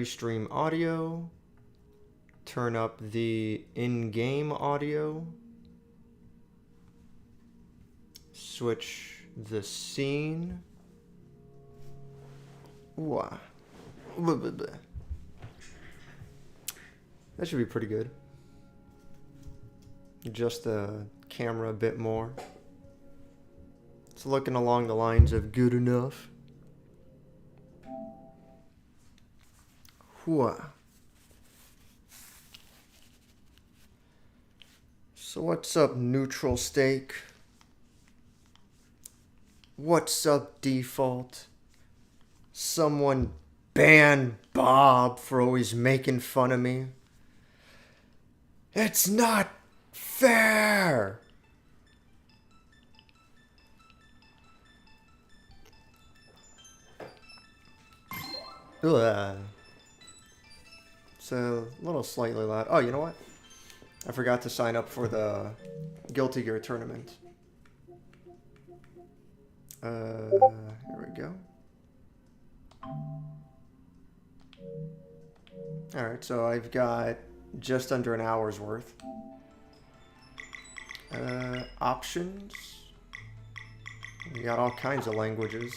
pre-stream audio. Turn up the in-game audio. Switch the scene. Ooh. That should be pretty good. Adjust the camera a bit more. It's looking along the lines of good enough. Ooh. So what's up, neutral steak? What's up, default? Someone ban Bob for always making fun of me. It's not fair. Ugh. It's a little slightly loud. Oh, you know what? I forgot to sign up for the Guilty Gear tournament. Here we go. Alright, so I've got just under an hour's worth. Options. We got all kinds of languages.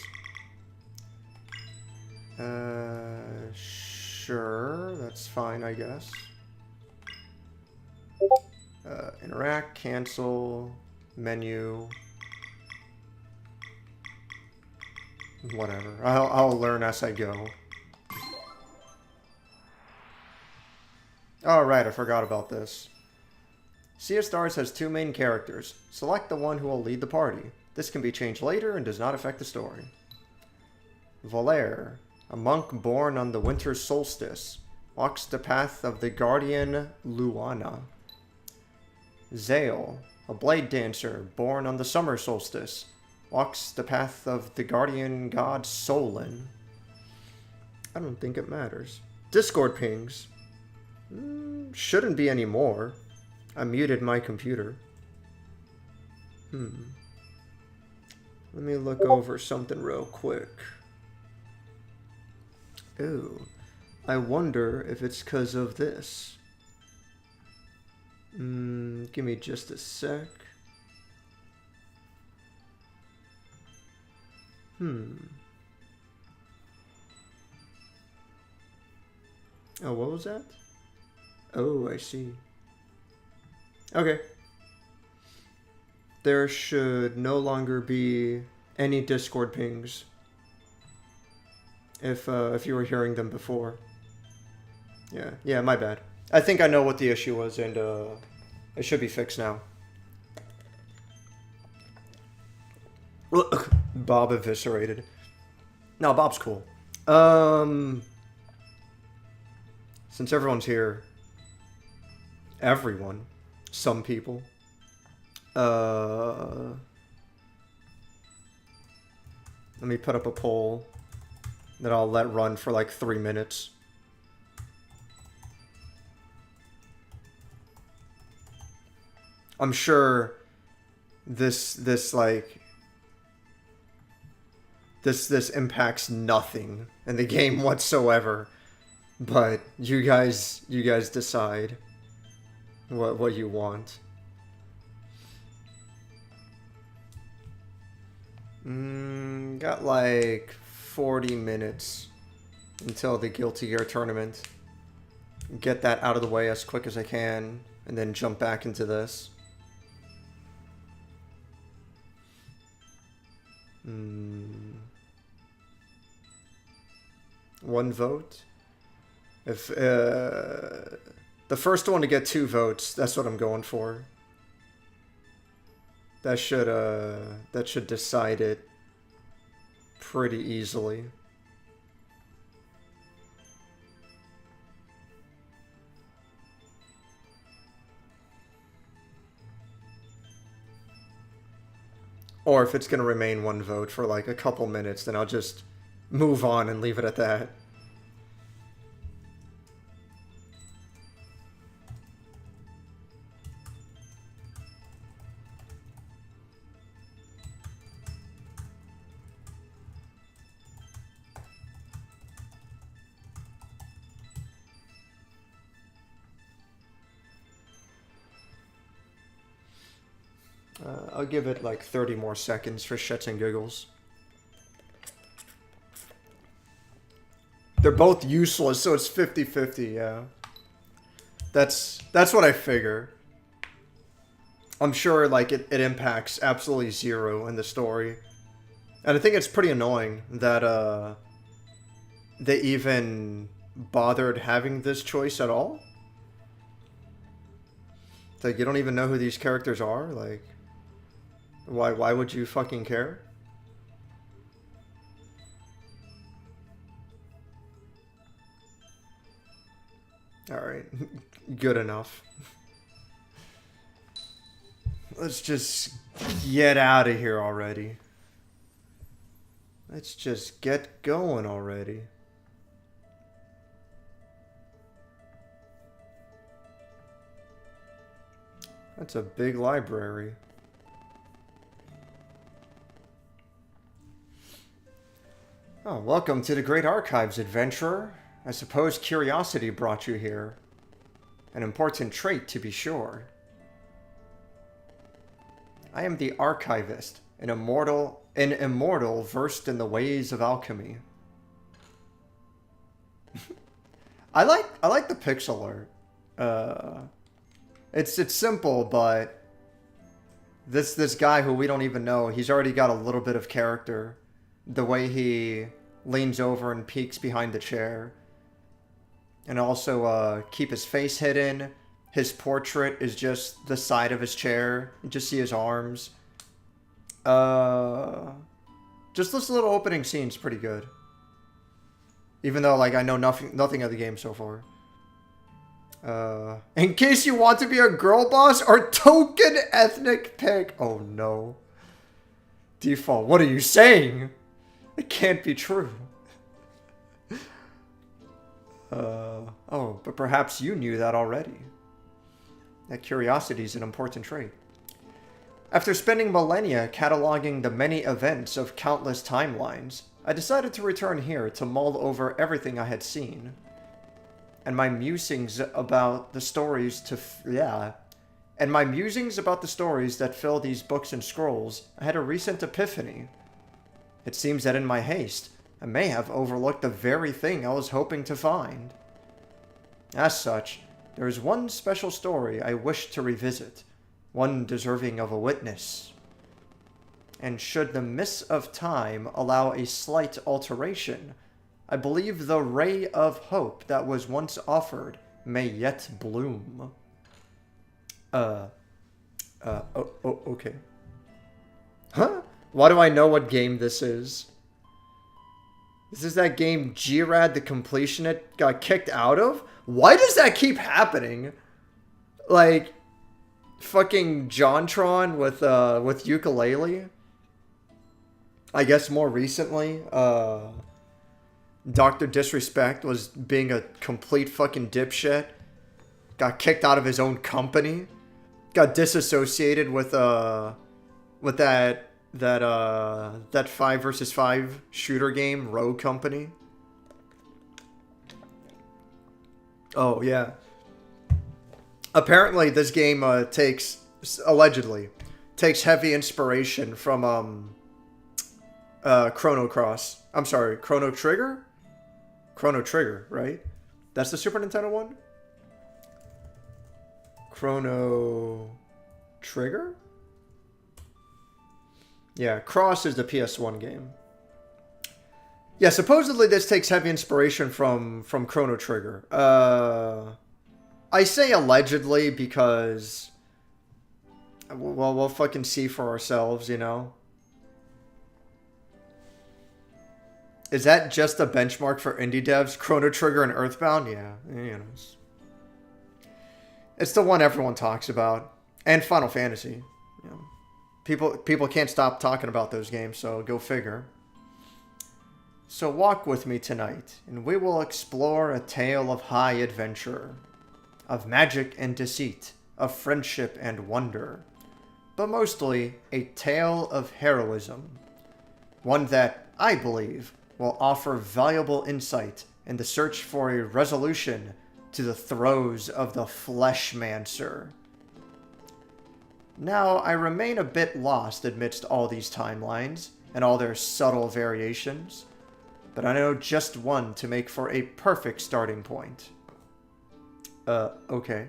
Sure, that's fine, I guess. Interact, cancel, menu. Whatever. I'll learn as I go. Oh, right, I forgot about this. Sea of Stars has two main characters. Select the one who will lead the party. This can be changed later and does not affect the story. Volaire, a monk born on the winter solstice, walks the path of the guardian Luana. Zale, a blade dancer born on the summer solstice, walks the path of the guardian god Solon. I don't think it matters. Discord pings. Shouldn't be any more. I muted my computer. Let me look over something real quick. Ooh. I wonder if it's because of this. Give me just a sec. Oh, what was that? Oh, I see. Okay. There should no longer be any Discord pings. If you were hearing them before. Yeah, my bad. I think I know what the issue was, and it should be fixed now. Bob eviscerated. No, Bob's cool. Since everyone's here, everyone, some people, let me put up a poll that I'll let run for like 3 minutes. I'm sure this impacts nothing in the game whatsoever, but you guys decide what you want. Got like 40 minutes until the Guilty Gear tournament. Get that out of the way as quick as I can, and then jump back into this. One vote. If the first one to get 2 votes, that's what I'm going for. That should decide it pretty easily. Or if it's going to remain 1 vote for like a couple minutes, then I'll just move on and leave it at that. I'll give it like 30 more seconds for shits and giggles. They're both useless, so it's 50-50, yeah. That's what I figure. I'm sure like it impacts absolutely zero in the story. And I think it's pretty annoying that they even bothered having this choice at all. It's like, you don't even know who these characters are? Like, why would you fucking care? Alright, good enough. Let's just get out of here already. Let's just get going already. That's a big library. Oh, welcome to the Great Archives, adventurer. I suppose curiosity brought you here. An important trait, to be sure. I am the archivist, an immortal versed in the ways of alchemy. I like the pixel art. It's simple, but this guy who we don't even know, he's already got a little bit of character. The way he leans over and peeks behind the chair. And also keep his face hidden. His portrait is just the side of his chair. You just see his arms. Just this little opening scene's pretty good. Even though like I know nothing of the game so far. In case you want to be a girl boss or token ethnic pick. Oh no. Default, what are you saying? It can't be true. Oh, but perhaps you knew that already. That curiosity is an important trait. After spending millennia cataloging the many events of countless timelines, I decided to return here to mull over everything I had seen. And my musings about the stories that fill these books and scrolls, I had a recent epiphany. It seems that in my haste, I may have overlooked the very thing I was hoping to find. As such, there is one special story I wish to revisit, one deserving of a witness. And should the mists of time allow a slight alteration, I believe the ray of hope that was once offered may yet bloom. Okay. Huh? Why do I know what game this is? This is that game G-Rad the Completionist got kicked out of? Why does that keep happening? Like, fucking JonTron with Ukulele? I guess more recently, Dr. Disrespect was being a complete fucking dipshit. Got kicked out of his own company. Got disassociated with that 5 versus 5 shooter game, Rogue Company. Oh, yeah. Apparently, this game allegedly takes heavy inspiration from Chrono Cross. I'm sorry, Chrono Trigger? Chrono Trigger, right? That's the Super Nintendo one? Chrono Trigger? Yeah, Cross is the PS1 game. Yeah, supposedly this takes heavy inspiration from Chrono Trigger. I say allegedly because, well, we'll fucking see for ourselves, you know? Is that just a benchmark for indie devs? Chrono Trigger and Earthbound? Yeah, you know. It's the one everyone talks about. And Final Fantasy. You know. People can't stop talking about those games, so go figure. So walk with me tonight, and we will explore a tale of high adventure, of magic and deceit, of friendship and wonder, but mostly a tale of heroism. One that, I believe, will offer valuable insight in the search for a resolution to the throes of the Fleshmancer. Now, I remain a bit lost amidst all these timelines and all their subtle variations, but I know just one to make for a perfect starting point. Okay.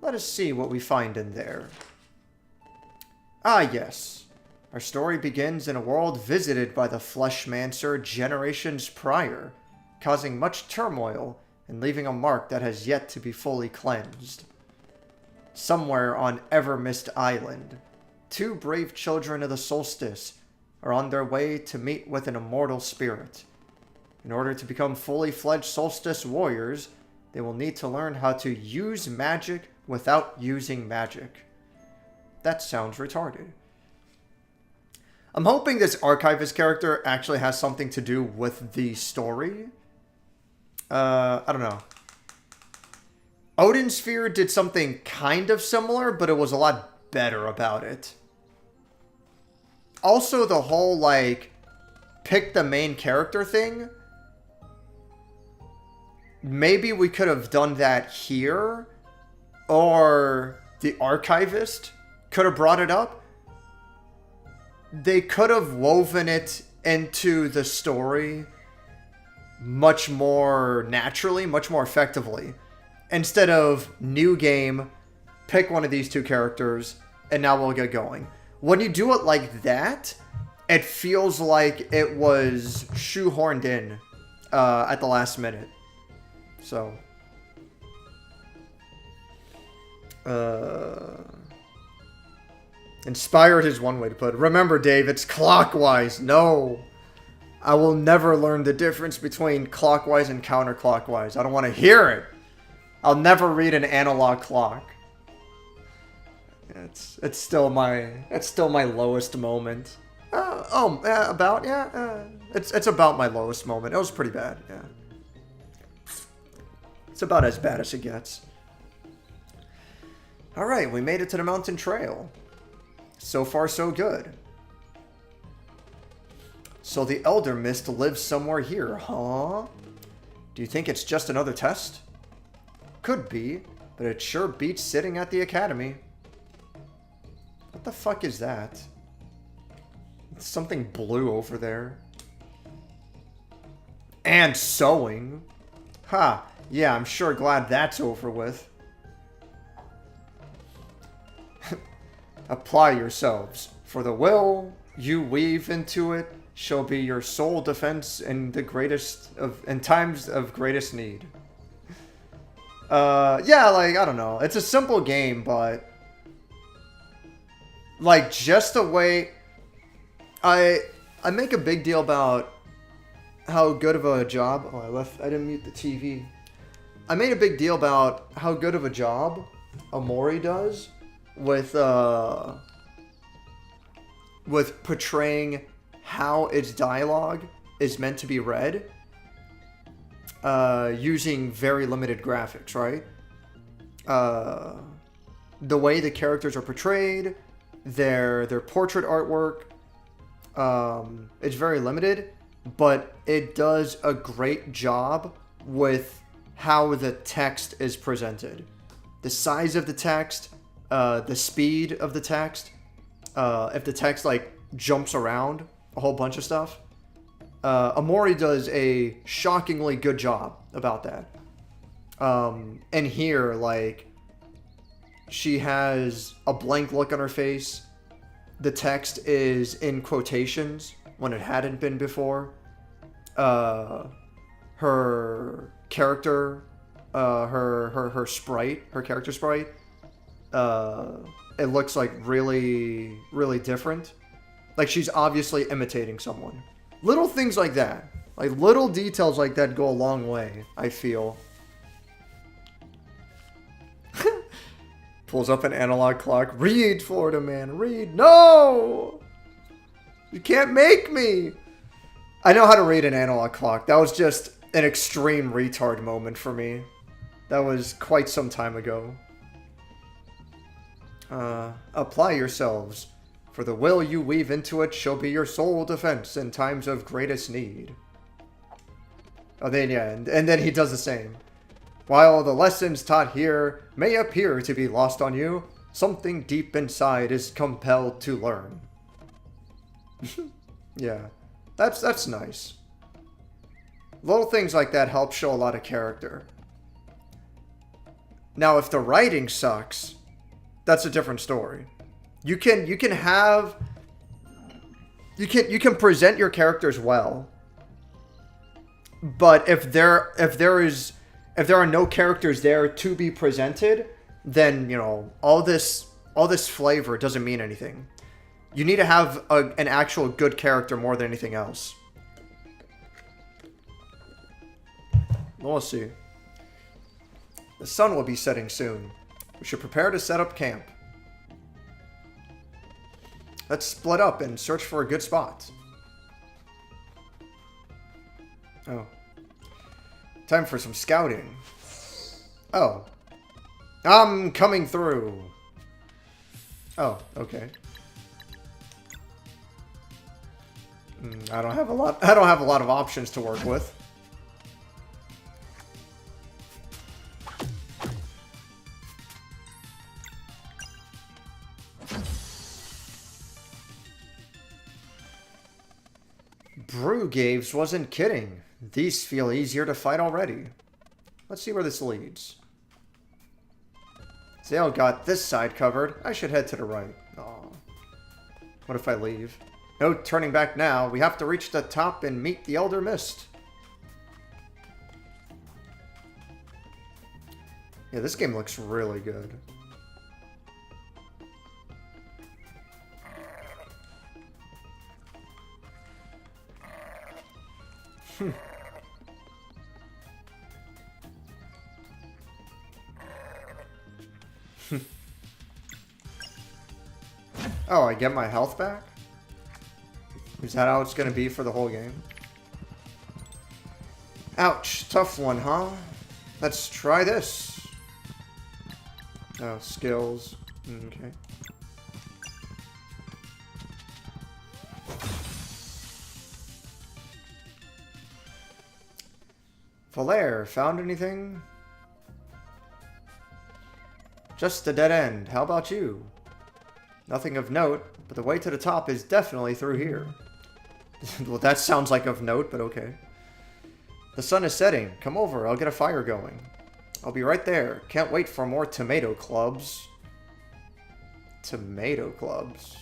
Let us see what we find in there. Ah, yes. Our story begins in a world visited by the Fleshmancer generations prior, causing much turmoil and leaving a mark that has yet to be fully cleansed. Somewhere on Evermist Island, two brave children of the solstice are on their way to meet with an immortal spirit. In order to become fully fledged solstice warriors, they will need to learn how to use magic without using magic. That sounds retarded. I'm hoping this archivist character actually has something to do with the story. I don't know. Odin Sphere did something kind of similar, but it was a lot better about it. Also, the whole, like, pick the main character thing. Maybe we could have done that here. Or the archivist could have brought it up. They could have woven it into the story much more naturally, much more effectively. Instead of new game, pick one of these two characters, and now we'll get going. When you do it like that, it feels like it was shoehorned in at the last minute. So, inspired is one way to put it. Remember, Dave, it's clockwise. No. I will never learn the difference between clockwise and counterclockwise. I don't want to hear it. I'll never read an analog clock. It's still my lowest moment. It's about my lowest moment. It was pretty bad. Yeah. It's about as bad as it gets. All right, we made it to the mountain trail. So far, so good. So the Elder Mist lives somewhere here, huh? Do you think it's just another test? Could be, but it sure beats sitting at the academy. What the fuck is that? It's something blue over there. And sewing. Ha, yeah, I'm sure glad that's over with. Apply yourselves, for the will you weave into it shall be your sole defense in times of greatest need. Yeah, like, I don't know. It's a simple game, but like, just the way I make a big deal about how good of a job. Oh, I didn't mute the TV. I made a big deal about how good of a job Omori does with portraying how its dialogue is meant to be read, using very limited graphics, right? The way the characters are portrayed, their portrait artwork, it's very limited, but it does a great job with how the text is presented. The size of the text, the speed of the text, if the text like jumps around a whole bunch of stuff. Omori does a shockingly good job about that. And here, like, she has a blank look on her face. The text is in quotations when it hadn't been before. Her character, her sprite, her character sprite, it looks like really, really different. Like she's obviously imitating someone. Little things like that. Like little details like that go a long way, I feel. Pulls up an analog clock. Read, Florida man, read. No! You can't make me! I know how to read an analog clock. That was just an extreme retard moment for me. That was quite some time ago. Apply yourselves, for the will you weave into it shall be your sole defense in times of greatest need. Oh, then yeah, and then he does the same. While the lessons taught here may appear to be lost on you, Something deep inside is compelled to learn. Yeah, that's nice. Little things like that help show a lot of character. Now, if the writing sucks, that's a different story. You can present your characters well, but if there are no characters there to be presented, then, you know, all this flavor doesn't mean anything. You need to have an actual good character more than anything else. We'll see. The sun will be setting soon. We should prepare to set up camp. Let's split up and search for a good spot. Oh. Time for some scouting. Oh. I'm coming through. Oh, okay. I don't have a lot of options to work with. Brewgaves wasn't kidding. These feel easier to fight already. Let's see where this leads. Zale got this side covered. I should head to the right. Aw. What if I leave? No turning back now. We have to reach the top and meet the Elder Mist. Yeah, this game looks really good. Oh, I get my health back? Is that how it's gonna be for the whole game? Ouch, tough one, huh? Let's try this. Oh, skills. Okay. Valaire, found anything? Just a dead end. How about you? Nothing of note, but the way to the top is definitely through here. Well, that sounds like of note, but okay. The sun is setting. Come over, I'll get a fire going. I'll be right there. Can't wait for more tomato clubs. Tomato clubs.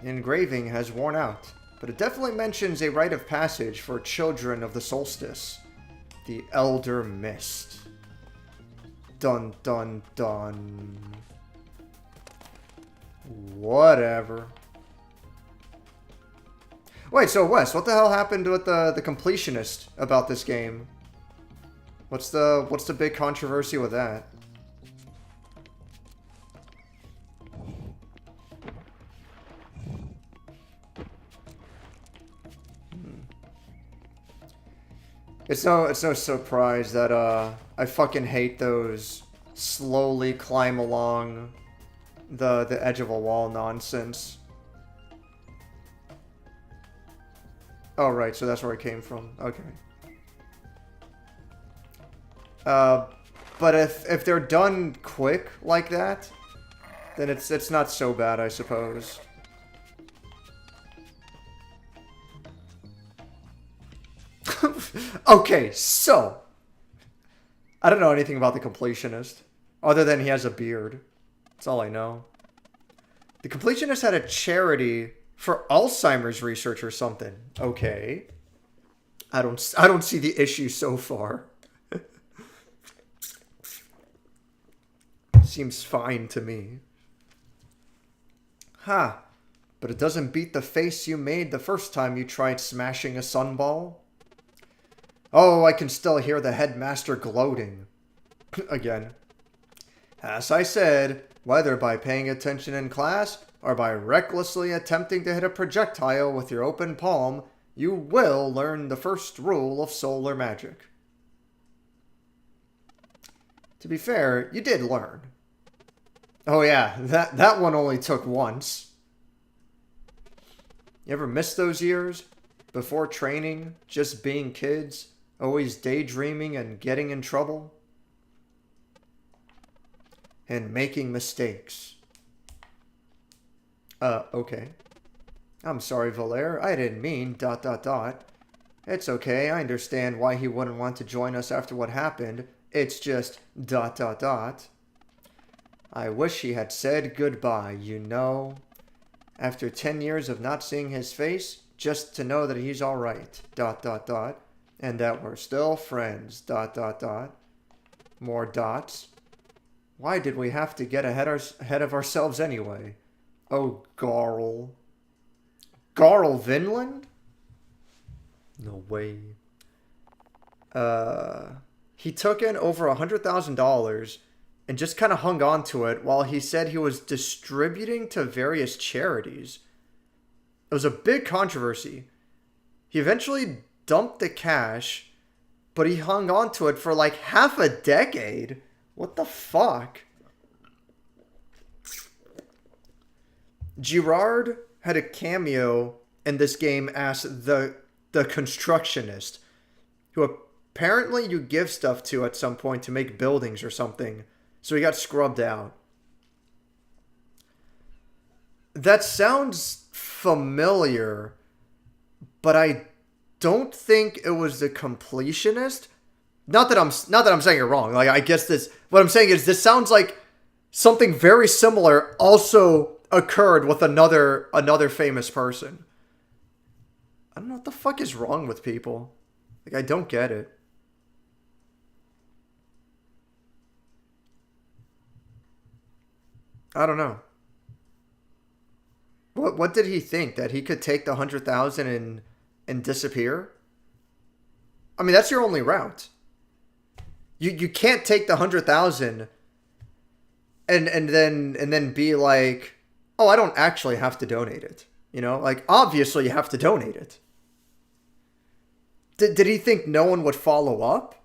The engraving has worn out, but it definitely mentions a rite of passage for children of the solstice. The Elder Mist. Dun dun dun. Whatever. Wait, so Wes, what the hell happened with the completionist about this game? What's the big controversy with that? It's no surprise that I fucking hate those slowly climb along the edge of a wall nonsense. Oh right, so that's where it came from. Okay. But if they're done quick like that, then it's not so bad, I suppose. Okay, so I don't know anything about the completionist other than he has a beard. That's all I know. The completionist had a charity for Alzheimer's research or something. Okay. I don't see the issue so far. Seems fine to me. Huh. But it doesn't beat the face you made the first time you tried smashing a sunball. Oh, I can still hear the headmaster gloating. Again. As I said, whether by paying attention in class or by recklessly attempting to hit a projectile with your open palm, you will learn the first rule of solar magic. To be fair, you did learn. Oh yeah, that one only took once. You ever miss those years? Before training, just being kids, always daydreaming and getting in trouble. And making mistakes. Okay. I'm sorry, Valere. I didn't mean ... It's okay. I understand why he wouldn't want to join us after what happened. It's just ... I wish he had said goodbye, you know. After 10 years of not seeing his face, just to know that he's alright ... And that we're still friends ... More dots. Why did we have to get ahead of ourselves anyway? Oh, Garl. Garl Vinland? No way. He took in over $100,000 and just kind of hung on to it while he said he was distributing to various charities. It was a big controversy. He eventually dumped the cash, but he hung on to it for like half a decade. What the fuck? Girard had a cameo in this game as the constructionist, who apparently you give stuff to at some point to make buildings or something. So he got scrubbed out. That sounds familiar, but I don't think it was the completionist. Not that I'm saying it wrong. Like, I guess what I'm saying is this sounds like something very similar also occurred with another famous person. I don't know what the fuck is wrong with people. Like, I don't get it. I don't know. What did he think? That he could take the 100,000 and disappear? I mean, that's your only route. You can't take the 100,000 and then be like, oh, I don't actually have to donate it. You know, like, obviously you have to donate it. Did he think no one would follow up?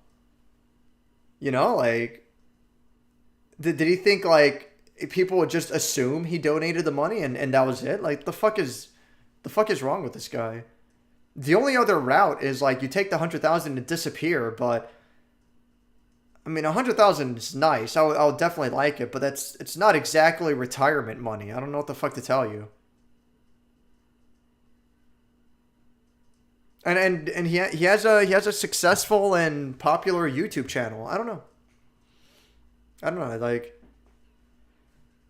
You know, like, did he think like people would just assume he donated the money and that was it? Like, the fuck is wrong with this guy? The only other route is like you take the 100,000 and disappear, but I mean, 100,000 is nice. I'll definitely like it, but it's not exactly retirement money. I don't know what the fuck to tell you. And he has a successful and popular YouTube channel. I don't know. Like,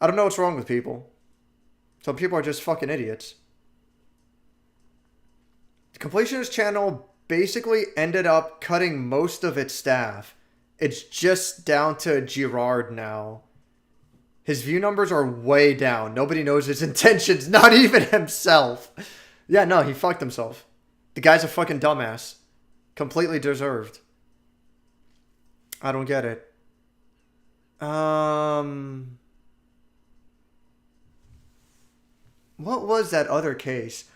I don't know what's wrong with people. Some people are just fucking idiots. The Completionist channel basically ended up cutting most of its staff. It's just down to Girard now. His view numbers are way down. Nobody knows his intentions, not even himself. Yeah, no, he fucked himself. The guy's a fucking dumbass. Completely deserved. I don't get it. What was that other case?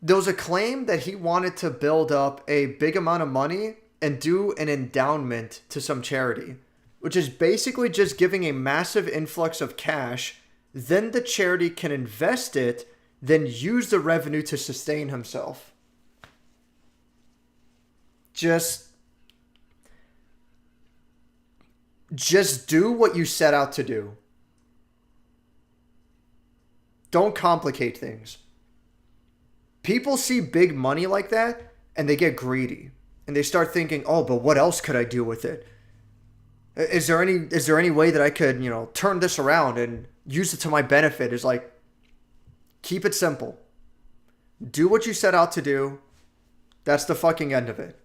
There was a claim that he wanted to build up a big amount of money and do an endowment to some charity, which is basically just giving a massive influx of cash. Then the charity can invest it, then use the revenue to sustain himself. Just do what you set out to do. Don't complicate things. People see big money like that and they get greedy. And they start thinking, oh, but what else could I do with it? Is there any way that I could, turn this around and use it to my benefit? Is like, keep it simple. Do what you set out to do. That's the fucking end of it.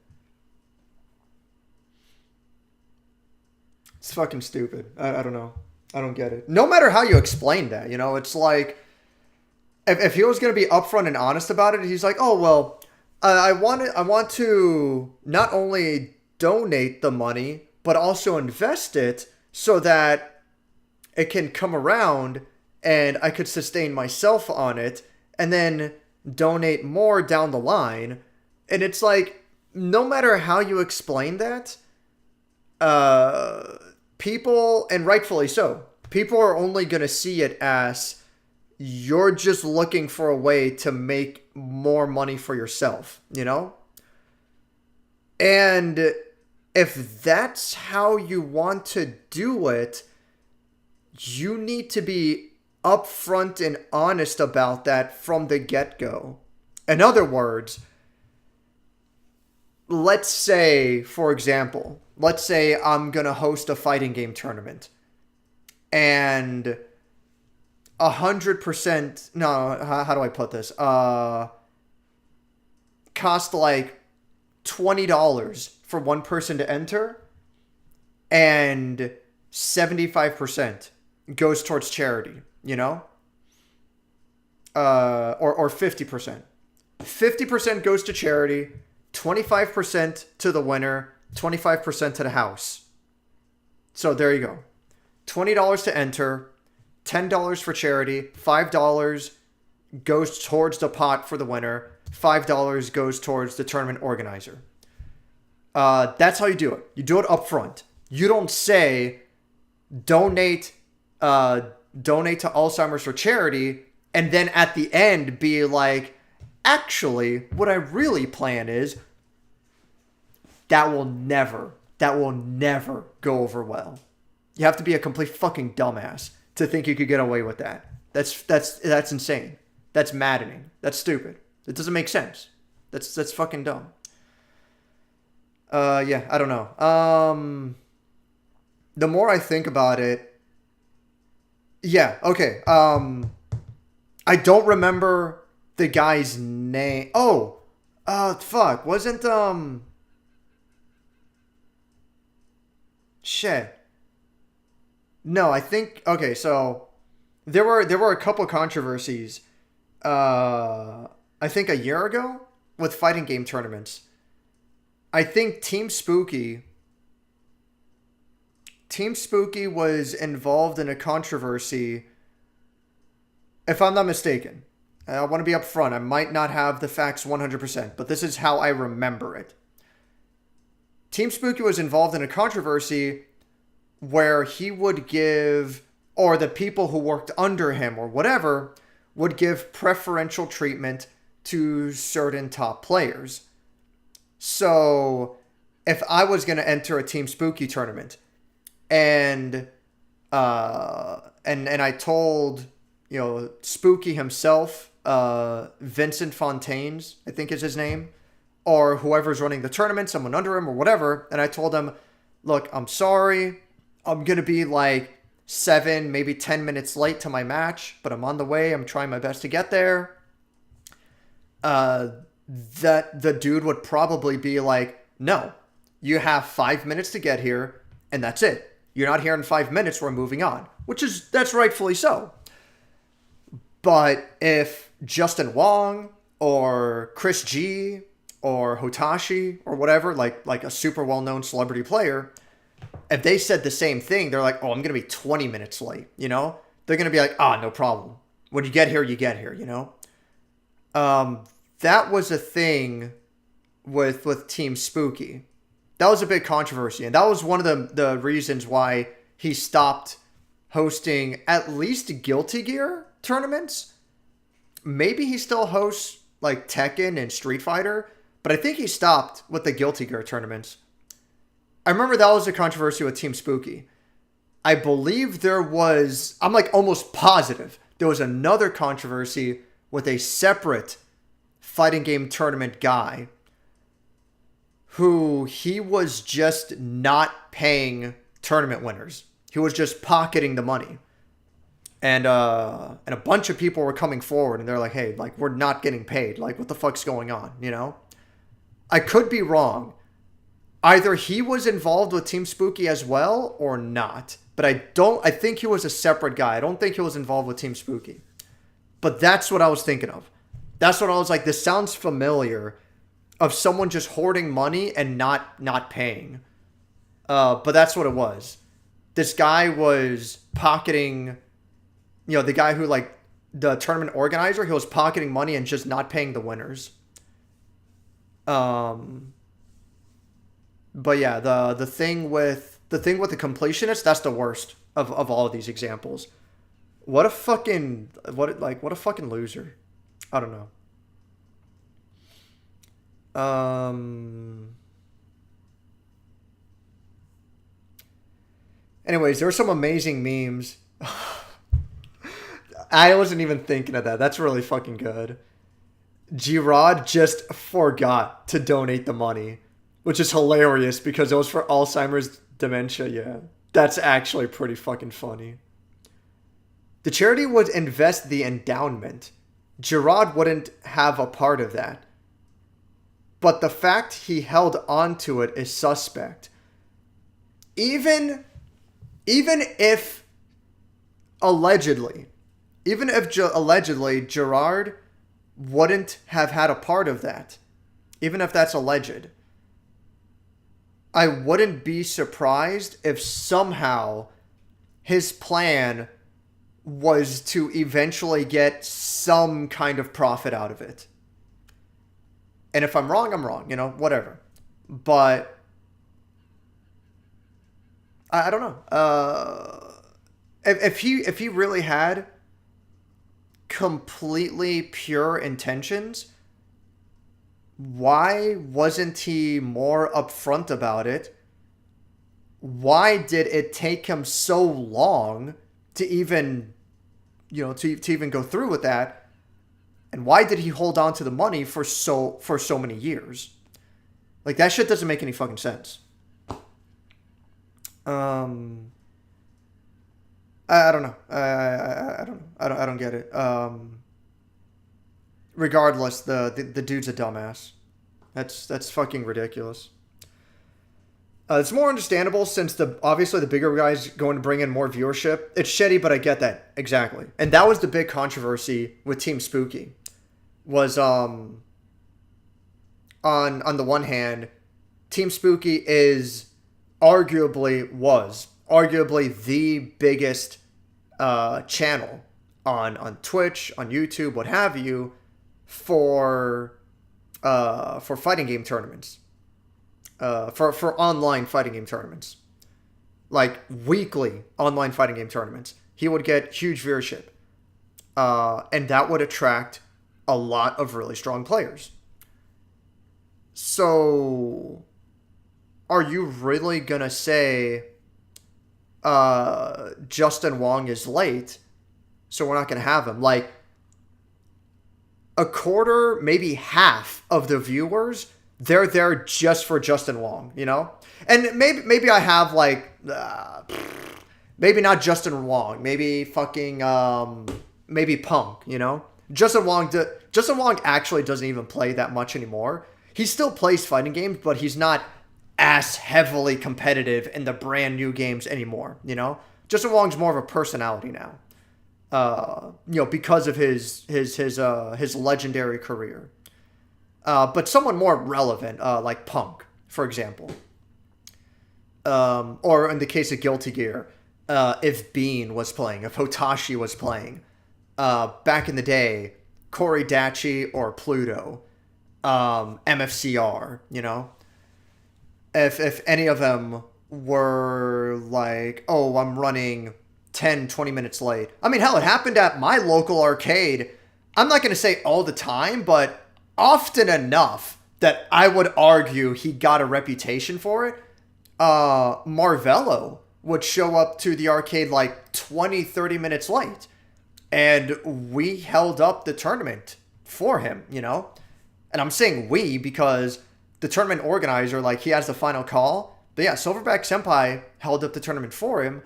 It's fucking stupid. I don't know. I don't get it. No matter how you explain that, it's like, if he was going to be upfront and honest about it, he's like, oh, well, I want to not only donate the money, but also invest it so that it can come around and I could sustain myself on it and then donate more down the line. And it's like, no matter how you explain that, people, and rightfully so, people are only going to see it as, You're just looking for a way to make more money for yourself, you know? And if that's how you want to do it, you need to be upfront and honest about that from the get-go. In other words, let's say, for example, let's say I'm going to host a fighting game tournament. And 100%, no, how do I put this? Cost like $20 for one person to enter, and 75% goes towards charity, you know? Or 50%. 50% goes to charity, 25% to the winner, 25% to the house. So there you go. $20 to enter, $10 for charity, $5 goes towards the pot for the winner, $5 goes towards the tournament organizer. That's how you do it. You do it up front. You don't say donate to Alzheimer's for charity, and then at the end be like, actually, what I really plan is, that will never go over well. You have to be a complete fucking dumbass to think you could get away with that. That's insane. That's maddening. That's stupid. It doesn't make sense. That's fucking dumb. Yeah, I don't know. The more I think about it, yeah, okay. I don't remember the guy's name. Oh, fuck. Wasn't, shit. No, I think, okay, so there were a couple controversies, I think a year ago with fighting game tournaments. I think Team Spooky was involved in a controversy, if I'm not mistaken. I want to be upfront. I might not have the facts 100%, but this is how I remember it. Team Spooky was involved in a controversy where he would give, or the people who worked under him or whatever, would give preferential treatment to certain top players. So if I was going to enter a Team Spooky tournament and I told, you know, Spooky himself, Vincent Fontaines, I think is his name, or whoever's running the tournament, someone under him or whatever, and I told him, look, I'm sorry, I'm going to be like 7, maybe 10 minutes late to my match, but I'm on the way. I'm trying my best to get there. That the dude would probably be like, no, you have 5 minutes to get here, and that's it. You're not here in 5 minutes, we're moving on. That's rightfully so. But if Justin Wong or Chris G or Hotashi or whatever, like a super well-known celebrity player, if they said the same thing, they're like, oh, I'm going to be 20 minutes late, you know? They're going to be like, no problem. When you get here, you know? That was a thing with Team Spooky. That was a big controversy, and that was one of the reasons why he stopped hosting at least Guilty Gear tournaments. Maybe he still hosts like Tekken and Street Fighter, but I think he stopped with the Guilty Gear tournaments. I remember that was a controversy with Team Spooky. I believe there was, I'm like almost positive, there was another controversy with a separate fighting game tournament guy who he was just not paying tournament winners. He was just pocketing the money. And a bunch of people were coming forward and they're like, hey, like, we're not getting paid. Like, what the fuck's going on, you know? I could be wrong. Either he was involved with Team Spooky as well or not. But I think he was a separate guy. I don't think he was involved with Team Spooky. But that's what I was thinking of. That's what I was like, this sounds familiar, of someone just hoarding money and not paying. But that's what it was. This guy was pocketing, you know, the guy who, like, the tournament organizer, he was pocketing money and just not paying the winners. But yeah, the thing with the completionist, that's the worst of all of these examples. What a fucking what a fucking loser. I don't know. Anyways, there were some amazing memes. I wasn't even thinking of that. That's really fucking good. Girard just forgot to donate the money, which is hilarious because it was for Alzheimer's dementia. Yeah, that's actually pretty fucking funny. The charity would invest the endowment. Girard wouldn't have a part of that. But the fact he held on to it is suspect. Even if allegedly, allegedly Girard wouldn't have had a part of that, even if that's alleged, I wouldn't be surprised if somehow his plan was to eventually get some kind of profit out of it. And if I'm wrong, I'm wrong, whatever. But I don't know. If he really had completely pure intentions, why wasn't he more upfront about it? Why did it take him so long to even, to even go through with that? And why did he hold on to the money for so many years? Like, that shit doesn't make any fucking sense. I don't know. I don't know. I don't get it. Regardless, the dude's a dumbass. That's fucking ridiculous. It's more understandable since obviously the bigger guys going to bring in more viewership. It's shitty, but I get that exactly. And that was the big controversy with Team Spooky. Was on the one hand, Team Spooky is arguably the biggest channel on Twitch, on YouTube, what have you, for fighting game tournaments, for online fighting game tournaments, like weekly online fighting game tournaments. He would get huge viewership, and that would attract a lot of really strong players. So, are you really gonna say Justin Wong is late, so we're not gonna have him? Like, a quarter, maybe half of the viewers, they're there just for Justin Wong, And maybe I have maybe not Justin Wong, maybe fucking maybe Punk, Justin Wong actually doesn't even play that much anymore. He still plays fighting games, but he's not as heavily competitive in the brand new games anymore, Justin Wong's more of a personality now. Because of his legendary career. But someone more relevant, like Punk, for example. Or in the case of Guilty Gear, if Bean was playing, if Hotashi was playing, back in the day, Corey Dachi or Pluto, MFCR, If any of them were like, oh, I'm running 10, 20 minutes late. I mean, hell, it happened at my local arcade. I'm not going to say all the time, but often enough that I would argue he got a reputation for it. Marvello would show up to the arcade like 20, 30 minutes late. And we held up the tournament for him, And I'm saying we because the tournament organizer, he has the final call. But yeah, Silverback Senpai held up the tournament for him.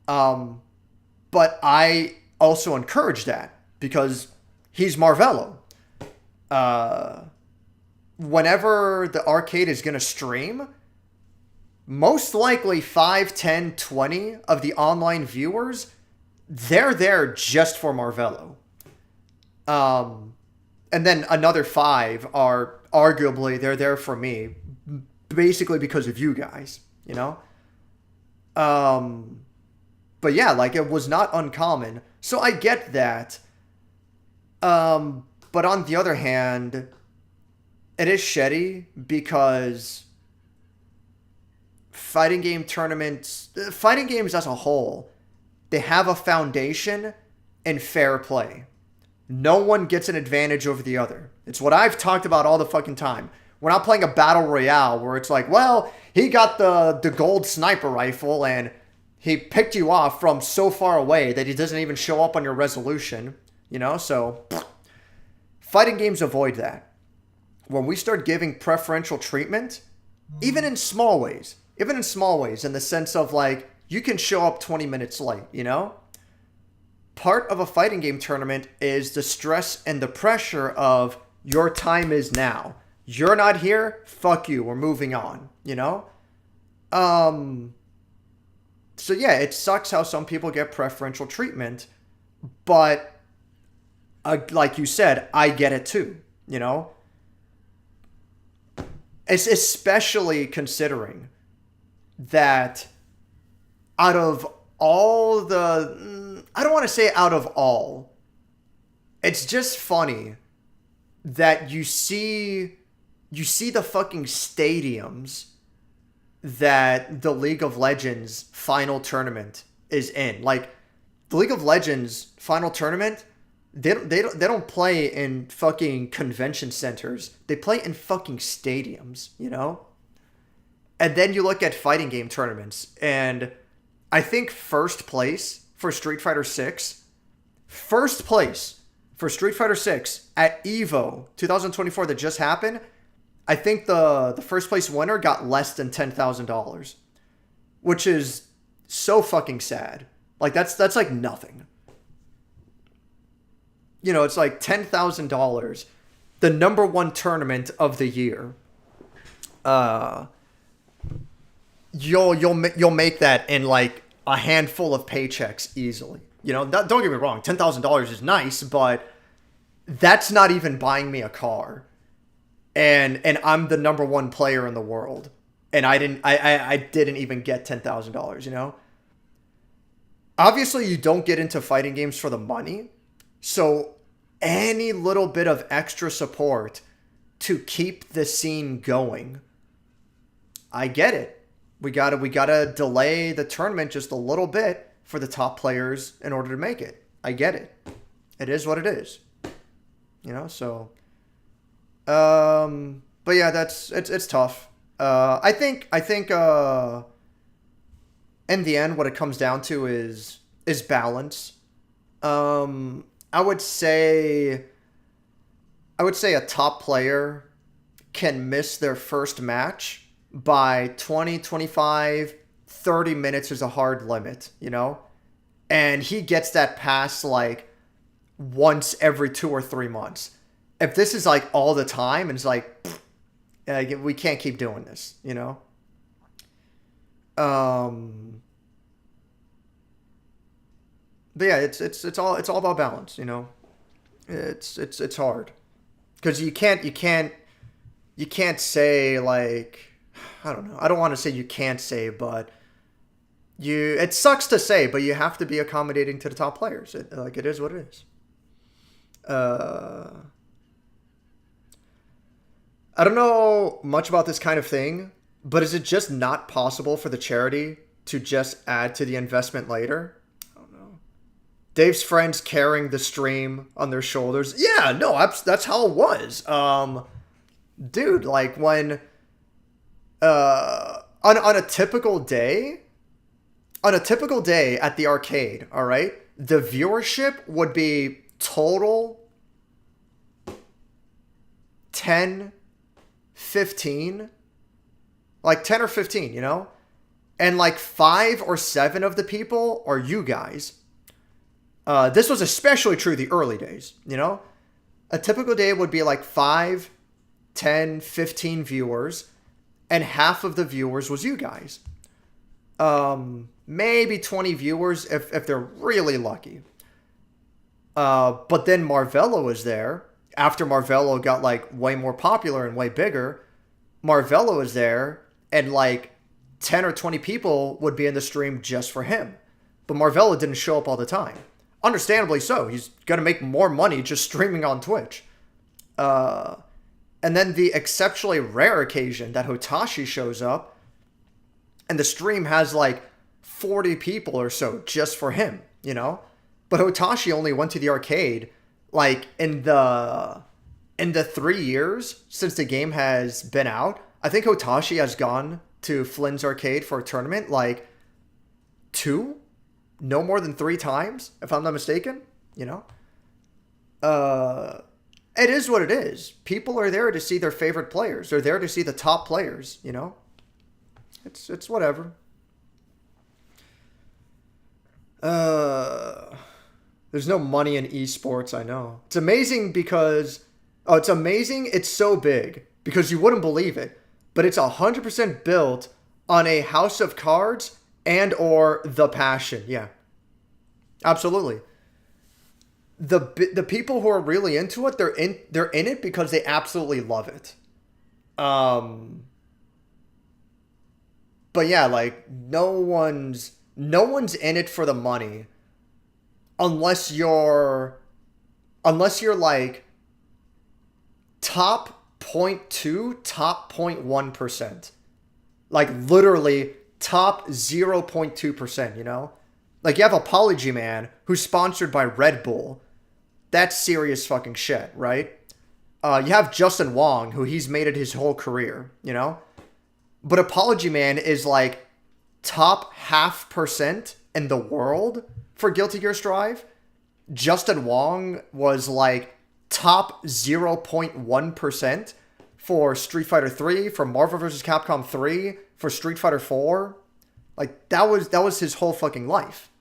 But I also encourage that because he's Marvello. Whenever the arcade is going to stream, most likely 5, 10, 20 of the online viewers, they're there just for Marvello. And then another 5 are arguably they're there for me, basically because of you guys, But yeah, it was not uncommon. So I get that. But on the other hand, it is shitty because fighting games as a whole, they have a foundation and fair play. No one gets an advantage over the other. It's what I've talked about all the fucking time. We're not playing a battle royale where it's like, well, he got the gold sniper rifle and he picked you off from so far away that he doesn't even show up on your resolution. You know, so fighting games avoid that. When we start giving preferential treatment, even in small ways, in the sense of like, you can show up 20 minutes late, you know? Part of a fighting game tournament is the stress and the pressure of your time is now. You're not here, fuck you, we're moving on, you know? So yeah, it sucks how some people get preferential treatment, but like you said, I get it too, you know? It's especially considering that out of all the... I don't want to say out of all. It's just funny that you see the fucking stadiums that the League of Legends final tournament is in. Like, the League of Legends final tournament, they don't play in fucking convention centers. They play in fucking stadiums, you know? And then you look at fighting game tournaments, and I think first place for Street Fighter 6 at EVO 2024 that just happened, I think the first place winner got less than $10,000, which is so fucking sad. Like, that's like nothing. You know, it's like $10,000, the number one tournament of the year. You'll make that in like a handful of paychecks easily. You know, don't get me wrong, $10,000 is nice, but that's not even buying me a car. And I'm the number one player in the world, and I didn't even get $10,000, you know? Obviously, you don't get into fighting games for the money, so any little bit of extra support to keep the scene going, I get it. We gotta delay the tournament just a little bit for the top players in order to make it. I get it. It is what it is. You know, so but yeah, it's tough. I think in the end what it comes down to is balance. I would say a top player can miss their first match by 20, 25, 30 minutes is a hard limit, you know? And he gets that pass like once every 2 or 3 months. If this is like all the time, and it's like, we can't keep doing this, you know? But yeah, it's all about balance, you know? It's hard. Because you can't say like, I don't know. I don't want to say you can't say, but it sucks to say, but you have to be accommodating to the top players. It is what it is. I don't know much about this kind of thing, but is it just not possible for the charity to just add to the investment later? I don't know. Dave's friends carrying the stream on their shoulders. Yeah, no, that's how it was. Dude, like when on a typical day at the arcade, all right, the viewership would be total 10, 15, like 10 or 15, you know? And like 5 or 7 of the people are you guys. This was especially true the early days, you know? A typical day would be like 5, 10, 15 viewers, and half of the viewers was you guys. Maybe 20 viewers if they're really lucky. But then Marvello was there. After Marvello got like way more popular and way bigger, Marvello was there, and like 10 or 20 people would be in the stream just for him. But Marvello didn't show up all the time. Understandably so. He's going to make more money just streaming on Twitch. And then the exceptionally rare occasion that Hotashi shows up, and the stream has like 40 people or so just for him, you know? But Hotashi only went to the arcade like in the 3 years since the game has been out. I think Hotashi has gone to Flynn's arcade for a tournament like 2, no more than 3 times, if I'm not mistaken. You know, it is what it is. People are there to see their favorite players. They're there to see the top players. You know, it's whatever. There's no money in esports, I know. It's amazing because... Oh, it's amazing. It's so big because you wouldn't believe it. But it's 100% built on a house of cards and or The Passion. Yeah. Absolutely. The people who are really into it, they're in it because they absolutely love it. But yeah, like no one's in it for the money unless you're like top 0.2, top 0.1%. Like literally top 0.2%, you know? Like you have Apology Man who's sponsored by Red Bull. That's serious fucking shit, right? You have Justin Wong, who he's made it his whole career, you know? But Apology Man is like top 0.5% in the world for Guilty Gear Strive. Justin Wong was like top 0.1% for Street Fighter 3, for Marvel vs. Capcom 3, for Street Fighter 4. Like that was his whole fucking life.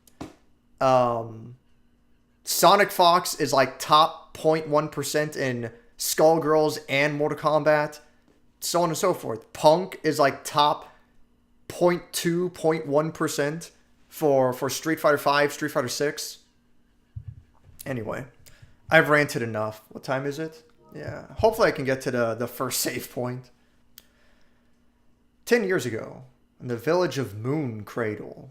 Sonic Fox is like top 0.1% in Skullgirls and Mortal Kombat, so on and so forth. Punk is like top 0.2, 0.1% for Street Fighter 5, Street Fighter 6. Anyway, I've ranted enough. What time is it? Yeah, hopefully I can get to the first save point. 10 years ago, in the village of Moon Cradle.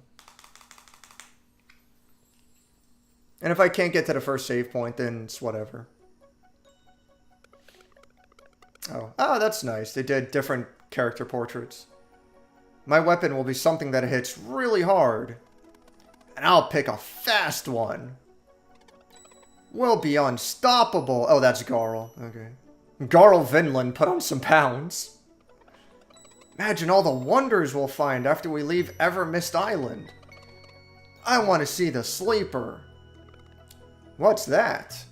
And if I can't get to the first save point, then it's whatever. Oh, that's nice. They did different character portraits. My weapon will be something that hits really hard. And I'll pick a fast one. We'll be unstoppable. Oh, that's Garl. Okay. Garl Vinland put on some pounds. Imagine all the wonders we'll find after we leave Evermist Island. I want to see the Sleeper. What's that?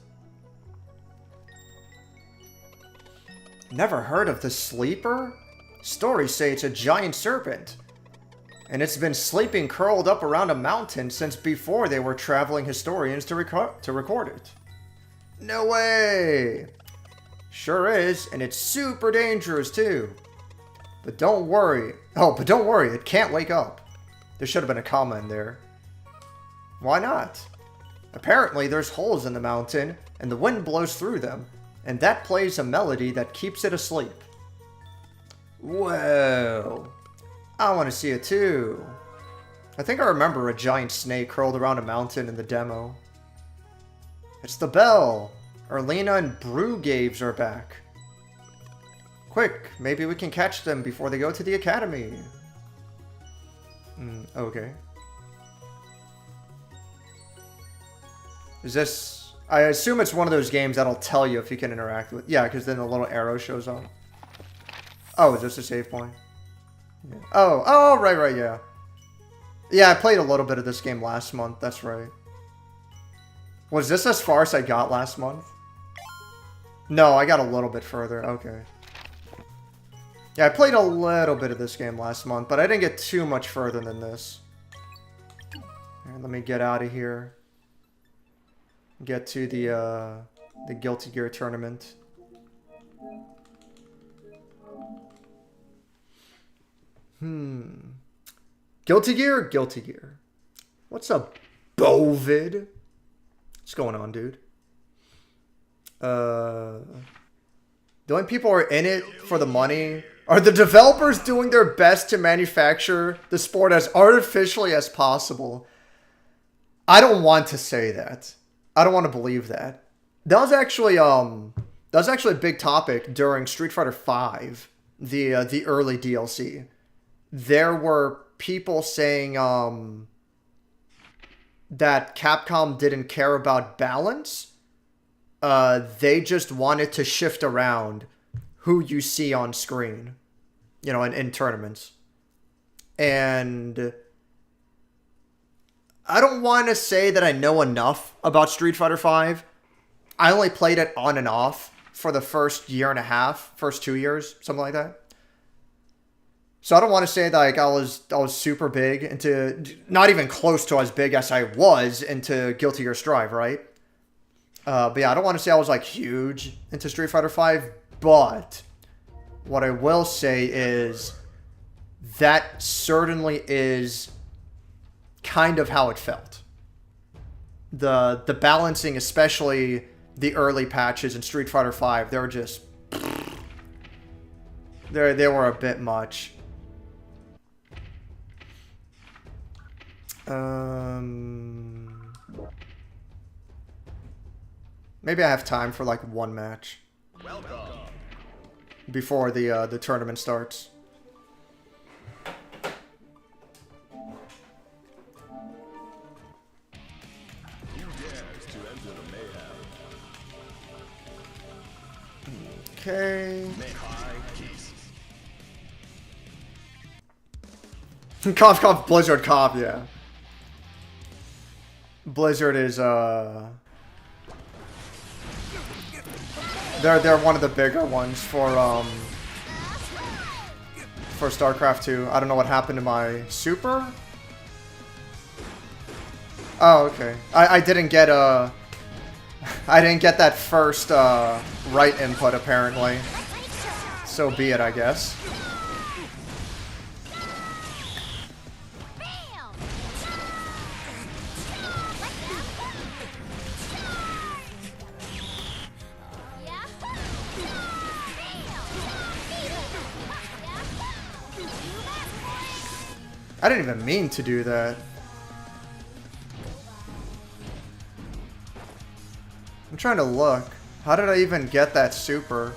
Never heard of the Sleeper? Stories say it's a giant serpent. And it's been sleeping curled up around a mountain since before they were traveling historians to record it. No way! Sure is, and it's super dangerous too. But don't worry. Oh, but don't worry, it can't wake up. There should have been a comma in there. Why not? Apparently there's holes in the mountain, and the wind blows through them, and that plays a melody that keeps it asleep. Whoa. I want to see it too. I think I remember a giant snake curled around a mountain in the demo. It's the bell. Erlina and Brugaves are back. Quick, maybe we can catch them before they go to the academy. Okay. Is this... I assume it's one of those games that'll tell you if you can interact with... Yeah, because then the little arrow shows up. Oh, is this a save point? Yeah. Oh, right, yeah. Yeah, I played a little bit of this game last month, that's right. Was this as far as I got last month? No, I got a little bit further, okay. Yeah, I played a little bit of this game last month, but I didn't get too much further than this. Alright, let me get out of here. Get to the Guilty Gear tournament. Guilty Gear? Guilty Gear. What's up, Bovid? What's going on, dude? The only people who are in it for the money are the developers doing their best to manufacture the sport as artificially as possible. I don't want to say that. I don't want to believe that. That was actually a big topic during Street Fighter V, the early DLC. There were people saying that Capcom didn't care about balance. They just wanted to shift around who you see on screen, you know, in tournaments. And I don't want to say that I know enough about Street Fighter V. I only played it on and off for the first year and a half, first 2 years, something like that. So I don't want to say that like I was super big into, not even close to as big as I was into Guilty Gear Strive, right? But yeah, I don't want to say I was like huge into Street Fighter V, but what I will say is that certainly is kind of how it felt. The balancing, especially the early patches in Street Fighter V, they were just, they were a bit much. Maybe I have time for like one match before the tournament starts. Okay. Cough, Blizzard, cough, yeah. Blizzard is, they're one of the bigger ones for StarCraft 2. I don't know what happened to my super. Oh, okay. I didn't get that first right input apparently. So be it, I guess. I didn't even mean to do that. I'm trying to look. How did I even get that super?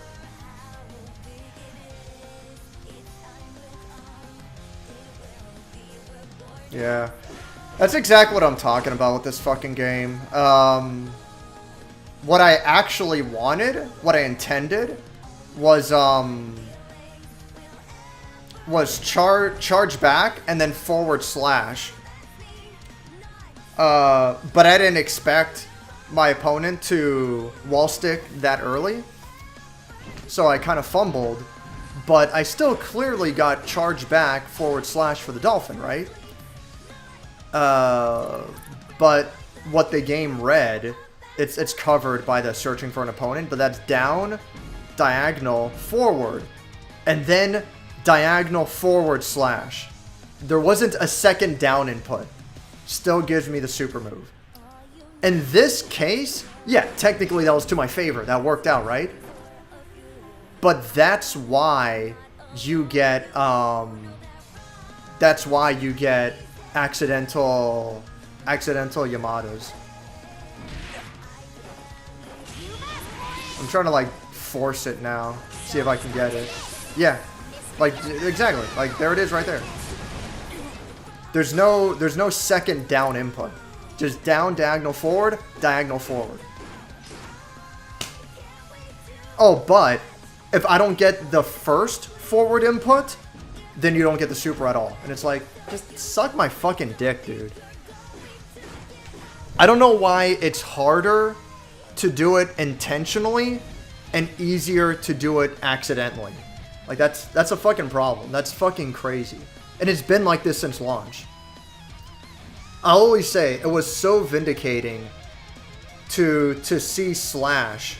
Yeah. That's exactly what I'm talking about with this fucking game. What I actually wanted, what I intended, was charge back and then forward slash. But I didn't expect my opponent to wall stick that early. So I kind of fumbled. But I still clearly got charge back forward slash for the Dolphin, right? But what the game read, it's covered by the searching for an opponent, but that's down, diagonal, forward, and then diagonal forward slash. There wasn't a second down input. Still gives me the super move. In this case, yeah, technically that was to my favor. That worked out, right? But that's why you get accidental Yamadas. I'm trying to like force it now. See if I can get it. Yeah. Like exactly. Like there it is right there. There's no second down input. Just down, diagonal forward, diagonal forward. Oh, but if I don't get the first forward input, then you don't get the super at all. And it's like, just suck my fucking dick, dude. I don't know why it's harder to do it intentionally and easier to do it accidentally. Like, that's a fucking problem. That's fucking crazy. And it's been like this since launch. I always say it was so vindicating to see Slash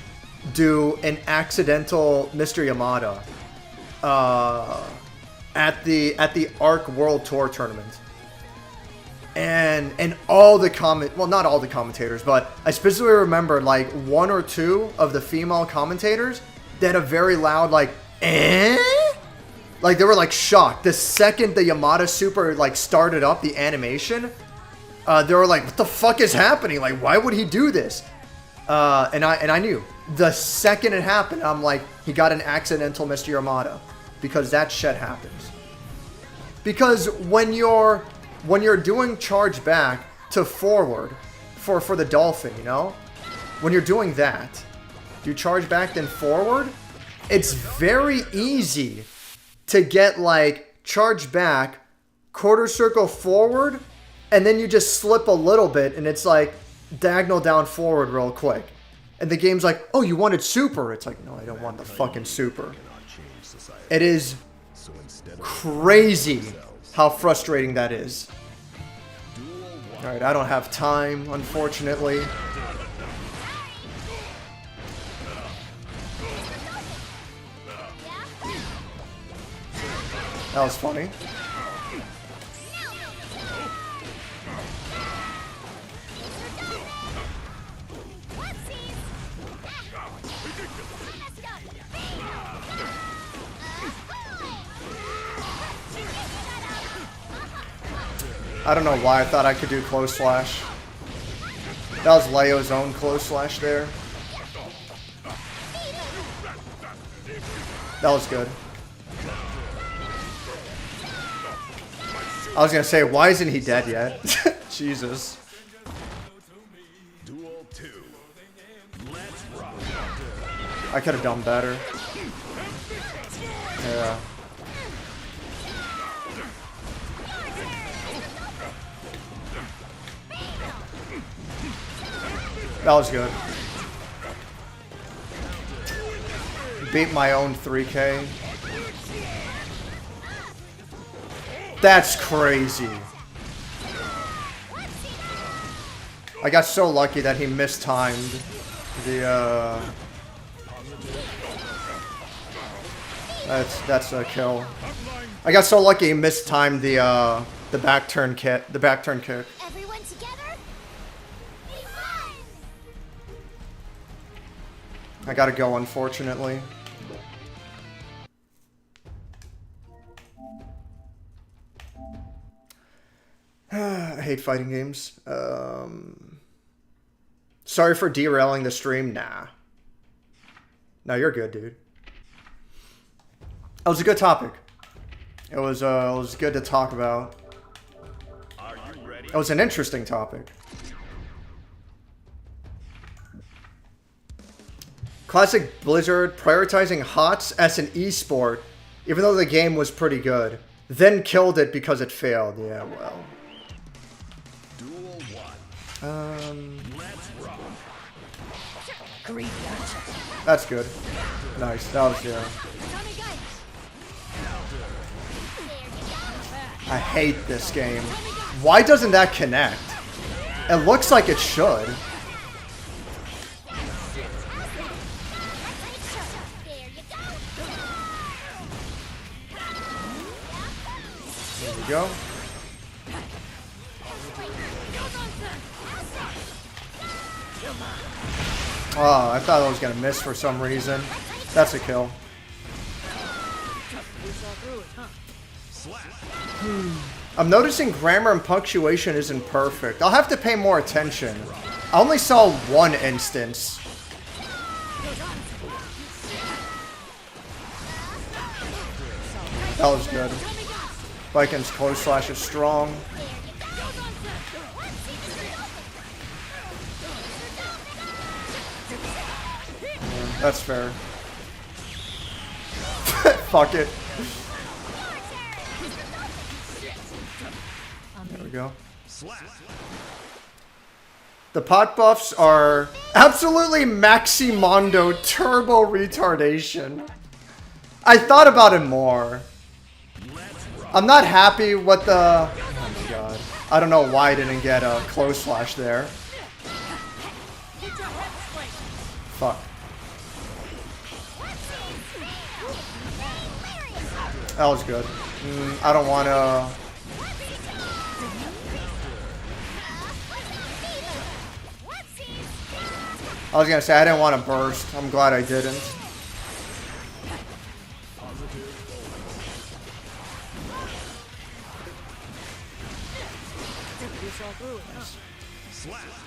do an accidental Mr. Yamada at the ARC World Tour tournament. And all the well, not all the commentators, but I specifically remember like one or two of the female commentators that had a very loud like, eh? Like they were like shocked. The second the Yamada super like started up the animation, they were like, what the fuck is happening? Like, why would he do this? And I knew. The second it happened, I'm like, he got an accidental Mr. Yamada. Because that shit happens. Because when you're doing charge back to forward for the dolphin, you know? When you're doing that, you charge back then forward. It's very easy to get like charge back, quarter circle forward, and then you just slip a little bit and it's like diagonal down forward real quick. And the game's like, oh, you wanted super. It's like, no, I don't want the fucking super. It is crazy how frustrating that is. Alright, I don't have time, unfortunately. That was funny. I don't know why I thought I could do close slash. That was Leo's own close slash there. That was good. I was gonna say, why isn't he dead yet? Jesus. I could have done better. Yeah. That was good. Beat my own 3K. That's crazy. I got so lucky that he mistimed the that's a kill. I got so lucky he mistimed the back turn kick. Everyone together? I gotta go, unfortunately. I hate fighting games. Sorry for derailing the stream. Nah. No, you're good, dude. It was a good topic. It was good to talk about. Are you ready? It was an interesting topic. Classic Blizzard prioritizing HOTS as an esport, even though the game was pretty good. Then killed it because it failed. Yeah, well. Duel 1. Let's rock. That's good. Nice. That was, yeah. I hate this game. Why doesn't that connect? It looks like it should. There we go. Oh, I thought I was gonna miss for some reason. That's a kill. I'm noticing grammar and punctuation isn't perfect. I'll have to pay more attention. I only saw one instance. That was good. Vikings close slash is strong. Yeah, that's fair. Fuck it. There we go. The pot buffs are absolutely Maximondo turbo retardation. I thought about it more. I'm not happy with the... Oh my god. I don't know why I didn't get a close slash there. Fuck. That was good. I don't want to... I was gonna say, I didn't want to burst. I'm glad I didn't.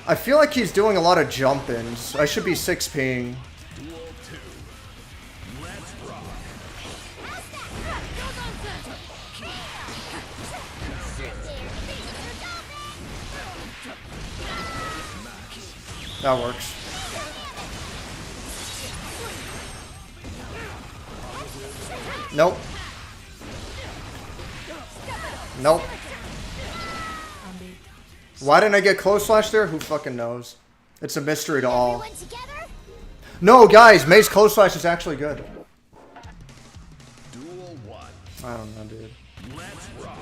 I feel like he's doing a lot of jump-ins. I should be 6Ping. That works. Nope. Nope. Why didn't I get close slash there? Who fucking knows? It's a mystery to all. No, guys, May's close slash is actually good. Duel 1. I don't know, dude. Let's rock.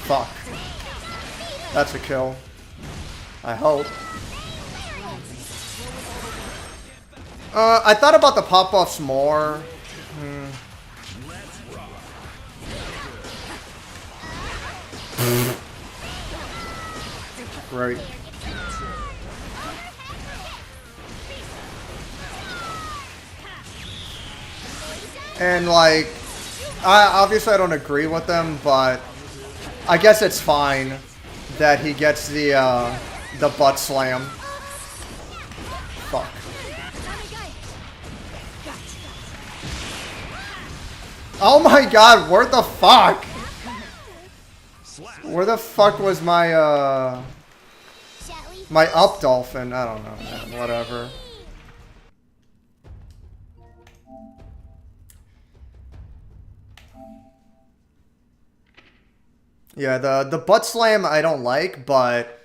Fuck. That's a kill. I hope. I thought about the pop-offs more. Great. And like, obviously I don't agree with them, but I guess it's fine that he gets the butt slam. Fuck. Oh my god, where the fuck? Where the fuck was my my up dolphin? I don't know, man. Whatever. Yeah, the butt slam I don't like, but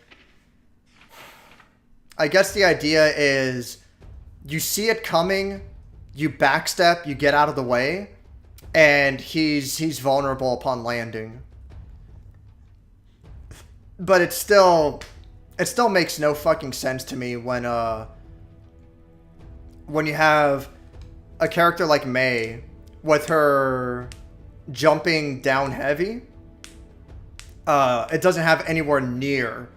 I guess the idea is you see it coming, you backstep, you get out of the way, and he's vulnerable upon landing. But it still makes no fucking sense to me when you have a character like May with her jumping down heavy. It doesn't have anywhere near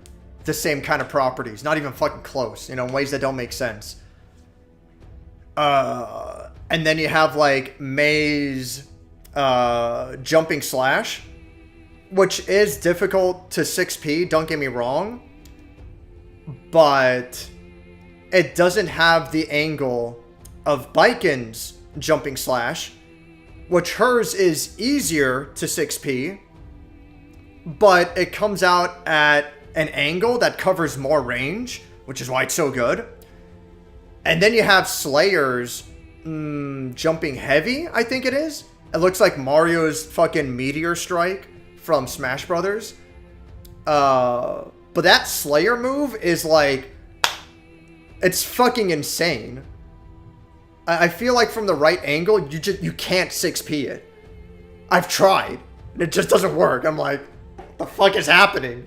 the same kind of properties. Not even fucking close, you know, in ways that don't make sense. And then you have, like, May's jumping slash, which is difficult to 6P, don't get me wrong. But it doesn't have the angle of Baiken's jumping slash, which hers is easier to 6P. But it comes out at an angle that covers more range, which is why it's so good. And then you have Slayer's jumping heavy, I think it is. It looks like Mario's fucking Meteor Strike from Smash Brothers. But that Slayer move is like, it's fucking insane. I feel like from the right angle, you can't 6P it. I've tried, and it just doesn't work. I'm like, what the fuck is happening?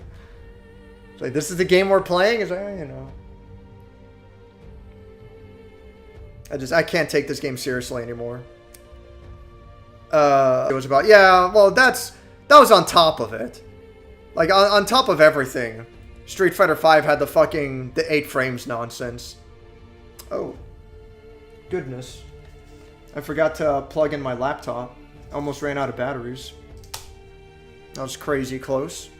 It's like, this is the game we're playing? It's like, you know. I can't take this game seriously anymore. It was about, yeah, well, that was on top of it. Like, on top of everything. Street Fighter V had the 8 frames nonsense. Oh. Goodness. I forgot to plug in my laptop. Almost ran out of batteries. That was crazy close.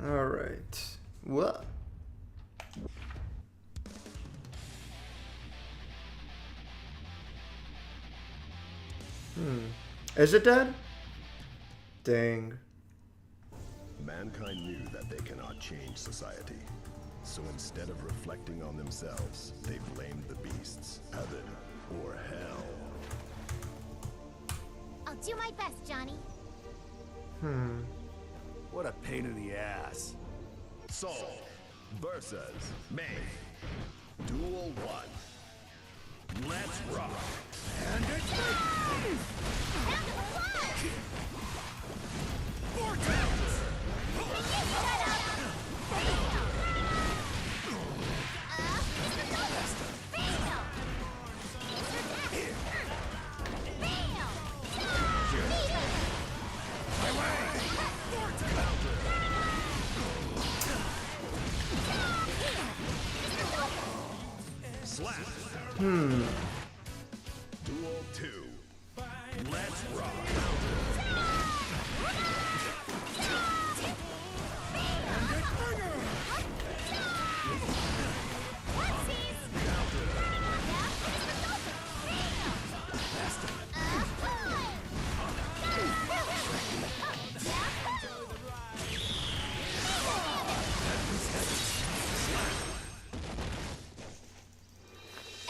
All right. What? Is it dead? Dang. Mankind knew that they cannot change society. So instead of reflecting on themselves, they blamed the beasts, heaven, or hell. I'll do my best, Johnny. What a pain in the ass. Soul versus May. Duel 1. Let's rock. And it's Duel 2. Let's rock.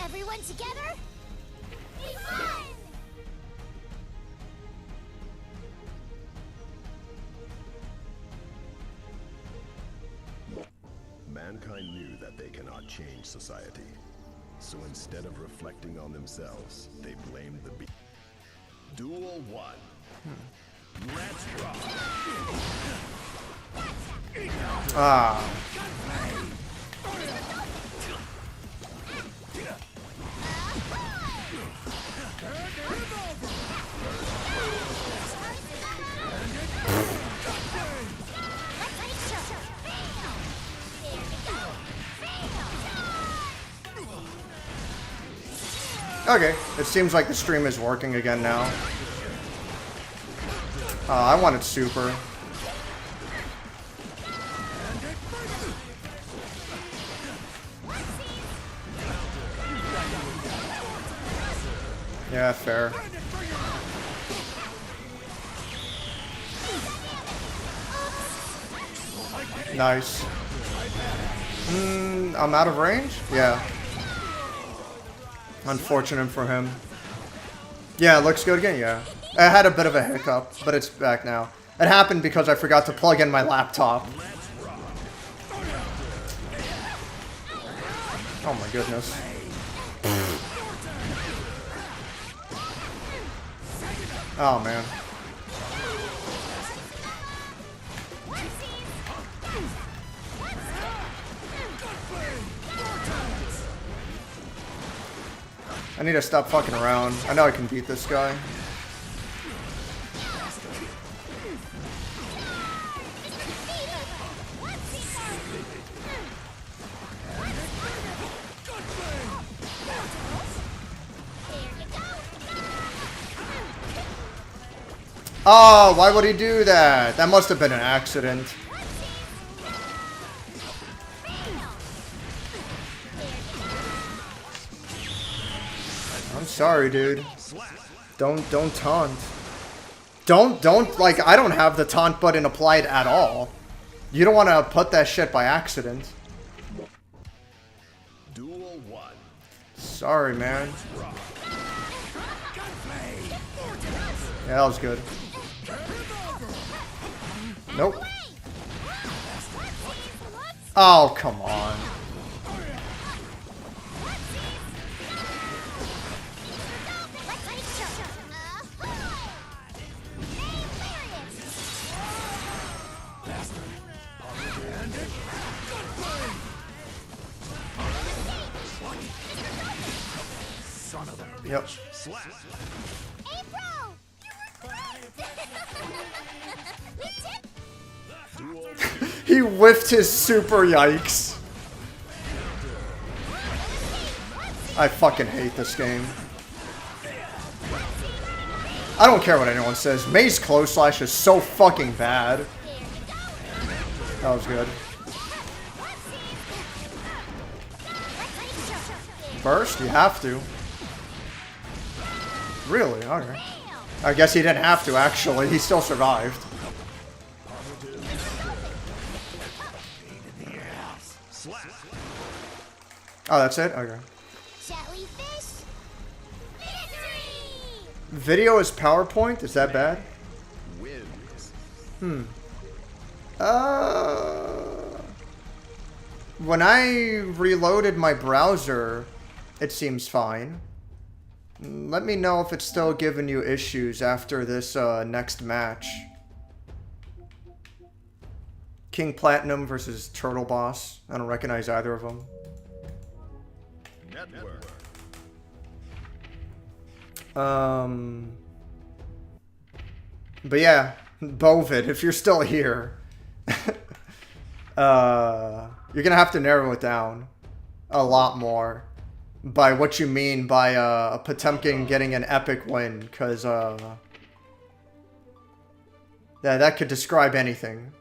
Everyone together? We won! Mankind knew that they cannot change society. So instead of reflecting on themselves, they blamed the beast. Duel 1. Let's rock. Ah. Okay, it seems like the stream is working again now. I wanted super. Yeah, fair. Nice. I'm out of range? Yeah. Unfortunate for him. Yeah, it looks good again, yeah. I had a bit of a hiccup, but it's back now. It happened because I forgot to plug in my laptop. Oh my goodness. Oh man. I need to stop fucking around. I know I can beat this guy. Oh, why would he do that? That must have been an accident. I'm sorry, dude. Don't taunt. Don't, like, I don't have the taunt button applied at all. You don't want to put that shit by accident. Duel 1. Sorry, man. Yeah, that was good. Nope. Oh, come on. Yep. He whiffed his super, yikes. I fucking hate this game. I don't care what anyone says. May's close slash is so fucking bad. That was good. Burst? You have to. Really? Okay. I guess he didn't have to, actually. He still survived. Oh, that's it? Okay. Jellyfish. Victory! Video is PowerPoint? Is that bad? Wins. When I reloaded my browser, it seems fine. Let me know if it's still giving you issues after this next match. King Platinum versus Turtle Boss. I don't recognize either of them. Network. But yeah, Bovid, if you're still here, you're gonna have to narrow it down a lot more by what you mean by Potemkin getting an epic win, because that could describe anything.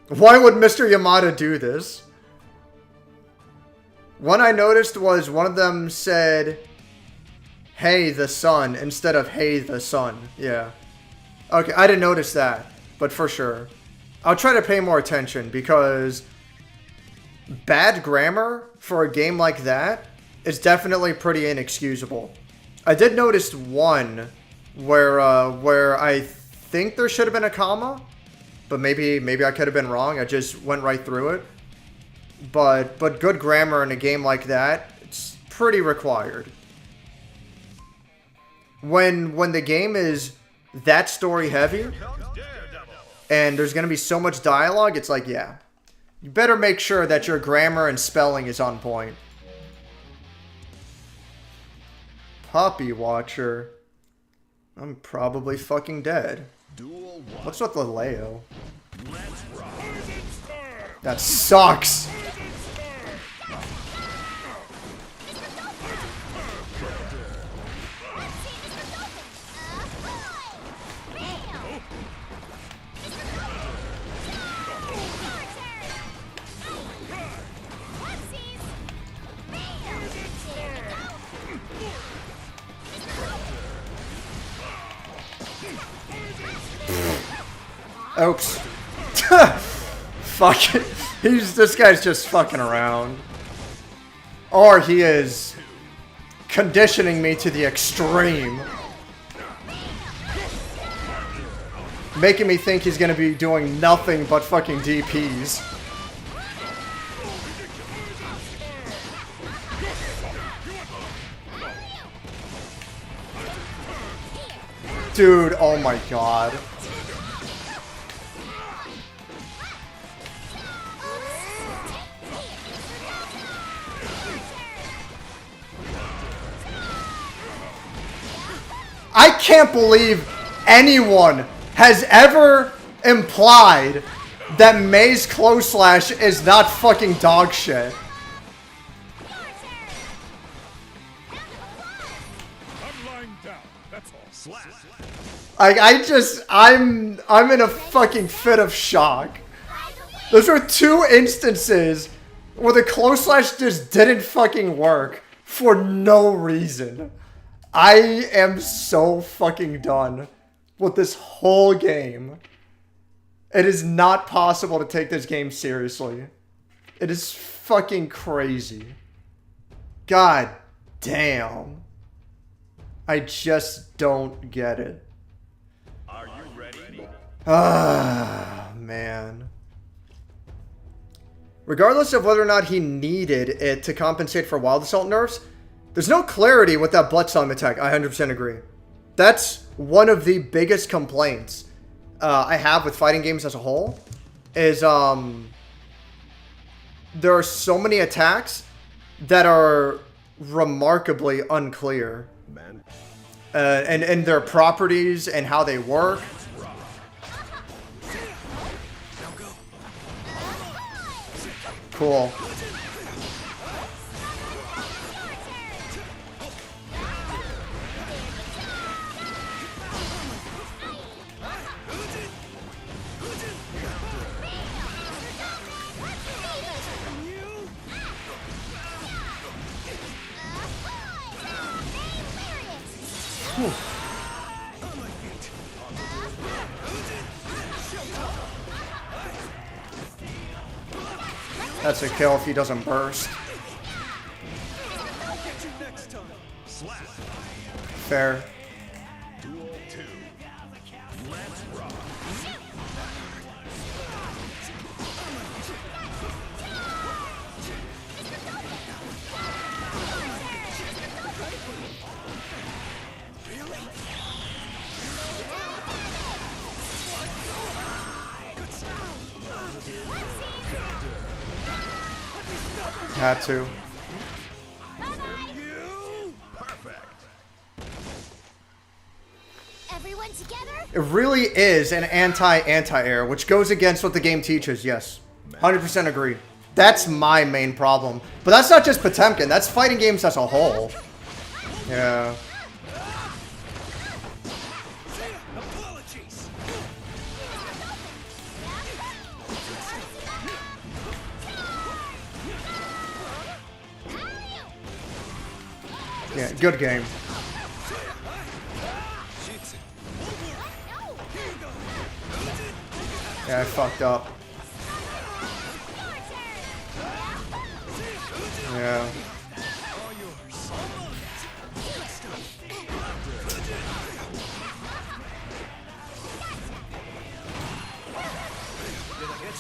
Why would Mr. Yamada do this? One I noticed was one of them said, "Hey, the sun," instead of "Hey, the sun." Yeah. Okay, I didn't notice that, but for sure. I'll try to pay more attention, because bad grammar for a game like that is definitely pretty inexcusable. I did notice one where I think there should have been a comma, but maybe I could have been wrong. I just went right through it. But good grammar in a game like that, it's pretty required. When the game is that story heavy and there's going to be so much dialogue, it's like, yeah, you better make sure that your grammar and spelling is on point. Puppy Watcher. I'm probably fucking dead. Duel 1. What's with the Leo? Let's rock. That sucks! Oops. Fuck it. This guy's just fucking around. Or he is conditioning me to the extreme. Making me think he's gonna be doing nothing but fucking DPs. Dude, oh my god. I can't believe anyone has ever implied that May's close slash is not fucking dog shit. I'm lying down. That's all. Slap. I'm in a fucking fit of shock. Those are two instances where the close slash just didn't fucking work for no reason. I am so fucking done with this whole game. It is not possible to take this game seriously. It is fucking crazy. God damn. I just don't get it. Are you ready? Ah, man. Regardless of whether or not he needed it to compensate for Wild Assault nerfs, there's no clarity with that Bloodstorm attack. I 100% agree. That's one of the biggest complaints I have with fighting games as a whole. Is there are so many attacks that are remarkably unclear. Man. And their properties and how they work. Cool. That's a kill if he doesn't burst. Fair. Duel 2. Let's rock. Had to. Perfect. Everyone together? It really is an anti-air, which goes against what the game teaches, yes. 100% agree. That's my main problem. But that's not just Potemkin, that's fighting games as a whole. Yeah. Yeah, good game. Yeah, I fucked up. Yeah.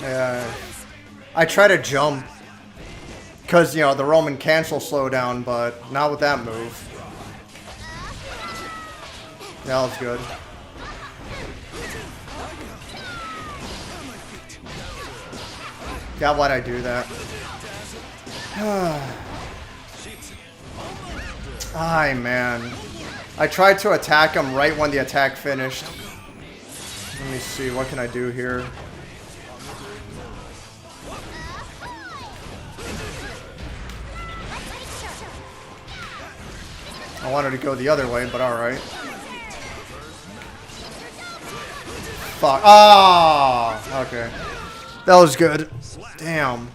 Yeah. I try to jump. Because, you know, the Roman cancel slowdown, but not with that move. That was good. God, why'd I do that? Ay, man. I tried to attack him right when the attack finished. Let me see, what can I do here? I wanted to go the other way, but alright. Fuck. Ah! Okay. That was good. Damn.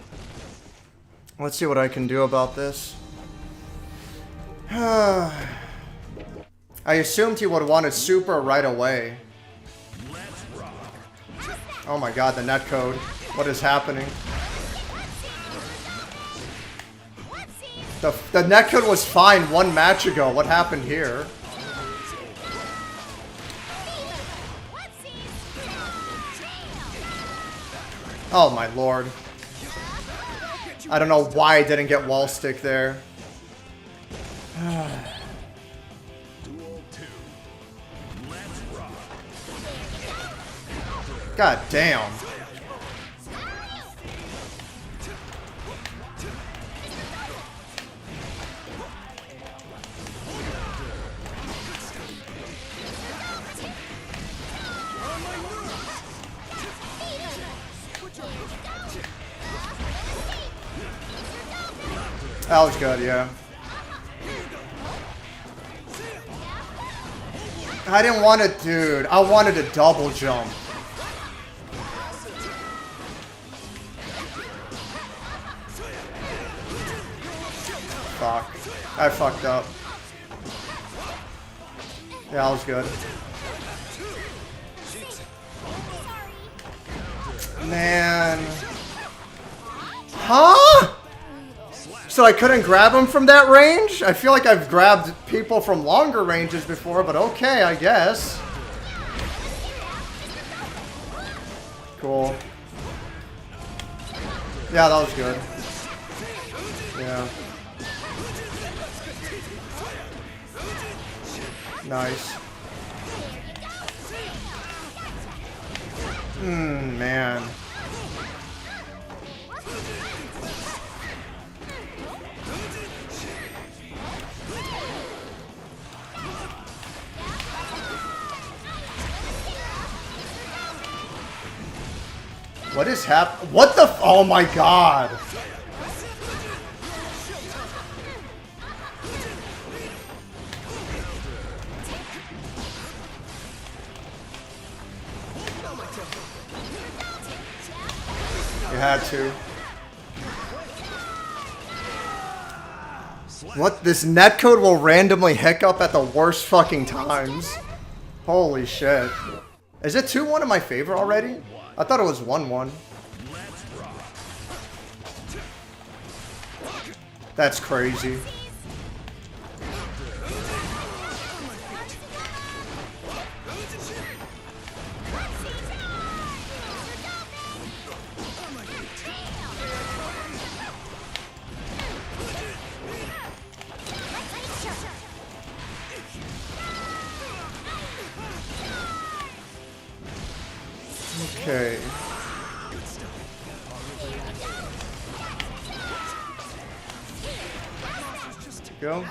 Let's see what I can do about this. I assumed he would have wanted super right away. Oh my god, the netcode. What is happening? The netcode was fine one match ago. What happened here? Oh my lord. I don't know why I didn't get wall stick there. God damn. That was good, yeah. I didn't want to, dude. I wanted to double jump. Fuck. I fucked up. Yeah, that was good. Man. Huh? So I couldn't grab him from that range? I feel like I've grabbed people from longer ranges before, but okay, I guess. Cool. Yeah, that was good. Yeah. Nice. Man. What is what the oh my god. You had to. What? This netcode will randomly hiccup at the worst fucking times. Holy shit. Is it 2-1 in my favor already? I thought it was 1-1. That's crazy. Okay. Go.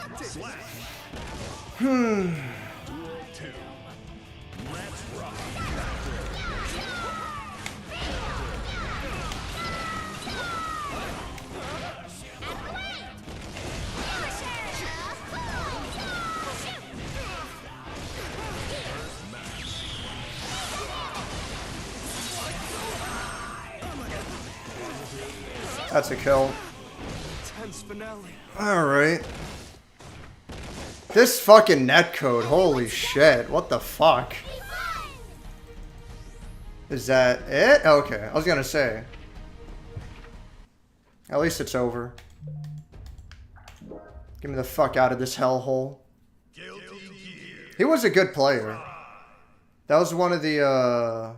Duel 2. Let's rock. That's a kill. Tense finale. Alright. This fucking netcode, holy shit. What the fuck? Is that it? Okay, I was gonna say. At least it's over. Get me the fuck out of this hellhole. Guilty Gear. He was a good player. That was one of the,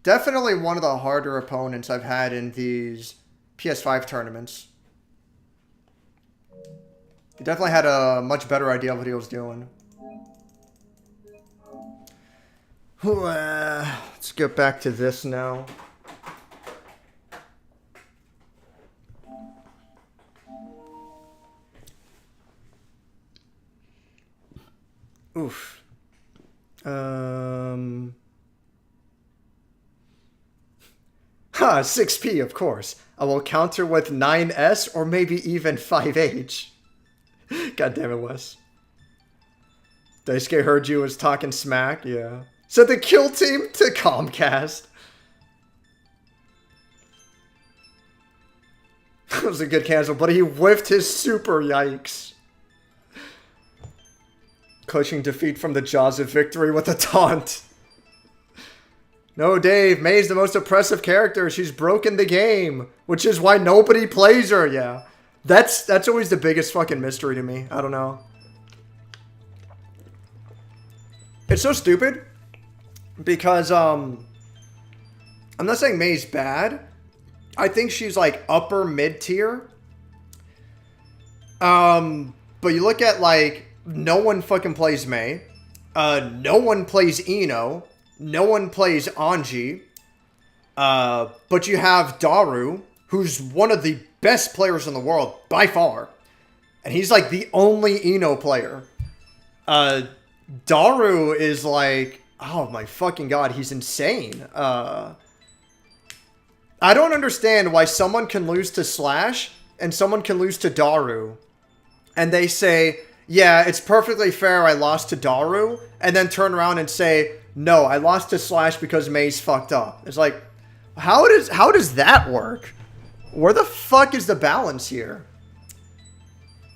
definitely one of the harder opponents I've had in these PS5 tournaments. He definitely had a much better idea of what he was doing. Let's get back to this now. Oof. Ha, 6P, of course. I will counter with 9S or maybe even 5H. God damn it, Wes. Daisuke heard you was talking smack, yeah. Sent the kill team to Comcast. That was a good cancel, but he whiffed his super, yikes. Clutching defeat from the jaws of victory with a taunt. No, Dave, May's the most oppressive character. She's broken the game, which is why nobody plays her, yeah. That's always the biggest fucking mystery to me. I don't know. It's so stupid because I'm not saying May's bad. I think she's like upper mid tier. But you look at like no one fucking plays May. No one plays Ino. No one plays Anji. But you have Daru, who's one of the best players in the world by far. And he's like the only Ino player. Daru is like, oh my fucking god, he's insane. I don't understand why someone can lose to Slash and someone can lose to Daru. And they say, yeah, it's perfectly fair I lost to Daru. And then turn around and say, no, I lost to Slash because May's fucked up. It's like, how does that work? Where the fuck is the balance here?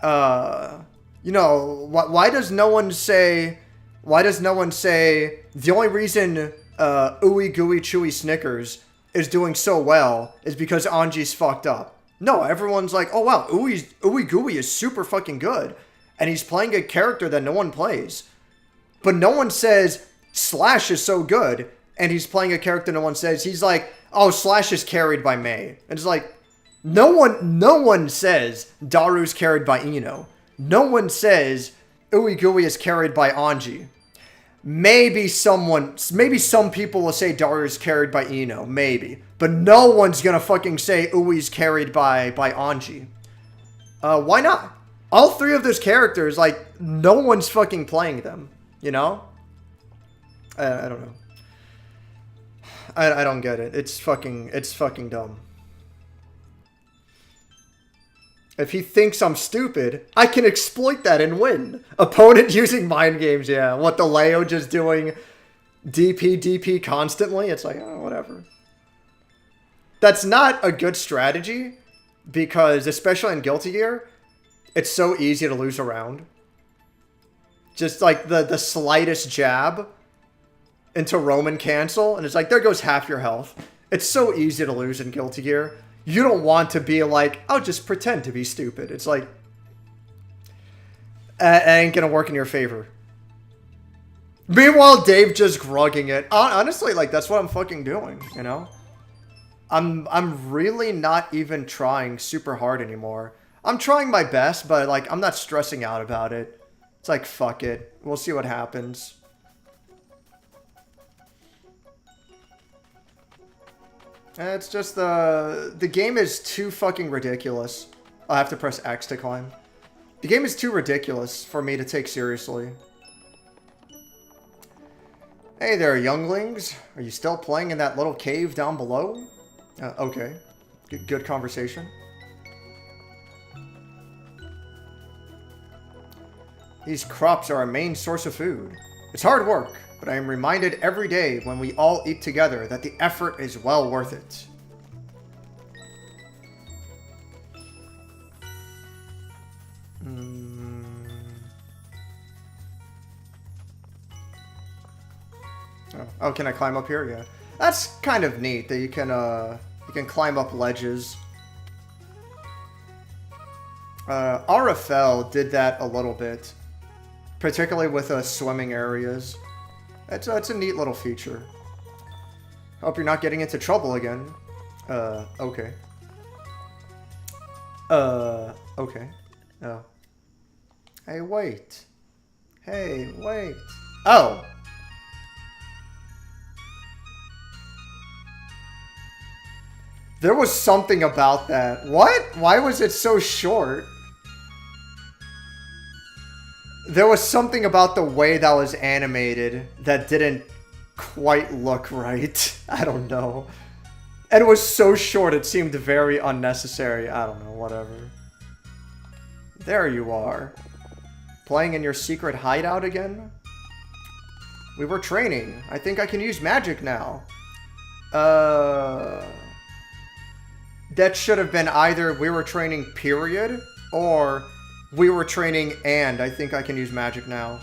You know, why does no one say the only reason Ooey Gooey Chewy Snickers is doing so well is because Anji's fucked up? No, everyone's like, oh wow, Ooey Gooey is super fucking good. And he's playing a character that no one plays. But no one says Slash is so good, and he's playing a character no one says. He's like, oh, Slash is carried by May. And it's like, no one says Daru's carried by Ino. No one says Ooey Gooey is carried by Anji. Maybe some people will say Daru's carried by Ino. Maybe. But no one's gonna fucking say Ooey's carried by Anji. Why not? All three of those characters, like, no one's fucking playing them. You know? I don't know. I don't get it. It's fucking dumb. If he thinks I'm stupid, I can exploit that and win. Opponent using mind games, yeah. What, the Leo just doing DP constantly? It's like, oh, whatever. That's not a good strategy because, especially in Guilty Gear, it's so easy to lose a round. Just like the slightest jab into Roman cancel, and it's like, there goes half your health. It's so easy to lose in Guilty Gear. You don't want to be like, I'll just pretend to be stupid. It's like, it ain't gonna work in your favor. Meanwhile, Dave just grugging it. Honestly, like, that's what I'm fucking doing, you know? I'm really not even trying super hard anymore. I'm trying my best, but, like, I'm not stressing out about it. It's like, fuck it. We'll see what happens. It's just the game is too fucking ridiculous. I'll have to press X to climb. The game is too ridiculous for me to take seriously. Hey there, younglings. Are you still playing in that little cave down below? Okay. Good conversation. These crops are our main source of food. It's hard work, but I am reminded every day when we all eat together that the effort is well worth it. Oh, can I climb up here? Yeah. That's kind of neat that you can climb up ledges. RFL did that a little bit, particularly with swimming areas. It's a neat little feature. Hope you're not getting into trouble again. Okay. Okay. Oh. Hey, wait. Hey, wait. Oh! There was something about that. What? Why was it so short? There was something about the way that was animated that didn't quite look right. I don't know. And it was so short, it seemed very unnecessary. I don't know, whatever. There you are. Playing in your secret hideout again? We were training. I think I can use magic now. That should have been either we were training period or we were training and I think I can use magic now.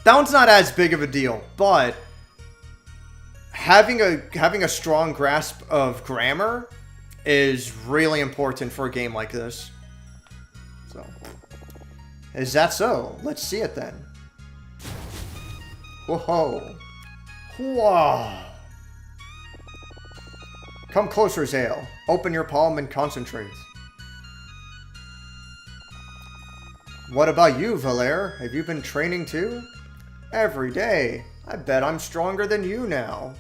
That one's not as big of a deal, but having a strong grasp of grammar is really important for a game like this. So, is that so? Let's see it then. Whoa. Whoa. Come closer, Zale. Open your palm and concentrate. What about you, Valere? Have you been training too? Every day. I bet I'm stronger than you now.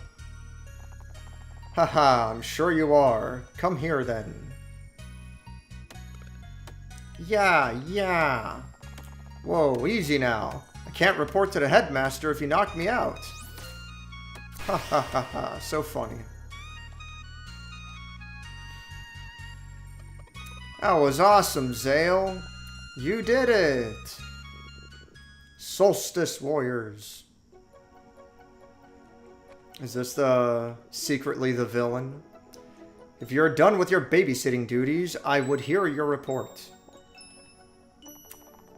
Haha, I'm sure you are. Come here then. Yeah. Whoa, easy now. I can't report to the headmaster if you knock me out. Ha ha ha ha, so funny. That was awesome, Zale. You did it. Solstice Warriors. Is this secretly the villain? If you're done with your babysitting duties, I would hear your report.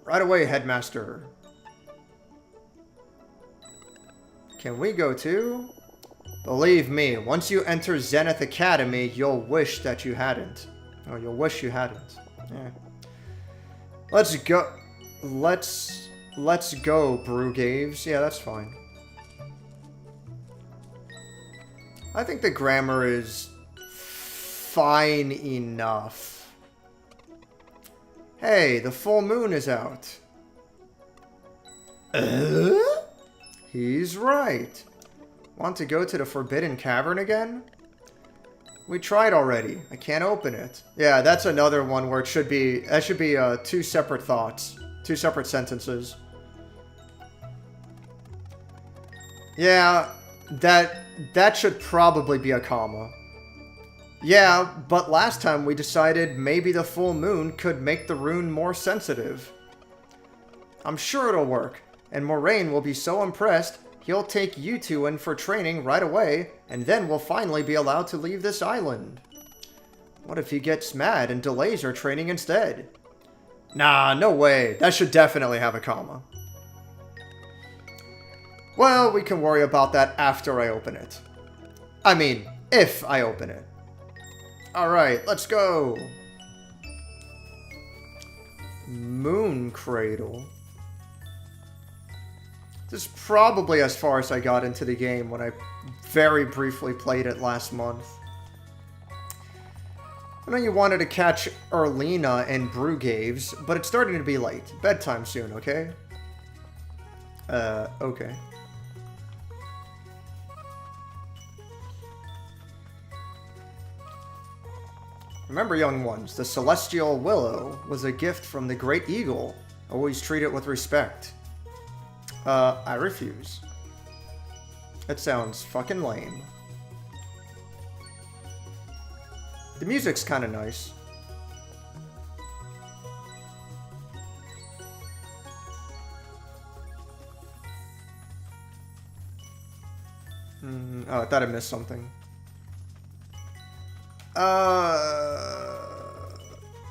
Right away, Headmaster. Can we go too? Believe me, once you enter Zenith Academy, you'll wish that you hadn't. Oh, you'll wish you hadn't. Yeah. Let's go. Let's go, Brugaves. Yeah, that's fine. I think the grammar is fine enough. Hey, the full moon is out. He's right. Want to go to the Forbidden Cavern again? We tried already. I can't open it. Yeah, that's another one where it should be... That should be two separate thoughts. Two separate sentences. Yeah, that should probably be a comma. Yeah, but last time we decided maybe the full moon could make the rune more sensitive. I'm sure it'll work, and Moraine will be so impressed he'll take you two in for training right away, and then we'll finally be allowed to leave this island. What if he gets mad and delays our training instead? Nah, no way. That should definitely have a comma. Well, we can worry about that after I open it. I mean, if I open it. Alright, let's go. Moon Cradle. This is probably as far as I got into the game when I very briefly played it last month. I know you wanted to catch Erlina and Brugaves, but it's starting to be late. Bedtime soon, okay? Okay. Remember, young ones, the Celestial Willow was a gift from the Great Eagle. Always treat it with respect. I refuse. That sounds fucking lame. The music's kind of nice. Oh, I thought I missed something.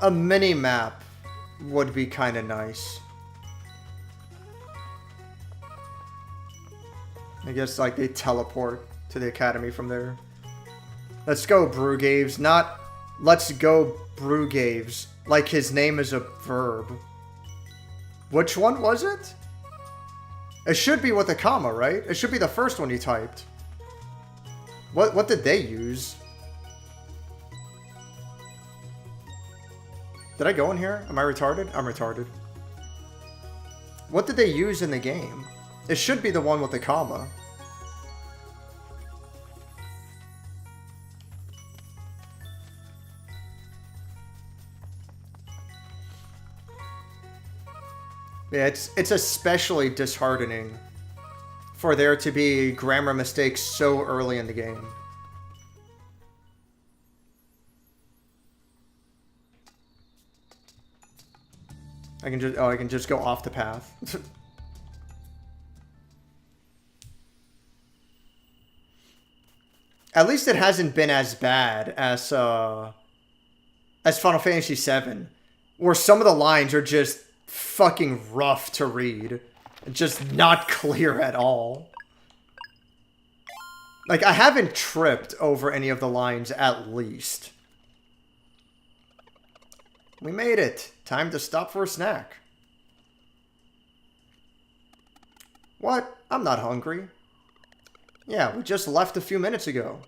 A mini-map would be kind of nice. I guess, like, they teleport to the academy from there. Let's go, Brugaves. Not, let's go, Brugaves. Like his name is a verb. Which one was it? It should be with a comma, right? It should be the first one you typed. What did they use? Did I go in here? Am I retarded? I'm retarded. What did they use in the game? It should be the one with the comma. Yeah, it's especially disheartening for there to be grammar mistakes so early in the game. I can just go off the path. At least it hasn't been as bad as Final Fantasy VII, where some of the lines are just fucking rough to read. Just not clear at all. Like, I haven't tripped over any of the lines, at least. We made it. Time to stop for a snack. What? I'm not hungry. Yeah, we just left a few minutes ago.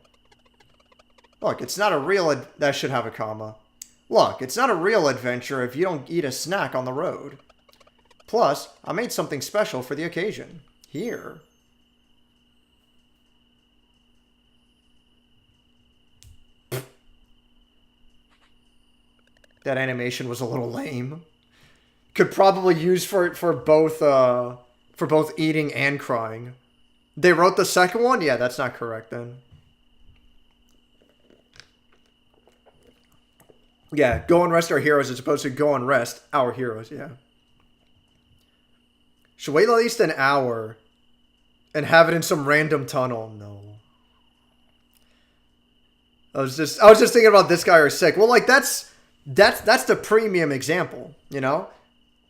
Look, it's not a real... That should have a comma. Look, it's not a real adventure if you don't eat a snack on the road. Plus, I made something special for the occasion. Here. That animation was a little lame. Could probably use for both eating and crying. They wrote the second one? Yeah, that's not correct then. Yeah, go and rest our heroes as opposed to go and rest our heroes, yeah. Should wait at least an hour and have it in some random tunnel. No. I was just thinking about this guy or sick. Well, like that's the premium example, you know?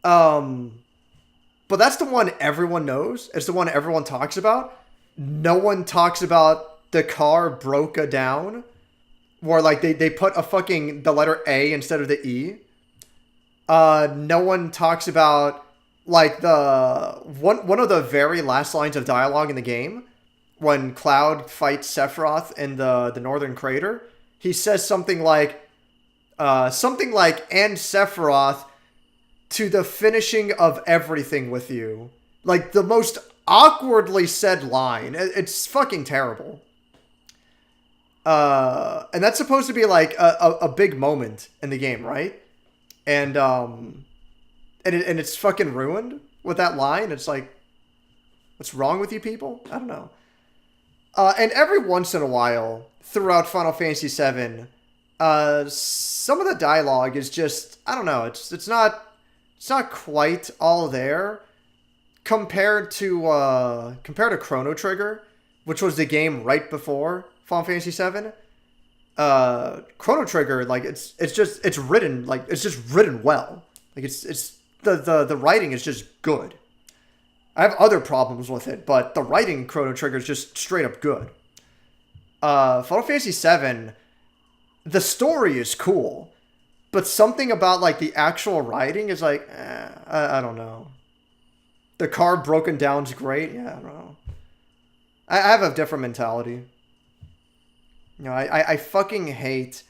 But that's the one everyone knows. It's the one everyone talks about. No one talks about the car broke down. Where like they put the letter A instead of the E. No one talks about like one of the very last lines of dialogue in the game when Cloud fights Sephiroth in the Northern Crater. He says something like and Sephiroth to the finishing of everything with you. Like the most awkwardly said line. It's fucking terrible. And that's supposed to be like a big moment in the game, right? And it's fucking ruined with that line. It's like, what's wrong with you people? I don't know. And every once in a while throughout Final Fantasy VII, some of the dialogue is just, I don't know. It's not quite all there compared to Chrono Trigger, which was the game right before Final Fantasy VII. Chrono Trigger, like it's written well. Like it's the writing is just good. I have other problems with it, but the writing in Chrono Trigger is just straight up good. Final Fantasy VII, the story is cool, but something about like the actual writing is like, I don't know. The car broken down's great. Yeah, I don't know. I have a different mentality. You know, I fucking hate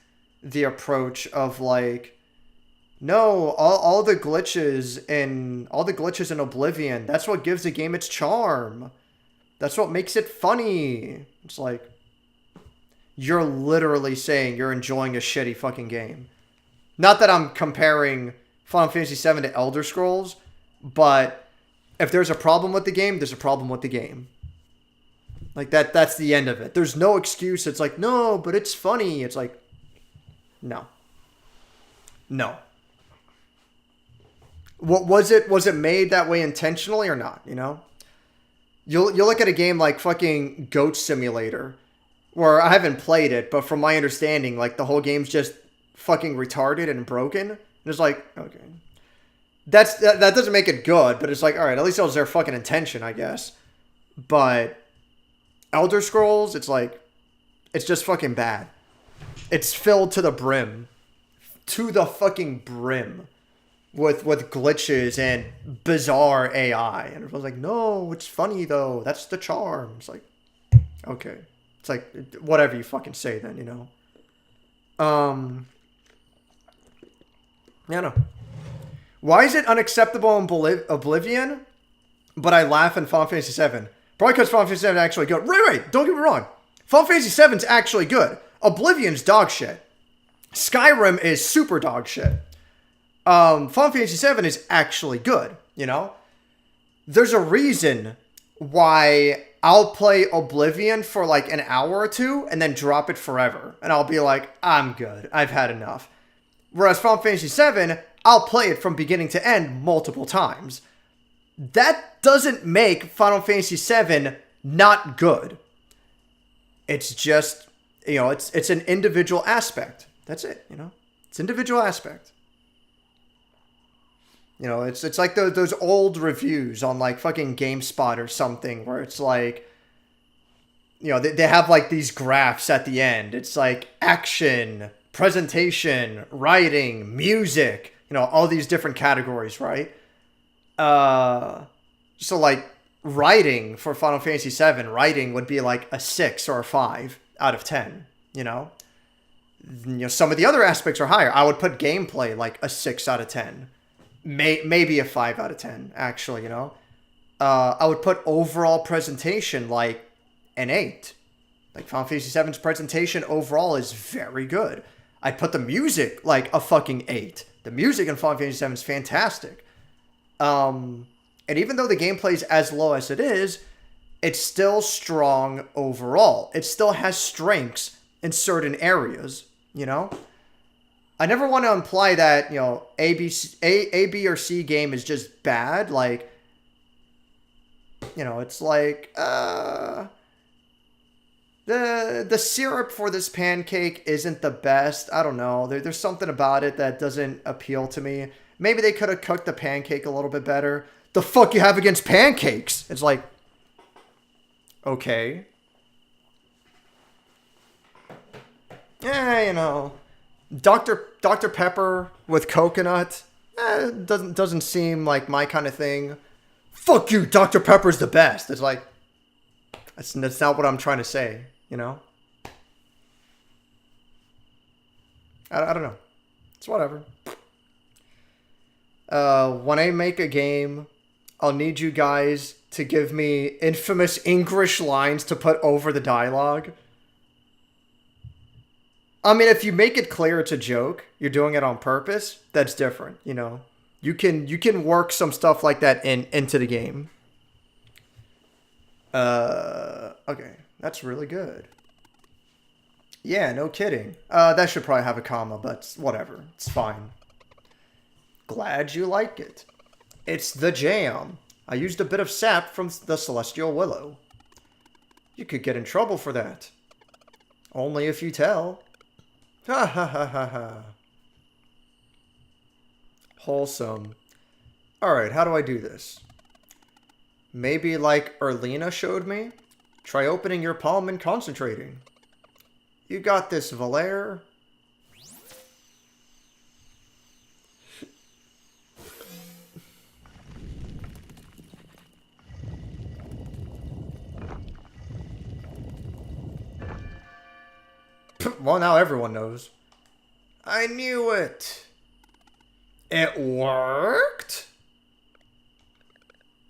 the approach of like, no, all the glitches in Oblivion, that's what gives the game its charm. That's what makes it funny. It's like, you're literally saying you're enjoying a shitty fucking game. Not that I'm comparing Final Fantasy VII to Elder Scrolls, but if there's a problem with the game, there's a problem with the game. Like, that's the end of it. There's no excuse. It's like, no, but it's funny. It's like, no. No. What was it made that way intentionally or not, you know? You'll look at a game like fucking Goat Simulator, where I haven't played it, but from my understanding, like, the whole game's just fucking retarded and broken. And it's like, okay. That doesn't make it good, but it's like, alright, at least that was their fucking intention, I guess. But Elder Scrolls, it's like, it's just fucking bad. It's filled to the brim. To the fucking brim. With glitches and bizarre AI. And everyone's like, no, it's funny though. That's the charm. It's like, okay. It's like, whatever you fucking say then, you know. Yeah, no. Why is it unacceptable in Oblivion, but I laugh in Final Fantasy VII? Probably because Final Fantasy VII is actually good. Wait, don't get me wrong. Final Fantasy VII is actually good. Oblivion's dog shit. Skyrim is super dog shit. Final Fantasy VII is actually good, you know? There's a reason why I'll play Oblivion for like an hour or two and then drop it forever. And I'll be like, I'm good. I've had enough. Whereas Final Fantasy VII, I'll play it from beginning to end multiple times. That doesn't make Final Fantasy VII not good. It's just, you know, it's an individual aspect. That's it, you know? It's individual aspect. You know, it's like those old reviews on like fucking GameSpot or something where it's like, you know, they have like these graphs at the end. It's like action, presentation, writing, music, you know, all these different categories, right? So like writing for Final Fantasy VII, writing would be like a 6 or a 5 out of 10, you know? You know, some of the other aspects are higher. I would put gameplay like a 6 out of 10. Maybe a 5 out of 10, actually, you know? I would put overall presentation like an 8. Like Final Fantasy VII's presentation overall is very good. I'd put the music like a fucking 8. The music in Final Fantasy VII is fantastic. And even though the gameplay is as low as it is, it's still strong overall. It still has strengths in certain areas, you know? I never want to imply that, you know, A, B, or C game is just bad. Like, you know, it's like, the syrup for this pancake isn't the best. I don't know. There's something about it that doesn't appeal to me. Maybe they could have cooked the pancake a little bit better. The fuck you have against pancakes? It's like, okay. Yeah, you know. Dr. Pepper with coconut, doesn't seem like my kind of thing. Fuck you, Dr. Pepper's the best. It's like, that's not what I'm trying to say, you know? I don't know. It's whatever. When I make a game, I'll need you guys to give me infamous English lines to put over the dialogue. I mean, if you make it clear it's a joke, you're doing it on purpose, that's different, you know? You can work some stuff like that into the game. Okay. That's really good. Yeah, no kidding. That should probably have a comma, but whatever. It's fine. Glad you like it. It's the jam. I used a bit of sap from the Celestial Willow. You could get in trouble for that. Only if you tell. Ha ha ha ha ha. Wholesome. Alright, how do I do this? Maybe like Erlina showed me? Try opening your palm and concentrating. You got this, Valere. Well, now everyone knows. I knew it. It worked?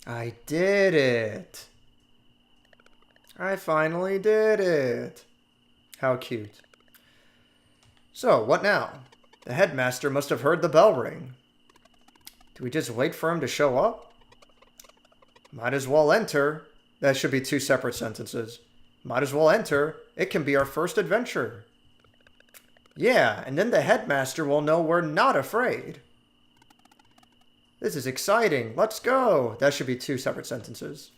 I did it. I finally did it. How cute. So, what now? The headmaster must have heard the bell ring. Do we just wait for him to show up? Might as well enter. That should be 2 separate sentences. Might as well enter. It can be our first adventure. Yeah, and then the headmaster will know we're not afraid. This is exciting. Let's go. That should be 2 separate sentences.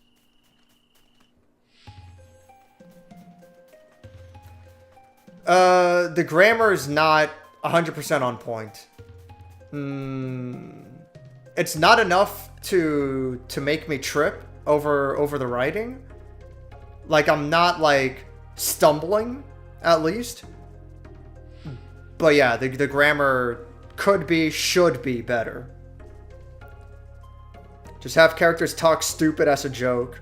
The grammar is not 100% on point. It's not enough to make me trip over the writing. Like, I'm not, like, stumbling, at least. But yeah, the grammar should be better. Just have characters talk stupid as a joke.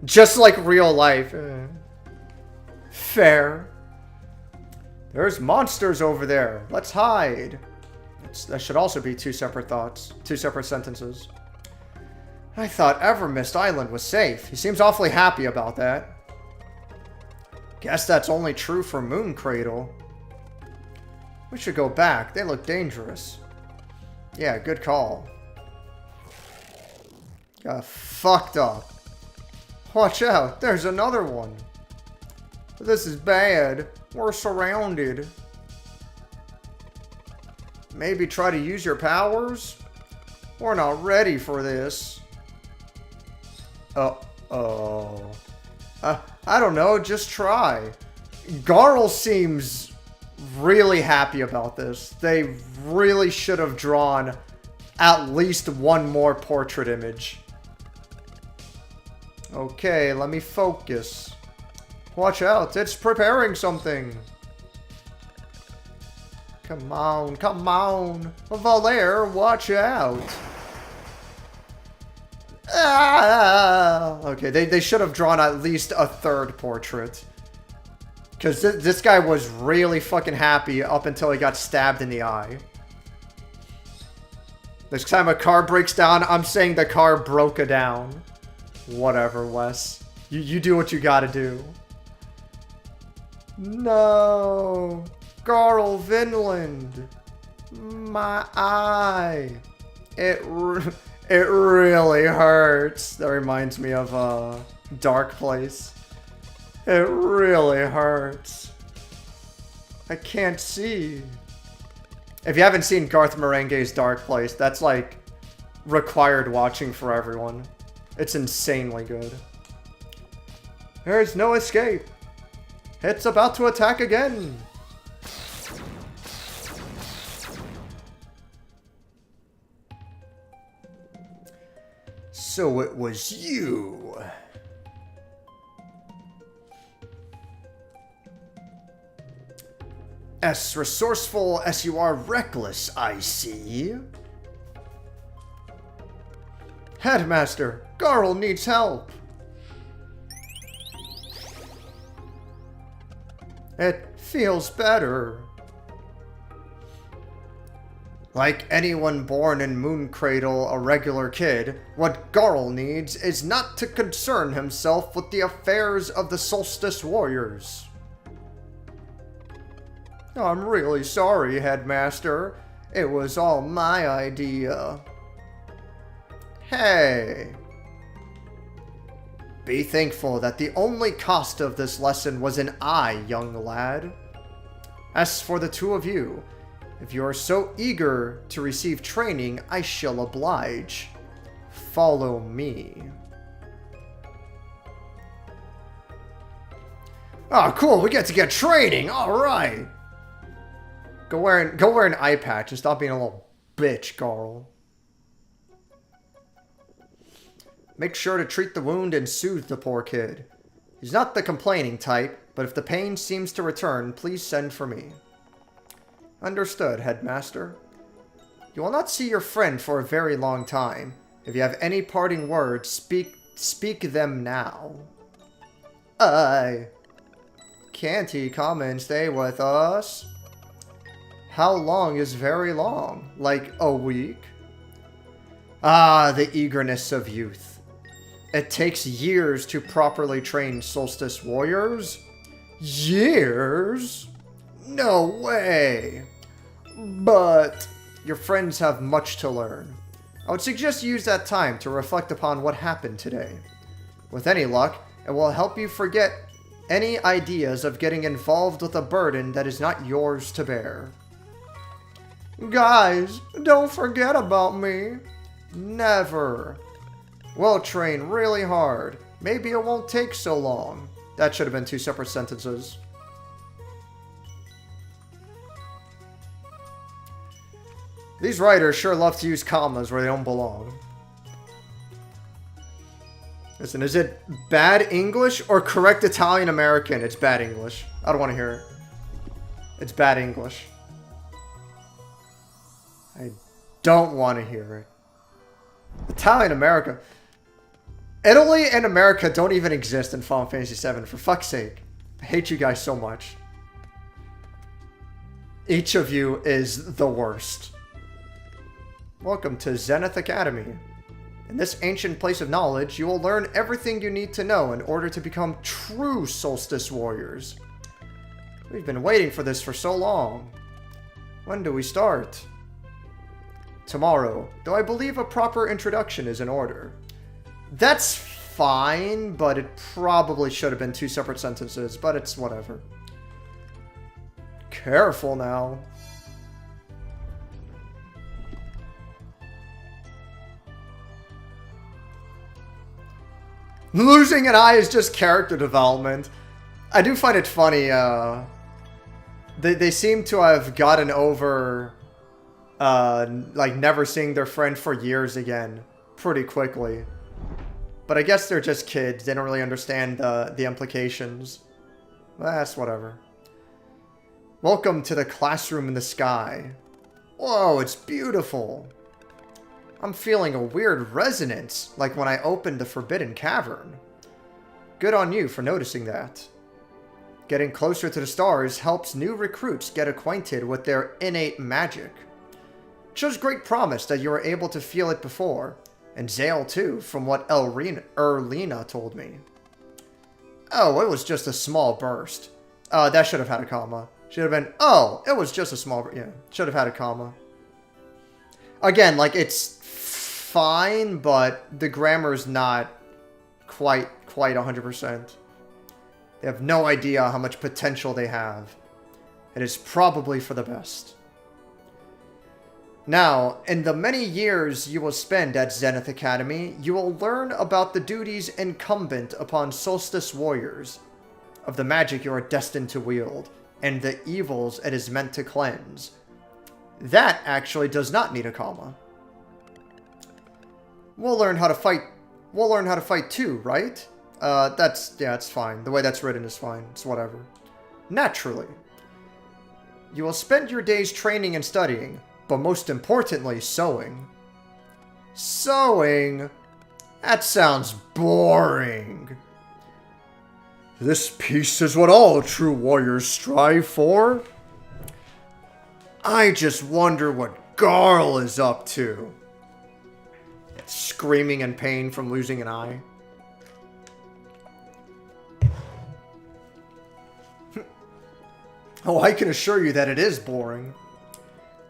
Just like real life. Fair. There's monsters over there. Let's hide. That should also be 2 separate thoughts. 2 separate sentences. I thought Evermist Island was safe. He seems awfully happy about that. Guess that's only true for Moon Cradle. We should go back. They look dangerous. Yeah, good call. Got fucked up. Watch out. There's another one. This is bad. We're surrounded. Maybe try to use your powers? We're not ready for this. Uh-oh. I don't know, just try. Garl seems really happy about this. They really should have drawn at least 1 more portrait image. Okay, let me focus. Watch out, it's preparing something. Come on, come on. Valere, watch out. Ah! Okay, they should have drawn at least a 3rd portrait. Because this guy was really fucking happy up until he got stabbed in the eye. Next time a car breaks down, I'm saying the car broke down. Whatever, Wes. You do what you gotta do. No. Garl Vinland. My eye. It really hurts. That reminds me of Dark Place. It really hurts. I can't see. If you haven't seen Garth Marenghi's Dark Place, that's like required watching for everyone. It's insanely good. There's no escape. It's about to attack again. So it was you. As resourceful as you are reckless, I see. Headmaster, Garl needs help. It feels better. Like anyone born in Mooncradle, a regular kid, what Garl needs is not to concern himself with the affairs of the Solstice Warriors. I'm really sorry, Headmaster. It was all my idea. Hey. Be thankful that the only cost of this lesson was an eye, young lad. As for the 2 of you, if you are so eager to receive training, I shall oblige. Follow me. Oh, cool, we get to get training, alright! Go wear an eye patch and stop being a little bitch, Garl. Make sure to treat the wound and soothe the poor kid. He's not the complaining type, but if the pain seems to return, please send for me. Understood, Headmaster. You will not see your friend for a very long time. If you have any parting words, speak them now. Aye. Can't he come and stay with us? How long is very long? Like a week? Ah, the eagerness of youth. It takes years to properly train Solstice warriors? Years? No way! But your friends have much to learn. I would suggest you use that time to reflect upon what happened today. With any luck, it will help you forget any ideas of getting involved with a burden that is not yours to bear. Guys, don't forget about me. Never. We'll train really hard. Maybe it won't take so long. That should have been 2 separate sentences. These writers sure love to use commas where they don't belong. Listen, is it bad English or correct Italian American? It's bad English. I don't want to hear it. It's bad English. I don't want to hear it. Italian America. Italy and America don't even exist in Final Fantasy VII, for fuck's sake. I hate you guys so much. Each of you is the worst. Welcome to Zenith Academy. In this ancient place of knowledge, you will learn everything you need to know in order to become true Solstice warriors. We've been waiting for this for so long. When do we start? Tomorrow, though I believe a proper introduction is in order. That's fine, but it probably should have been 2 separate sentences, but it's whatever. Careful now. Losing an eye is just character development. I do find it funny, they seem to have gotten over, like, never seeing their friend for years again, pretty quickly. But I guess they're just kids, they don't really understand the implications. That's whatever. Welcome to the classroom in the sky. Whoa, it's beautiful. I'm feeling a weird resonance, like when I opened the Forbidden Cavern. Good on you for noticing that. Getting closer to the stars helps new recruits get acquainted with their innate magic. It shows great promise that you were able to feel it before, and Zale too, from what Erlina told me. Oh, it was just a small burst. That should have had a comma. Should have been, oh, it was just a small, yeah, should have had a comma. Again, like, it's fine, but the grammar's not quite 100%. They have no idea how much potential they have. It is probably for the best. Now, in the many years you will spend at Zenith Academy, you will learn about the duties incumbent upon Solstice warriors, of the magic you are destined to wield, and the evils it is meant to cleanse. That actually does not need a comma. We'll learn how to fight. We'll learn how to fight too, right? It's fine. The way that's written is fine. It's whatever. Naturally. You will spend your days training and studying, but most importantly, sewing. Sewing? That sounds boring. This peace is what all true warriors strive for. I just wonder what Garl is up to. Screaming in pain from losing an eye. Oh, I can assure you that it is boring.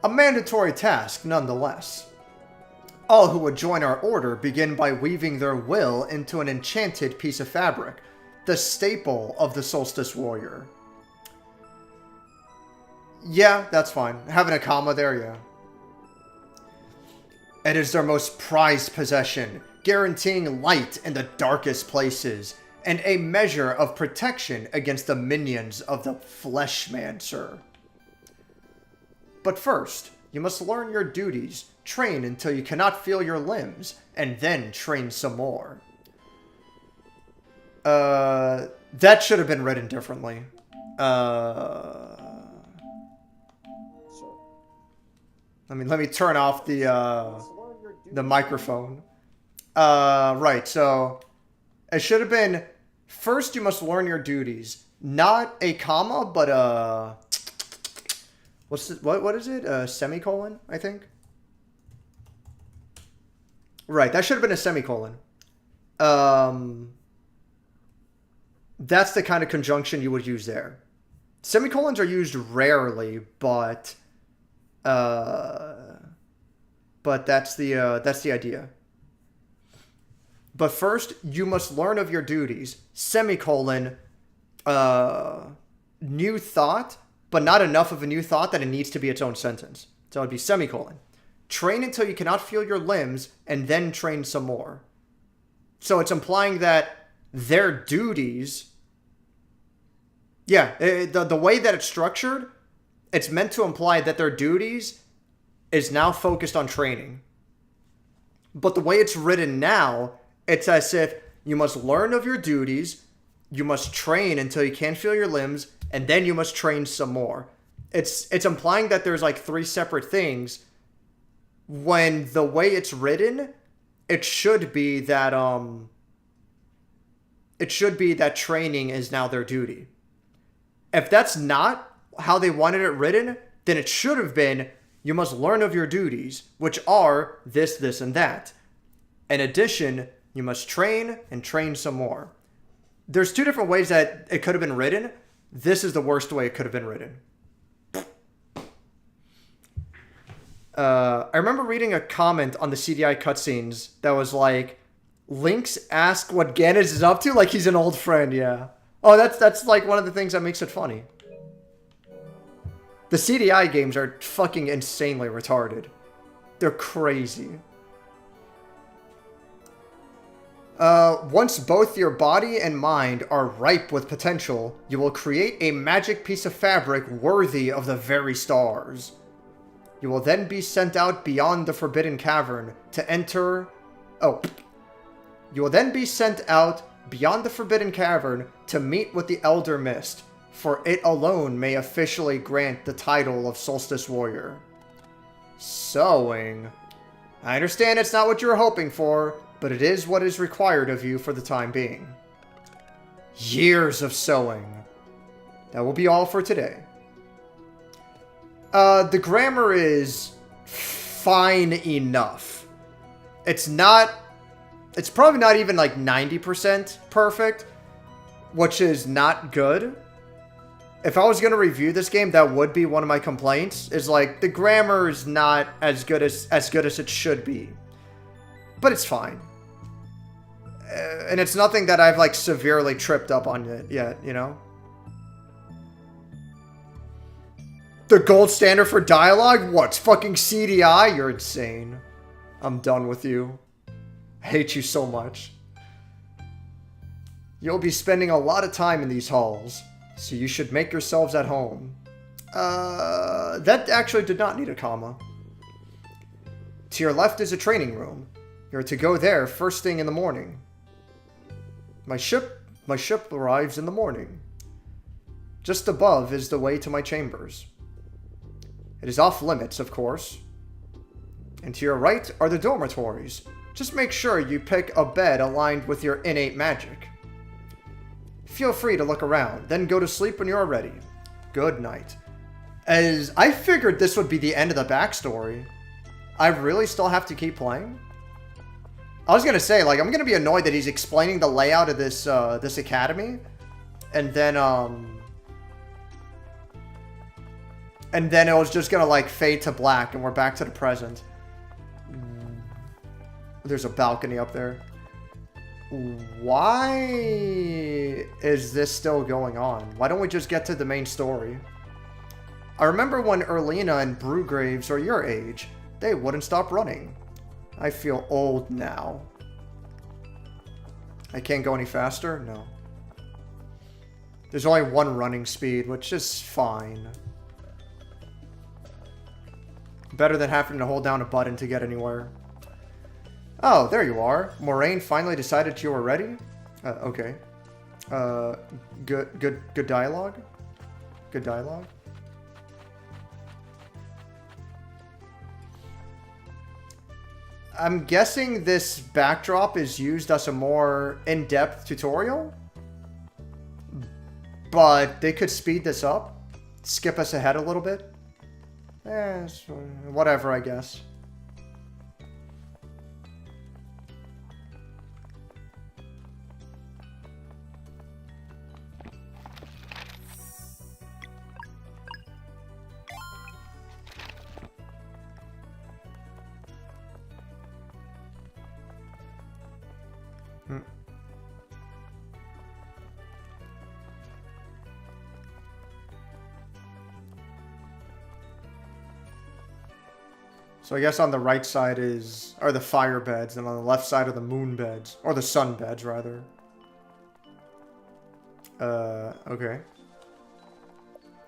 A mandatory task, nonetheless. All who would join our order begin by weaving their will into an enchanted piece of fabric, the staple of the Solstice warrior. Yeah, that's fine. Having a comma there, yeah. It is their most prized possession, guaranteeing light in the darkest places, and a measure of protection against the minions of the Fleshmancer. But first, you must learn your duties, train until you cannot feel your limbs, and then train some more. That should have been written differently. Let me turn off the microphone. Right, so it should have been, first you must learn your duties, Not a comma, but what is it? A semicolon, I think. Right, that should have been a semicolon. That's the kind of conjunction you would use there. Semicolons are used rarely, but that's the idea. But first, you must learn of your duties. Semicolon, new thought, but not enough of a new thought that it needs to be its own sentence. So it'd be semicolon. Train until you cannot feel your limbs, and then train some more. So it's implying that their duties... Yeah, the way that it's structured, it's meant to imply that their duties is now focused on training. But the way it's written now, it's as if you must learn of your duties, you must train until you can't feel your limbs, and then you must train some more. It's implying that there's like three separate things, when the way it's written, it should be that training is now their duty. If that's not how they wanted it written, then it should have been, you must learn of your duties, which are this, this, and that. In addition, you must train and train some more. There's two different ways that it could have been written. This is the worst way it could have been written. I remember reading a comment on the CDI cutscenes that was like, Link's ask what Ganon is up to, like he's an old friend, yeah. Oh, that's like one of the things that makes it funny. The CDI games are fucking insanely retarded. They're crazy. Once both your body and mind are ripe with potential, you will create a magic piece of fabric worthy of the very stars. You will then be sent out beyond the Forbidden Cavern to enter... Oh. You will then be sent out beyond the Forbidden Cavern to meet with the Elder Mist, for it alone may officially grant the title of Solstice Warrior. Sewing. I understand it's not what you were hoping for, but it is what is required of you for the time being. Years of sewing. That will be all for today. The grammar is fine enough. It's probably not even like 90% perfect, which is not good. If I was going to review this game, that would be one of my complaints, is like the grammar is not as good as it should be. But it's fine. And it's nothing that I've like severely tripped up on it yet, you know? The gold standard for dialogue? What's fucking CDI? You're insane. I'm done with you. I hate you so much. You'll be spending a lot of time in these halls, so you should make yourselves at home. That actually did not need a comma. To your left is a training room. You're to go there first thing in the morning. My ship arrives in the morning. Just above is the way to my chambers. It is off limits, of course. And to your right are the dormitories. Just make sure you pick a bed aligned with your innate magic. Feel free to look around, then go to sleep when you're ready. Good night. As I figured this would be the end of the backstory, I really still have to keep playing? I was gonna say, like, I'm gonna be annoyed that he's explaining the layout of this this academy, and then it was just gonna like fade to black, and we're back to the present. There's a balcony up there. Why is this still going on? Why don't we just get to the main story? I remember when Erlina and Brewgraves are your age, they wouldn't stop running. I feel old now. I can't go any faster? No. There's only one running speed, which is fine. Better than having to hold down a button to get anywhere. Oh, there you are. Moraine finally decided you were ready? Okay. Good dialogue? Good dialogue? I'm guessing this backdrop is used as a more in-depth tutorial? but they could speed this up, skip us ahead a little bit. Whatever, I guess. So I guess on the right side are the fire beds, and on the left side are the moon beds. Or the sun beds, rather. Okay.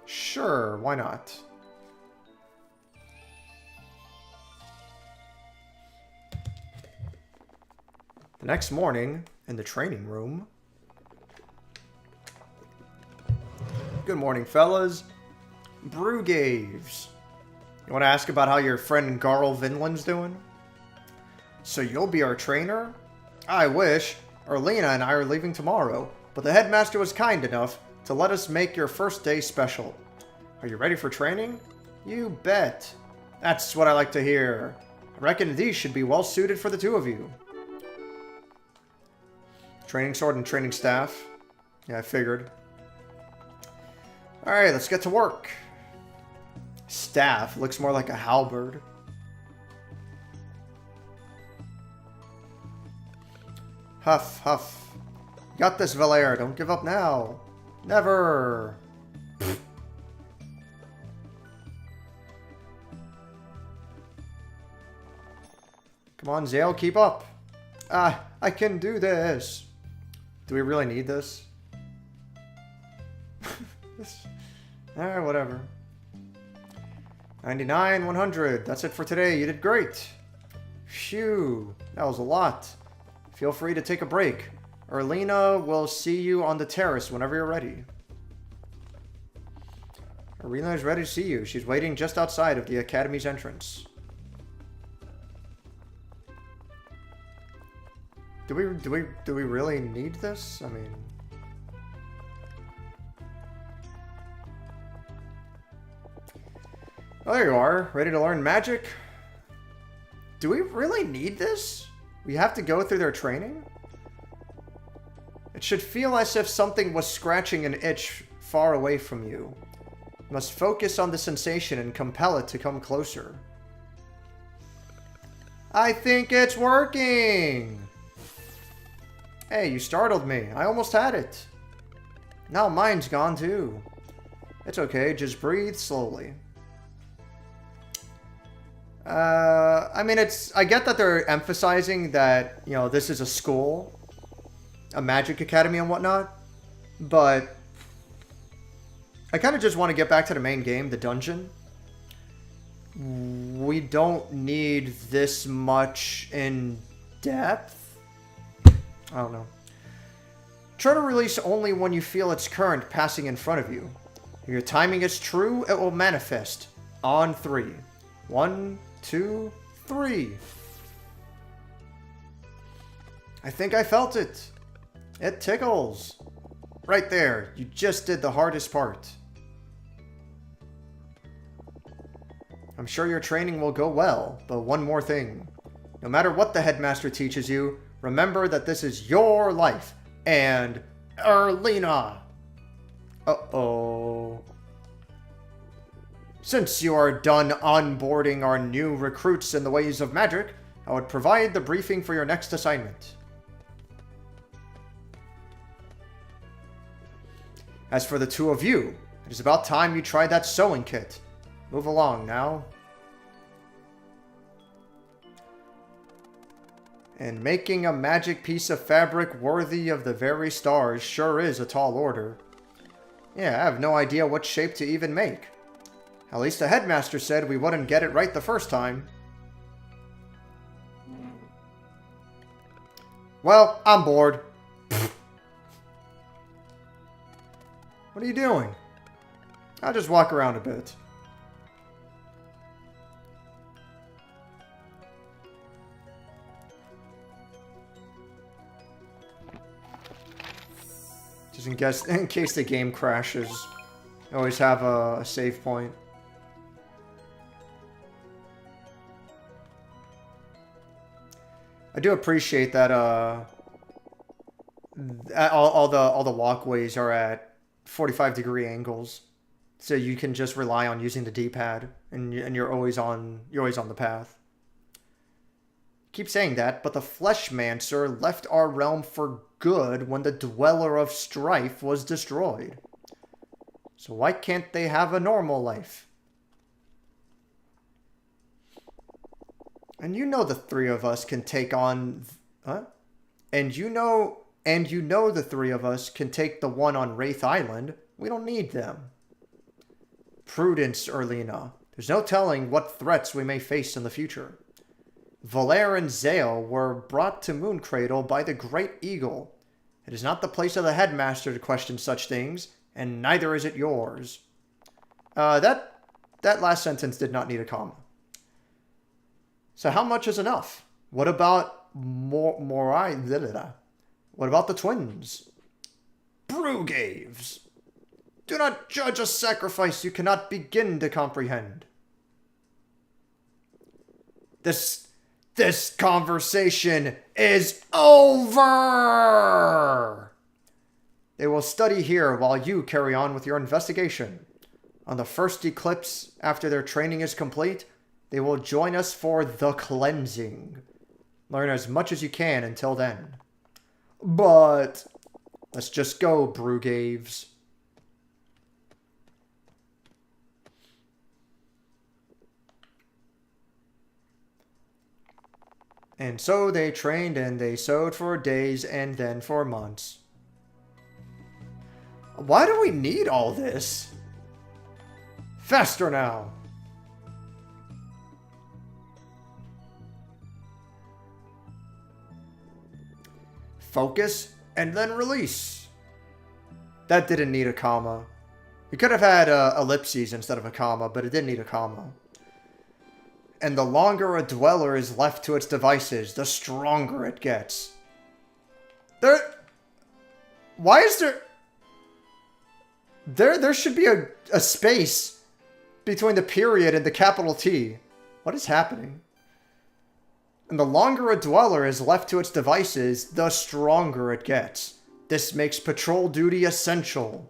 Sure, why not? The next morning, in the training room. Good morning, fellas. Brugaves. You want to ask about how your friend Garl Vinland's doing? So you'll be our trainer? I wish. Erlina and I are leaving tomorrow, but the headmaster was kind enough to let us make your first day special. Are you ready for training? You bet. That's what I like to hear. I reckon these should be well suited for the two of you. Training sword and training staff. Yeah, I figured. Alright, let's get to work. Staff looks more like a halberd. Huff, huff. Got this, Valere. Don't give up now. Never. Come on, Zale, keep up. I can do this. Do we really need this? Alright, whatever. 99, 100. That's it for today. You did great. Phew. That was a lot. Feel free to take a break. Erlina will see you on the terrace whenever you're ready. Erlina is ready to see you. She's waiting just outside of the academy's entrance. Do we really need this? I mean... Oh, there you are. Ready to learn magic? Do we really need this? We have to go through their training? It should feel as if something was scratching an itch far away from you. You must focus on the sensation and compel it to come closer. I think it's working! Hey, you startled me. I almost had it. Now mine's gone too. It's okay, just breathe slowly. I mean, I get that they're emphasizing that, you know, this is a school, a magic academy and whatnot, but I kind of just want to get back to the main game, the dungeon. We don't need this much in depth. I don't know. Try to release only when you feel its current passing in front of you. If your timing is true, it will manifest on 3. 1, 2, 3. I think I felt it. It tickles. Right there. You just did the hardest part. I'm sure your training will go well, but one more thing. No matter what the headmaster teaches you, remember that this is your life. And Erlina. Uh-oh. Since you are done onboarding our new recruits in the ways of magic, I would provide the briefing for your next assignment. As for the two of you, it is about time you tried that sewing kit. Move along now. And making a magic piece of fabric worthy of the very stars sure is a tall order. Yeah, I have no idea what shape to even make. At least the headmaster said we wouldn't get it right the first time. Well, I'm bored. What are you doing? I'll just walk around a bit. Just in case the game crashes. Always have a save point. I do appreciate that all the walkways are at 45-degree angles, so you can just rely on using the D-pad, and you're always on the path. Keep saying that, but the Fleshmancer left our realm for good when the Dweller of Strife was destroyed. So why can't they have a normal life? And you know the three of us can take on... Huh? And you know the three of us can take the one on Wraith Island. We don't need them. Prudence, Erlina. There's no telling what threats we may face in the future. Valere and Zale were brought to Mooncradle by the Great Eagle. It is not the place of the headmaster to question such things, and neither is it yours. That last sentence did not need a comma. So how much is enough? What about What about the twins? Brugaves. Do not judge a sacrifice you cannot begin to comprehend. This conversation is over! They will study here while you carry on with your investigation. On the first eclipse, after their training is complete, they will join us for the cleansing. Learn as much as you can until then. But let's just go, Brugaves. And so they trained and they sewed for days and then for months. Why do we need all this? Faster now! Focus, and then release. That didn't need a comma. You could have had ellipses instead of a comma, but it didn't need a comma. And the longer a dweller is left to its devices, the stronger it gets. Why is there... There should be a space between the period and the capital T. What is happening? And the longer a dweller is left to its devices, the stronger it gets. This makes patrol duty essential.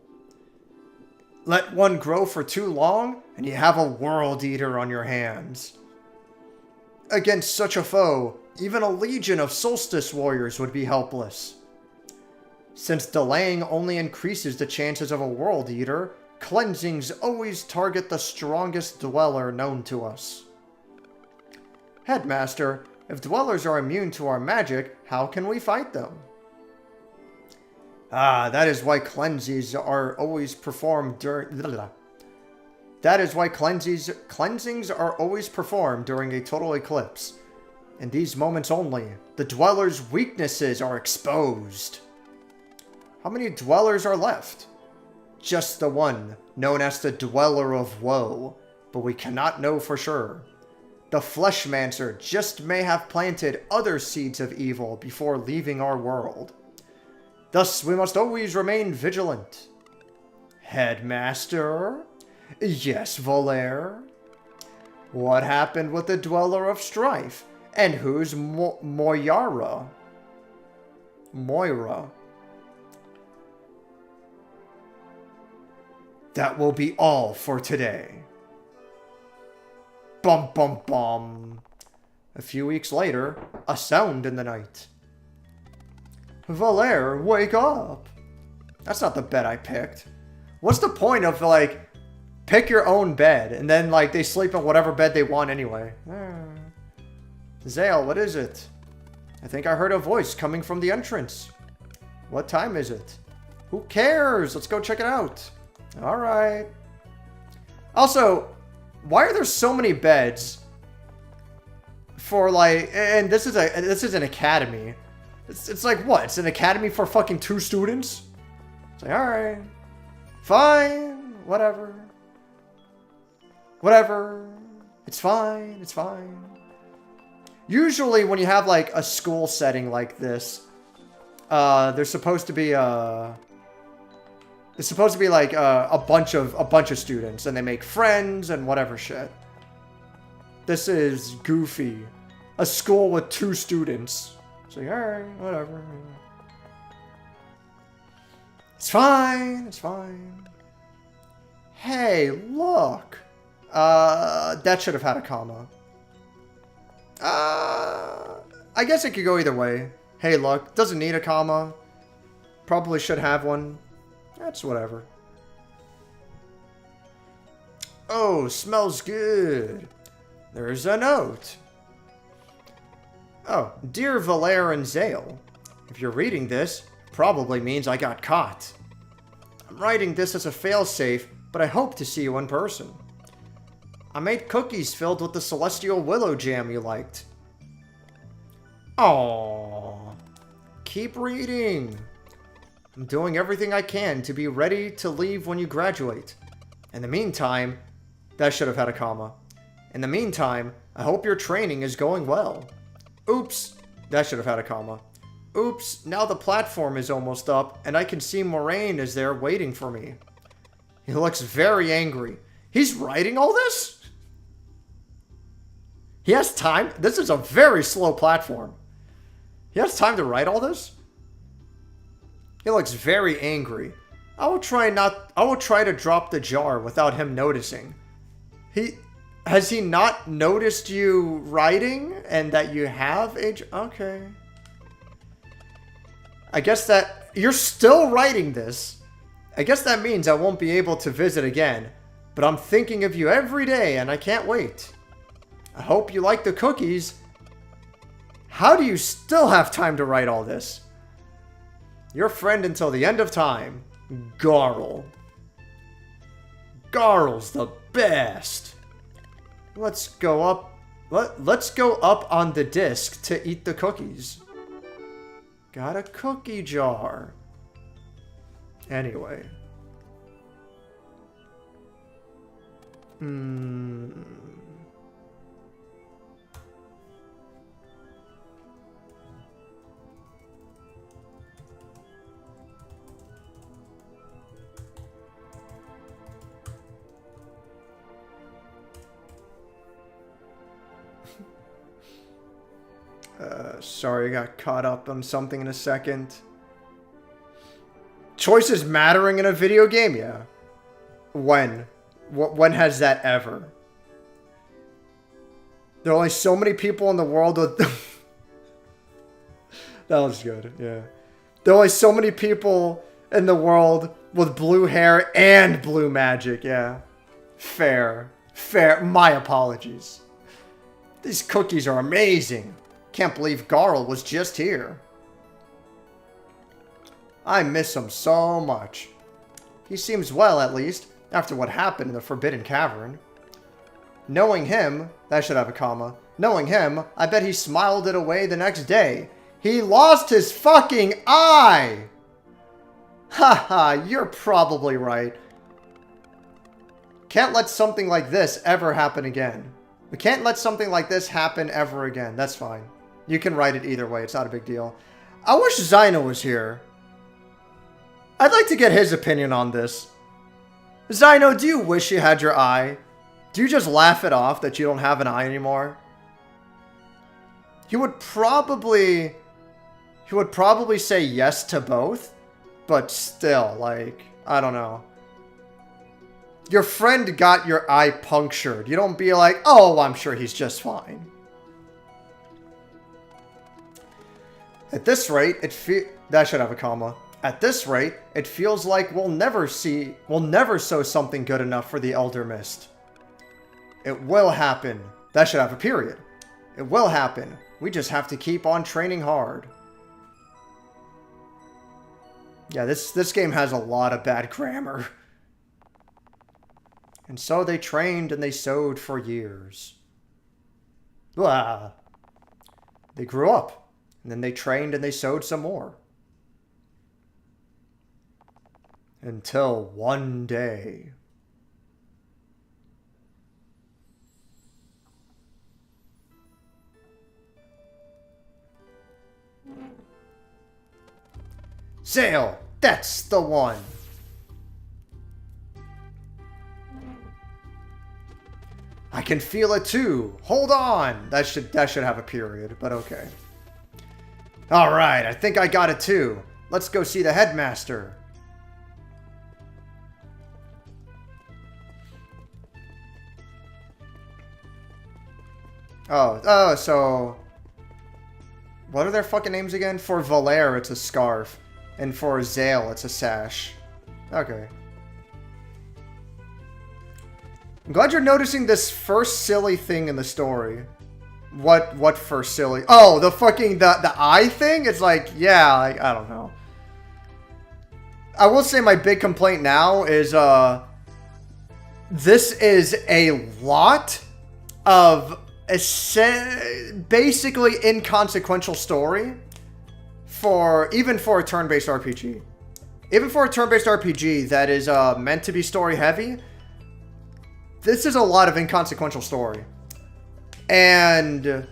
Let one grow for too long, and you have a World Eater on your hands. Against such a foe, even a legion of Solstice warriors would be helpless. Since delaying only increases the chances of a World Eater, cleansings always target the strongest dweller known to us. Headmaster, if dwellers are immune to our magic, how can we fight them? That is why cleansings are always performed during... That is why cleansings are always performed during a total eclipse. In these moments only, the dweller's weaknesses are exposed. How many dwellers are left? Just the one, known as the Dweller of Woe, but we cannot know for sure. The Fleshmancer just may have planted other seeds of evil before leaving our world. Thus, we must always remain vigilant. Headmaster? Yes, Valere? What happened with the Dweller of Strife? And who's Moira? That will be all for today. Bum bum bum. A few weeks later, a sound in the night. Valere, wake up! That's not the bed I picked. What's the point of, like, pick your own bed, and then, like, they sleep in whatever bed they want anyway? Zale, what is it? I think I heard a voice coming from the entrance. What time is it? Who cares? Let's go check it out. Alright. Also, why are there so many beds for, like, and this is an academy. It's like, what? It's an academy for fucking 2 students? It's like, alright. Fine. Whatever. It's fine. It's fine. Usually when you have, like, a school setting like this, there's supposed to be a It's supposed to be like a bunch of students, and they make friends and whatever shit. This is goofy. A school with 2 students. So, alright, whatever. It's fine. It's fine. Hey, look. That should have had a comma. I guess it could go either way. Hey, look. Doesn't need a comma. Probably should have one. That's whatever. Oh, smells good. There's a note. Oh, dear Valere and Zale. If you're reading this, probably means I got caught. I'm writing this as a failsafe, but I hope to see you in person. I made cookies filled with the celestial willow jam you liked. Aww. Keep reading. I'm doing everything I can to be ready to leave when you graduate. In the meantime, that should have had a comma. In the meantime, I hope your training is going well. Oops, that should have had a comma. Oops, now the platform is almost up, and I can see Moraine is there waiting for me. He looks very angry. He's writing all this? He has time? This is a very slow platform. He has time to write all this? He looks very angry. I will try to drop the jar without him noticing. Has he not noticed you writing and that you have a okay. I guess that you're still writing this. I guess that means I won't be able to visit again, but I'm thinking of you every day and I can't wait. I hope you like the cookies. How do you still have time to write all this? Your friend until the end of time, Garl. Garl's the best. Let's go up. Let's go up on the disc to eat the cookies. Got a cookie jar. Anyway. Sorry, I got caught up on something in a second. Choices mattering in a video game? Yeah. When? When has that ever? There are only so many people in the world with... That was good, yeah. There are only so many people in the world with blue hair and blue magic, yeah. Fair. Fair. My apologies. These cookies are amazing. Can't believe Garl was just here. I miss him so much. He seems well, at least, after what happened in the Forbidden Cavern. Knowing him, that should have a comma. Knowing him, I bet he smiled it away the next day. He lost his fucking eye! Haha, you're probably right. Can't let something like this ever happen again. We can't let something like this happen ever again. That's fine. You can write it either way. It's not a big deal. I wish Zyno was here. I'd like to get his opinion on this. Zyno, do you wish you had your eye? Do you just laugh it off that you don't have an eye anymore? He would probably say yes to both, but still, like, I don't know. Your friend got your eye punctured. You don't be like, oh, I'm sure he's just fine. At this rate, that should have a comma. At this rate, it feels like we'll never sow something good enough for the Elder Mist. It will happen. That should have a period. It will happen. We just have to keep on training hard. Yeah, this game has a lot of bad grammar. And so they trained and they sowed for years. Blah. They grew up. And then they trained and they sowed some more. Until one day. Zale, that's the one. I can feel it too. Hold on. That should have a period, but okay. All right, I think I got it too. Let's go see the headmaster. Oh, so what are their fucking names again? For Valere, it's a scarf, and for Zale, it's a sash. Okay. I'm glad you're noticing this first silly thing in the story. What first silly? Oh, the fucking the eye thing? It's like, yeah, I don't know. I will say my big complaint now is this is a lot of basically inconsequential story even for a turn-based RPG. Even for a turn-based RPG that is meant to be story heavy, this is a lot of inconsequential story. And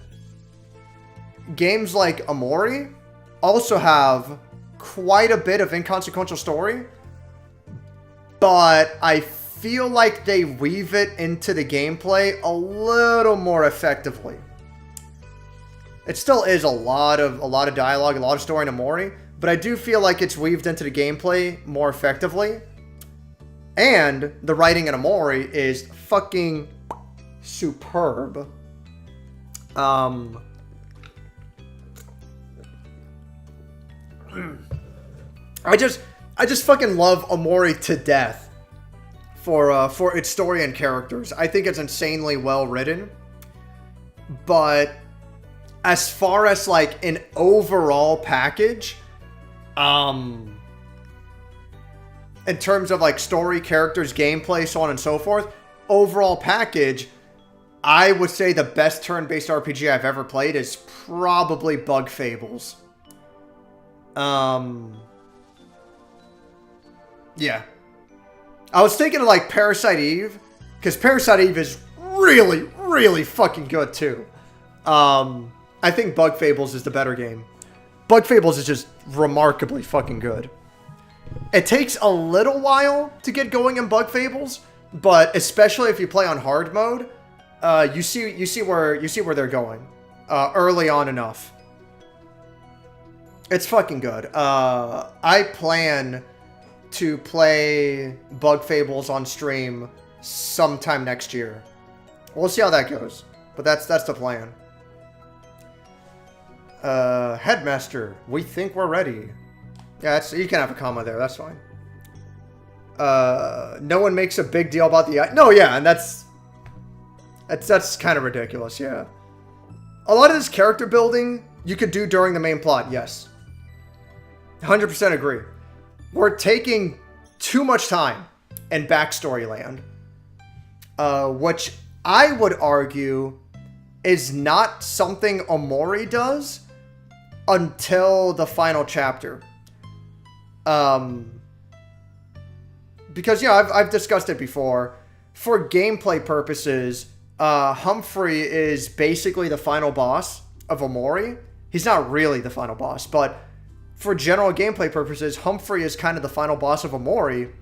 games like Omori also have quite a bit of inconsequential story, but I feel like they weave it into the gameplay a little more effectively. It still is a lot of dialogue, a lot of story in Omori, but I do feel like it's weaved into the gameplay more effectively. And the writing in Omori is fucking superb. I just fucking love Omori to death for its story and characters. I think it's insanely well written. But as far as like an overall package, in terms of like story, characters, gameplay, so on and so forth, overall package, I would say the best turn-based RPG I've ever played is probably Bug Fables. Yeah. I was thinking of like Parasite Eve, because Parasite Eve is really, really fucking good too. I think Bug Fables is the better game. Bug Fables is just remarkably fucking good. It takes a little while to get going in Bug Fables, but especially if you play on hard mode, you see where they're going early on enough. It's fucking good. I plan to play Bug Fables on stream sometime next year. We'll see how that goes, but that's the plan. Headmaster, we think we're ready. Yeah, you can have a comma there. That's fine. No one makes a big deal about the eye. No, yeah, and that's kind of ridiculous. Yeah, a lot of this character building you could do during the main plot. Yes, 100% agree. We're taking too much time in backstory land, which I would argue is not something Omori does until the final chapter. Because, yeah, I've discussed it before. For gameplay purposes, Humphrey is basically the final boss of Omori. He's not really the final boss, but for general gameplay purposes, Humphrey is kind of the final boss of Omori.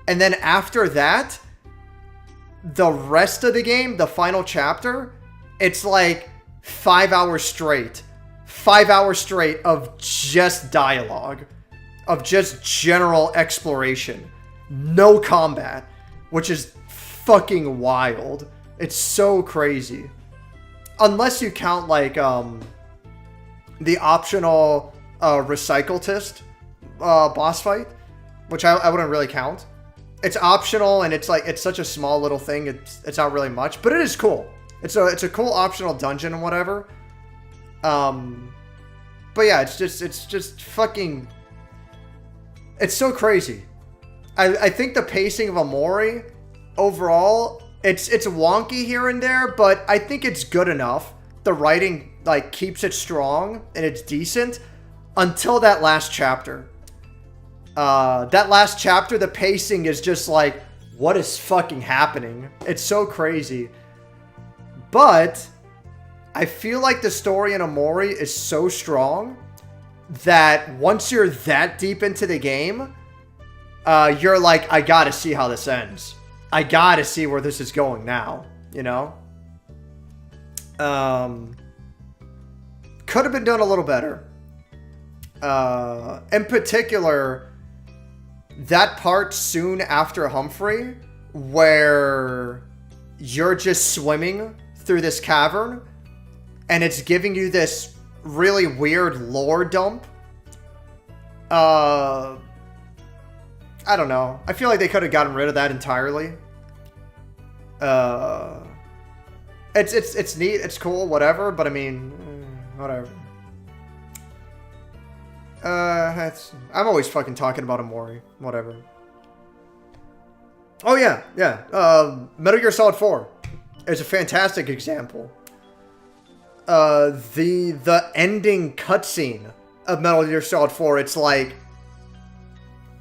And then after that, the rest of the game, the final chapter, it's like 5 hours straight. 5 hours straight of just dialogue. Of just general exploration. No combat. Which is fucking wild. It's so crazy. Unless you count, like, the optional recycletist boss fight. Which I wouldn't really count. It's optional, and it's like, it's such a small little thing. It's not really much. But it is cool. It's a cool optional dungeon and whatever. But yeah, it's just fucking... It's so crazy. I think the pacing of Omori, overall, it's wonky here and there, but I think it's good enough. The writing, like, keeps it strong, and it's decent, until that last chapter. That last chapter, the pacing is just like, what is fucking happening? It's so crazy. But I feel like the story in Omori is so strong that once you're that deep into the game, you're like, I gotta see how this ends. I gotta see where this is going now. you know? Could have been done a little better. In particular, that part soon after Humphrey, where you're just swimming through this cavern, and it's giving you this really weird lore dump. I don't know. I feel like they could have gotten rid of that entirely. It's neat, it's cool, whatever, but I mean, whatever. I'm always fucking talking about Omori, whatever. Oh yeah, Metal Gear Solid 4 is a fantastic example. The ending cutscene of Metal Gear Solid 4, it's like,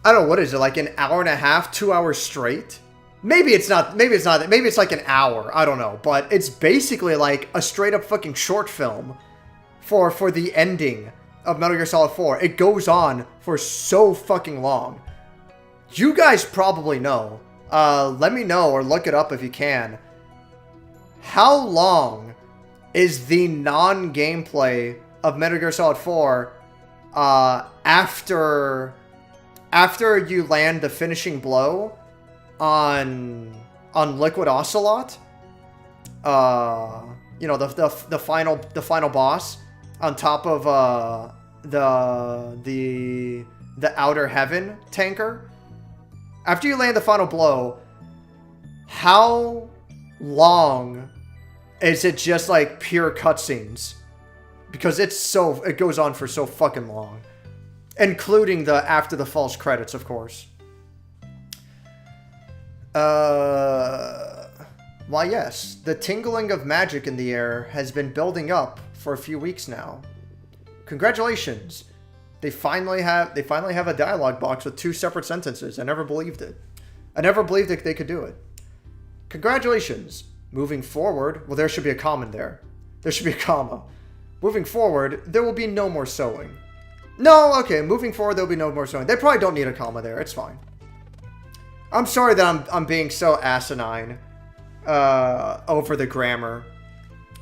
I don't know, what is it, like an hour and a half, 2 hours straight? Maybe it's not, maybe it's like an hour, I don't know, but it's basically like a straight up fucking short film for the ending of Metal Gear Solid 4. It goes on for so fucking long. You guys probably know. Let me know or look it up if you can. How long is the non-gameplay of Metal Gear Solid 4 after you land the finishing blow on Liquid Ocelot? You know, the final boss on top of the Outer Heaven tanker. After you land the final blow, how long is it just like pure cutscenes? Because it goes on for so fucking long, including the after the false credits, of course. Why yes, the tingling of magic in the air has been building up for a few weeks now. Congratulations. They finally have a dialogue box with 2 separate sentences. I never believed it. I never believed that they could do it. Congratulations. Moving forward, well, there should be a comma there. There should be a comma. Moving forward, there will be no more sewing. No, okay, moving forward, there'll be no more sewing. They probably don't need a comma there. It's fine. I'm sorry that I'm being so asinine over the grammar.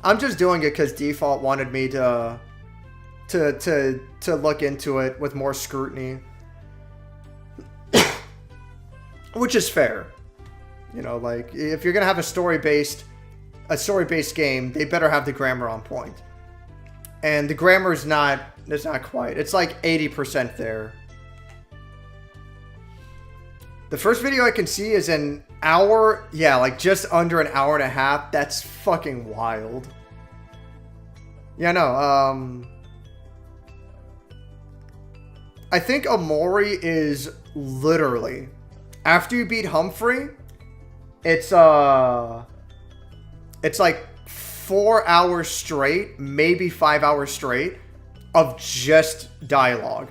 I'm just doing it because Default wanted me to look into it with more scrutiny. Which is fair. You know, like, if you're gonna have a story-based game, they better have the grammar on point. And the grammar's not quite. It's like 80% there. The first video I can see is an hour, yeah, like just under an hour and a half. That's fucking wild. Yeah, no, I think Omori is literally, after you beat Humphrey, it's like 4 hours straight, maybe 5 hours straight of just dialogue.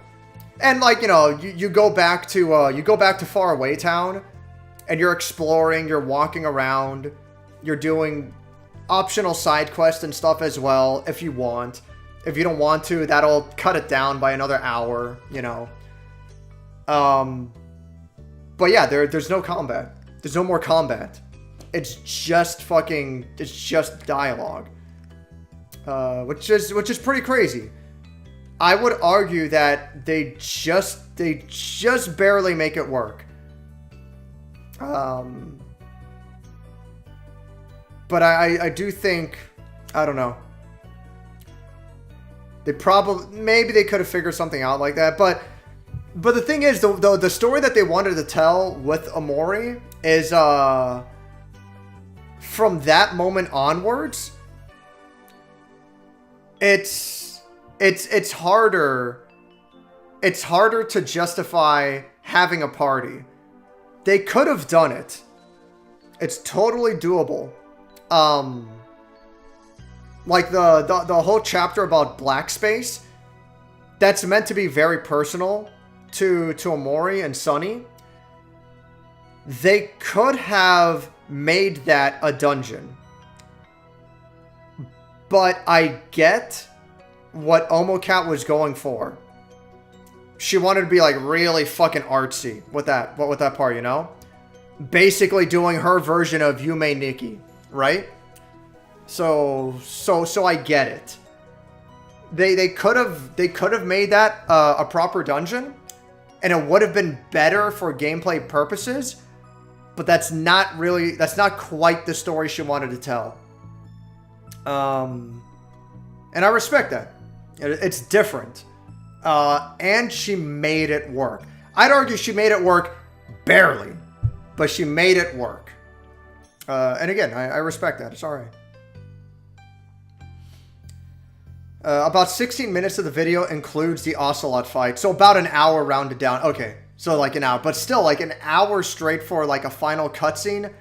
And like, you know, you go back to Faraway Town and you're exploring, you're walking around, you're doing optional side quests and stuff as well if you want. If you don't want to, that'll cut it down by another hour, you know. But yeah, there's no combat. There's no more combat. It's just dialogue. Which is pretty crazy. I would argue that they just barely make it work. But I do think, I don't know. Maybe they could have figured something out like that, but the thing is, the story that they wanted to tell with Omori is, from that moment onwards, it's harder to justify having a party. They could have done it. It's totally doable. Like the whole chapter about Black Space, that's meant to be very personal to Omori and Sunny. They could have made that a dungeon. But I get what Omocat was going for. She wanted to be like really fucking artsy with that part, you know? Basically doing her version of Yume Nikki, right? So I get it. They could have made that a proper dungeon, and it would have been better for gameplay purposes. But that's not quite the story she wanted to tell. And I respect that. It's different. And she made it work. I'd argue she made it work barely, but she made it work. And again, I respect that. It's all right. About 16 minutes of the video includes the Ocelot fight. So about an hour rounded down. Okay, so like an hour. But still, like an hour straight for like a final cutscene.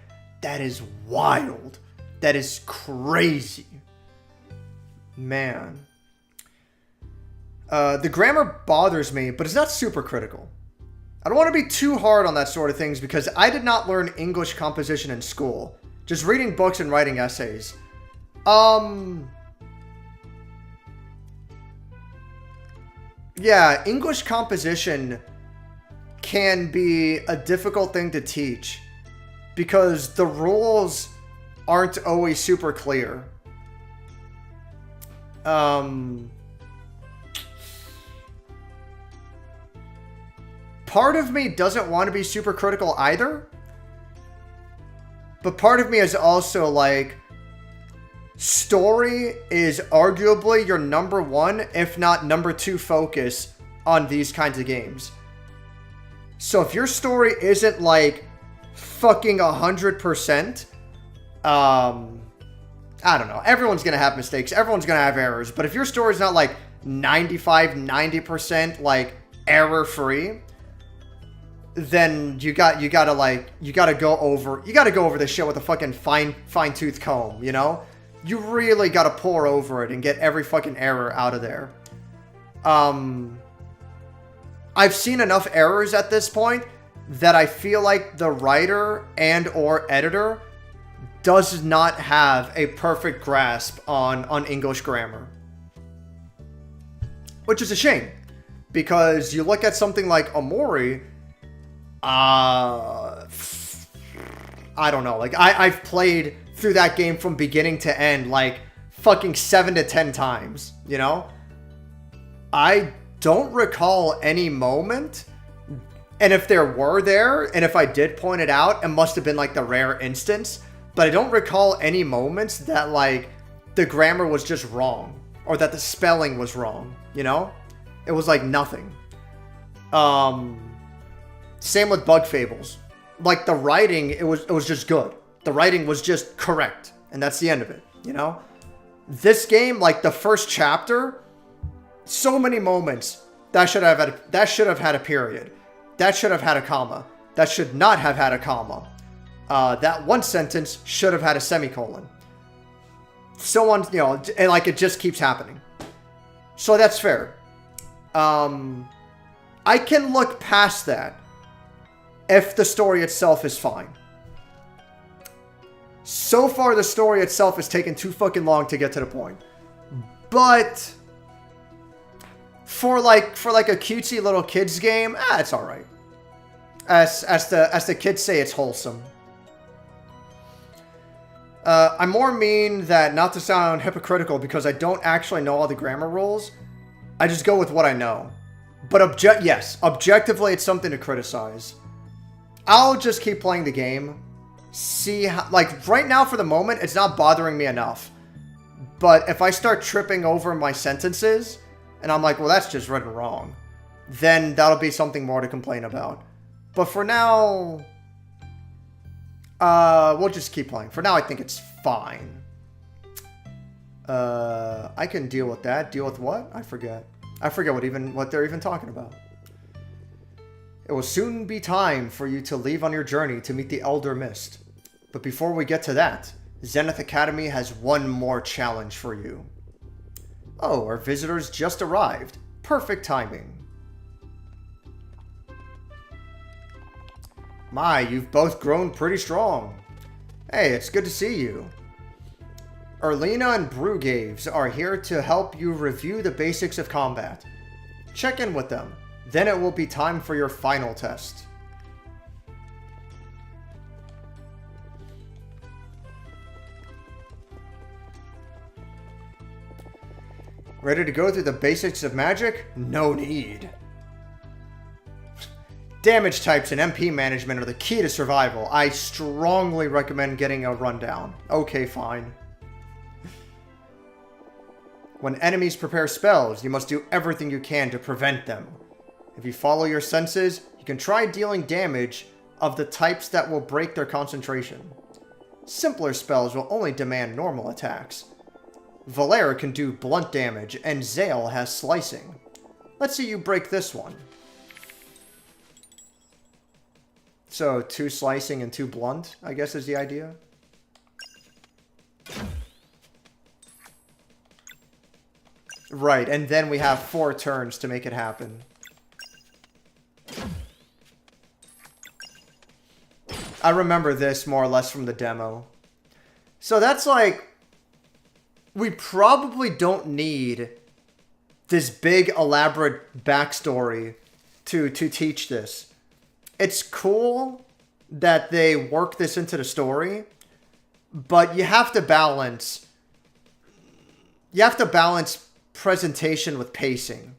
That is wild. That is crazy. Man. The grammar bothers me, but it's not super critical. I don't want to be too hard on that sort of things because I did not learn English composition in school. Just reading books and writing essays. Yeah, English composition can be a difficult thing to teach because the rules aren't always super clear. Part of me doesn't want to be super critical either, but part of me is also like, story is arguably your number one, if not number two focus on these kinds of games. So if your story isn't like fucking 100%, I don't know. Everyone's going to have mistakes. Everyone's going to have errors. But if your story's not like 95, 90% like error free, then you gotta go over this shit with a fucking fine tooth comb, you know? You really gotta pore over it and get every fucking error out of there. I've seen enough errors at this point that I feel like the writer and or editor does not have a perfect grasp on English grammar. Which is a shame. Because you look at something like Omori, I don't know. Like, I've played through that game from beginning to end, like, fucking 7 to 10 times, you know? I don't recall any moment, and if there were there, and if I did point it out, it must have been, like, the rare instance, but I don't recall any moments that, like, the grammar was just wrong, or that the spelling was wrong, you know? It was, like, nothing. Same with Bug Fables. Like, the writing, it was just good. The writing was just correct. And that's the end of it, you know? This game, like, the first chapter, so many moments, that should have had a period. That should have had a comma. That should not have had a comma. That one sentence should have had a semicolon. So on, you know, and, like, it just keeps happening. So that's fair. I can look past that if the story itself is fine. So far, the story itself has taken too fucking long to get to the point. But for like a cutesy little kids game, it's all right. As the kids say, it's wholesome. I more mean that not to sound hypocritical because I don't actually know all the grammar rules. I just go with what I know. But yes, objectively, it's something to criticize. I'll just keep playing the game. See how, like, right now for the moment, it's not bothering me enough. But if I start tripping over my sentences, and I'm like, well, that's just written wrong, then that'll be something more to complain about. But for now, we'll just keep playing. For now, I think it's fine. I can deal with that. Deal with what? I forget. I forget what they're even talking about. It will soon be time for you to leave on your journey to meet the Elder Mist. But before we get to that, Zenith Academy has one more challenge for you. Oh, our visitors just arrived. Perfect timing. My, you've both grown pretty strong. Hey, it's good to see you. Erlina and Brugaves are here to help you review the basics of combat. Check in with them. Then it will be time for your final test. Ready to go through the basics of magic? No need. Damage types and MP management are the key to survival. I strongly recommend getting a rundown. Okay, fine. When enemies prepare spells, you must do everything you can to prevent them. If you follow your senses, you can try dealing damage of the types that will break their concentration. Simpler spells will only demand normal attacks. Valera can do blunt damage, and Zale has slicing. Let's see you break this one. So, 2 slicing and 2 blunt, I guess is the idea. Right, and then we have 4 turns to make it happen. I remember this more or less from the demo. So that's like... We probably don't need this big, elaborate backstory to teach this. It's cool that they work this into the story, but you have to balance... You have to balance presentation with pacing.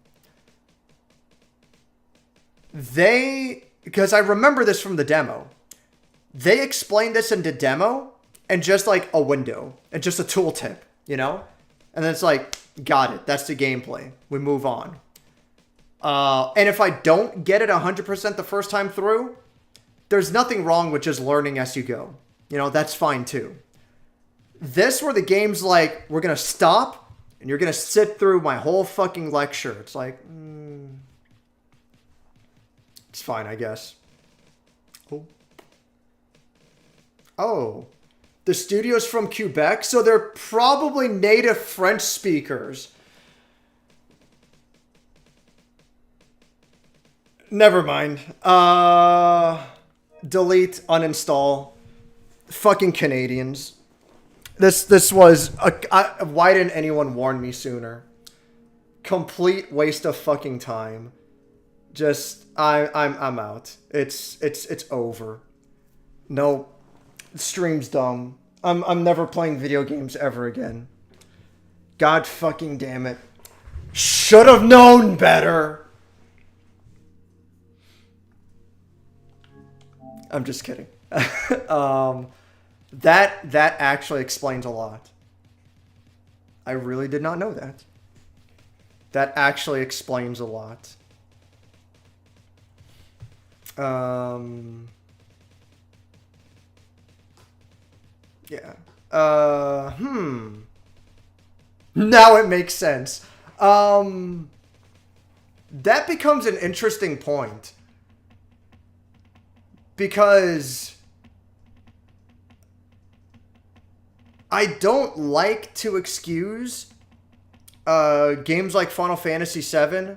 Because I remember this from the demo. They explained this in the demo and just like a window and just a tooltip, you know? And then it's like, got it. That's the gameplay. We move on. And if I don't get it 100% the first time through, there's nothing wrong with just learning as you go. You know, that's fine too. This where the game's like, we're going to stop and you're going to sit through my whole fucking lecture. It's like, it's fine, I guess. Cool. Oh, the studio's from Quebec, so they're probably native French speakers. Never mind. Delete, uninstall. Fucking Canadians. This was why didn't anyone warn me sooner? Complete waste of fucking time. Just I'm out. It's over. No. Stream's dumb. I'm never playing video games ever again. God fucking damn it. Should have known better. I'm just kidding. That actually explains a lot. I really did not know that. That actually explains a lot. Yeah. Now it makes sense. That becomes an interesting point. Because I don't like to excuse games like Final Fantasy VII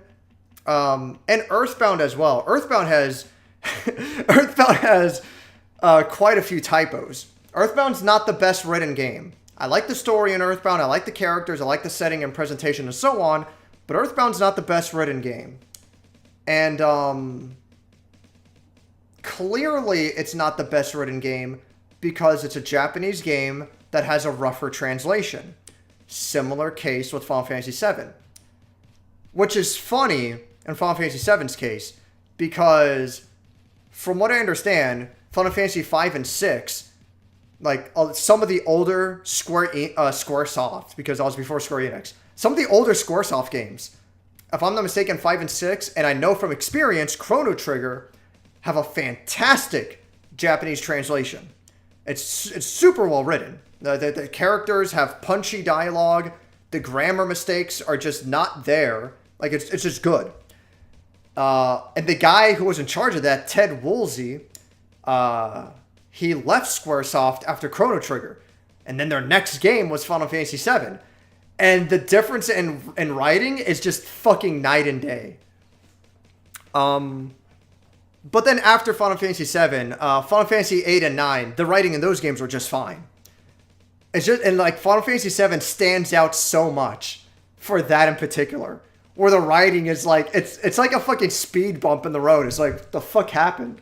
and Earthbound as well. Earthbound has quite a few typos. Earthbound's not the best written game. I like the story in Earthbound, I like the characters, I like the setting and presentation and so on, but Earthbound's not the best written game. And clearly it's not the best written game because it's a Japanese game that has a rougher translation. Similar case with Final Fantasy VII. Which is funny in Final Fantasy VII's case because from what I understand, Final Fantasy V and VI, like some of the older Squaresoft, because I was before Square Enix, some of the older Squaresoft games, if I'm not mistaken, 5 and 6, and I know from experience, Chrono Trigger have a fantastic Japanese translation. It's super well written. The characters have punchy dialogue. The grammar mistakes are just not there. Like, it's just good. And the guy who was in charge of that, Ted Woolsey, he left Squaresoft after Chrono Trigger. And then their next game was Final Fantasy VII. And the difference in writing is just fucking night and day. But then after Final Fantasy VII, Final Fantasy VIII and IX, the writing in those games were just fine. It's just, and like Final Fantasy VII stands out so much for that in particular. Where the writing is like, it's like a fucking speed bump in the road. It's like, what the fuck happened?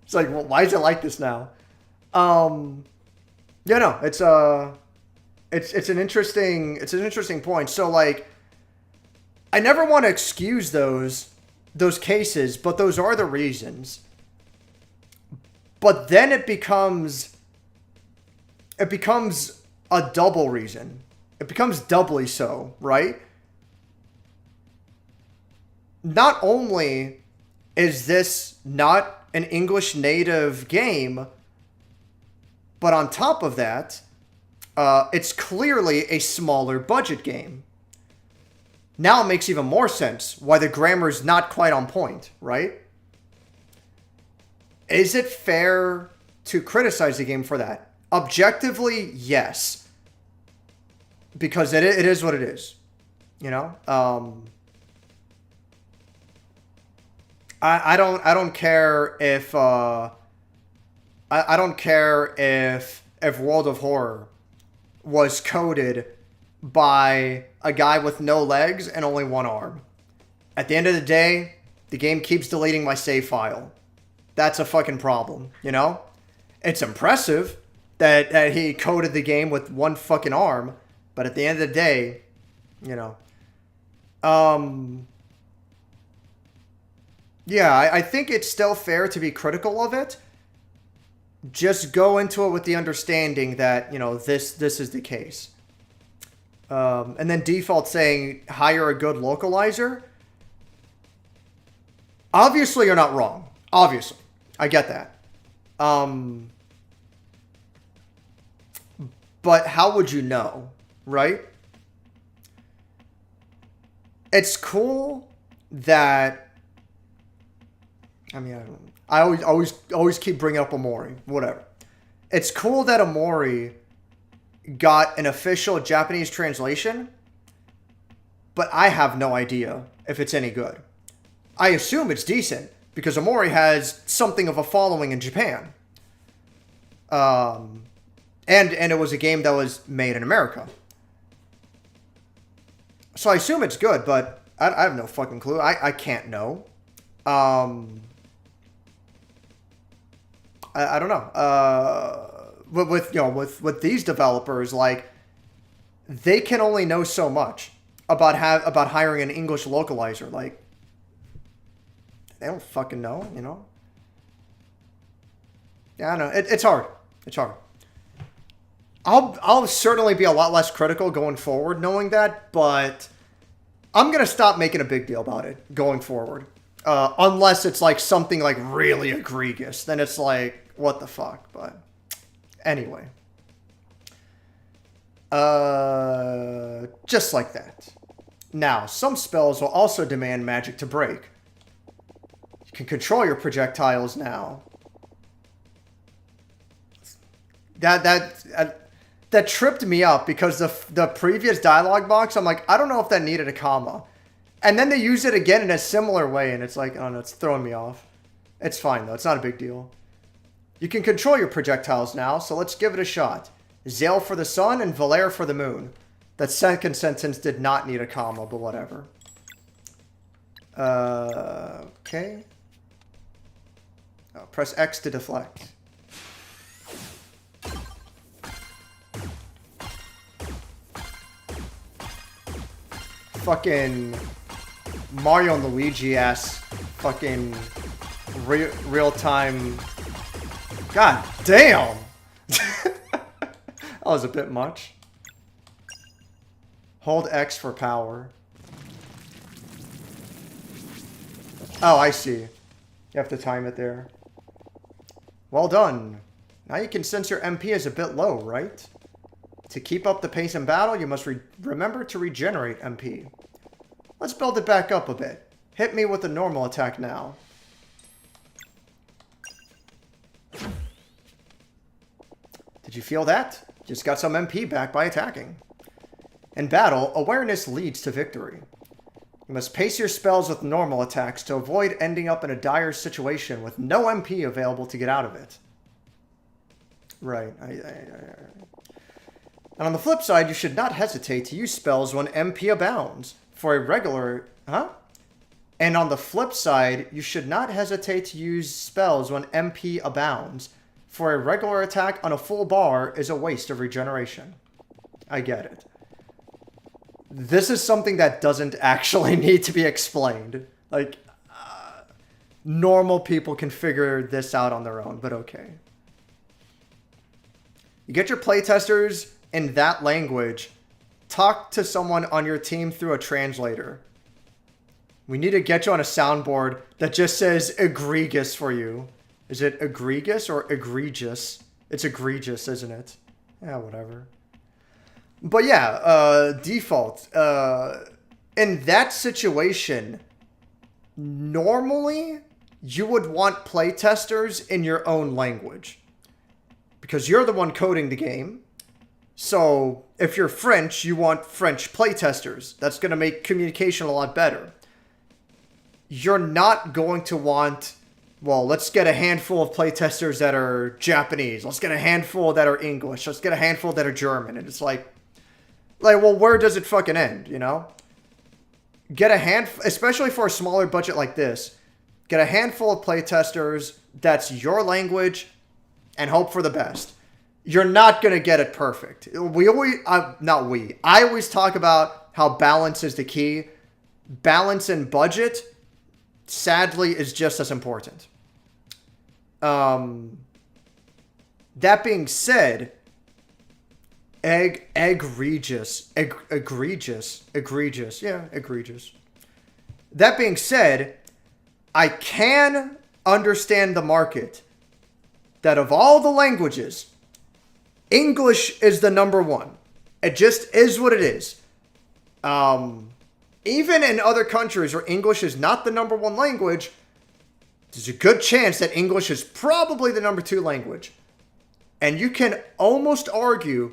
It's like, well, why is it like this now? Yeah, no, it's an interesting point. So like, I never want to excuse those cases, but those are the reasons. But then it becomes a double reason. It becomes doubly so, right? Not only is this not an English native game, but on top of that, it's clearly a smaller budget game. Now it makes even more sense why the grammar's not quite on point, right? Is it fair to criticize the game for that? Objectively, yes. Because it is what it is. You know? I don't care if I don't care if World of Horror was coded by a guy with no legs and only one arm. At the end of the day, the game keeps deleting my save file. That's a fucking problem, you know? It's impressive that he coded the game with one fucking arm, but at the end of the day, you know. Yeah, I think it's still fair to be critical of it. Just go into it with the understanding that, you know, this is the case. And then default saying hire a good localizer. Obviously, you're not wrong. Obviously. I get that. But how would you know, right? It's cool that... I mean, I always keep bringing up Omori. Whatever. It's cool that Omori got an official Japanese translation, but I have no idea if it's any good. I assume it's decent, because Omori has something of a following in Japan. And it was a game that was made in America. So I assume it's good, but I have no fucking clue. I can't know. I don't know. With these developers, like, they can only know so much about hiring an English localizer. Like, they don't fucking know, you know? Yeah, I know. It's hard. It's hard. I'll certainly be a lot less critical going forward knowing that, but I'm going to stop making a big deal about it going forward. Unless it's like something like really egregious. Then it's like, what the fuck? But anyway. Just like that. Now, some spells will also demand magic to break. You can control your projectiles now. That tripped me up because the previous dialogue box, I'm like, I don't know if that needed a comma. And then they use it again in a similar way, and it's like, I don't know, it's throwing me off. It's fine, though. It's not a big deal. You can control your projectiles now, so let's give it a shot. Zale for the sun and Valere for the moon. That second sentence did not need a comma, but whatever. Okay. Oh, press X to deflect. Fucking Mario and Luigi ass fucking real-time. God damn! That was a bit much. Hold X for power. Oh, I see. You have to time it there. Well done. Now you can sense your MP is a bit low, right? To keep up the pace in battle, you must remember to regenerate MP. Let's build it back up a bit. Hit me with a normal attack now. Did you feel that? Just got some MP back by attacking. In battle, awareness leads to victory. You must pace your spells with normal attacks to avoid ending up in a dire situation with no MP available to get out of it. Right. And on the flip side, you should not hesitate to use spells when MP abounds. For a regular... Huh? And on the flip side, you should not hesitate to use spells when MP abounds. For a regular attack on a full bar is a waste of regeneration. I get it. this is something that doesn't actually need to be explained. Like, normal people can figure this out on their own, but okay. You get your playtesters in that language. Talk to someone on your team through a translator. We need to get you on a soundboard that just says egregious for you. Is it egregious or egregious? It's egregious, isn't it? Yeah, whatever. But yeah, default. In that situation, normally you would want playtesters in your own language. Because you're the one coding the game. So if you're French, you want French playtesters. That's going to make communication a lot better. You're not going to want, well, let's get a handful of playtesters that are Japanese. Let's get a handful that are English. Let's get a handful that are German. And it's like, well, where does it fucking end, you know? Get a handful, especially for a smaller budget like this, get a handful of playtesters that's your language and hope for the best. You're not going to get it perfect. I always talk about how balance is the key. Balance and budget, sadly, is just as important. That being said, egregious. Yeah, egregious. That being said, I can understand the market that of all the languages, English is the number one. It just is what it is. Even in other countries where English is not the number one language, there's a good chance that English is probably the number two language. And you can almost argue,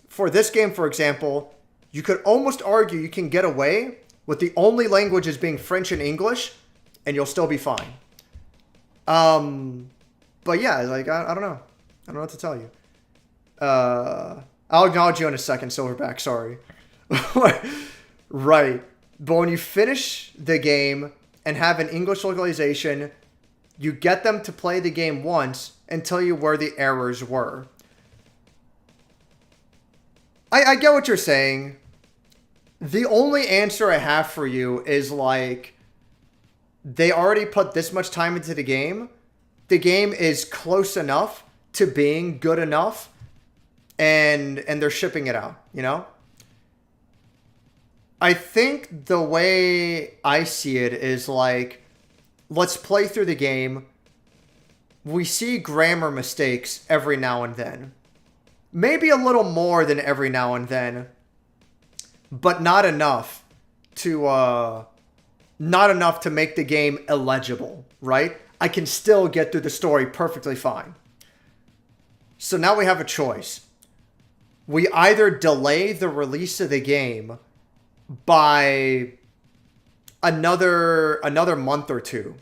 for this game, for example, you could almost argue you can get away with the only languages being French and English, and you'll still be fine. But yeah, like, I don't know. I don't know what to tell you. I'll acknowledge you in a second, Silverback, sorry. Right. But when you finish the game and have an English localization, you get them to play the game once and tell you where the errors were. I get what you're saying. The only answer I have for you is like, they already put this much time into the game. The game is close enough to being good enough, and they're shipping it out, you know? I think the way I see it is like, let's play through the game. We see grammar mistakes every now and then. Maybe a little more than every now and then, but not enough to make the game illegible, right? I can still get through the story perfectly fine. So now we have a choice. We either delay the release of the game by another month or two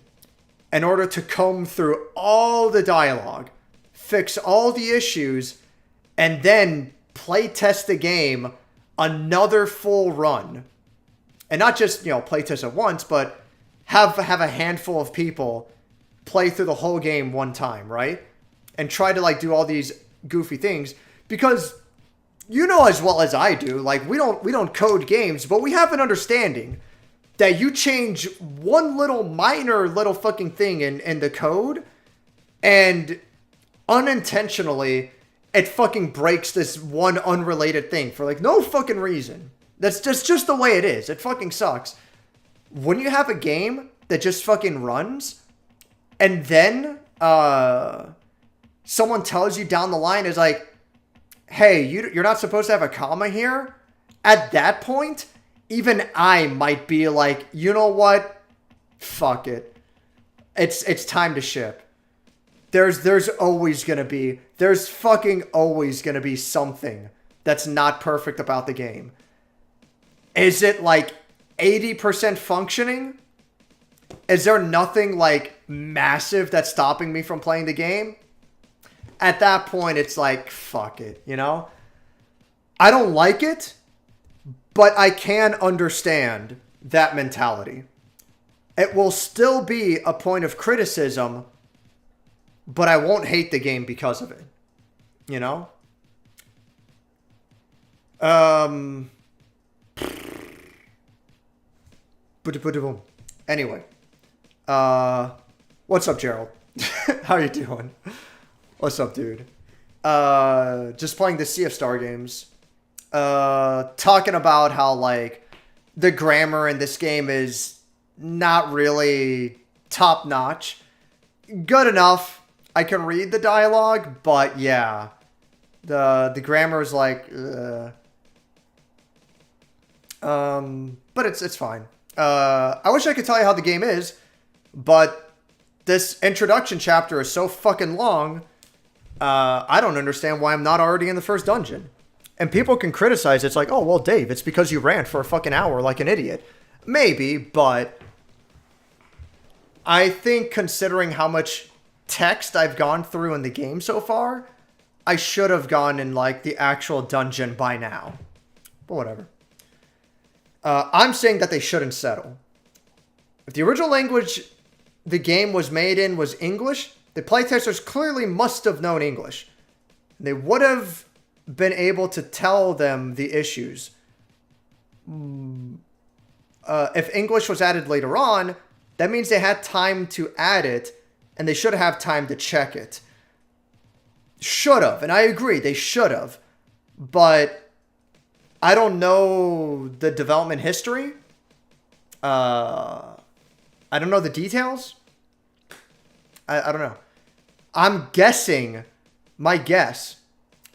in order to comb through all the dialogue, fix all the issues, and then play test the game another full run. And not just, play test it once, but have a handful of people play through the whole game one time, right? And try to do all these goofy things, because you know as well as I do, we don't code games, but we have an understanding that you change one minor little fucking thing in the code, and unintentionally it fucking breaks this one unrelated thing for no fucking reason. That's just the way it is. It fucking sucks. When you have a game that just fucking runs, and then someone tells you down the line is like, hey, you're not supposed to have a comma here. At that point, even I might be like, you know what? Fuck it. It's time to ship. There's fucking always gonna be something that's not perfect about the game. Is it 80% functioning? Is there nothing massive that's stopping me from playing the game? At that point, it's fuck it, I don't like it, but I can understand that mentality. It will still be a point of criticism, but I won't hate the game because of it, Anyway. What's up, Gerald? How you doing? What's up, dude? Just playing the Sea of Star games. Talking about how, like, the grammar in this game is not really top-notch. Good enough. I can read the dialogue, but yeah. The grammar is like... but it's fine. I wish I could tell you how the game is, but this introduction chapter is so fucking long, I don't understand why I'm not already in the first dungeon. And people can criticize it's like, oh, well, Dave, it's because you ran for a fucking hour like an idiot. Maybe, but I think considering how much text I've gone through in the game so far, I should have gone in, like, the actual dungeon by now. But whatever. I'm saying that they shouldn't settle. If the original language the game was made in was English, the playtesters clearly must have known English. They would have been able to tell them the issues. If English was added later on, that means they had time to add it, and they should have time to check it. Should have, and I agree, they should have. But I don't know the development history. I don't know the details. I don't know. I'm guessing, my guess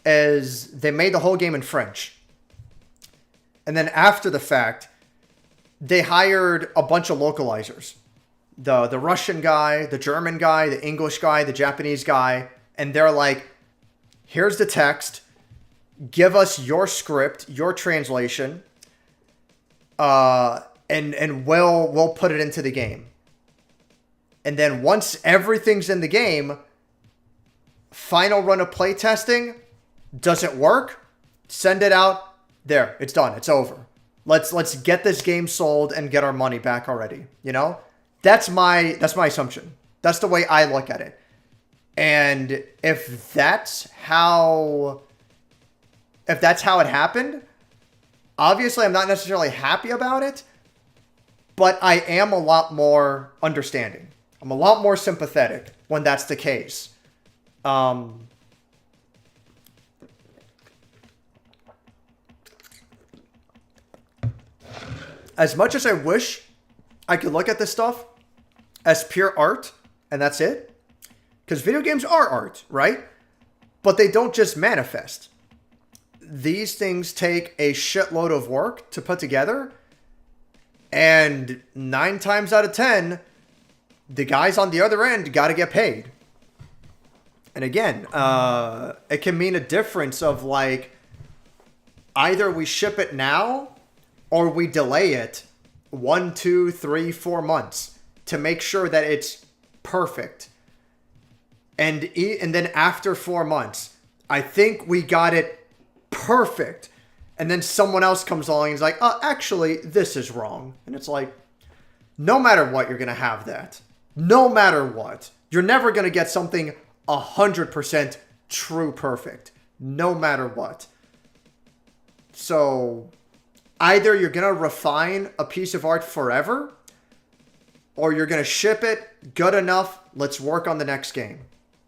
is they made the whole game in French. And then after the fact, they hired a bunch of localizers. The Russian guy, the German guy, the English guy, the Japanese guy. And they're like, here's the text. Give us your script, your translation. And we'll put it into the game. And then once everything's in the game, final run of playtesting, does it work? Send it out. There, it's done. It's over. Let's get this game sold and get our money back already. You know? That's my assumption. That's the way I look at it. And if that's how it happened, obviously I'm not necessarily happy about it, but I am a lot more understanding. I'm a lot more sympathetic when that's the case. As much as I wish I could look at this stuff as pure art, and that's it, because video games are art, right? But they don't just manifest. These things take a shitload of work to put together, and 9 times out of 10, the guys on the other end got to get paid. And again, it can mean a difference of, like, either we ship it now or we delay it 1, 2, 3, 4 months to make sure that it's perfect. And then after 4 months, I think we got it perfect. And then someone else comes along and is like, actually, this is wrong. And it's like, no matter what, you're going to have that. No matter what. You're never going to get something 100% true perfect. No matter what. So, either you're going to refine a piece of art forever, or you're going to ship it good enough, let's work on the next game.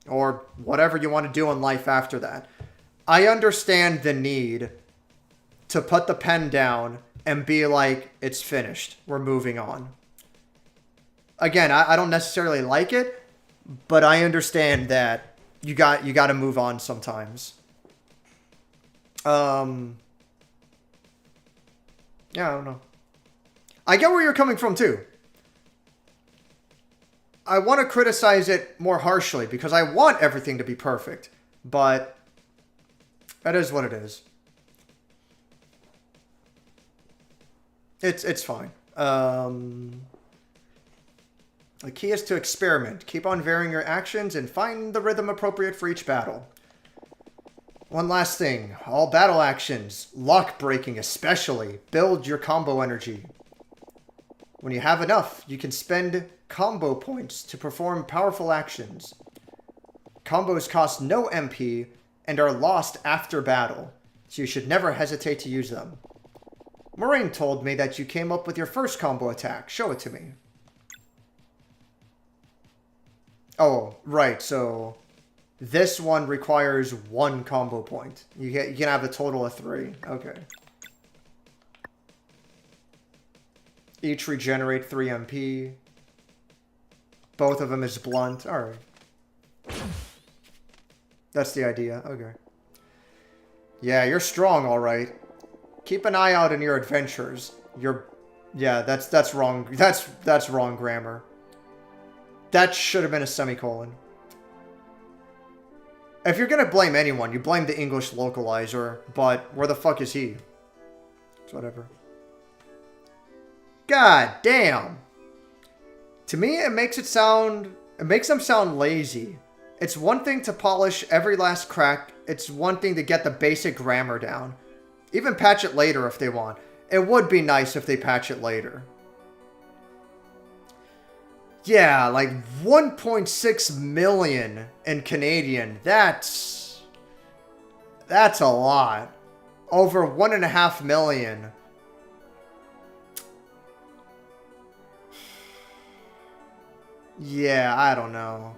Or whatever you want to do in life after that. I understand the need to put the pen down and be like, it's finished. We're moving on. Again, I don't necessarily like it, but I understand that you got to move on sometimes. Yeah, I don't know. I get where you're coming from too. I want to criticize it more harshly because I want everything to be perfect, but that is what it is. It's fine. The key is to experiment. Keep on varying your actions and find the rhythm appropriate for each battle. One last thing. All battle actions, lock breaking especially, build your combo energy. When you have enough, you can spend combo points to perform powerful actions. Combos cost no MP and are lost after battle, so you should never hesitate to use them. Moraine told me that you came up with your first combo attack. Show it to me. Oh, right. So this one requires 1 combo point. You can have a total of 3. Okay. Each regenerate 3 MP. Both of them is blunt. Alright. That's the idea. Okay. Yeah, you're strong, alright. Keep an eye out in your adventures. Yeah, that's wrong. That's wrong grammar. That should have been a semicolon. If you're gonna blame anyone, you blame the English localizer, but where the fuck is he? It's whatever. God damn. To me, it makes them sound lazy. It's one thing to polish every last crack. It's one thing to get the basic grammar down. Even patch it later if they want. It would be nice if they patch it later. Yeah, like 1.6 million in Canadian. That's a lot. Over 1.5 million. Yeah, I don't know.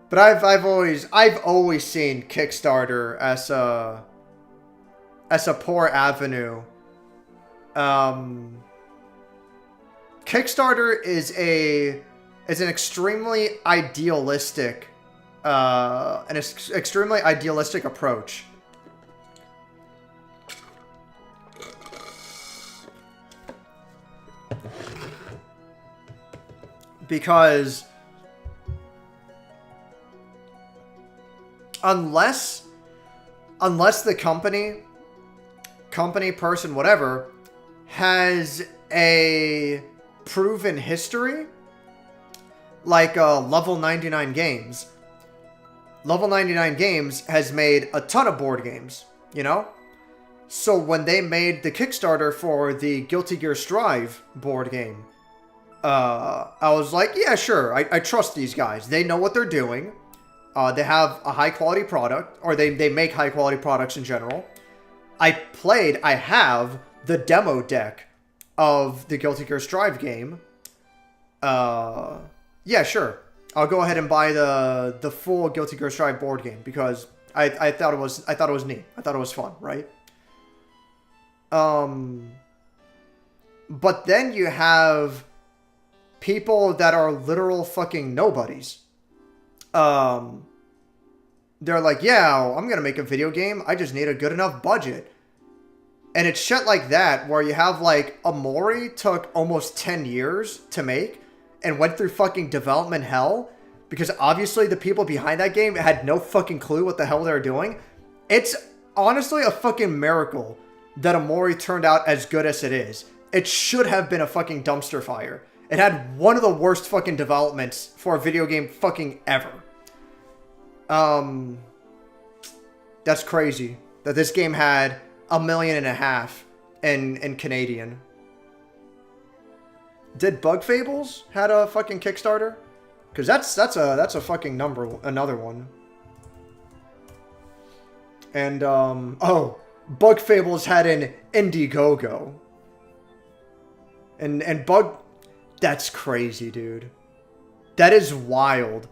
But I've always seen Kickstarter as a poor avenue. Kickstarter is an extremely idealistic approach. Because unless the company, person, whatever, has a proven history, like Level 99 Games. Level 99 Games has made a ton of board games, you know? So when they made the Kickstarter for the Guilty Gear Strive board game, I was like, yeah, sure, I trust these guys. They know what they're doing. They have a high-quality product, or they make high-quality products in general. I have the demo deck of the Guilty Gear Strive game. Yeah, sure. I'll go ahead and buy the full Guilty Gear Strive board game because I thought it was neat. I thought it was fun, right? But then you have people that are literal fucking nobodies. They're like, yeah, I'm gonna make a video game. I just need a good enough budget. And it's shit like that where you have like Amori took almost 10 years to make and went through fucking development hell because obviously the people behind that game had no fucking clue what the hell they were doing. It's honestly a fucking miracle that Amori turned out as good as it is. It should have been a fucking dumpster fire. It had one of the worst fucking developments for a video game fucking ever. That's crazy that this game had 1.5 million in Canadian. Did Bug Fables had a fucking Kickstarter? Because that's a fucking another one. And oh, Bug Fables had an Indiegogo. And that's crazy, dude. That is wild.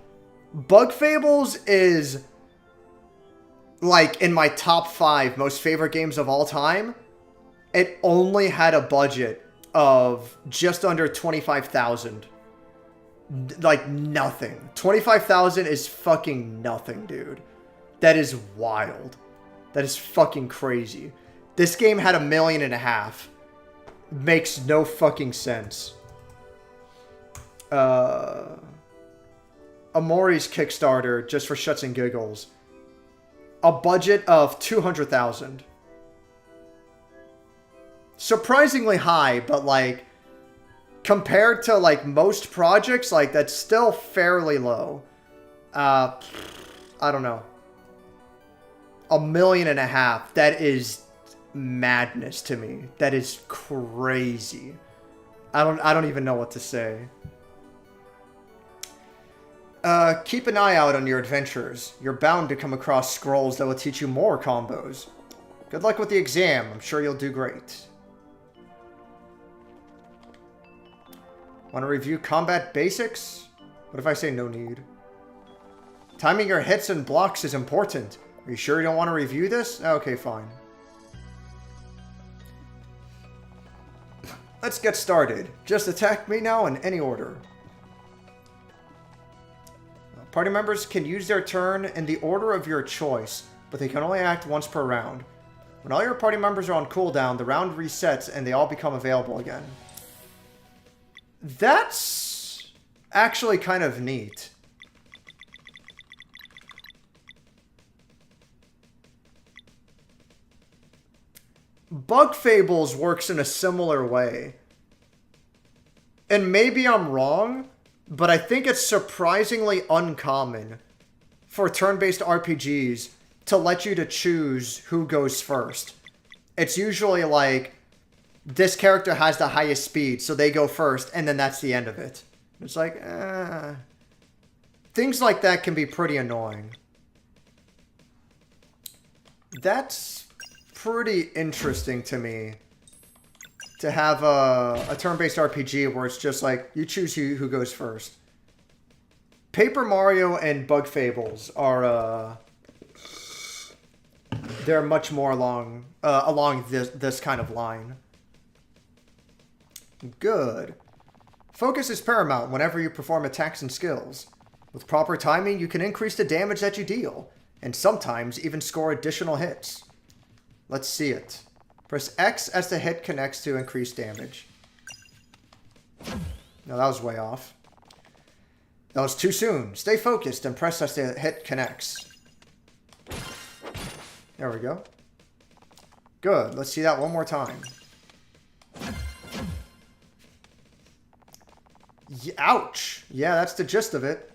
Bug Fables is like in my top 5 most favorite games of all time. It only had a budget of just under 25,000. Like nothing. 25,000 is fucking nothing, dude. That is wild. That is fucking crazy. This game had 1.5 million. Makes no fucking sense. Amori's Kickstarter, just for shuts and giggles, a budget of 200,000. Surprisingly high, but like compared to like most projects, like that's still fairly low. I don't know. 1.5 million. That is madness to me. That is crazy. I don't even know what to say. Keep an eye out on your adventures. You're bound to come across scrolls that will teach you more combos. Good luck with the exam. I'm sure you'll do great. Want to review combat basics? What if I say no need? Timing your hits and blocks is important. Are you sure you don't want to review this? Okay, fine. Let's get started. Just attack me now in any order. Party members can use their turn in the order of your choice, but they can only act once per round. When all your party members are on cooldown, the round resets and they all become available again. That's actually kind of neat. Bug Fables works in a similar way. And maybe I'm wrong, but I think it's surprisingly uncommon for turn-based RPGs to let you to choose who goes first. It's usually like, this character has the highest speed, so they go first, and then that's the end of it. It's like, things like that can be pretty annoying. That's pretty interesting to me. To have a turn-based RPG where it's just like, you choose who goes first. Paper Mario and Bug Fables are, they're much more along this kind of line. Good. Focus is paramount whenever you perform attacks and skills. With proper timing, you can increase the damage that you deal, and sometimes even score additional hits. Let's see it. Press X as the hit connects to increase damage. No, that was way off. That was too soon. Stay focused and press as the hit connects. There we go. Good. Let's see that one more time. Ouch! Yeah, that's the gist of it.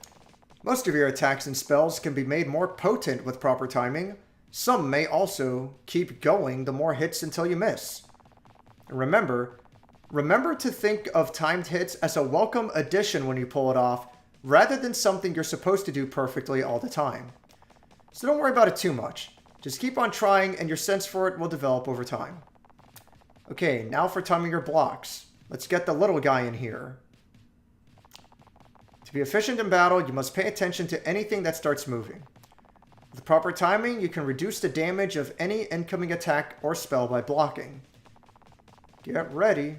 Most of your attacks and spells can be made more potent with proper timing. Some may also keep going the more hits until you miss. And remember to think of timed hits as a welcome addition when you pull it off, rather than something you're supposed to do perfectly all the time. So don't worry about it too much. Just keep on trying and your sense for it will develop over time. Okay, now for timing your blocks. Let's get the little guy in here. To be efficient in battle, you must pay attention to anything that starts moving. With proper timing, you can reduce the damage of any incoming attack or spell by blocking. Get ready.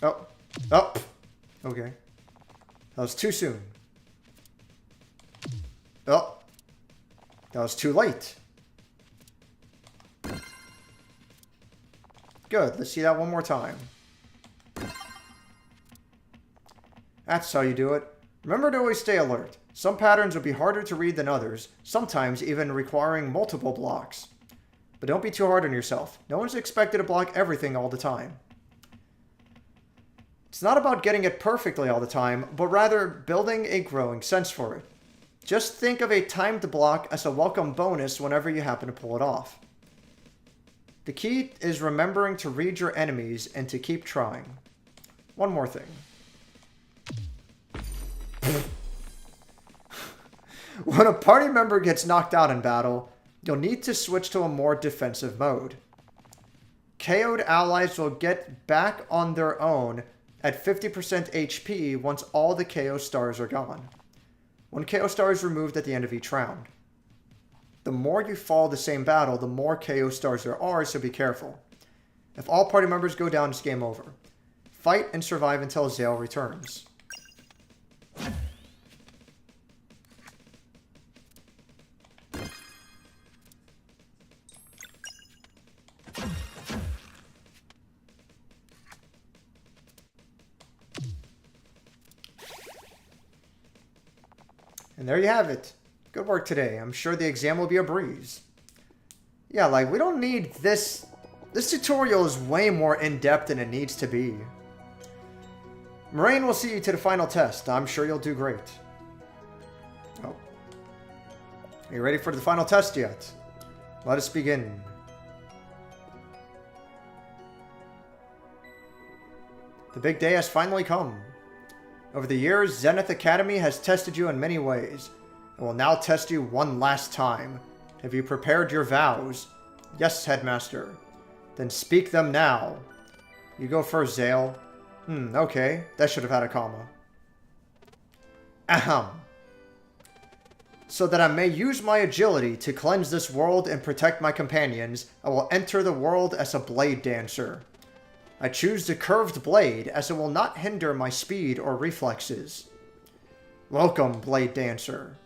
Oh. Okay. That was too soon. Oh. That was too late. Good. Let's see that one more time. That's how you do it. Remember to always stay alert. Some patterns will be harder to read than others, sometimes even requiring multiple blocks. But don't be too hard on yourself. No one's expected to block everything all the time. It's not about getting it perfectly all the time, but rather building a growing sense for it. Just think of a timed block as a welcome bonus whenever you happen to pull it off. The key is remembering to read your enemies and to keep trying. One more thing. When a party member gets knocked out in battle, you'll need to switch to a more defensive mode. KO'd allies will get back on their own at 50% HP once all the KO stars are gone. One KO star is removed at the end of each round. The more you follow the same battle, the more KO stars there are, so be careful. If all party members go down, it's game over. Fight and survive until Zale returns. And there you have it. Good work today. I'm sure the exam will be a breeze. Yeah, like, we don't need this. This tutorial is way more in-depth than it needs to be. Moraine will see you to the final test. I'm sure you'll do great. Oh. Are you ready for the final test yet? Let us begin. The big day has finally come. Over the years, Zenith Academy has tested you in many ways. It will now test you one last time. Have you prepared your vows? Yes, Headmaster. Then speak them now. You go first, Zale. Okay. That should have had a comma. Ahem. So that I may use my agility to cleanse this world and protect my companions, I will enter the world as a blade dancer. I choose the curved blade as it will not hinder my speed or reflexes. Welcome, Blade Dancer.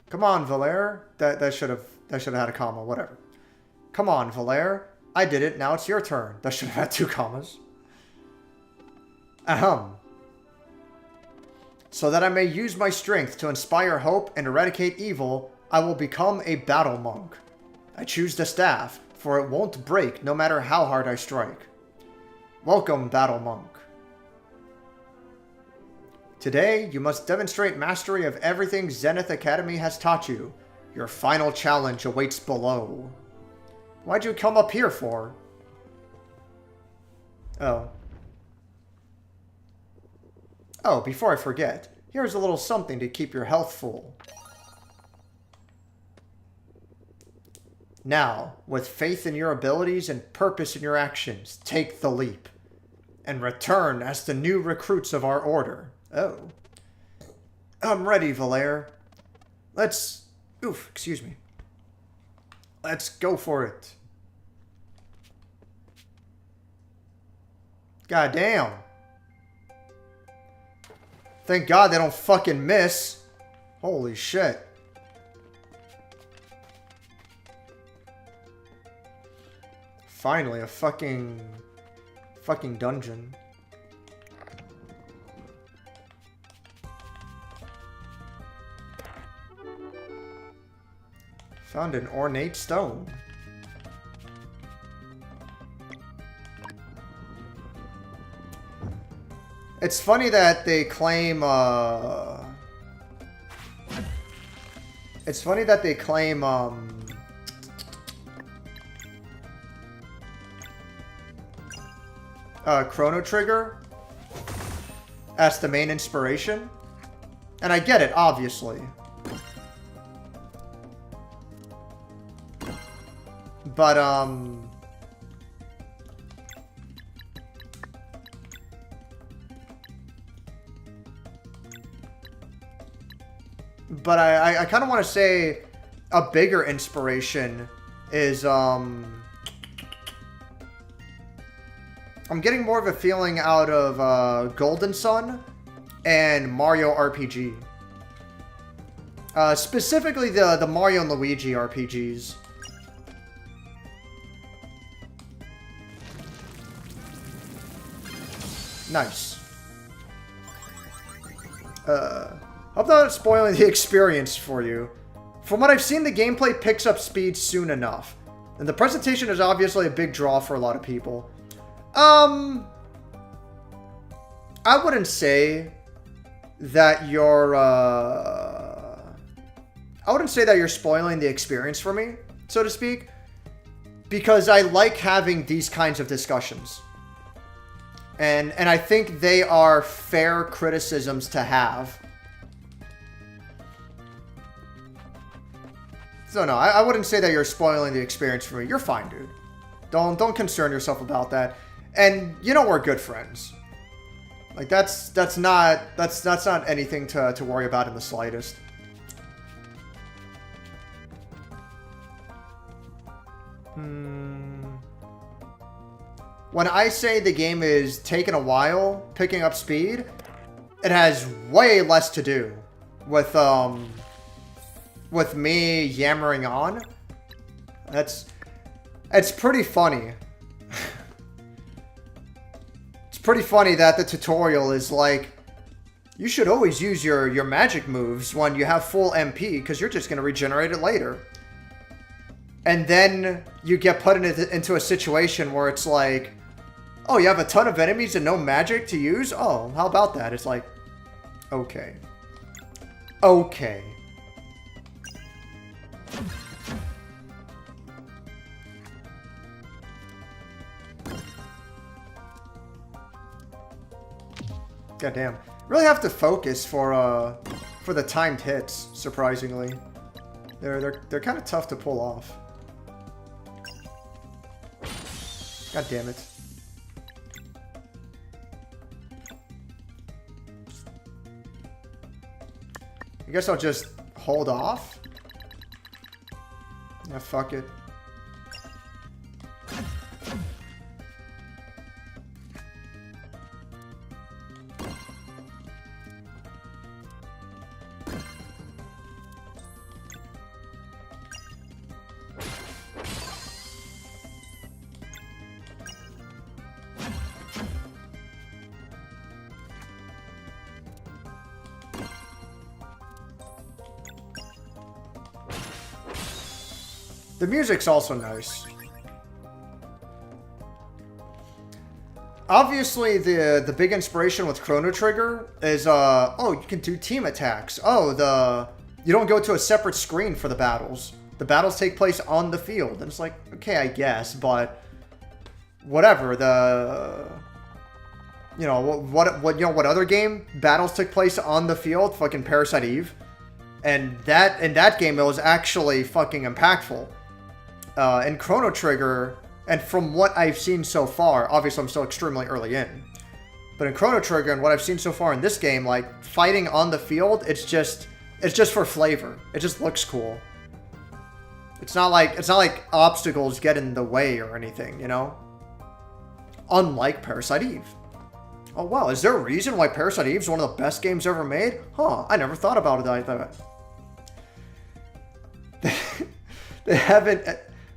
Come on, Valere. That should have had a comma, whatever. Come on, Valere. I did it, now it's your turn. That should have had 2 commas. Ahem. So that I may use my strength to inspire hope and eradicate evil, I will become a battle monk. I choose the staff, for it won't break no matter how hard I strike. Welcome, battle monk. Today, you must demonstrate mastery of everything Zenith Academy has taught you. Your final challenge awaits below. Why'd you come up here for? Oh. Oh, before I forget, here's a little something to keep your health full. Now, with faith in your abilities and purpose in your actions, take the leap. And return as the new recruits of our order. Oh. I'm ready, Valere. Let's... Oof, excuse me. Let's go for it. God damn. Thank God they don't fucking miss. Holy shit. Finally, a fucking dungeon. Found an ornate stone. It's funny that they claim, Chrono Trigger as the main inspiration. And I get it, obviously. But, I kind of want to say a bigger inspiration is, I'm getting more of a feeling out of Golden Sun and Mario RPG. Specifically the Mario and Luigi RPGs. Nice. I'm not spoiling the experience for you. From what I've seen, the gameplay picks up speed soon enough. And the presentation is obviously a big draw for a lot of people. I wouldn't say that you're, I wouldn't say that you're spoiling the experience for me, so to speak. Because I like having these kinds of discussions. And I think they are fair criticisms to have. So no, I wouldn't say that you're spoiling the experience for me. You're fine, dude. Don't concern yourself about that. And you know we're good friends. Like that's not anything to worry about in the slightest. When I say the game is taking a while picking up speed, it has way less to do with me yammering on. It's pretty funny. It's pretty funny that the tutorial is like, you should always use your magic moves when you have full MP because you're just going to regenerate it later. And then you get put into a situation where it's like, oh, you have a ton of enemies and no magic to use? Oh, how about that? It's like, okay. Okay. Goddamn. Really have to focus for the timed hits, surprisingly. They're kind of tough to pull off. God damn it. I guess I'll just hold off. Yeah, fuck it. The music's also nice. Obviously, the big inspiration with Chrono Trigger is, oh, you can do team attacks. Oh, you don't go to a separate screen for the battles. The battles take place on the field. And it's like, okay, I guess, but whatever. What other game battles took place on the field? Fucking Parasite Eve. And in that game, it was actually fucking impactful. In Chrono Trigger, and from what I've seen so far, obviously I'm still extremely early in, but in Chrono Trigger and what I've seen so far in this game, like, fighting on the field, it's just for flavor. It just looks cool. It's not like obstacles get in the way or anything, you know? Unlike Parasite Eve. Oh wow, is there a reason why Parasite Eve is one of the best games ever made? Huh, I never thought about it like that.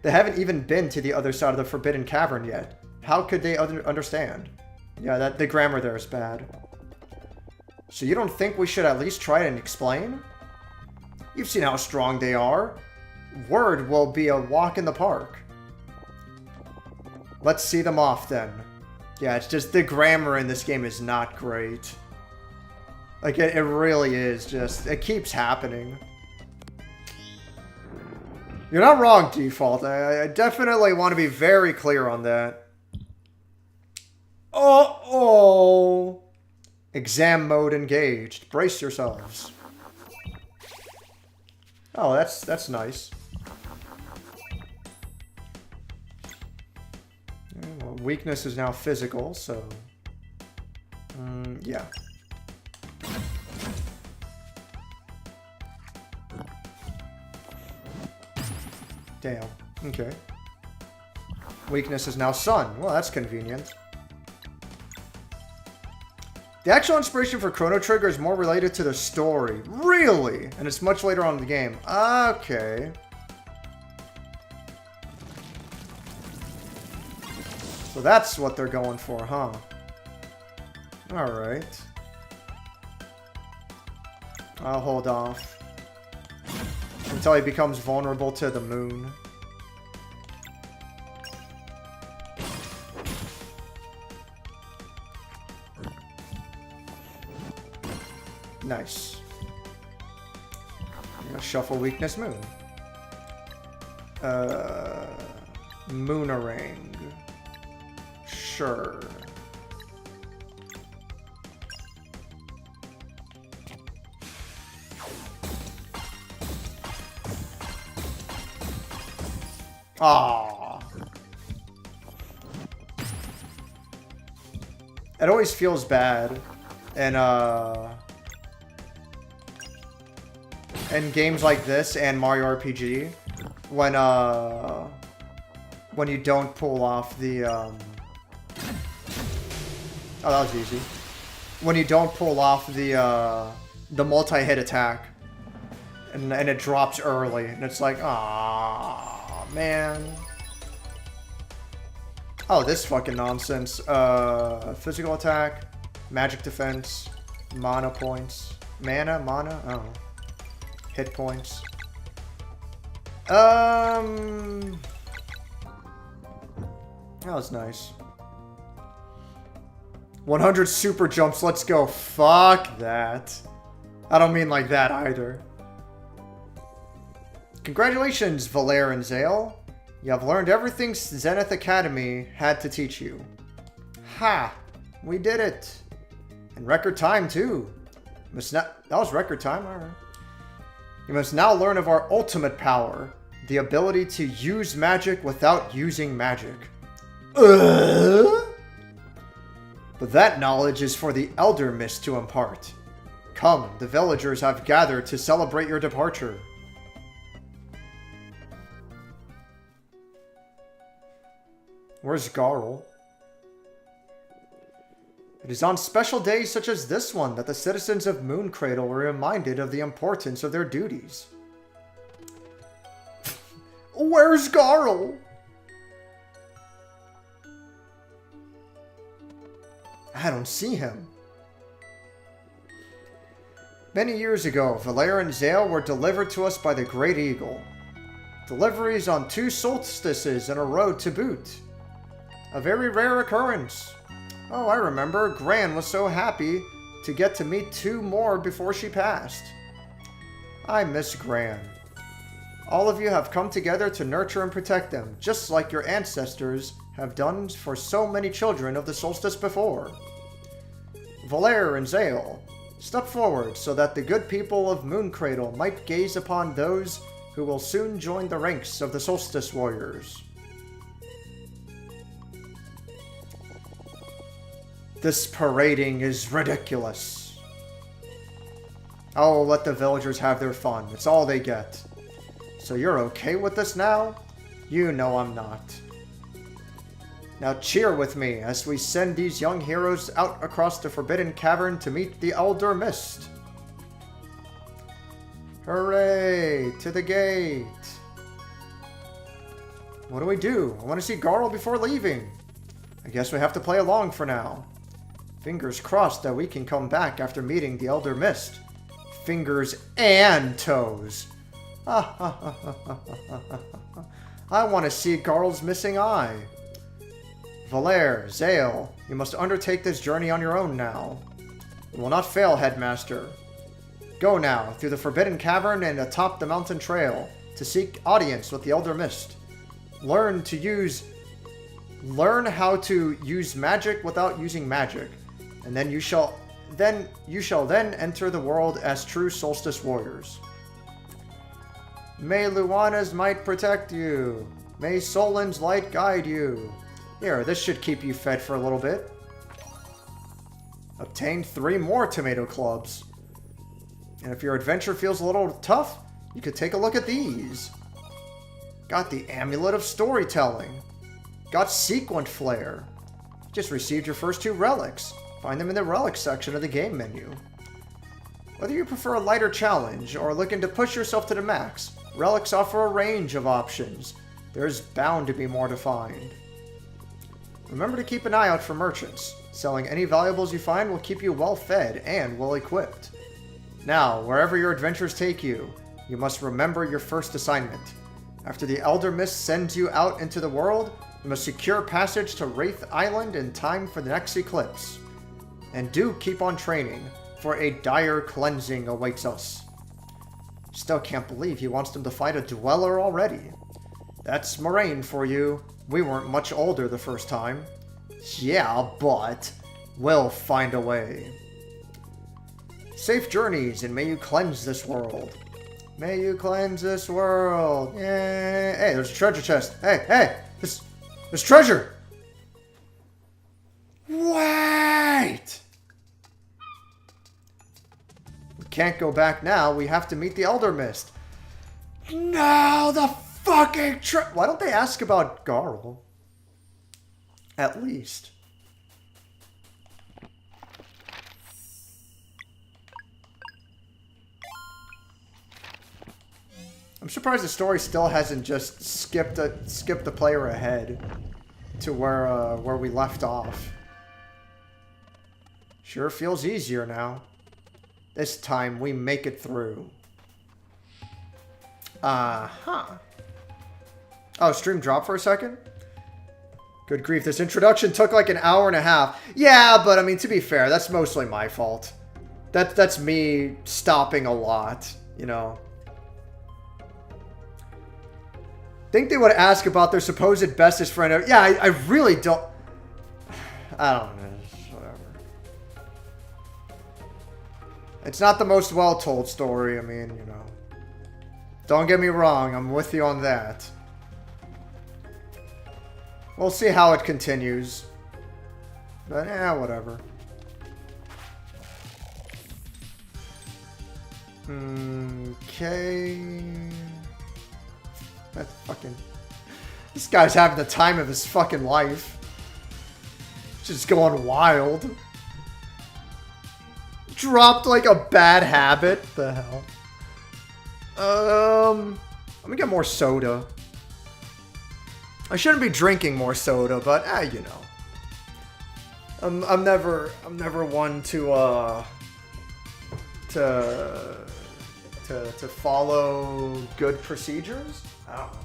They haven't even been to the other side of the Forbidden Cavern yet. How could they understand? Yeah, the grammar there is bad. So you don't think we should at least try and explain? You've seen how strong they are. Word will be a walk in the park. Let's see them off then. Yeah, it's just the grammar in this game is not great. Like, it really is just... It keeps happening. You're not wrong, Default. I definitely want to be very clear on that. Uh-oh! Exam mode engaged. Brace yourselves. Oh, that's nice. Well, weakness is now physical, so... yeah. Damn. Okay. Weakness is now sun. Well, that's convenient. The actual inspiration for Chrono Trigger is more related to the story. Really? And it's much later on in the game. Okay. So that's what they're going for, huh? Alright. I'll hold off. Until he becomes vulnerable to the moon. Nice. I'm gonna shuffle weakness moon. Moonerang. Sure. Aww. It always feels bad in games like this and Mario RPG when you don't pull off the oh, that was easy. When you don't pull off the multi-hit attack and it drops early and it's like, ah. Man. Oh, this fucking nonsense. Physical attack, magic defense, mana points. Mana? Oh. Hit points. That was nice. 100 super jumps, let's go. Fuck that. I don't mean like that either. Congratulations, Valere and Zale. You have learned everything Zenith Academy had to teach you. Ha! We did it. In record time, too. That was record time? Alright. You must now learn of our ultimate power, the ability to use magic without using magic. But that knowledge is for the Elder Mist to impart. Come, the villagers have gathered to celebrate your departure. Where's Garl? It is on special days such as this one that the citizens of Mooncradle are reminded of the importance of their duties. Where's Garl? I don't see him. Many years ago, Valere and Zale were delivered to us by the Great Eagle. Deliveries on 2 solstices in a row to boot. A very rare occurrence. Oh, I remember. Gran was so happy to get to meet 2 more before she passed. I miss Gran. All of you have come together to nurture and protect them, just like your ancestors have done for so many children of the solstice before. Valere and Zale, step forward so that the good people of Mooncradle might gaze upon those who will soon join the ranks of the solstice warriors. This parading is ridiculous. Oh, let the villagers have their fun. It's all they get. So you're okay with this now? You know I'm not. Now cheer with me as we send these young heroes out across the Forbidden Cavern to meet the Elder Mist. Hooray! To the gate! What do we do? I want to see Garl before leaving. I guess we have to play along for now. Fingers crossed that we can come back after meeting the Elder Mist. Fingers and toes. I want to see Garl's missing eye. Valere, Zale, you must undertake this journey on your own now. You will not fail, Headmaster. Go now, through the Forbidden Cavern and atop the mountain trail, to seek audience with the Elder Mist. Learn how to use magic without using magic, and then you shall enter the world as true solstice warriors. May Luana's might protect you. May Solin's light guide you. Here, this should keep you fed for a little bit. Obtain 3 more tomato clubs. And if your adventure feels a little tough, you could take a look at these. Got the Amulet of Storytelling. Got Sequent Flare. Just received your first 2 relics. Find them in the relics section of the game menu. Whether you prefer a lighter challenge or looking to push yourself to the max, relics offer a range of options. There's bound to be more to find. Remember to keep an eye out for merchants. Selling any valuables you find will keep you well fed and well equipped. Now, wherever your adventures take you, you must remember your first assignment. After the Elder Mist sends you out into the world, you must secure passage to Wraith Island in time for the next eclipse. And do keep on training, for a dire cleansing awaits us. Still can't believe he wants them to fight a dweller already. That's Moraine for you. We weren't much older the first time. Yeah, but we'll find a way. Safe journeys, and may you cleanse this world. May you cleanse this world. Yay. Hey, there's a treasure chest. Hey, there's treasure. Wait! We can't go back now. We have to meet the Elder Mist. No, the fucking Why don't they ask about Garl? At least. I'm surprised the story still hasn't just skipped the player ahead to where we left off. Sure feels easier now. This time we make it through. Uh-huh. Oh, stream dropped for a second? Good grief, this introduction took like an hour and a half. Yeah, but I mean, to be fair, that's mostly my fault. That's me stopping a lot, you know. Think they would ask about their supposed bestest friend ever. Yeah, I really don't. I don't know. Whatever. It's not the most well-told story. I mean, you know. Don't get me wrong, I'm with you on that. We'll see how it continues. But, whatever. Okay. That fucking... This guy's having the time of his fucking life. Just going wild. Dropped like a bad habit. The hell? Let me get more soda. I shouldn't be drinking more soda, but you know. I'm never one to follow good procedures. I don't know.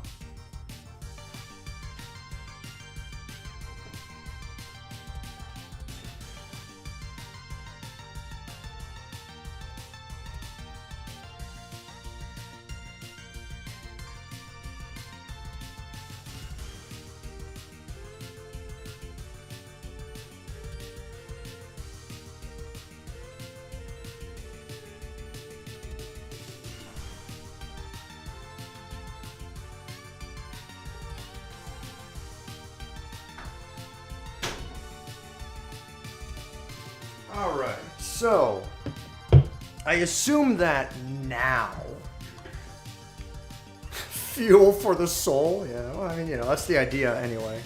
Alright, so I assume that now fuel for the soul, yeah, well, I mean, you know, that's the idea anyway.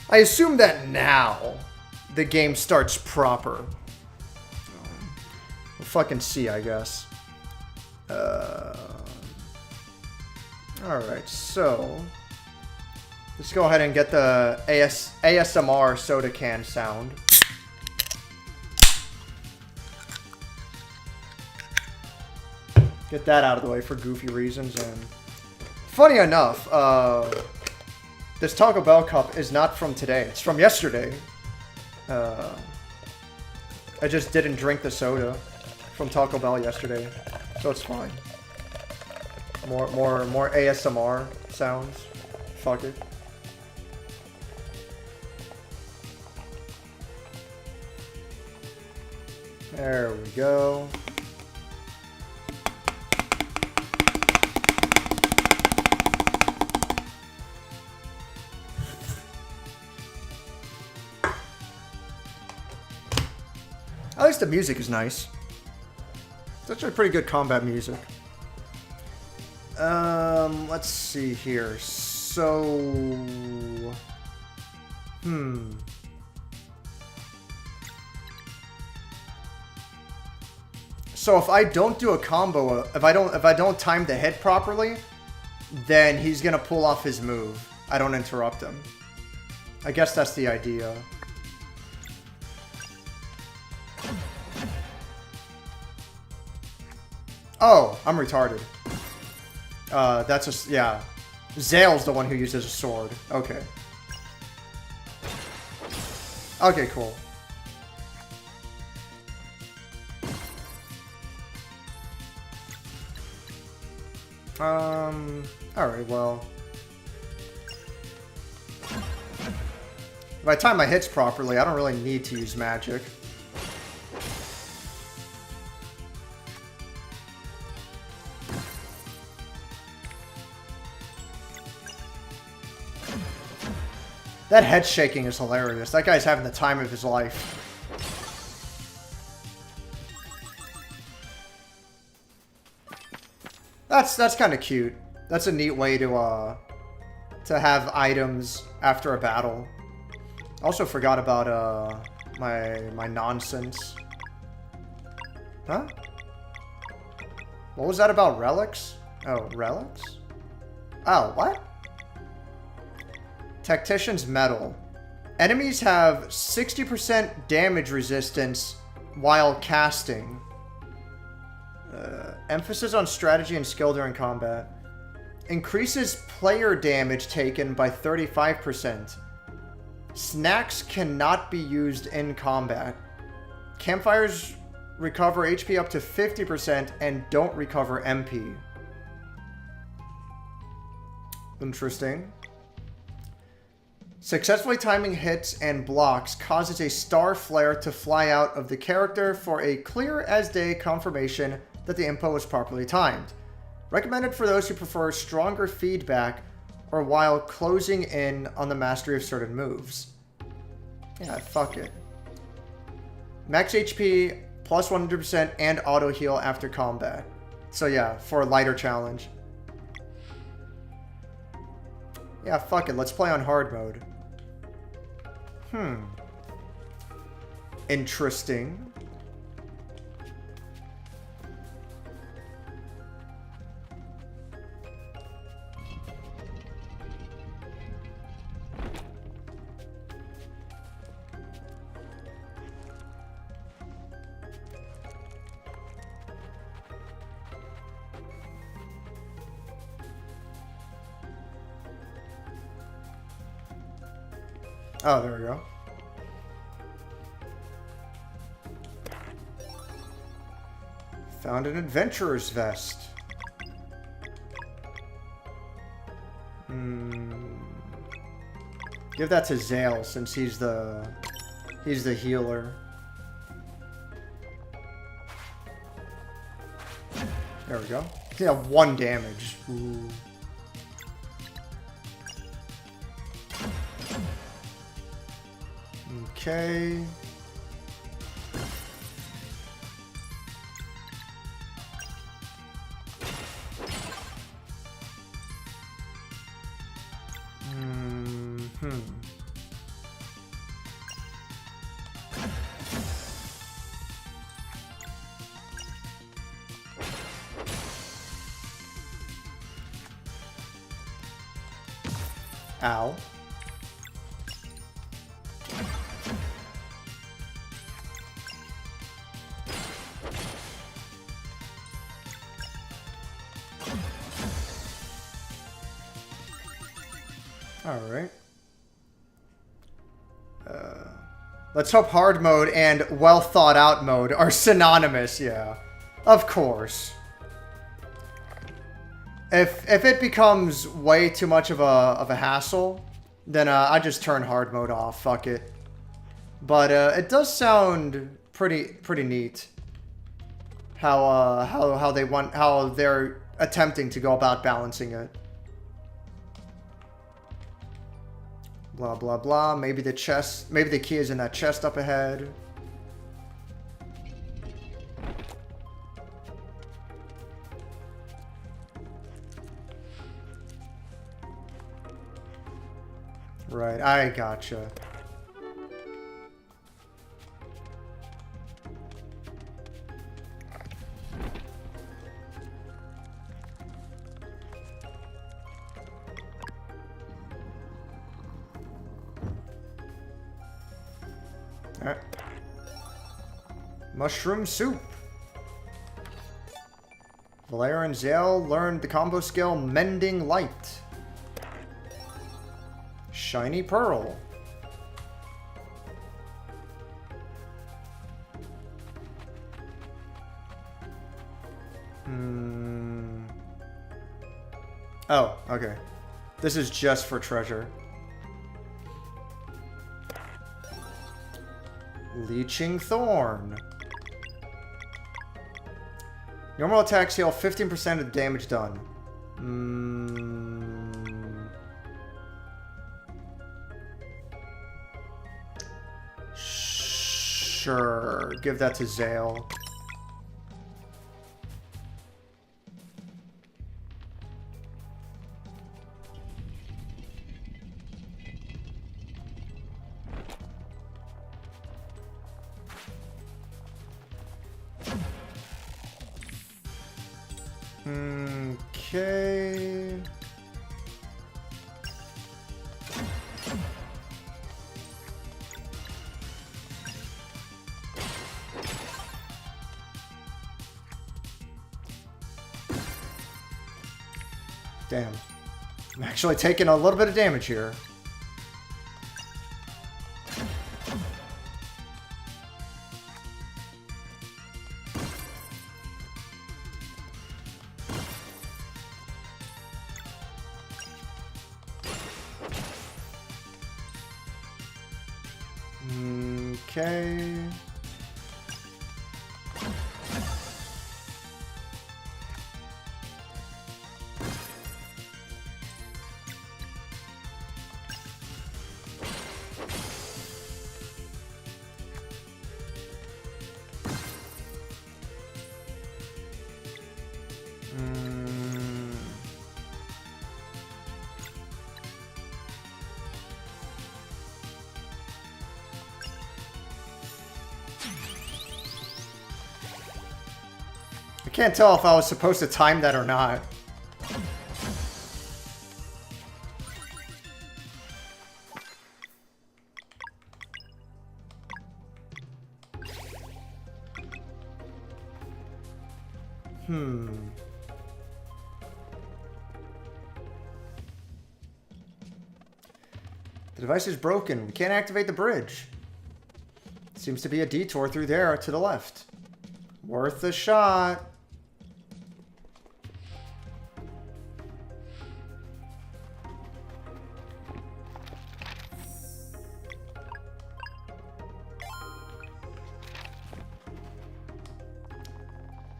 I assume that now the game starts proper. We'll fucking see, I guess. Alright, so let's go ahead and get the ASMR soda can sound. Get that out of the way for goofy reasons. And funny enough, this Taco Bell cup is not from today. It's from yesterday. I just didn't drink the soda from Taco Bell yesterday, so it's fine. More ASMR sounds. Fuck it. There we go. At least the music is nice. It's actually pretty good combat music. Let's see here. So... So if I don't do a combo, if I don't time the hit properly, then he's gonna pull off his move. I don't interrupt him. I guess that's the idea. Oh, I'm retarded. That's a... yeah. Zale's the one who uses a sword. Okay. Okay, cool. Alright, well. If I time my hits properly, I don't really need to use magic. That head shaking is hilarious. That guy's having the time of his life. That's kind of cute. That's a neat way to have items after a battle. Also forgot about my nonsense. Huh? What was that about relics? Oh, relics? Oh, what? Tactician's Medal. Enemies have 60% damage resistance while casting. Emphasis on strategy and skill during combat. Increases player damage taken by 35%. Snacks cannot be used in combat. Campfires recover HP up to 50% and don't recover MP. Interesting. Successfully timing hits and blocks causes a star flare to fly out of the character for a clear as day confirmation that the input was properly timed. Recommended for those who prefer stronger feedback or while closing in on the mastery of certain moves. Yeah, fuck it. Max HP, plus 100%, and auto heal after combat. So yeah, for a lighter challenge. Yeah, fuck it. Let's play on hard mode. Interesting. Oh, there we go. Found an adventurer's vest. Give that to Zale since he's the healer. There we go. Yeah, 1 damage. Ooh. Okay. Ow. Alright. Let's hope hard mode and well thought out mode are synonymous, yeah. Of course. If it becomes way too much of a hassle, then I just turn hard mode off, fuck it. But it does sound pretty neat how they're attempting to go about balancing it. Blah, blah, blah. Maybe the key is in that chest up ahead. Right, I gotcha. Mushroom soup. Valera and Zale learned the combo skill Mending Light. Shiny Pearl. Oh, okay. This is just for treasure. Leeching Thorn. Normal attacks heal 15% of the damage done. Sure. Give that to Zale. Okay. Damn. I'm actually taking a little bit of damage here. Okay. can't tell if I was supposed to time that or not. The device is broken. We can't activate the bridge. Seems to be a detour through there to the left. Worth a shot.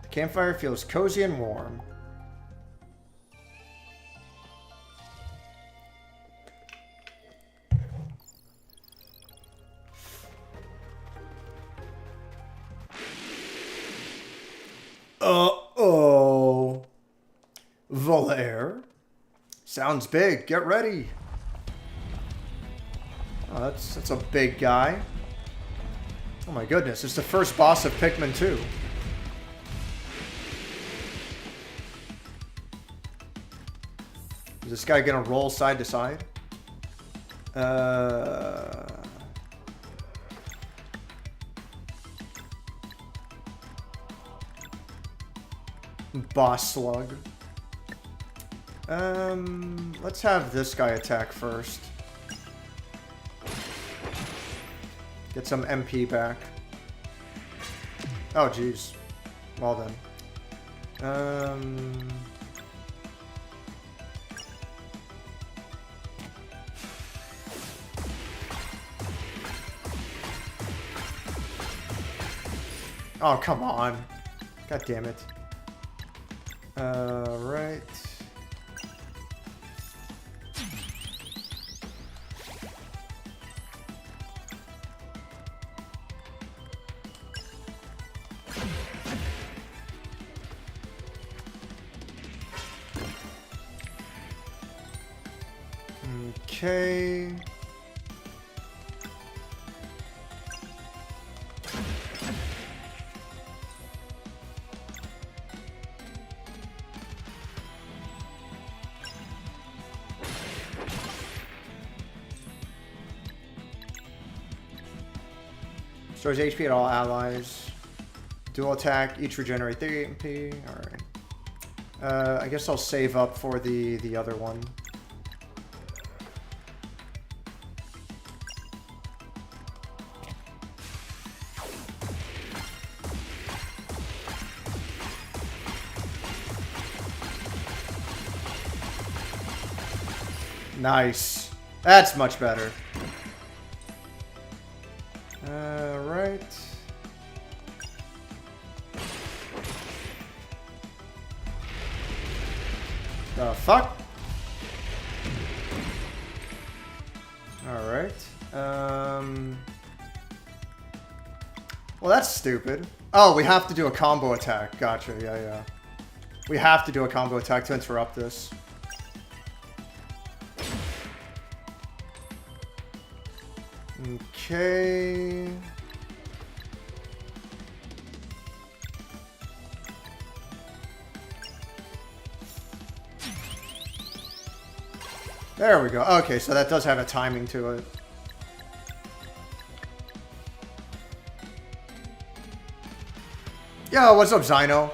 The campfire feels cozy and warm. Uh-oh. Valere. Sounds big. Get ready. Oh, that's a big guy. Oh my goodness, it's the first boss of Pikmin 2. Is this guy gonna roll side to side? Boss slug. Let's have this guy attack first. Get some MP back. Oh, jeez. Well then. Oh, come on. God damn it. Right. Okay. Restores HP at all allies. Dual attack, each regenerate 3 MP. Alright. I guess I'll save up for the other one. Nice. That's much better. Right. The fuck? Alright. Well, that's stupid. Oh, we have to do a combo attack. Gotcha. Yeah. We have to do a combo attack to interrupt this. Okay. There we go. Okay, so that does have a timing to it. Yo, what's up, Zyno?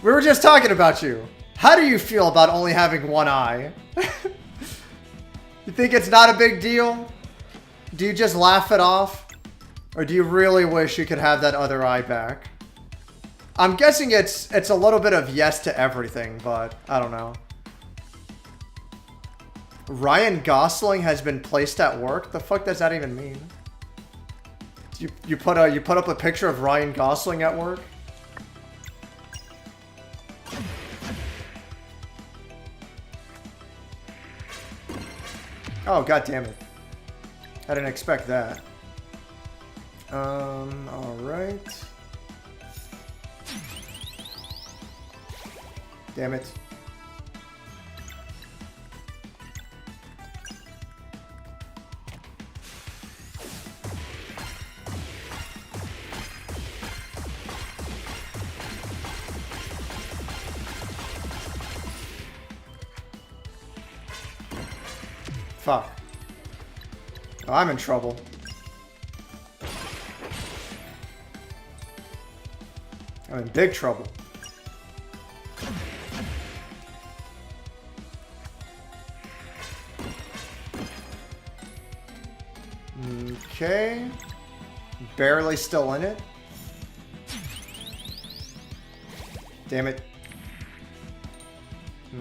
We were just talking about you. How do you feel about only having one eye? You think it's not a big deal? Do you just laugh it off? Or do you really wish you could have that other eye back? I'm guessing it's a little bit of yes to everything, but I don't know. Ryan Gosling has been placed at work? The fuck does that even mean? You put up a picture of Ryan Gosling at work? Oh, god damn it. I didn't expect that. Alright. Damn it. Fuck. Oh, I'm in trouble. I'm in big trouble. Okay. Barely still in it. Damn it.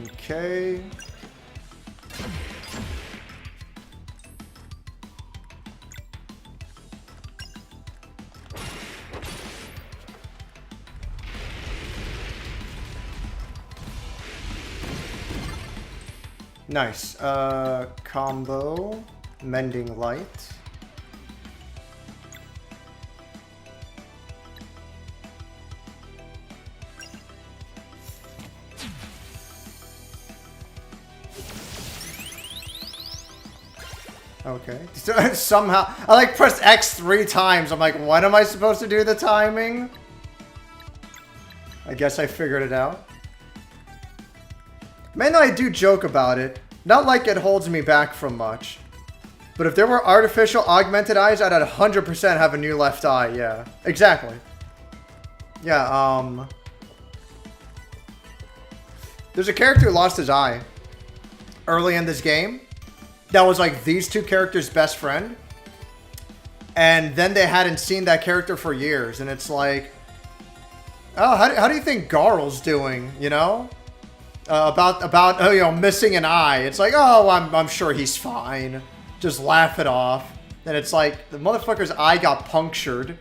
Okay. Nice. Combo. Mending light. Okay. Somehow, I like pressed X 3 times. I'm like, when am I supposed to do the timing? I guess I figured it out. Man, I do joke about it. Not like it holds me back from much. But if there were artificial augmented eyes, I'd 100% have a new left eye. Yeah, exactly. Yeah, there's a character who lost his eye early in this game. That was like these two characters' best friend. And then they hadn't seen that character for years. And it's like, oh, how do you think Garl's doing, you know? About you know, missing an eye. It's like, oh, I'm sure he's fine. Just laugh it off. And it's like, the motherfucker's eye got punctured.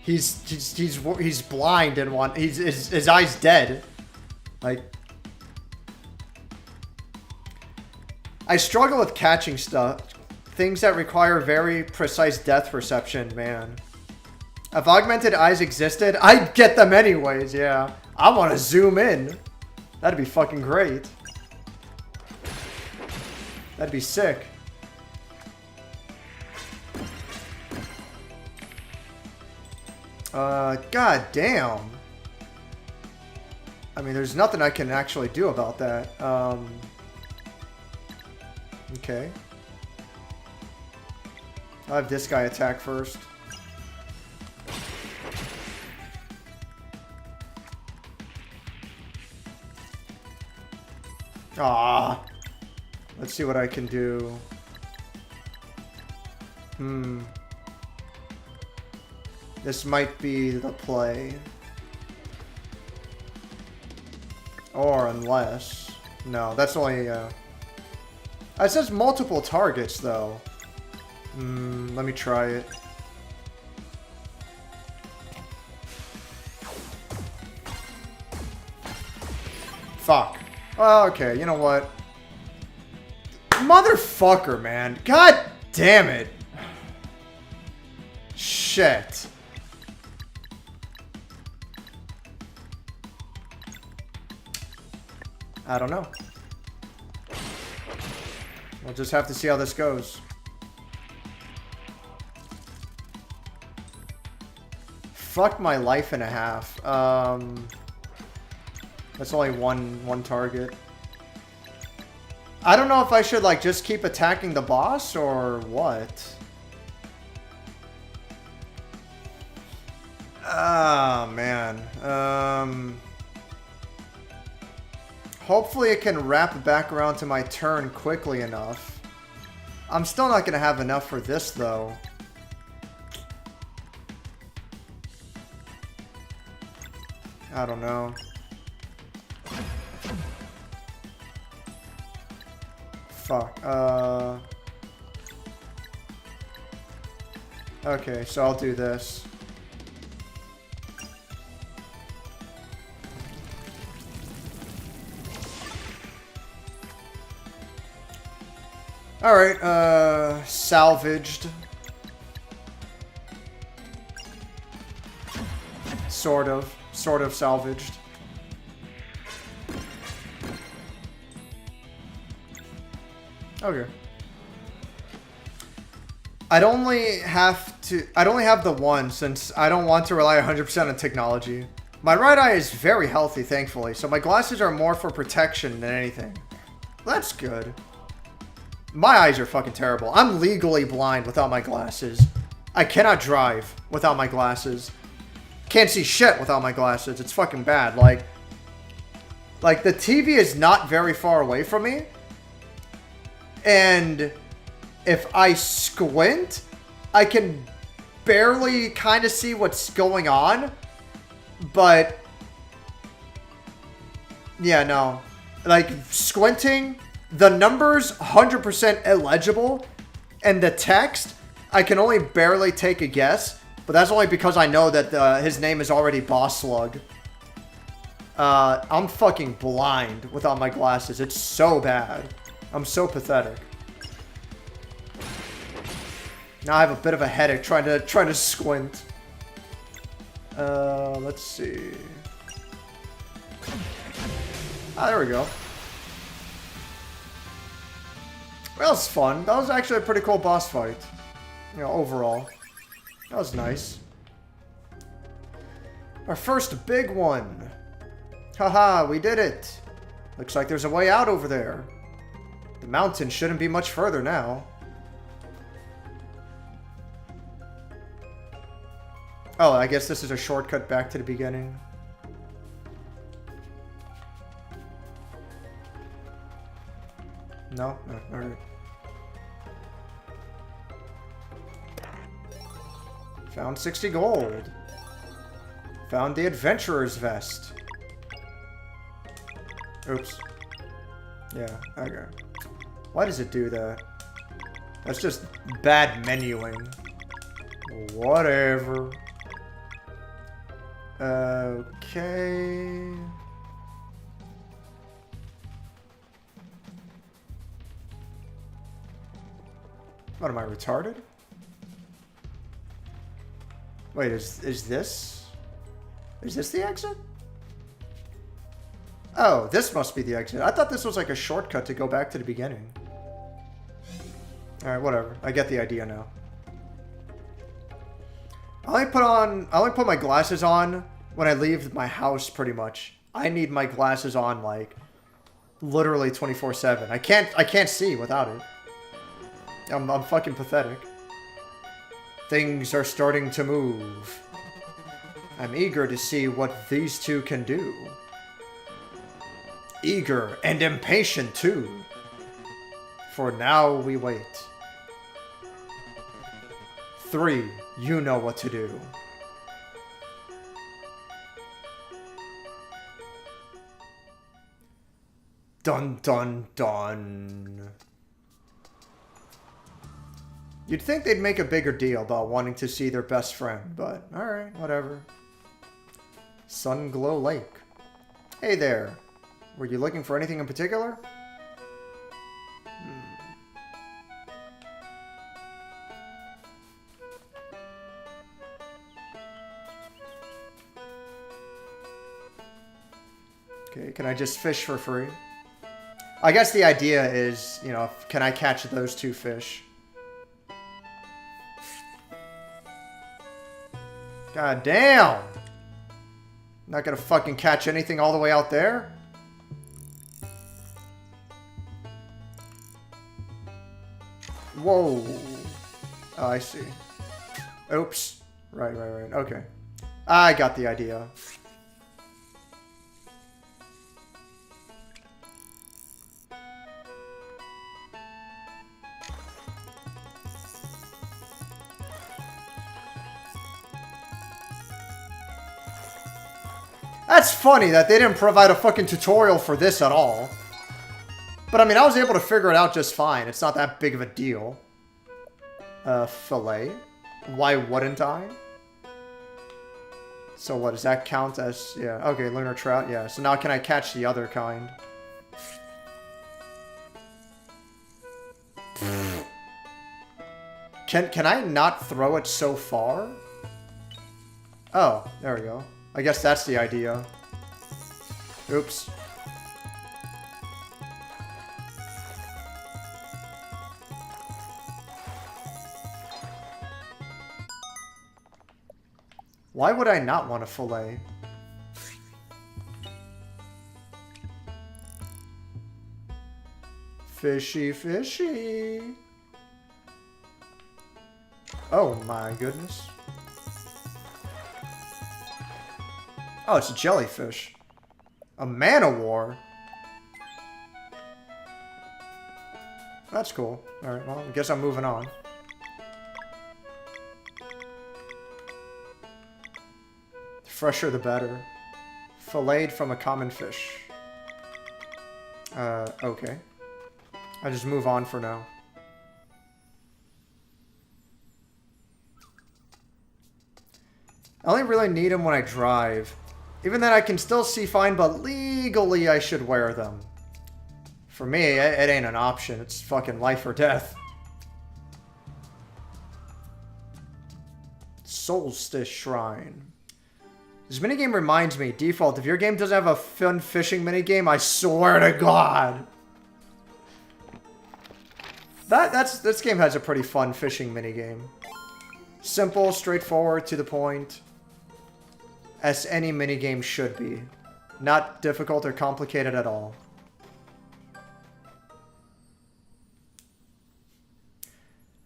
He's blind and his eye's dead. Like, I struggle with catching stuff. Things that require very precise depth perception, man. If augmented eyes existed, I'd get them anyways, yeah. I want to zoom in. That'd be fucking great. That'd be sick. God damn. I mean, there's nothing I can actually do about that. Okay. I'll have this guy attack first. Ah. Let's see what I can do. This might be the play. Or unless... No, that's only... It says multiple targets, though. Let me try it. Fuck. Oh, okay, you know what? Motherfucker, man. God damn it. Shit. I don't know. We'll just have to see how this goes. Fuck my life and a half. That's only one target. I don't know if I should like just keep attacking the boss or what. Ah, man. Hopefully it can wrap back around to my turn quickly enough. I'm still not going to have enough for this, though. I don't know. Fuck. Okay, so I'll do this. Alright, salvaged. Sort of salvaged. Okay. I'd only have the one since I don't want to rely 100% on technology. My right eye is very healthy, thankfully, so my glasses are more for protection than anything. That's good. My eyes are fucking terrible. I'm legally blind without my glasses. I cannot drive without my glasses. Can't see shit without my glasses. It's fucking bad. Like the TV is not very far away from me. And if I squint, I can barely kind of see what's going on. But yeah, no. Like squinting, the numbers 100% illegible, and the text I can only barely take a guess, but that's only because I know that his name is already Boss Slug. I'm fucking blind without my glasses. It's so bad. I'm so pathetic. Now I have a bit of a headache trying to squint. Let's see. Ah, there we go. Well, that was fun. That was actually a pretty cool boss fight. You know, overall. That was nice. Our first big one. Haha, we did it. Looks like there's a way out over there. The mountain shouldn't be much further now. Oh, I guess this is a shortcut back to the beginning. No? No, alright. Found 60 gold. Found the adventurer's vest. Oops. Yeah, okay. Why does it do that? That's just bad menuing. Whatever. Okay. What, am I retarded? Wait, is this? Is this the exit? Oh, this must be the exit. I thought this was like a shortcut to go back to the beginning. Alright, whatever. I get the idea now. I only put my glasses on when I leave my house, pretty much. I need my glasses on, like, literally 24/7. I can't see without it. I'm fucking pathetic. Things are starting to move. I'm eager to see what these two can do. Eager and impatient, too. For now we wait. 3, you know what to do. Dun dun dun. You'd think they'd make a bigger deal about wanting to see their best friend, but alright, whatever. Sunglow Lake. Hey there. Were you looking for anything in particular? Okay, can I just fish for free? I guess the idea is, you know, can I catch those 2 fish? God damn! Not gonna fucking catch anything all the way out there? Whoa. Oh, I see. Oops. Right. Okay. I got the idea. That's funny that they didn't provide a fucking tutorial for this at all. But I mean, I was able to figure it out just fine. It's not that big of a deal. Fillet? Why wouldn't I? So what, does that count as... Yeah, okay, lunar trout, yeah. So now can I catch the other kind? Can I not throw it so far? Oh, there we go. I guess that's the idea. Oops. Why would I not want a fillet? Fishy, fishy. Oh my goodness. Oh, it's a jellyfish. A man-o-war. That's cool. Alright, well, I guess I'm moving on. The fresher the better. Filleted from a common fish. Okay. I just move on for now. I only really need them when I drive. Even then I can still see fine, but legally I should wear them. For me, it ain't an option. It's fucking life or death. Solstice Shrine. This minigame reminds me, default, if your game doesn't have a fun fishing minigame, I swear to God. This game has a pretty fun fishing minigame. Simple, straightforward, to the point. As any minigame should be. Not difficult or complicated at all.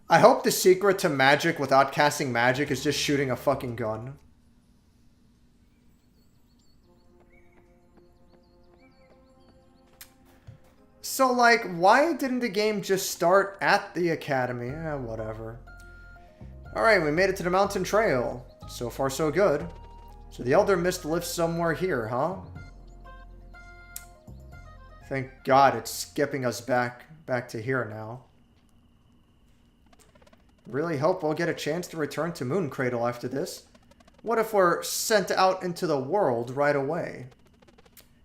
I hope the secret to magic without casting magic is just shooting a fucking gun. So, like, why didn't the game just start at the academy? Whatever. Alright, we made it to the mountain trail. So far, so good. So the Elder Mist lives somewhere here, huh? Thank God it's skipping us back to here now. Really hope we'll get a chance to return to Moon Cradle after this. What if we're sent out into the world right away?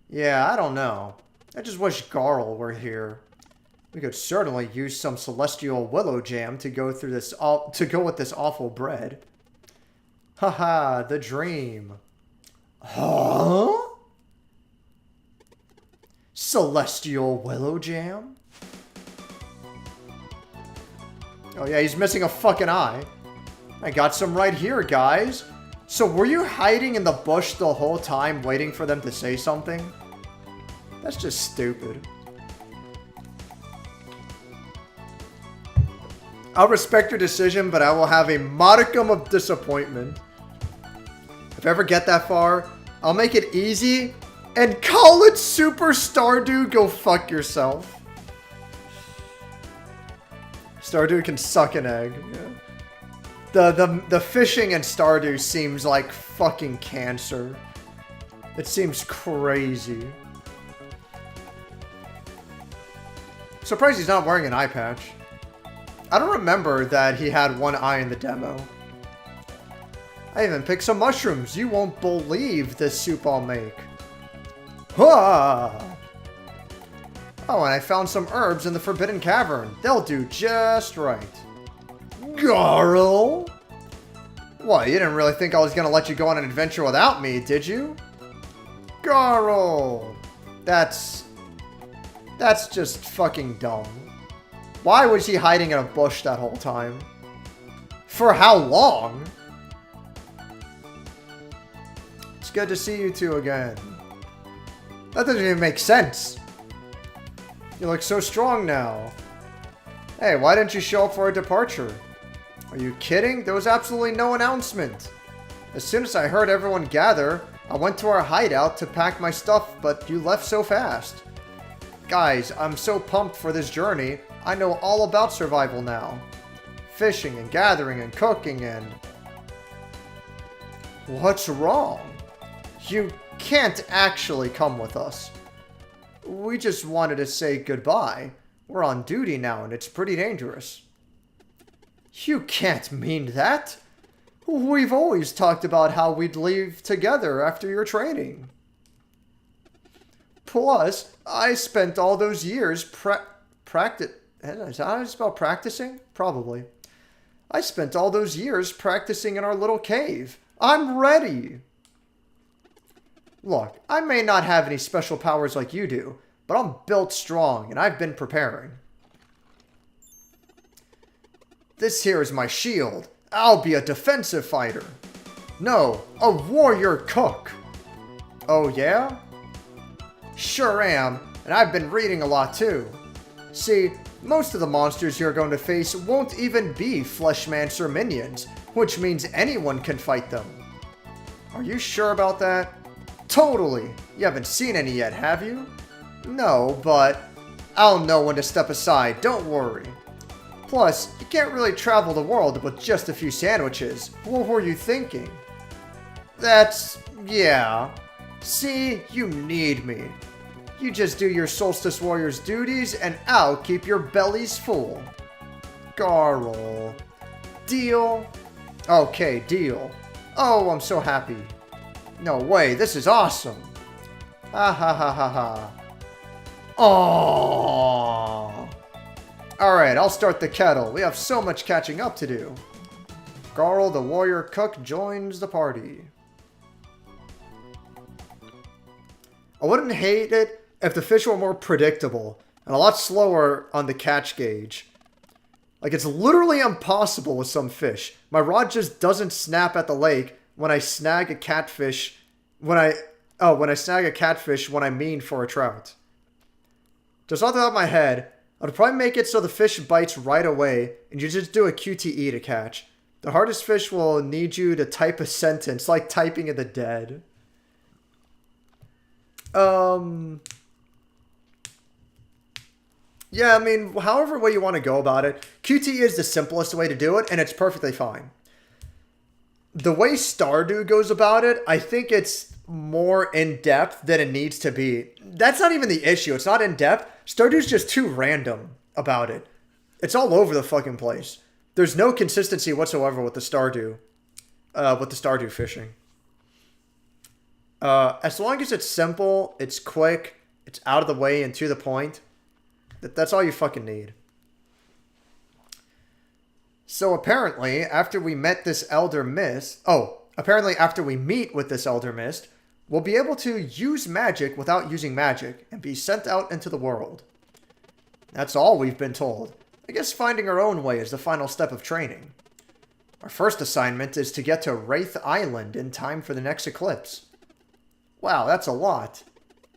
Yeah, I don't know. I just wish Garl were here. We could certainly use some celestial willow jam to go through this with this awful bread. Haha, the dream. Huh? Celestial willow jam? Oh yeah, he's missing a fucking eye. I got some right here, guys. So were you hiding in the bush the whole time waiting for them to say something? That's just stupid. I'll respect your decision, but I will have a modicum of disappointment. If I ever get that far, I'll make it easy and call it Super Stardew. Go fuck yourself. Stardew can suck an egg. Yeah. The fishing in Stardew seems like fucking cancer. It seems crazy. Surprised he's not wearing an eye patch. I don't remember that he had one eye in the demo. I even picked some mushrooms. You won't believe the soup I'll make. Ha! Oh, and I found some herbs in the Forbidden Cavern. They'll do just right. Garl? What, you didn't really think I was going to let you go on an adventure without me, did you? Garl! That's just fucking dumb. Why was he hiding in a bush that whole time? For how long? It's good to see you two again. That doesn't even make sense. You look so strong now. Hey, why didn't you show up for our departure? Are you kidding? There was absolutely no announcement. As soon as I heard everyone gather, I went to our hideout to pack my stuff, but you left so fast. Guys, I'm so pumped for this journey. I know all about survival now. Fishing and gathering and cooking and... What's wrong? You can't actually come with us. We just wanted to say goodbye. We're on duty now and it's pretty dangerous. You can't mean that. We've always talked about how we'd leave together after your training. Plus, I spent all those years Is that how you spell practicing? Probably. I spent all those years practicing in our little cave. I'm ready. Look, I may not have any special powers like you do, but I'm built strong and I've been preparing. This here is my shield. I'll be a defensive fighter. No, a warrior cook. Oh yeah? Sure am, and I've been reading a lot too. See, most of the monsters you're going to face won't even be Fleshmancer minions, which means anyone can fight them. Are you sure about that? Totally! You haven't seen any yet, have you? No, but I'll know when to step aside, don't worry. Plus, you can't really travel the world with just a few sandwiches. What were you thinking? Yeah. See, you need me. You just do your Solstice Warrior's duties, and I'll keep your bellies full. Garl. Deal? Okay, deal. Oh, I'm so happy. No way, this is awesome. Ha ha ha ha ha. Aww. Alright, I'll start the kettle. We have so much catching up to do. Garl, the warrior cook, joins the party. I wouldn't hate it if the fish were more predictable and a lot slower on the catch gauge. Like, it's literally impossible with some fish. My rod just doesn't snap at the lake when I snag a catfish when I snag a catfish when I mean for a trout. Just off the top of my head, I'd probably make it so the fish bites right away and you just do a QTE to catch. The hardest fish will need you to type a sentence, like typing in the dead. Yeah, I mean, however way you want to go about it, QTE is the simplest way to do it, and it's perfectly fine. The way Stardew goes about it, I think it's more in-depth than it needs to be. That's not even the issue. It's not in-depth. Stardew's just too random about it. It's all over the fucking place. There's no consistency whatsoever with the Stardew. With the Stardew fishing. As long as it's simple, it's quick, it's out of the way and to the point, that's all you fucking need. So apparently, after we met this Elder Mist... apparently after we meet with this Elder Mist, we'll be able to use magic without using magic and be sent out into the world. That's all we've been told. I guess finding our own way is the final step of training. Our first assignment is to get to Wraith Island in time for the next eclipse. Wow, that's a lot.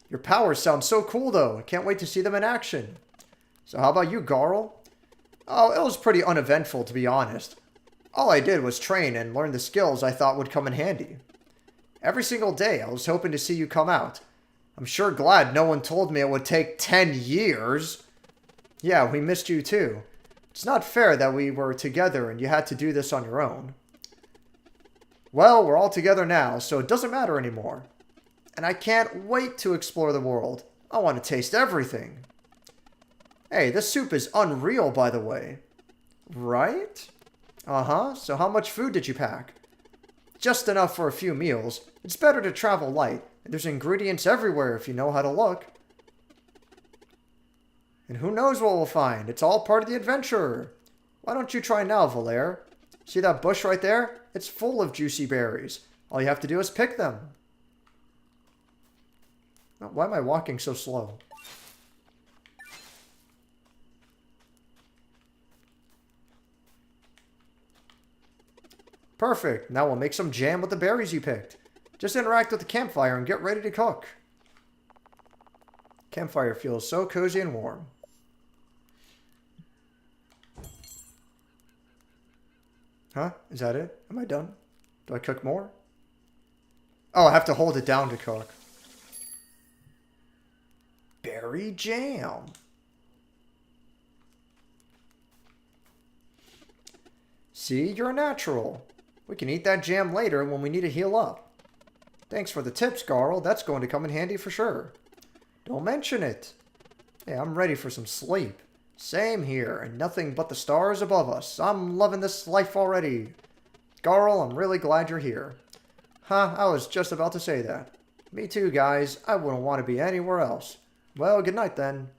Your powers sound so cool though. I can't wait to see them in action. So how about you, Garl? Oh, it was pretty uneventful, to be honest. All I did was train and learn the skills I thought would come in handy. Every single day, I was hoping to see you come out. I'm sure glad no one told me it would take 10 years. Yeah, we missed you too. It's not fair that we were together and you had to do this on your own. Well, we're all together now, so it doesn't matter anymore. And I can't wait to explore the world. I want to taste everything. Hey, this soup is unreal, by the way. Right? Uh-huh. So how much food did you pack? Just enough for a few meals. It's better to travel light. And there's ingredients everywhere if you know how to look. And who knows what we'll find. It's all part of the adventure. Why don't you try now, Valere? See that bush right there? It's full of juicy berries. All you have to do is pick them. Why am I walking so slow? Perfect. Now we'll make some jam with the berries you picked. Just interact with the campfire and get ready to cook. Campfire feels so cozy and warm. Huh? Is that it? Am I done? Do I cook more? Oh, I have to hold it down to cook. Berry jam. See, you're a natural. We can eat that jam later when we need to heal up. Thanks for the tips, Garl. That's going to come in handy for sure. Don't mention it. Hey, I'm ready for some sleep. Same here, and nothing but the stars above us. I'm loving this life already. Garl, I'm really glad you're here. Huh, I was just about to say that. Me too, guys. I wouldn't want to be anywhere else. Well, good night then.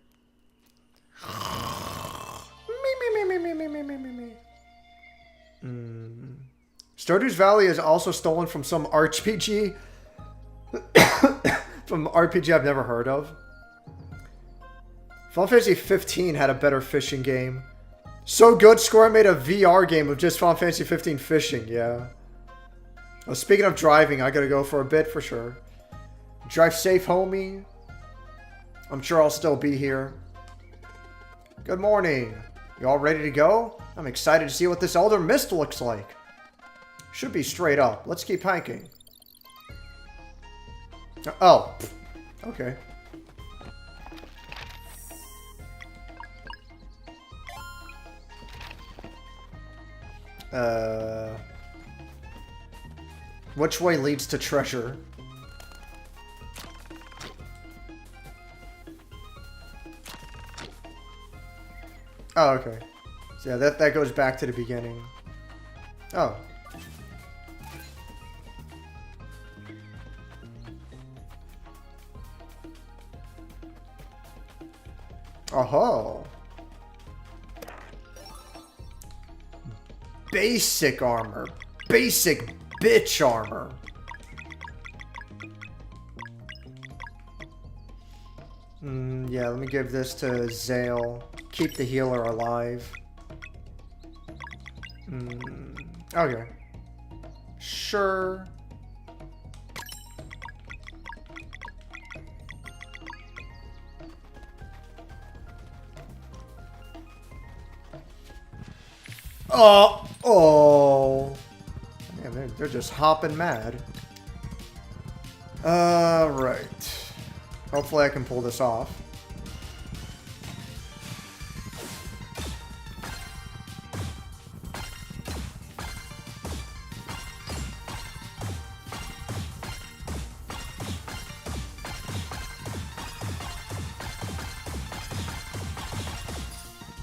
Stardew's Valley is also stolen from some RPG. From RPG I've never heard of. Final Fantasy 15 had a better fishing game. So good, Square made a VR game of just Final Fantasy 15 fishing, yeah. Well, speaking of driving, I gotta go for a bit for sure. Drive safe, homie. I'm sure I'll still be here. Good morning. You all ready to go? I'm excited to see what this Elder Mist looks like. Should be straight up. Let's keep hiking. Oh. Okay. Which way leads to treasure? Oh, okay. So yeah, that goes back to the beginning. Oh. Oh. Basic armor. Basic bitch armor. Yeah, let me give this to Zale. Keep the healer alive. Okay. Sure. Oh. Man, they're just hopping mad. Right. Hopefully I can pull this off.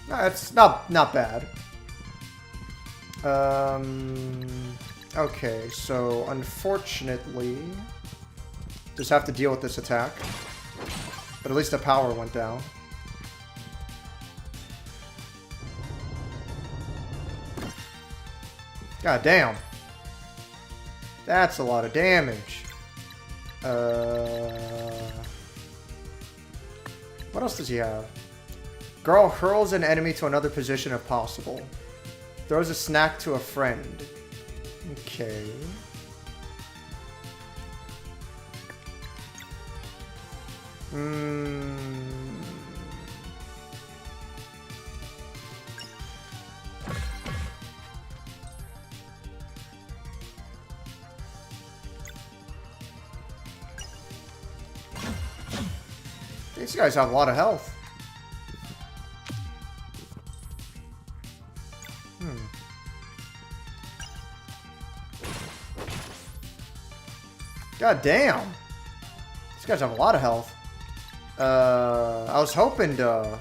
No, it's not bad. Okay, so unfortunately, just have to deal with this attack. But at least the power went down. God damn. That's a lot of damage. What else does he have? Girl hurls an enemy to another position if possible. Throws a snack to a friend. Okay. These guys have a lot of health. God damn. These guys have a lot of health. I was hoping to...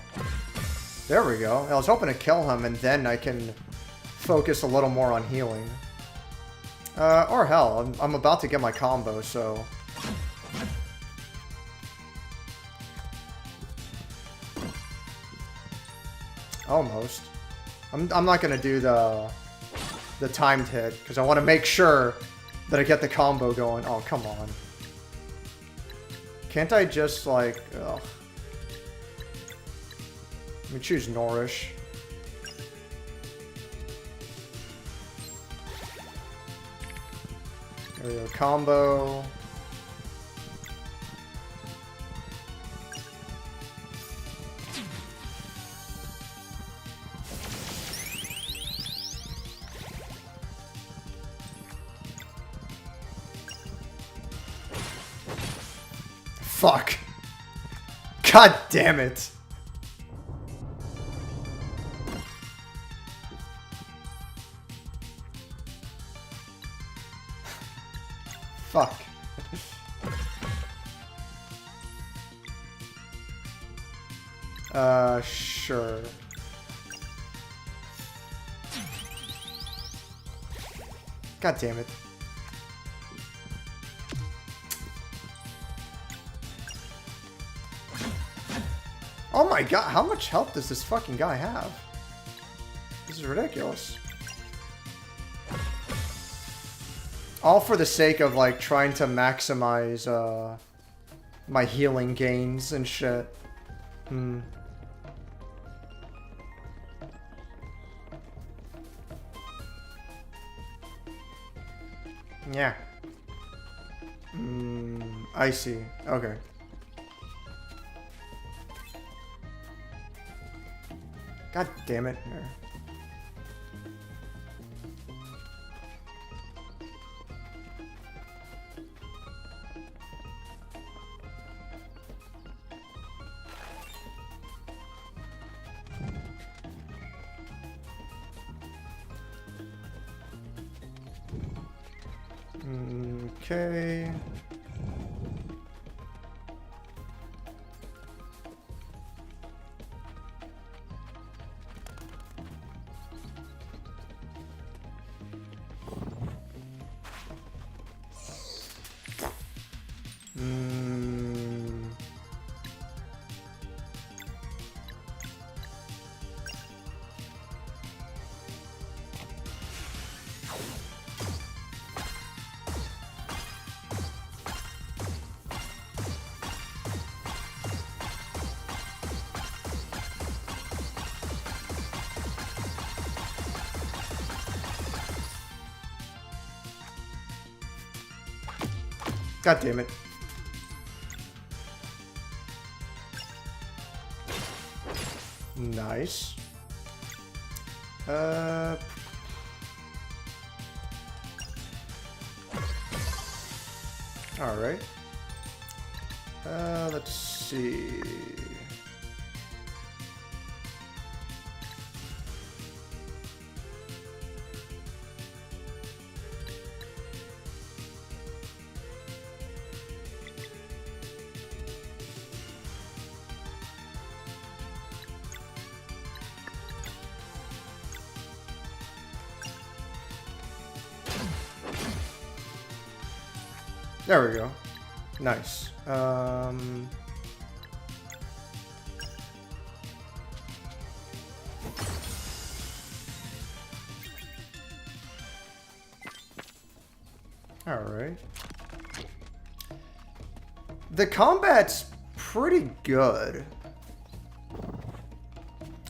There we go. I was hoping to kill him and then I can focus a little more on healing. Or hell, I'm about to get my combo, so... Almost. I'm not gonna do the timed hit, because I want to make sure that I get the combo going. Oh, come on. Can't I just, like... Ugh. Let me choose Nourish. There we go. Combo. Fuck. God damn it. Fuck. Sure. God damn it. Oh my god, how much health does this fucking guy have? This is ridiculous. All for the sake of, like, trying to maximize, my healing gains and shit. Yeah. I see. Okay. God damn it. There. Okay. God damn it. Nice. All right. Let's see. There we go. Nice. All right. The combat's pretty good.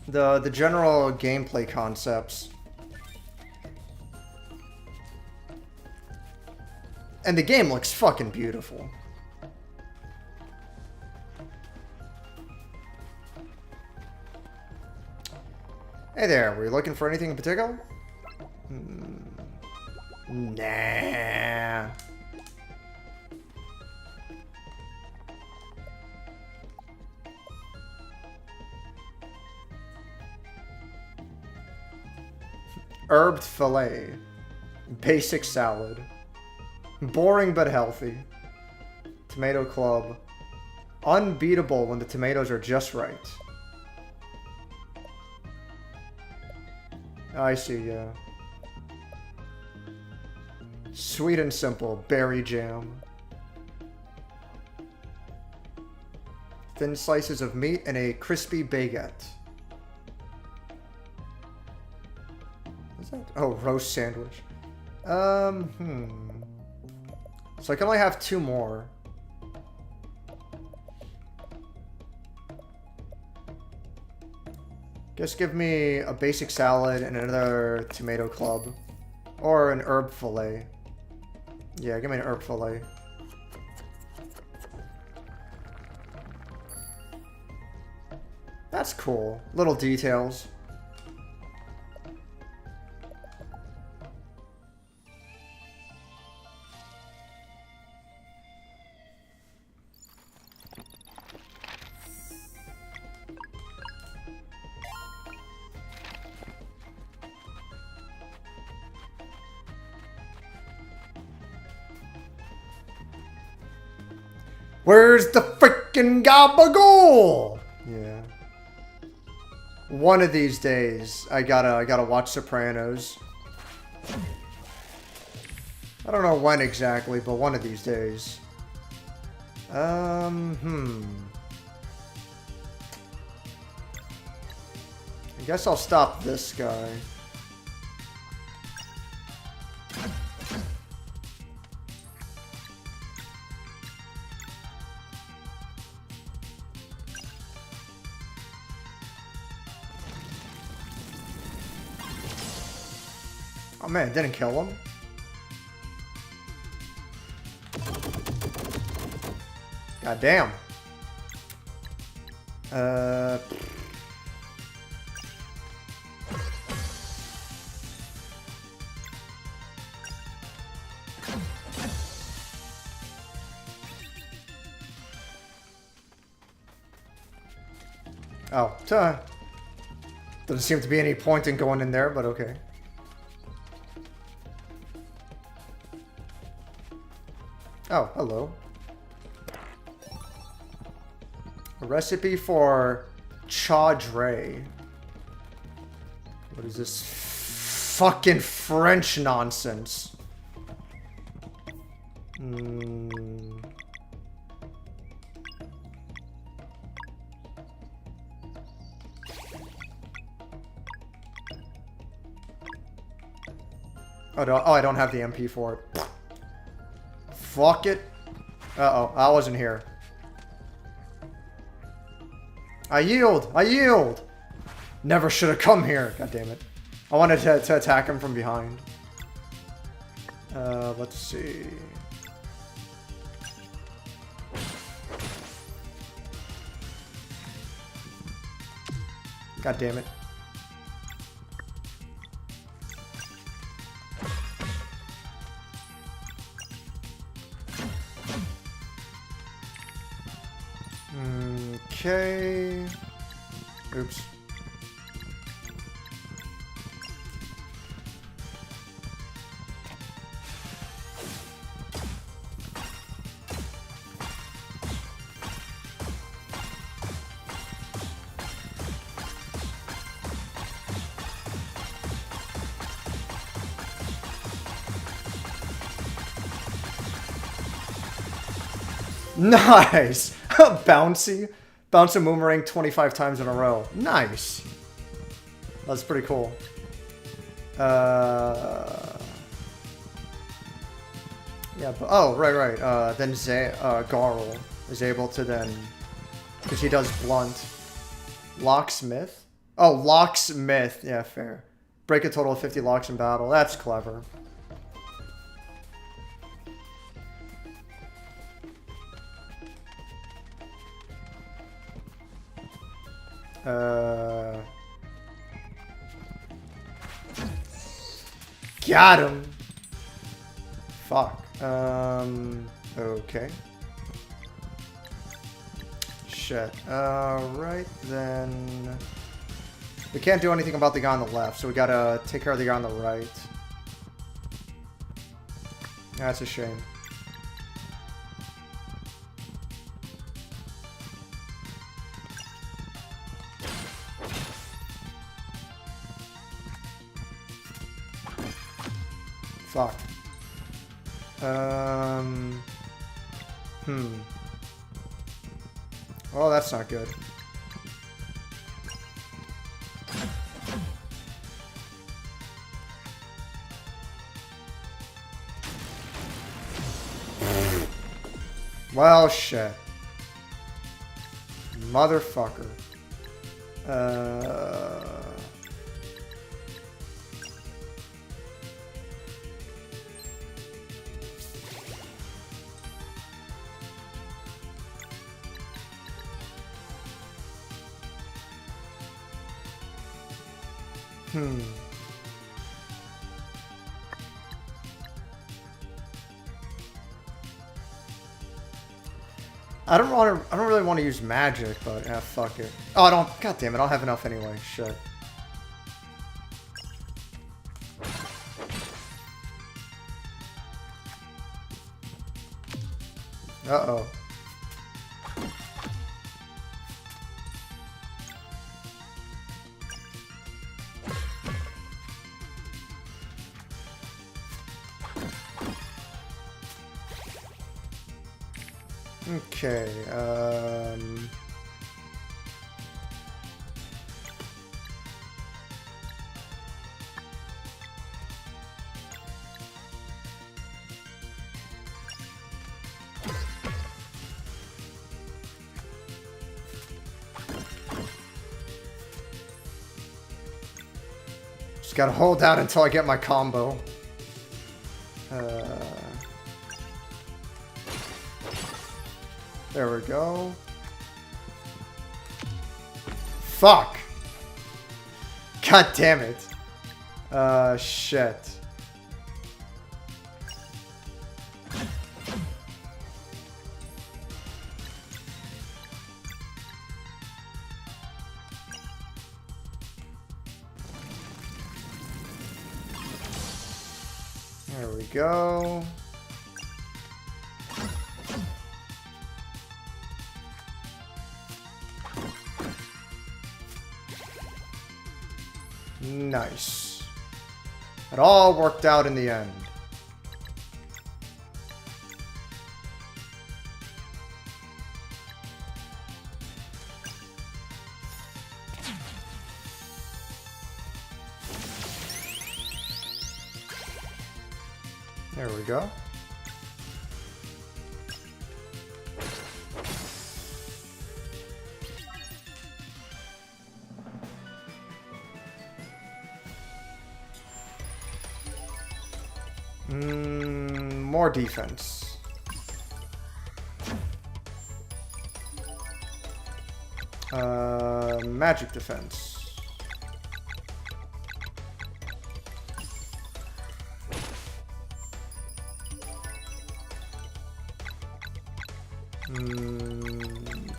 The general gameplay concepts. And the game looks fucking beautiful. Hey there, were you looking for anything in particular? Nah. Herbed fillet. Basic salad. Boring but healthy. Tomato club. Unbeatable when the tomatoes are just right. I see, yeah. Sweet and simple. Berry jam. Thin slices of meat and a crispy baguette. What's that? Oh, roast sandwich. So I can only have 2 more. Just give me a basic salad and another tomato club. Or an herb fillet. Yeah, give me an herb fillet. That's cool. Little details. Where's the freaking gabagool? Yeah. One of these days, I gotta watch Sopranos. I don't know when exactly, but one of these days. I guess I'll stop this guy. Oh man, it didn't kill him. God damn. Oh, doesn't seem to be any point in going in there, but okay. Oh, hello. A recipe for chaudre. What is this fucking French nonsense? Oh, I don't have the MP for it. Fuck it. Uh-oh, I wasn't here. I yield! I yield! Never should have come here. God damn it. I wanted to attack him from behind. Let's see. God damn it. Okay. Oops. Nice! Bouncy. Bounce a boomerang 25 times in a row. Nice. That's pretty cool. Yeah, but, oh, right. Then Garl is able to then, because he does blunt. Locksmith? Oh, Locksmith. Yeah, fair. Break a total of 50 locks in battle. That's clever. Got him! Fuck. Okay. Shit. Right then. We can't do anything about the guy on the left, so we gotta take care of the guy on the right. That's a shame. Fuck. Oh, that's not good. Well, shit. Motherfucker. I don't really want to use magic, but yeah, fuck it. Oh, I don't. God damn it! I don't have enough anyway. Shit. Uh-oh. Okay, just gotta hold out until I get my combo. There we go. Fuck! God damn it. Shit. There we go. Nice. It all worked out in the end. There we go. More defense. Magic defense.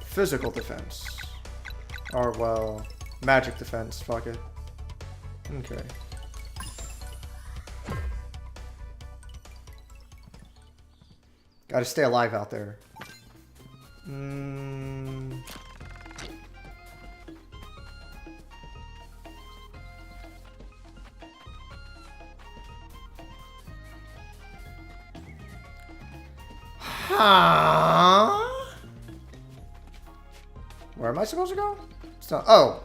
Physical defense. Or, well, magic defense. Fuck it. Okay. Gotta stay alive out there. Huh? Where am I supposed to go? It's not, oh!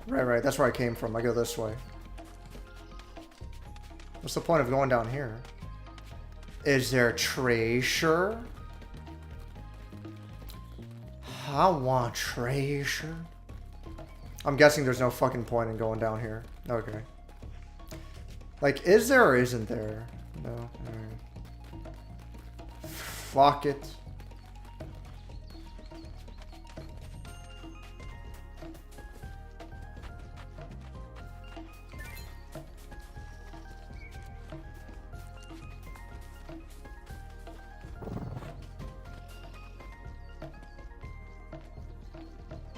Right, that's where I came from. I go this way. What's the point of going down here? Is there treasure? I want treasure. I'm guessing there's no fucking point in going down here. Okay. Like, is there or isn't there? No. Alright. Fuck it.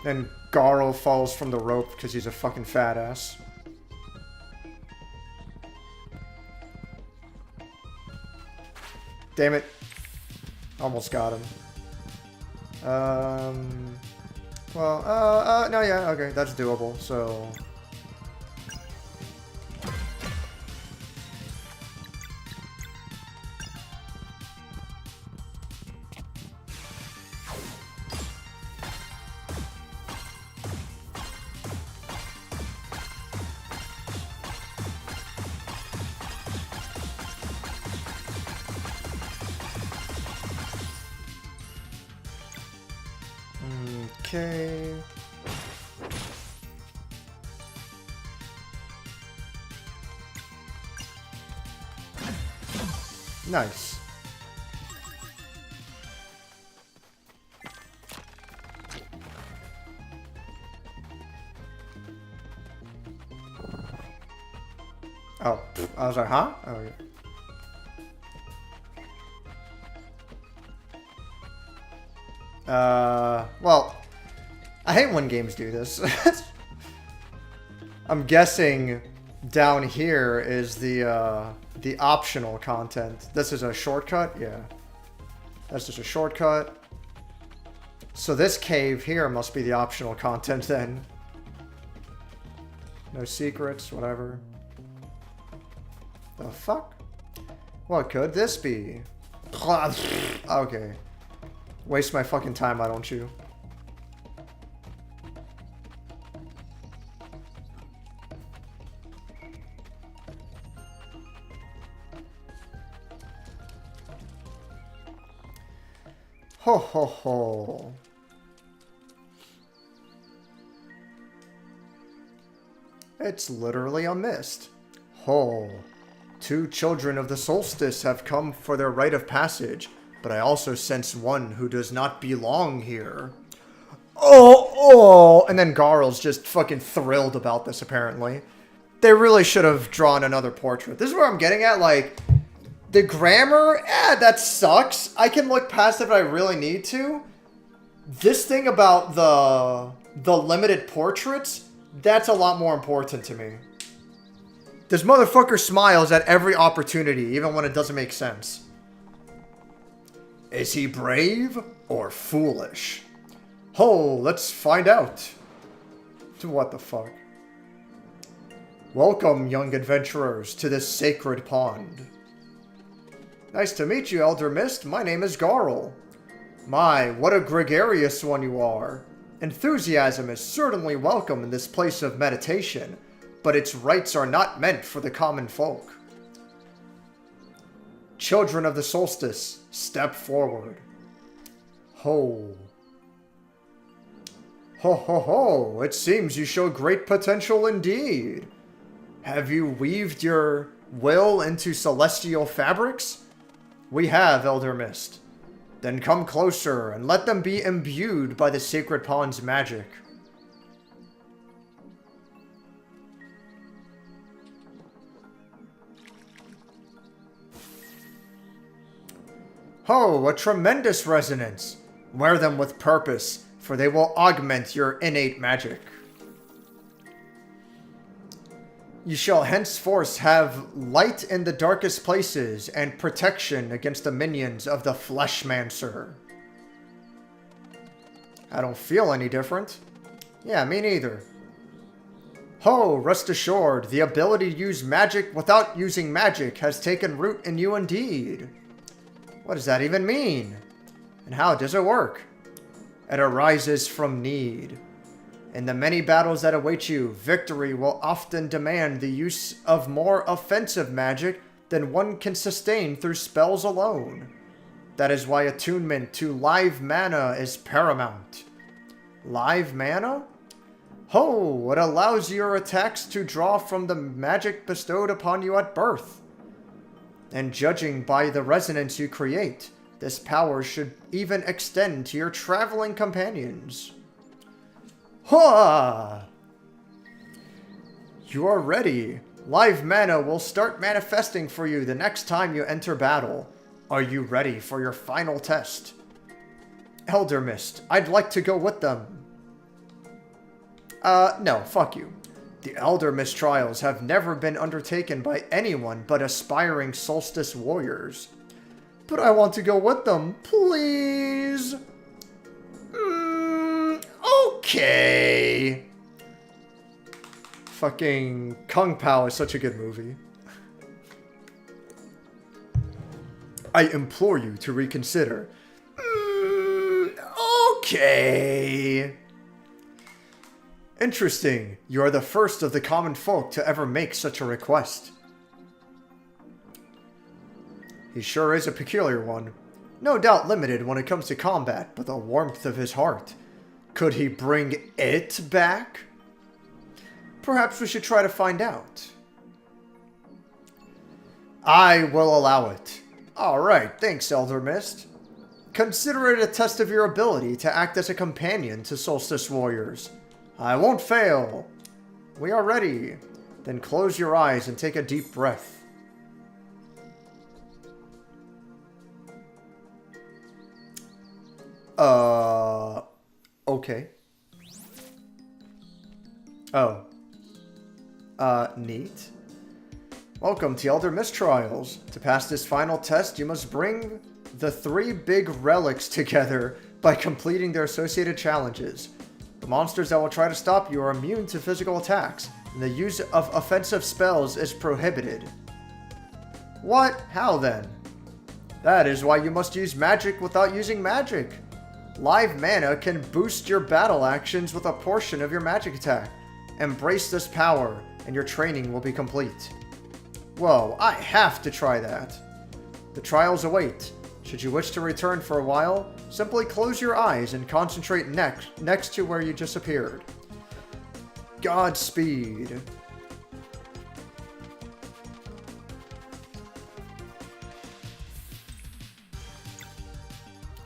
And Garl falls from the rope because he's a fucking fat ass. Damn it. Almost got him. Well, no, yeah, okay, that's doable, so... Okay. Nice. Oh, I was like, huh? Oh, yeah. Well, I hate when games do this. I'm guessing down here is the optional content. This is a shortcut? Yeah. That's just a shortcut. So this cave here must be the optional content then. No secrets, whatever. The fuck? What could this be? Okay. Waste my fucking time, why don't you? Ho ho ho. It's literally a mist. Ho. 2 children of the solstice have come for their rite of passage, but I also sense one who does not belong here. Oh! And then Garl's just fucking thrilled about this, apparently. They really should have drawn another portrait. This is where I'm getting at, like... The grammar, that sucks. I can look past it if I really need to. This thing about the limited portraits, that's a lot more important to me. This motherfucker smiles at every opportunity, even when it doesn't make sense. Is he brave or foolish? Oh, let's find out. What the fuck? Welcome, young adventurers, to this sacred pond. Nice to meet you, Elder Mist. My name is Garl. My, what a gregarious one you are. Enthusiasm is certainly welcome in this place of meditation, but its rites are not meant for the common folk. Children of the solstice, step forward. Ho. Ho ho ho, it seems you show great potential indeed. Have you weaved your will into celestial fabrics? We have, Elder Mist. Then come closer and let them be imbued by the sacred pond's magic. Oh, a tremendous resonance. Wear them with purpose, for they will augment your innate magic. You shall henceforth have light in the darkest places and protection against the minions of the Fleshmancer. I don't feel any different. Yeah, me neither. Ho, rest assured, the ability to use magic without using magic has taken root in you indeed. What does that even mean? And how does it work? It arises from need. In the many battles that await you, victory will often demand the use of more offensive magic than one can sustain through spells alone. That is why attunement to live mana is paramount. Live mana? Ho, it allows your attacks to draw from the magic bestowed upon you at birth. And judging by the resonance you create, this power should even extend to your traveling companions. Ha! You are ready. Live mana will start manifesting for you the next time you enter battle. Are you ready for your final test? Elder Mist, I'd like to go with them. No, fuck you. The Elder Mist trials have never been undertaken by anyone but aspiring Solstice warriors. But I want to go with them, please. Okay. Fucking Kung Pao is such a good movie. I implore you to reconsider. Okay. Interesting. You are the first of the common folk to ever make such a request. He sure is a peculiar one. No doubt limited when it comes to combat, but the warmth of his heart. Could he bring it back? Perhaps we should try to find out. I will allow it. Alright, thanks, Elder Mist. Consider it a test of your ability to act as a companion to Solstice warriors. I won't fail. We are ready. Then close your eyes and take a deep breath. Okay. Oh. Neat. Welcome to Elder Mist Trials. To pass this final test, you must bring the 3 big relics together by completing their associated challenges. The monsters that will try to stop you are immune to physical attacks, and the use of offensive spells is prohibited. What? How then? That is why you must use magic without using magic. Live mana can boost your battle actions with a portion of your magic attack. Embrace this power, and your training will be complete. Whoa, I have to try that. The trials await. Should you wish to return for a while, simply close your eyes and concentrate next to where you just appeared. Godspeed.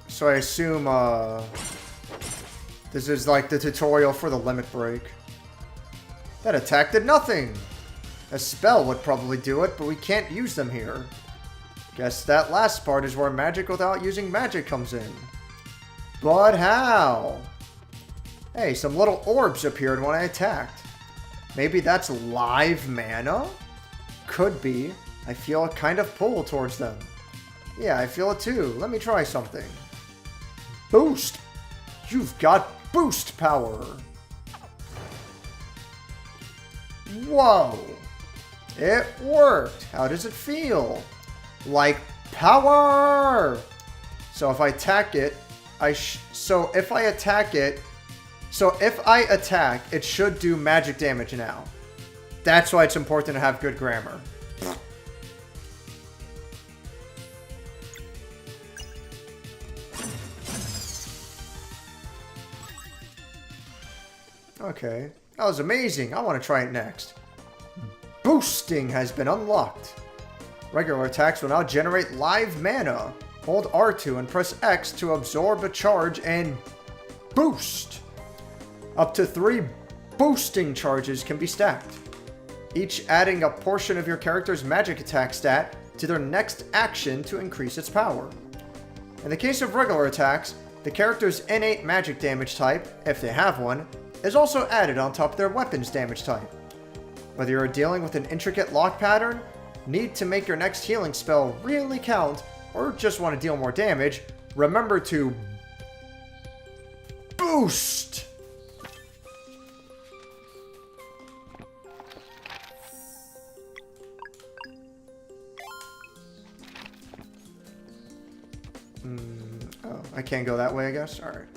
So I assume, this is like the tutorial for the limit break. That attack did nothing! A spell would probably do it, but we can't use them here. Guess that last part is where magic without using magic comes in. But how? Hey, some little orbs appeared when I attacked. Maybe that's live mana? could be. I feel a kind of pull towards them. Yeah, I feel it too. Let me try something. Boost! You've got boost power! Whoa! It worked! How does it feel? Like power! So if I attack it, if I attack, it should do magic damage now. That's why it's important to have good grammar. Okay, that was amazing. I want to try it next. Boosting has been unlocked. Regular attacks will now generate live mana. Hold R2 and press X to absorb a charge and boost. Up to 3 boosting charges can be stacked, each adding a portion of your character's magic attack stat to their next action to increase its power. In the case of regular attacks, the character's innate magic damage type, if they have one, is also added on top of their weapon's damage type. Whether you're dealing with an intricate lock pattern, need to make your next healing spell really count, or just want to deal more damage, remember to boost! Oh, I can't go that way, I guess? Alright.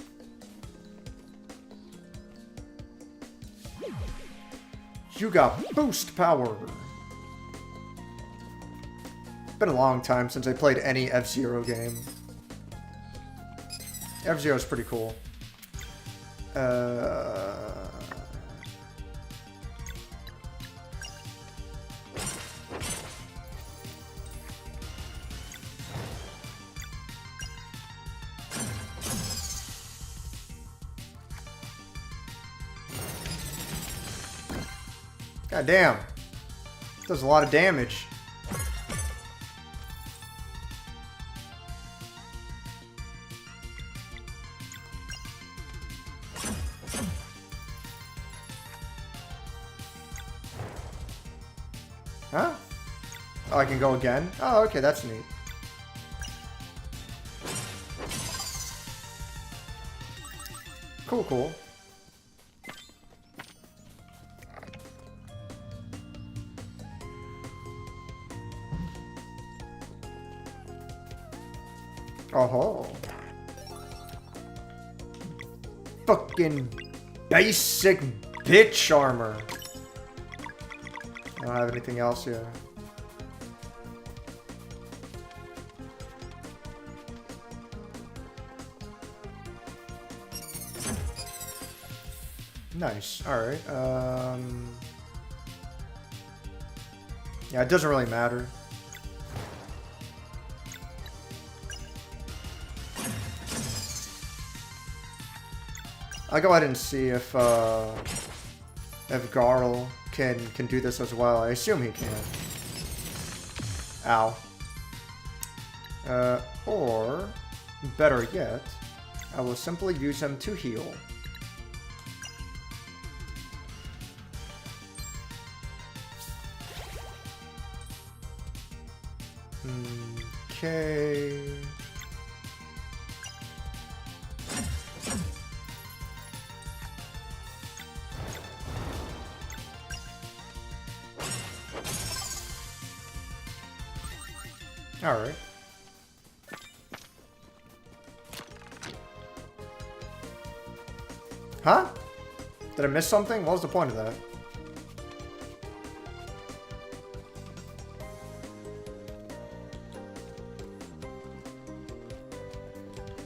You got boost power! Been a long time since I played any F-Zero game. F-Zero's pretty cool. God damn. Does a lot of damage. Huh? Oh, I can go again? Oh, okay, that's neat. Cool, cool. Oh-ho. Fucking basic bitch armor. I don't have anything else yet. Nice. Alright. Yeah, it doesn't really matter. I'll go ahead and see if Garl can do this as well. I assume he can. Ow. Or, better yet, I will simply use him to heal. Okay. Alright. Huh? Did I miss something? What was the point of that?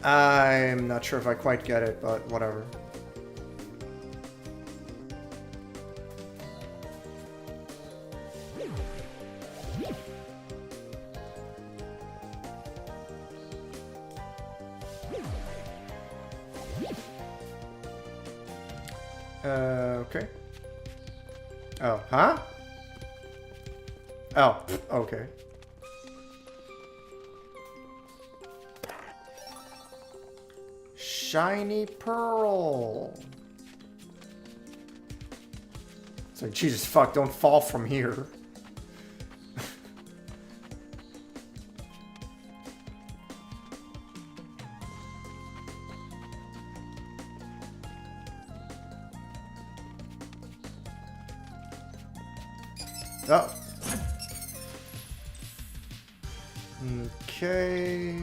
I'm not sure if I quite get it, but whatever. Okay. Oh, huh? Oh, okay. Shiny pearl. It's like, Jesus fuck, don't fall from here. Oh. Okay.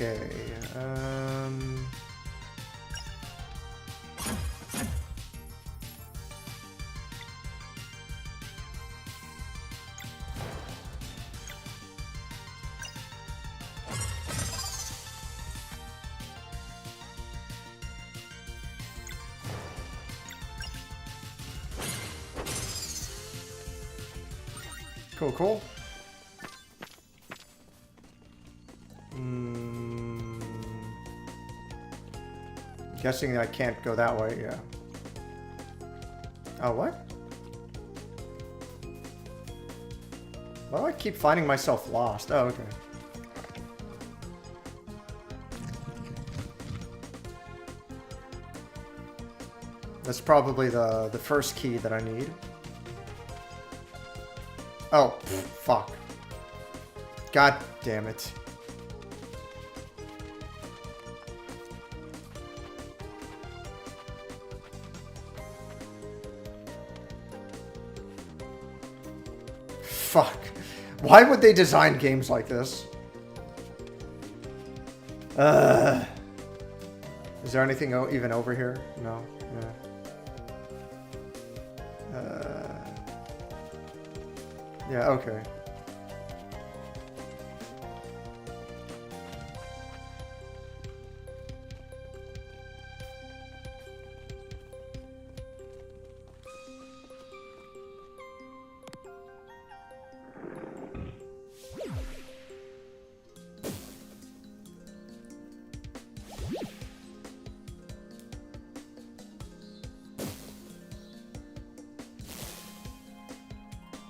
Okay, cool, cool. Guessing I can't go that way, yeah. Oh, what? Why do I keep finding myself lost? Oh, okay. That's probably the first key that I need. Oh, fuck. God damn it. Fuck. Why would they design games like this? Is there anything even over here? No. Yeah. Yeah, okay.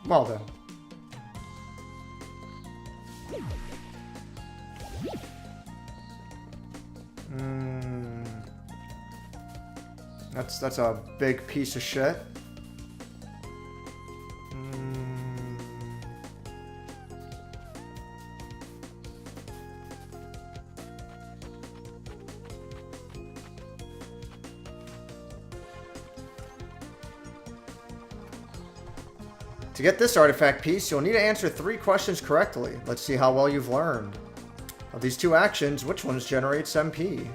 Well then. That's a big piece of shit. To get this artifact piece, you'll need to answer 3 questions correctly. Let's see how well you've learned. Of these 2 actions, which ones generates MP?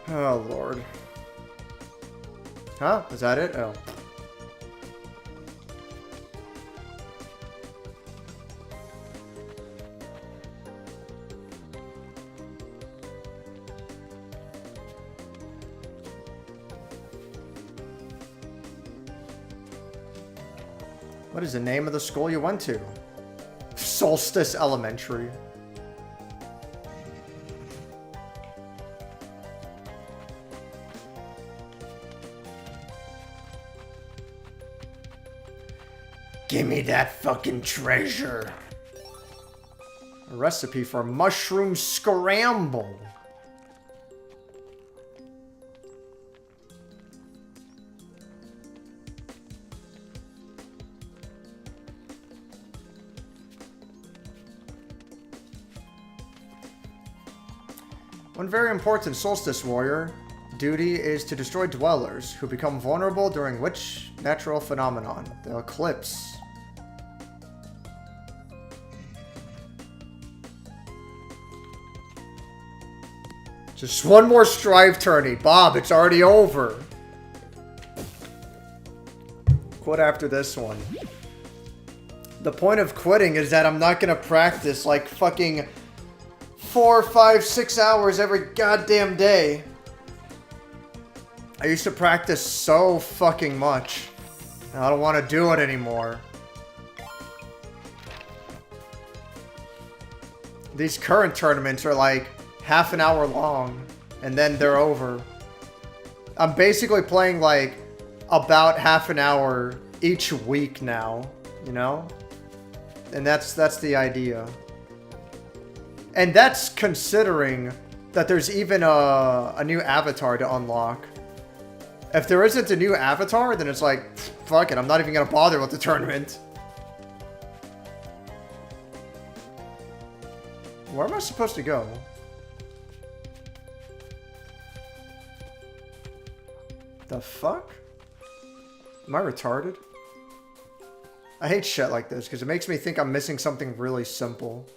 Oh, Lord. Huh? Is that it? Oh. What is the name of the school you went to? Solstice Elementary. Give me that fucking treasure. A recipe for mushroom scramble. One very important Solstice Warrior duty is to destroy dwellers who become vulnerable during which natural phenomenon? The eclipse. Just one more strive tourney. Bob, it's already over. Quit after this one. The point of quitting is that I'm not going to practice like fucking 4, 5, 6 hours every goddamn day. I used to practice so fucking much. And I don't want to do it anymore. These current tournaments are like half an hour long, and then they're over. I'm basically playing like about half an hour each week now. you know? And that's the idea. And that's considering that there's even a new avatar to unlock. If there isn't a new avatar, then it's like, fuck it, I'm not even gonna bother with the tournament. Where am I supposed to go? The fuck? Am I retarded? I hate shit like this because it makes me think I'm missing something really simple.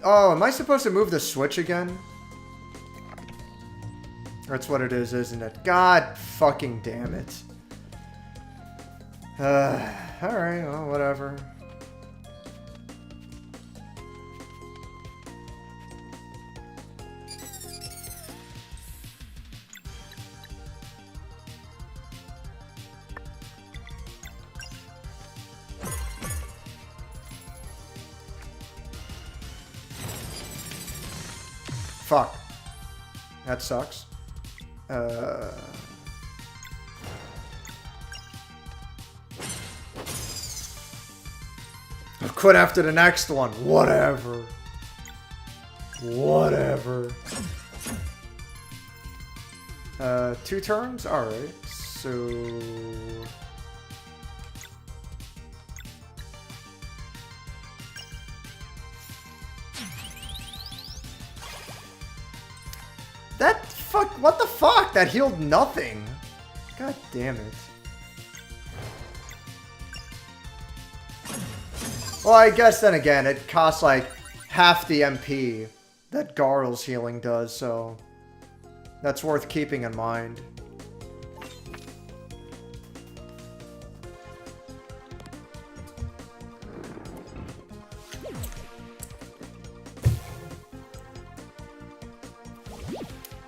Oh, am I supposed to move the switch again? That's what it is, isn't it? God fucking damn it. Alright, well, whatever. Fuck. That sucks. I'll quit after the next one. Whatever. Whatever. 2 turns? Alright. So... That fuck, what the fuck? That healed nothing. God damn it. Well, I guess then again, it costs like half the MP that Garl's healing does, so that's worth keeping in mind.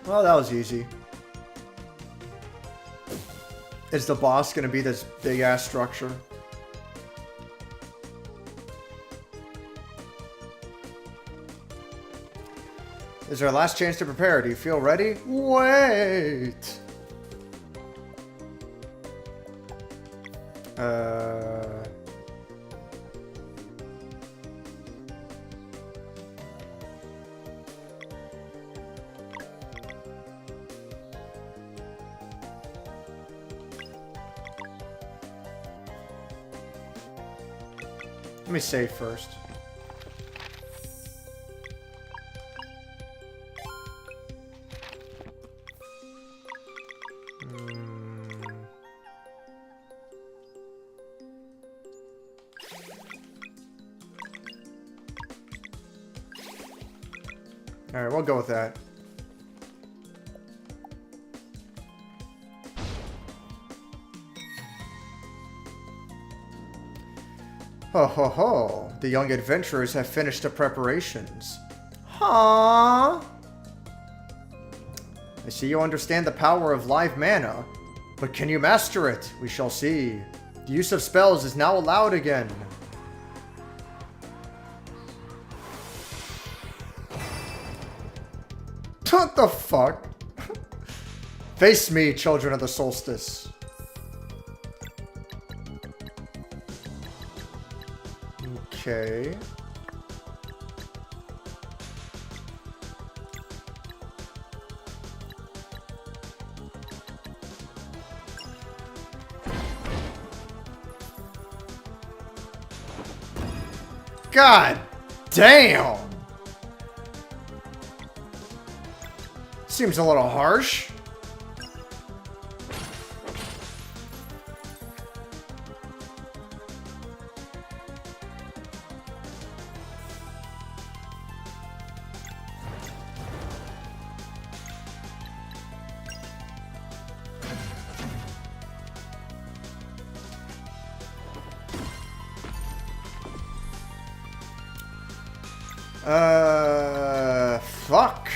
Well, that was easy. Is the boss gonna be this big-ass structure? This is our last chance to prepare. Do you feel ready? Wait! Let me save first. Alright, we'll go with that. Ho ho ho, the young adventurers have finished the preparations. Huh? I see you understand the power of live mana, but can you master it? We shall see. The use of spells is now allowed again. What the fuck? Face me, children of the solstice. Okay. God damn! Seems a little harsh. Fuck.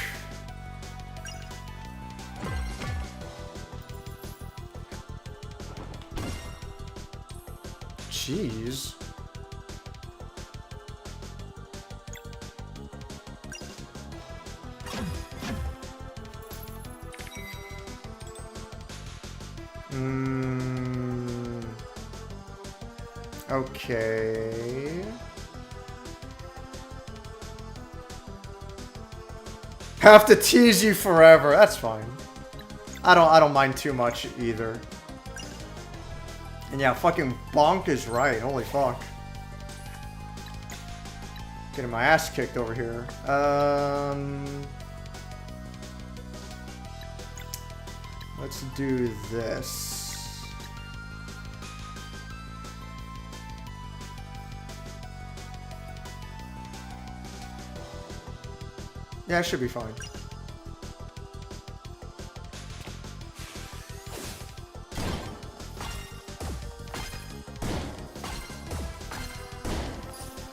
Jeez. Okay. Have to tease you forever. That's fine. I don't mind too much either. And yeah, fucking Bonk is right. Holy fuck. Getting my ass kicked over here. Let's do this. Yeah, it should be fine.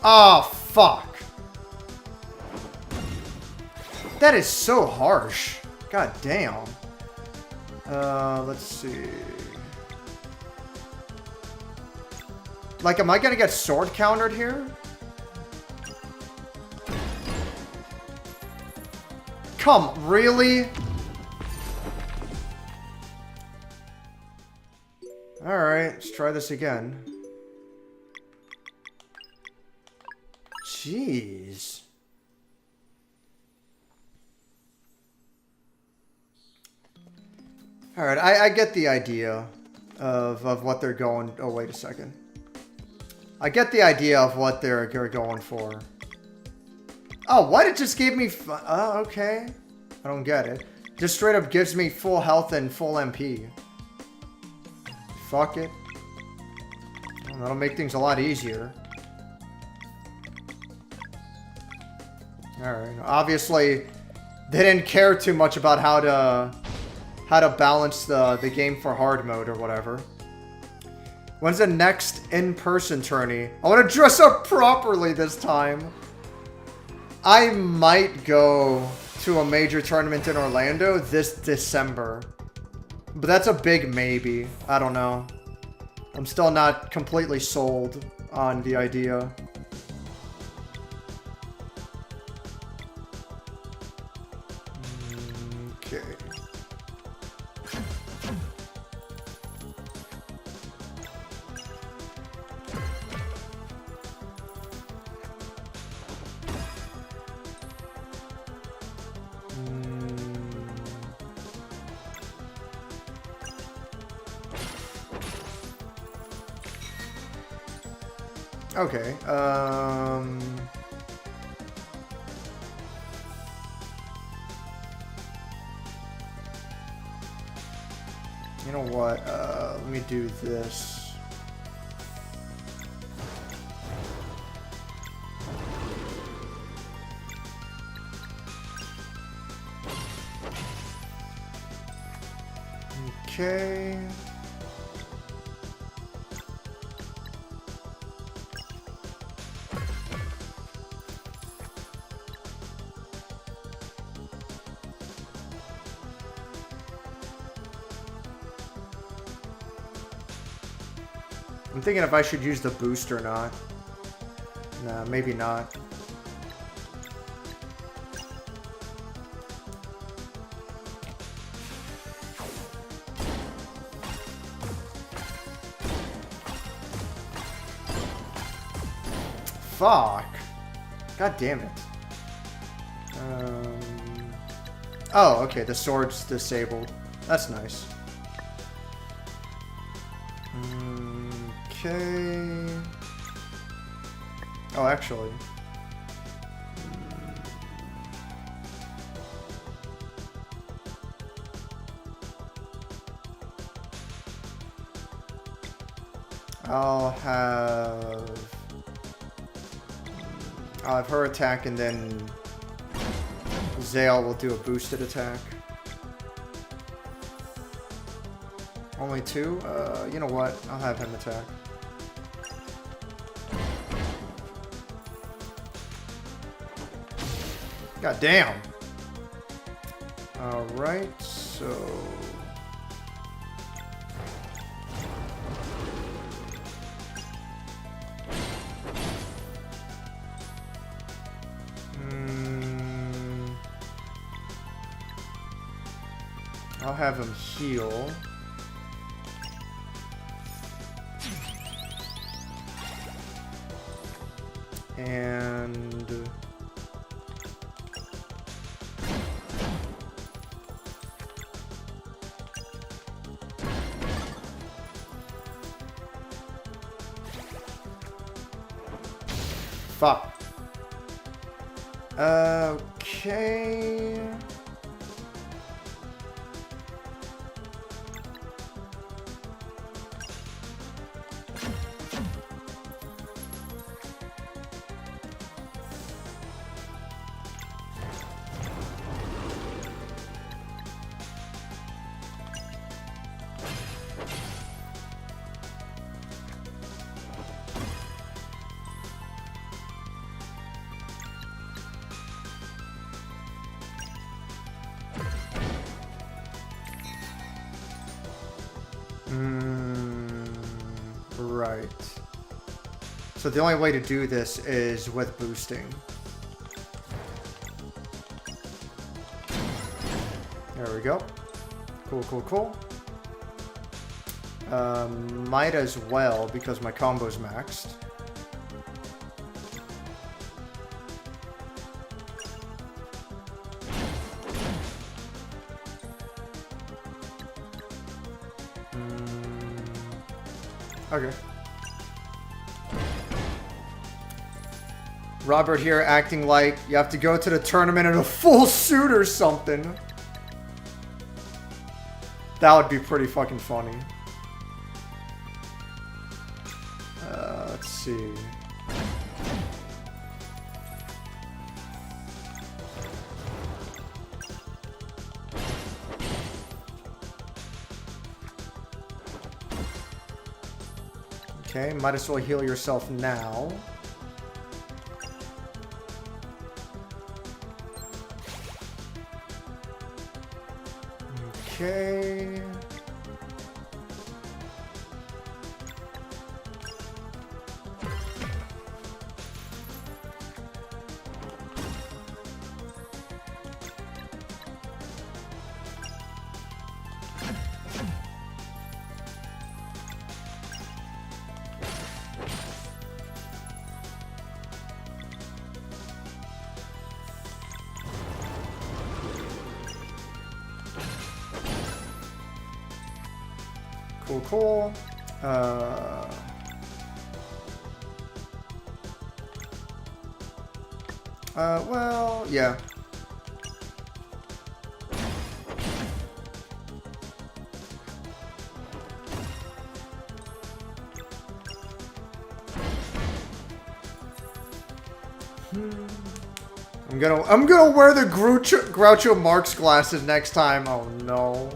Oh, fuck. That is so harsh. God damn. Let's see. Like, am I gonna get sword countered here? Come, really? Alright, let's try this again. Jeez. Alright, I get the idea of what they're going... Oh, wait a second. I get the idea of what they're going for. Oh, what? It just gave me... Oh, okay. I don't get it. Just straight up gives me full health and full MP. Fuck it. Well, that'll make things a lot easier. Alright. Obviously, they didn't care too much about how to balance the game for hard mode or whatever. When's the next in-person tourney? I want to dress up properly this time. I might go to a major tournament in Orlando this December. But that's a big maybe. I don't know. I'm still not completely sold on the idea. Okay. Okay, you know what, let me do this. Okay. I'm thinking if I should use the boost or not. Nah, maybe not. Fuck. God damn it. Oh, okay, the sword's disabled. That's nice. Okay. Oh, actually. I'll have her attack, and then Zale will do a boosted attack. Only two? You know what? I'll have him attack. God damn. Alright, so... I'll have him heal. Fuck. Okay. Right. So the only way to do this is with boosting. There we go. Cool, cool, cool. Might as well, because my combo's maxed. Okay. Robert here acting like you have to go to the tournament in a full suit or something. That would be pretty fucking funny. Let's see. Okay, might as well heal yourself now. Okay. Cool, cool. Well, yeah. I'm gonna wear the Groucho Marx glasses next time. Oh no.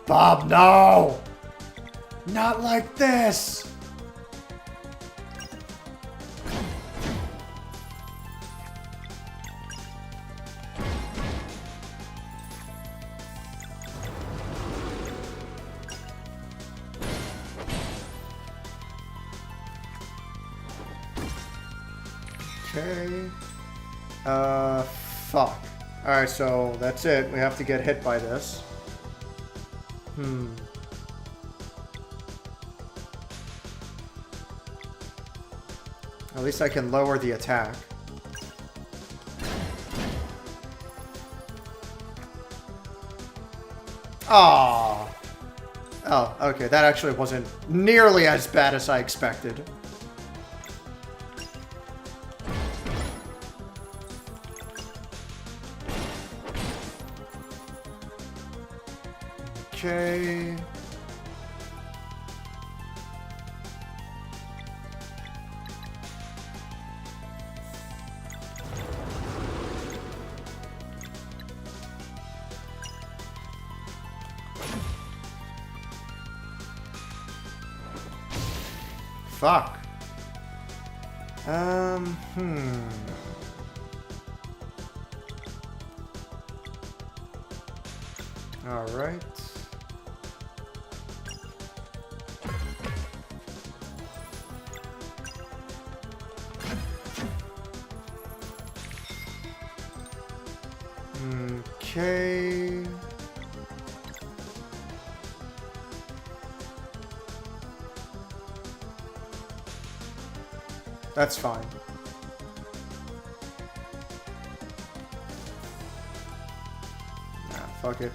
Bob, no! Not like this! Okay. Fuck. Alright, so that's it. We have to get hit by this. At least I can lower the attack. Ah. Oh, okay. That actually wasn't nearly as bad as I expected. Okay. Fuck. All right. Okay. That's fine. Nah, fuck it.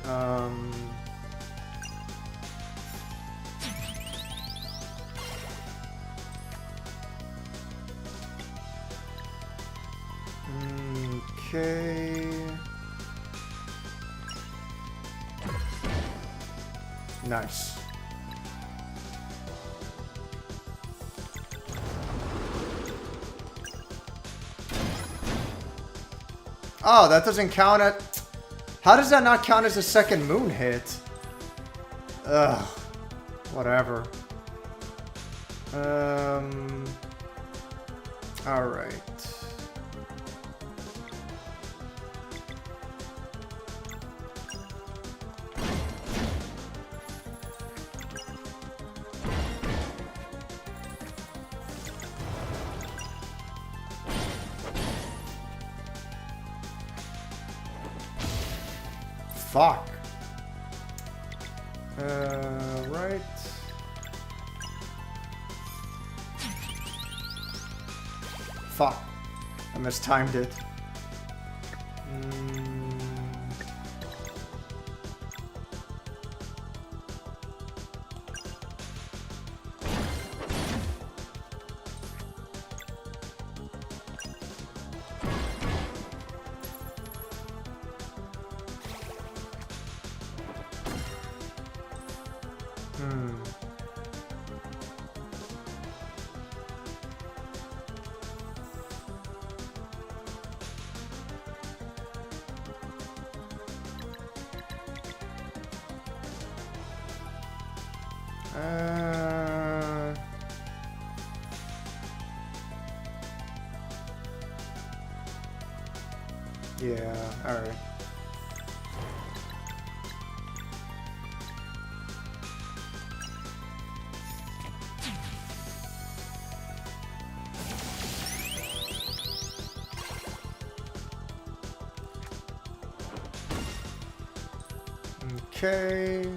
Okay. Nice. Oh, that doesn't count at... How does that not count as a second moon hit? Ugh. Whatever. Alright. Fuck. Right. Fuck. I mistimed it. Yeah, alright. Okay.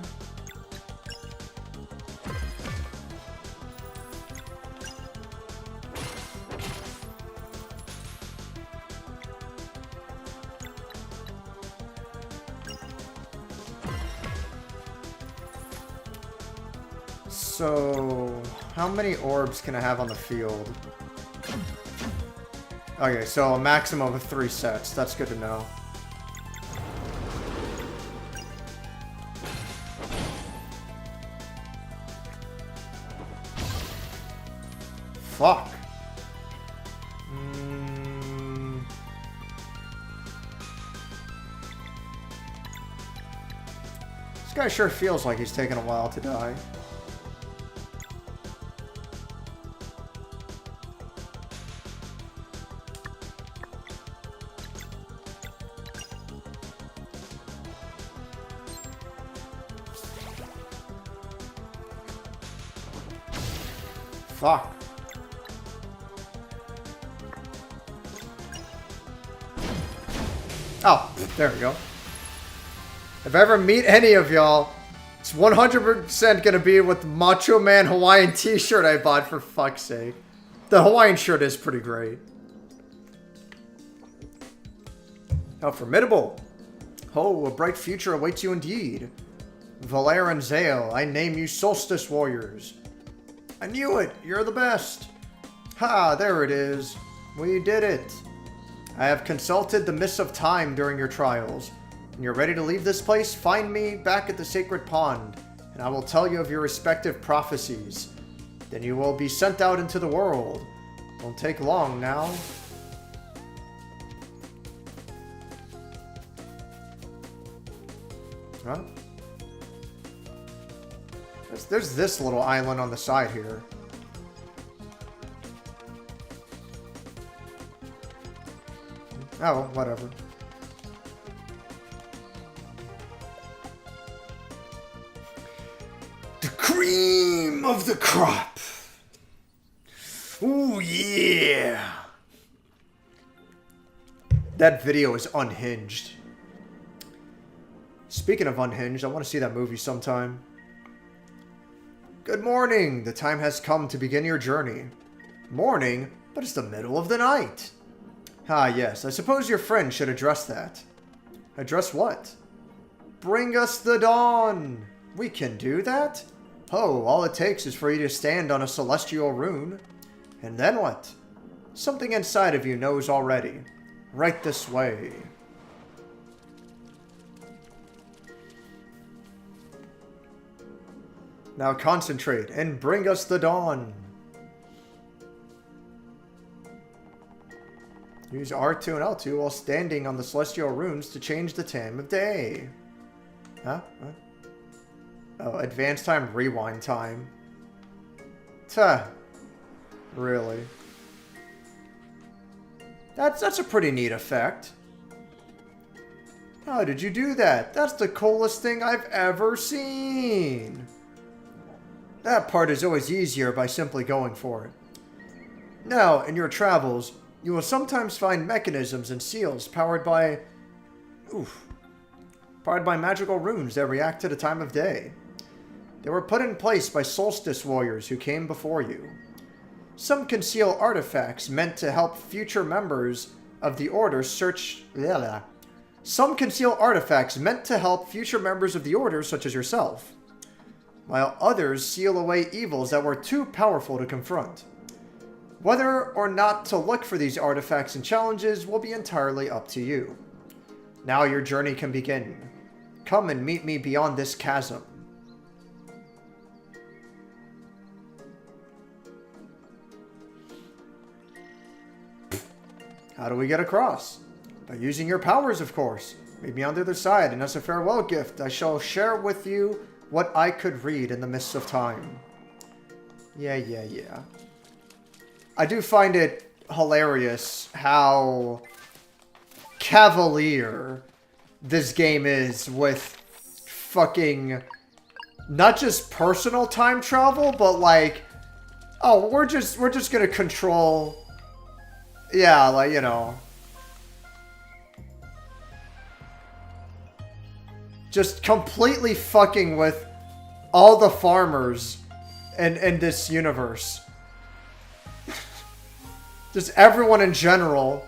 So, how many orbs can I have on the field? Okay, so a maximum of 3 sets. That's good to know. Fuck. This guy sure feels like he's taking a while to die. Fuck. Oh, there we go. If I ever meet any of y'all, it's 100% gonna be with the Macho Man Hawaiian t-shirt I bought, for fuck's sake. The Hawaiian shirt is pretty great. How formidable. Oh, a bright future awaits you indeed. Valere and Zale, I name you Solstice Warriors. I knew it! You're the best! Ha! There it is. We did it. I have consulted the Mists of Time during your trials. When you're ready to leave this place, find me back at the Sacred Pond, and I will tell you of your respective prophecies. Then you will be sent out into the world. Won't take long now. Huh? There's this little island on the side here. Oh, well, whatever. The cream of the crop. Ooh, yeah. That video is unhinged. Speaking of unhinged, I want to see that movie sometime. Good morning. The time has come to begin your journey. Morning? But it's the middle of the night. Ah, yes. I suppose your friend should address that. Address what? Bring us the dawn. We can do that? Oh, all it takes is for you to stand on a celestial rune. And then what? Something inside of you knows already. Right this way. Now concentrate and bring us the dawn. Use R2 and L2 while standing on the celestial runes to change the time of day. Huh? What? Oh, advance time, rewind time. Tuh. Really? That's a pretty neat effect. How did you do that? That's the coolest thing I've ever seen. That part is always easier by simply going for it. Now, in your travels, you will sometimes find mechanisms and seals powered by magical runes that react to the time of day. They were put in place by solstice warriors who came before you. Some conceal artifacts meant to help future members of the Order Some conceal artifacts meant to help future members of the Order, such as yourself, while others seal away evils that were too powerful to confront. Whether or not to look for these artifacts and challenges will be entirely up to you. Now your journey can begin. Come and meet me beyond this chasm. How do we get across? By using your powers, of course. Meet me on the other side, and as a farewell gift, I shall share with you what I could read in the mists of time. Yeah. I do find it hilarious how cavalier this game is with fucking not just personal time travel, but like, oh, we're just gonna control, yeah, like, you know, just completely fucking with all the farmers in this universe. Just everyone in general.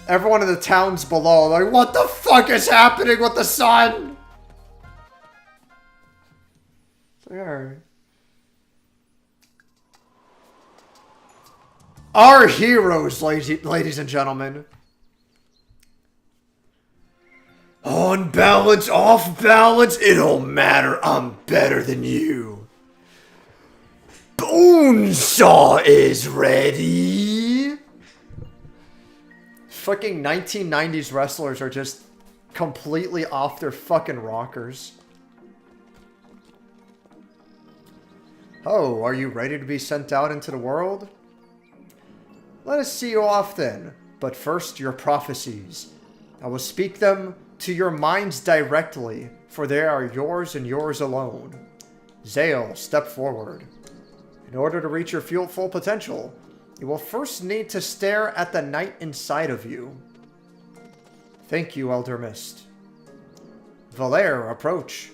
Everyone in the towns below. Like, what the fuck is happening with the sun? There. Our heroes, ladies and gentlemen. On balance, off balance, it don't matter. I'm better than you. Bonesaw is ready. Fucking 1990s wrestlers are just completely off their fucking rockers. Oh, are you ready to be sent out into the world? Let us see you off then. But first, your prophecies. I will speak them to your minds directly, for they are yours and yours alone. Zale, step forward. In order to reach your full potential, you will first need to stare at the night inside of you. Thank you, Elder Mist. Valere, approach.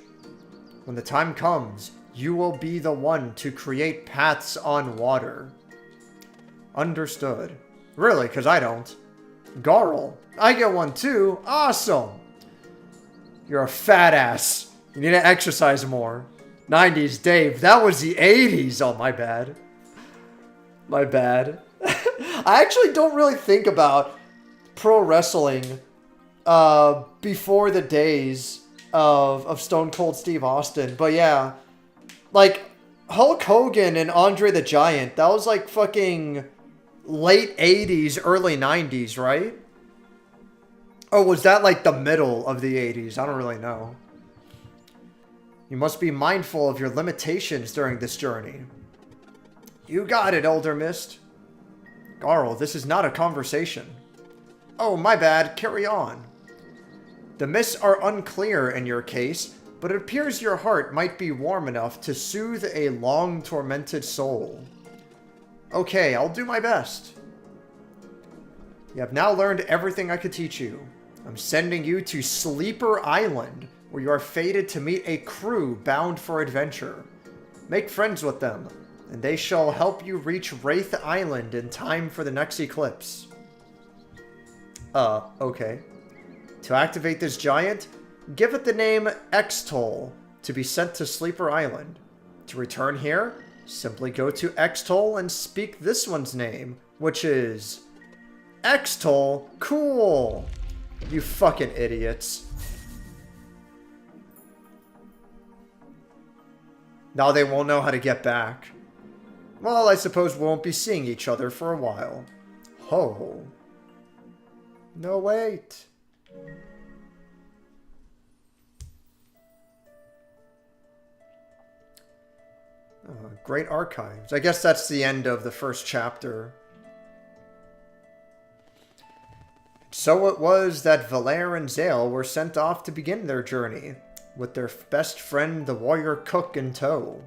When the time comes, you will be the one to create paths on water. Understood. Really, because I don't. Garl, I get one too. Awesome. You're a fat ass. You need to exercise more. 90s, Dave. That was the 80s. Oh, my bad. My bad. I actually don't really think about pro wrestling before the days of Stone Cold Steve Austin. But yeah, like Hulk Hogan and Andre the Giant, that was like fucking late 80s, early 90s, right? Or was that like the middle of the 80s? I don't really know. You must be mindful of your limitations during this journey. You got it, Elder Mist. Garl, this is not a conversation. Oh, my bad. Carry on. The mists are unclear in your case, but it appears your heart might be warm enough to soothe a long tormented soul. Okay, I'll do my best. You have now learned everything I could teach you. I'm sending you to Sleeper Island, where you are fated to meet a crew bound for adventure. Make friends with them, and they shall help you reach Wraith Island in time for the next eclipse. Okay. To activate this giant, give it the name Xtol to be sent to Sleeper Island. To return here, simply go to Xtol and speak this one's name, which is X-Toll? Cool. You fucking idiots. Now they won't know how to get back. Well, I suppose we won't be seeing each other for a while. Ho. No, wait. Great archives. I guess that's the end of the first chapter. So it was that Valere and Zale were sent off to begin their journey, with their best friend, the warrior cook, in tow.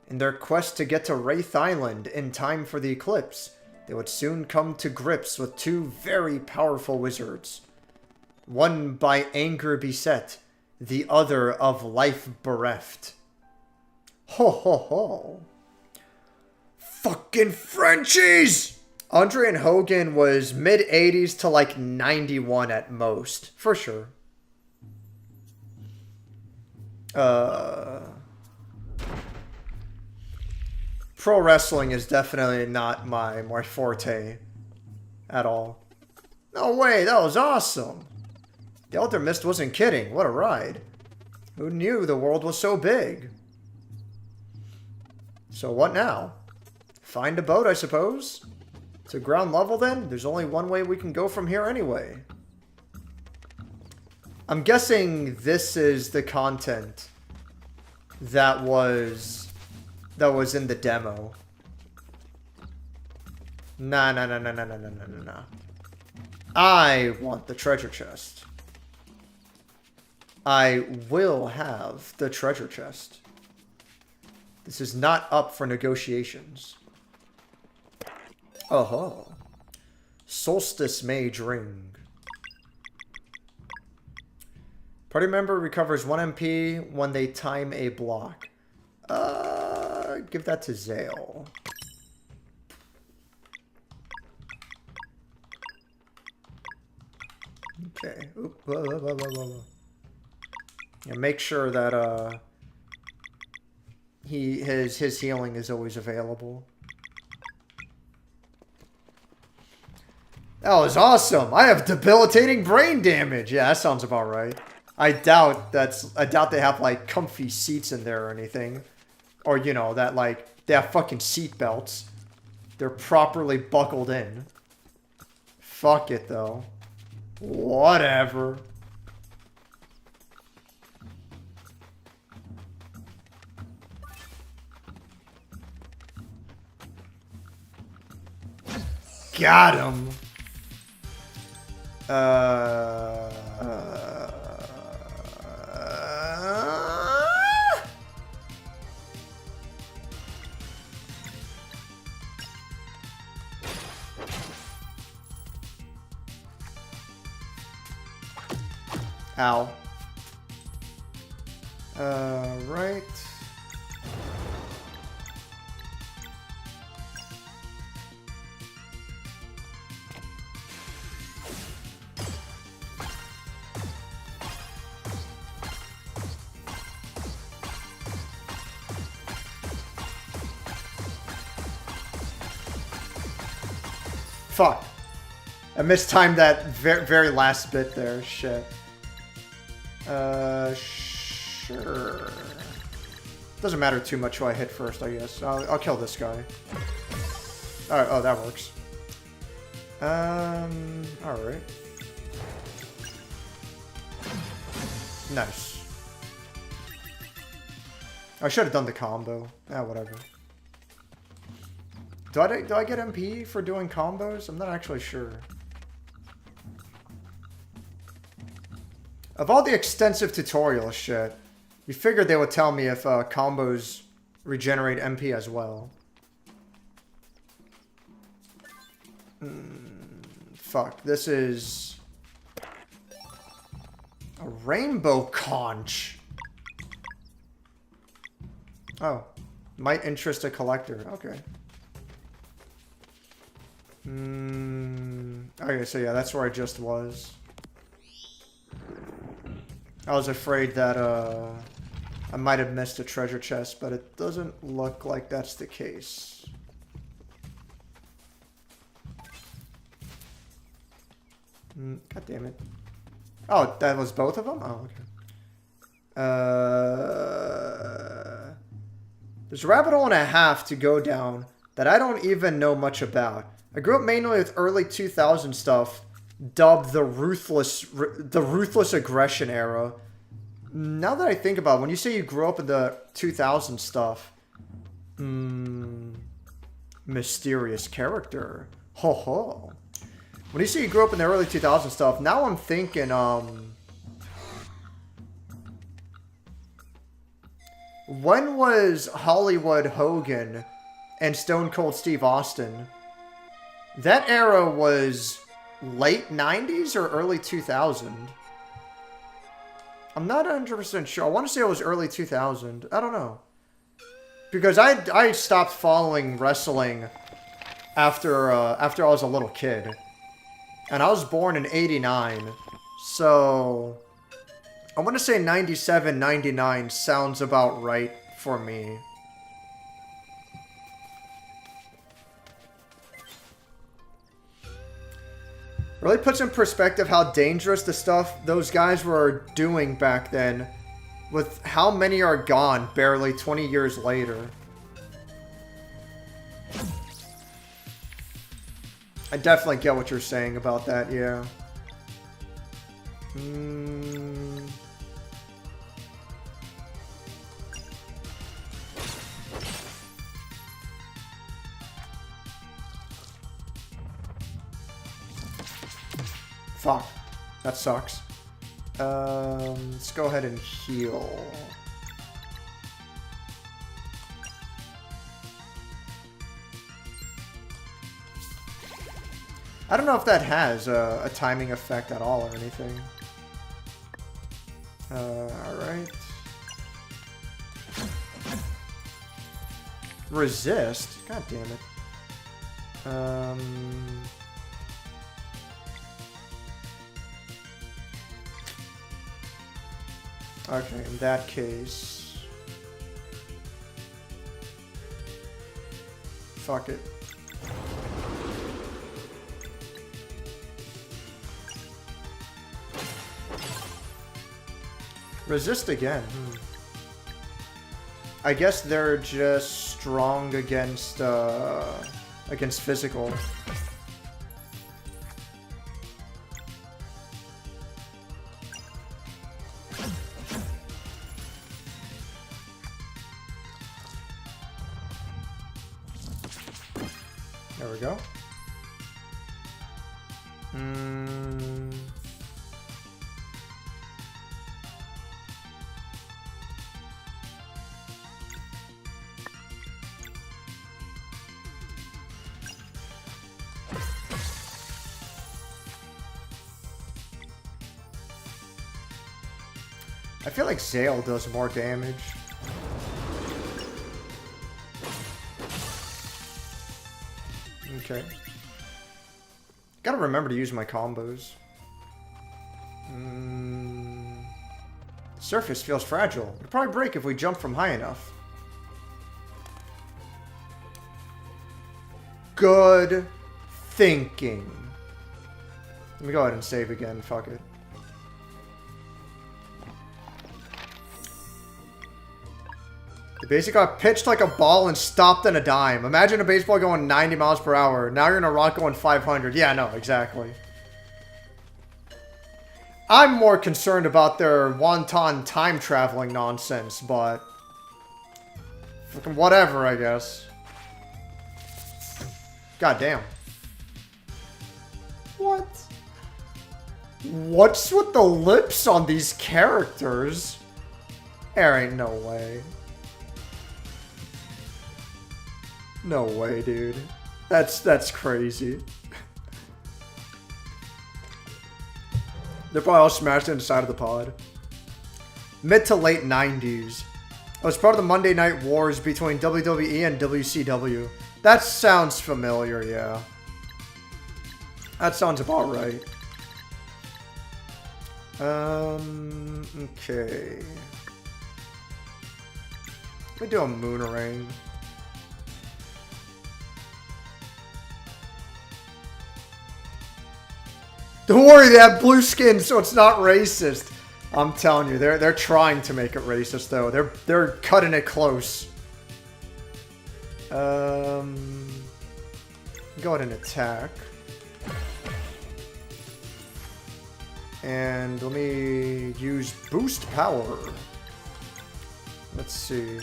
In their quest to get to Wraith Island in time for the eclipse, they would soon come to grips with two very powerful wizards. One by anger beset, the other of life bereft. Ho ho ho. Fucking Frenchies! Andre and Hogan was mid-80s to like 91 at most. For sure. Pro wrestling is definitely not my forte at all. No way, that was awesome. The Elder Mist wasn't kidding. What a ride. Who knew the world was so big? So what now? Find a boat, I suppose? To ground level then? There's only one way we can go from here anyway. I'm guessing this is the content that was in the demo. Nah. I want the treasure chest. I will have the treasure chest. This is not up for negotiations. Oh, Solstice Mage Ring. Party member recovers 1 MP when they time a block. Give that to Zale. Okay. Oop, whoa. And make sure that his healing is always available. That was awesome. I have debilitating brain damage. Yeah, that sounds about right. I doubt they have like comfy seats in there or anything. Or, you know, that like they have fucking seat belts. They're properly buckled in. Fuck it though. Whatever. Got him. Ow. Right. Fuck. I mistimed that very last bit there. Shit. Sure. Doesn't matter too much who I hit first, I guess. I'll kill this guy. Alright, oh, that works. Alright. Nice. I should have done the combo. Ah, whatever. Do I get MP for doing combos? I'm not actually sure. Of all the extensive tutorial shit, you figured they would tell me if combos regenerate MP as well. Fuck, this is a rainbow conch. Oh, might interest a collector. Okay. Okay, so yeah, that's where I just was. I was afraid that I might have missed a treasure chest, but it doesn't look like that's the case. God damn it. Oh, that was both of them? Oh, okay. There's a rabbit hole and a half to go down that I don't even know much about. I grew up mainly with early 2000 stuff, dubbed the ruthless aggression era. Now that I think about it, when you say you grew up in the 2000 stuff, mysterious character. Ho ho. When you say you grew up in the early 2000 stuff, now I'm thinking, when was Hollywood Hogan and Stone Cold Steve Austin? That era was late 90s or early 2000? I'm not 100% sure. I want to say it was early 2000. I don't know. Because I stopped following wrestling after I was a little kid. And I was born in 89. So I want to say 97, 99 sounds about right for me. Really puts in perspective how dangerous the stuff those guys were doing back then, with how many are gone barely 20 years later. I definitely get what you're saying about that, yeah. Fuck. That sucks. Let's go ahead and heal. I don't know if that has a timing effect at all or anything. Alright. Resist? God damn it. Okay, in that case... Fuck it. Resist again. I guess they're just strong against physical. There we go. I feel like Zale does more damage. Okay. Gotta remember to use my combos. The surface feels fragile. It'll probably break if we jump from high enough. Good thinking. Let me go ahead and save again. Fuck it. The basic got pitched like a ball and stopped on a dime. Imagine a baseball going 90 miles per hour. Now you're in a rock going 500. Yeah, no, exactly. I'm more concerned about their wonton time traveling nonsense, but... fucking whatever, I guess. God damn. What? What's with the lips on these characters? There ain't no way. No way, dude. That's crazy. They're probably all smashed in the side of the pod. Mid to late 90s. It was part of the Monday Night Wars between WWE and WCW. That sounds familiar, yeah. That sounds about right. Okay. Let me do a Moonerang. Don't worry, they have blue skin, so it's not racist. I'm telling you, they're trying to make it racist though. They're cutting it close. Go ahead and attack. And let me use boost power. Let's see.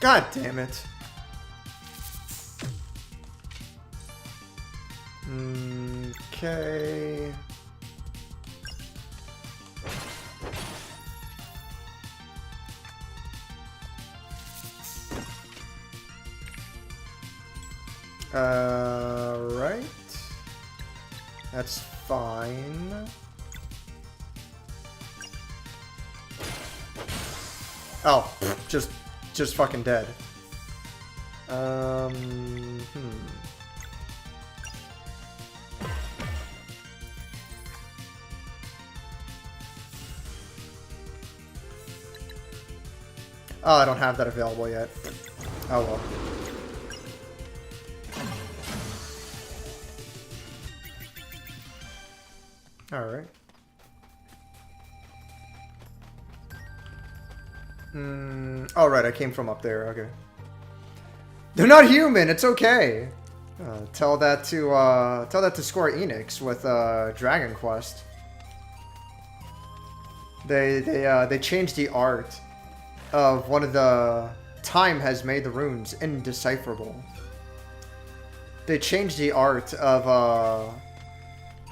God damn it. Okay. Right. That's fine. Oh, just fucking dead. Oh, I don't have that available yet. Oh well. Alright. Oh, right, I came from up there, okay. They're not human, it's okay. Tell that to Square Enix with Dragon Quest. They changed the art of one of the... Time has made the runes indecipherable. They changed the art of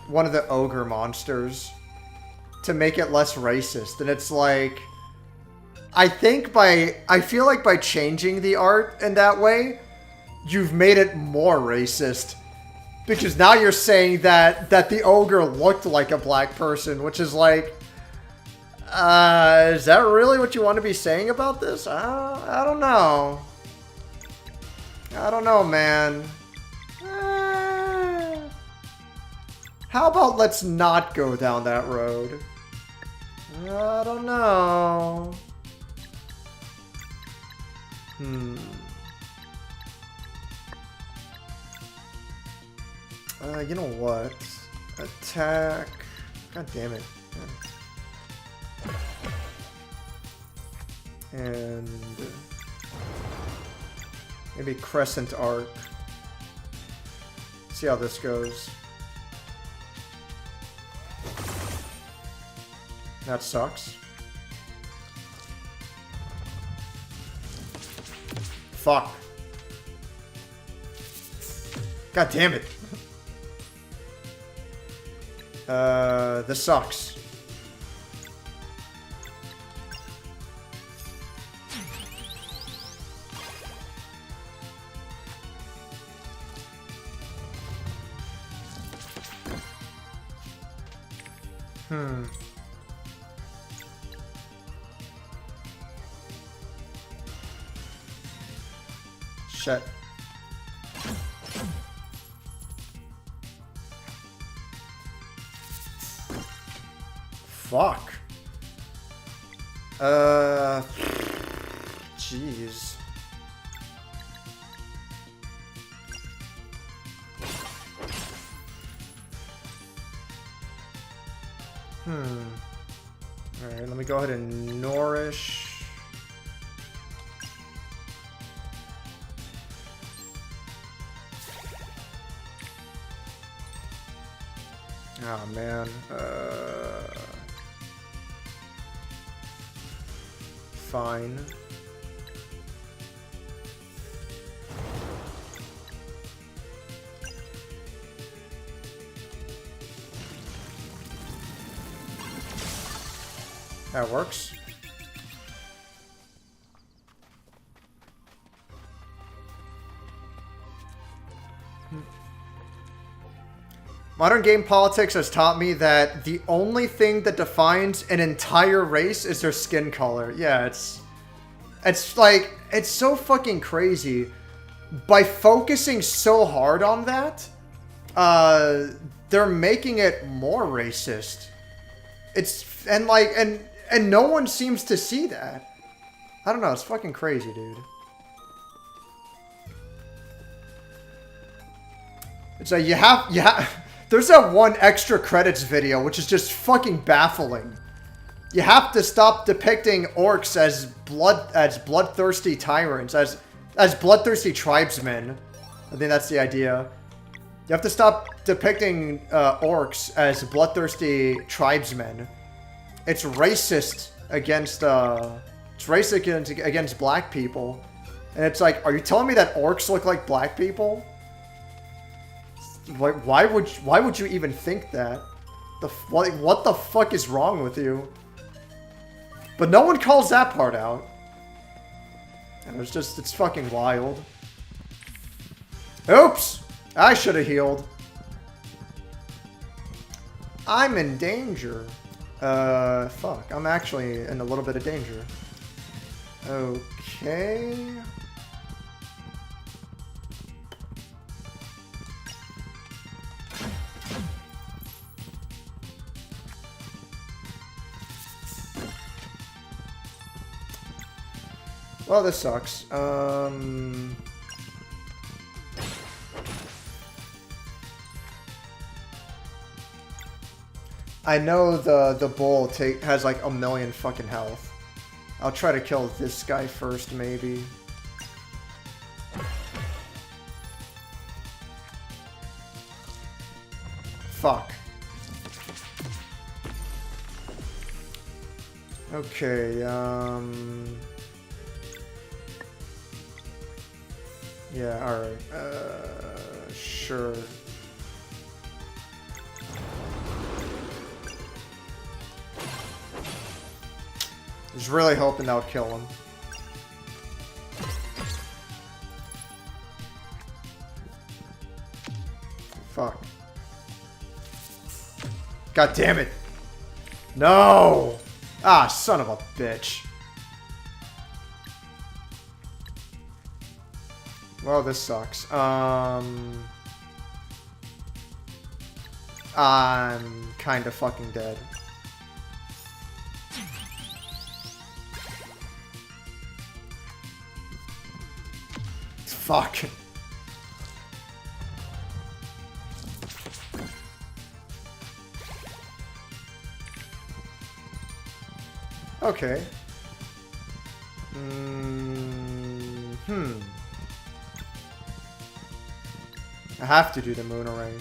one of the ogre monsters to make it less racist, and it's like... I feel like by changing the art in that way, you've made it more racist. Because now you're saying that the ogre looked like a black person, which is like... is that really what you want to be saying about this? I don't know. I don't know, man. How about let's not go down that road? I don't know. You know what? Attack. God damn it. And maybe Crescent Arc. See how this goes. That sucks. Fuck. God damn it. This sucks. Shit. Fuck. Jeez. Alright, let me go ahead and nourish. Oh man. Fine. That works. Modern game politics has taught me that the only thing that defines an entire race is their skin color. Yeah, it's like, it's so fucking crazy. By focusing so hard on that, they're making it more racist. It's and like and no one seems to see that. I don't know, it's fucking crazy, dude. It's like you have there's that one extra credits video which is just fucking baffling. You have to stop depicting orcs as bloodthirsty tyrants, as bloodthirsty tribesmen. I think that's the idea. You have to stop depicting orcs as bloodthirsty tribesmen. It's racist against against black people. And it's like, are you telling me that orcs look like black people? Like, why would you even think that? What the fuck is wrong with you? But no one calls that part out. And it's fucking wild. Oops! I should have healed. I'm in danger. Fuck. I'm actually in a little bit of danger. Okay. Well, this sucks. I know the bull has like 1,000,000 fucking health. I'll try to kill this guy first, maybe. Fuck. Okay, yeah, alright. Sure. I was really hoping that would kill him. Fuck. God damn it. No! Ah, son of a bitch. Well, this sucks. I'm kind of fucking dead. Fuck. Okay. I have to do the moon ring.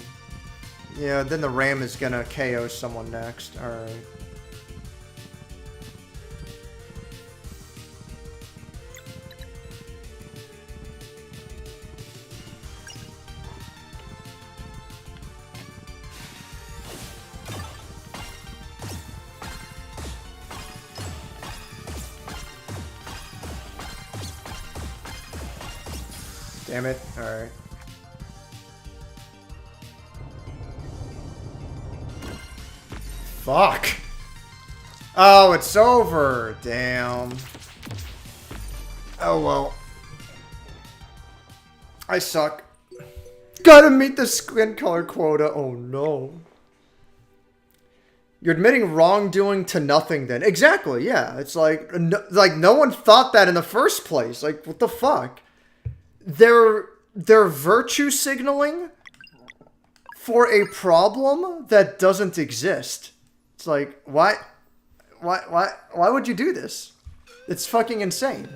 Yeah, then the ram is gonna KO someone next. Alright. Damn it. Alright. Fuck. Oh, it's over. Damn. Oh, well. I suck. Gotta meet the skin color quota. Oh, no. You're admitting wrongdoing to nothing then. Exactly, yeah. It's like no one thought that in the first place. Like, what the fuck? They're virtue signaling for a problem that doesn't exist. It's like, why would you do this? It's fucking insane.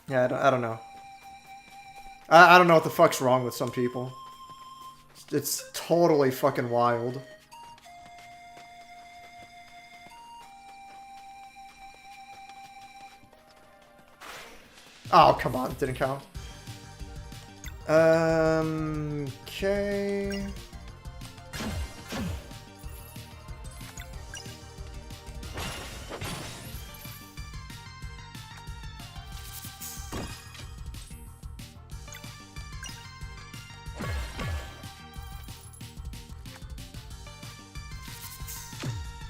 Yeah, I don't know. I don't know what the fuck's wrong with some people. It's totally fucking wild. Oh, come on. It didn't count. Okay.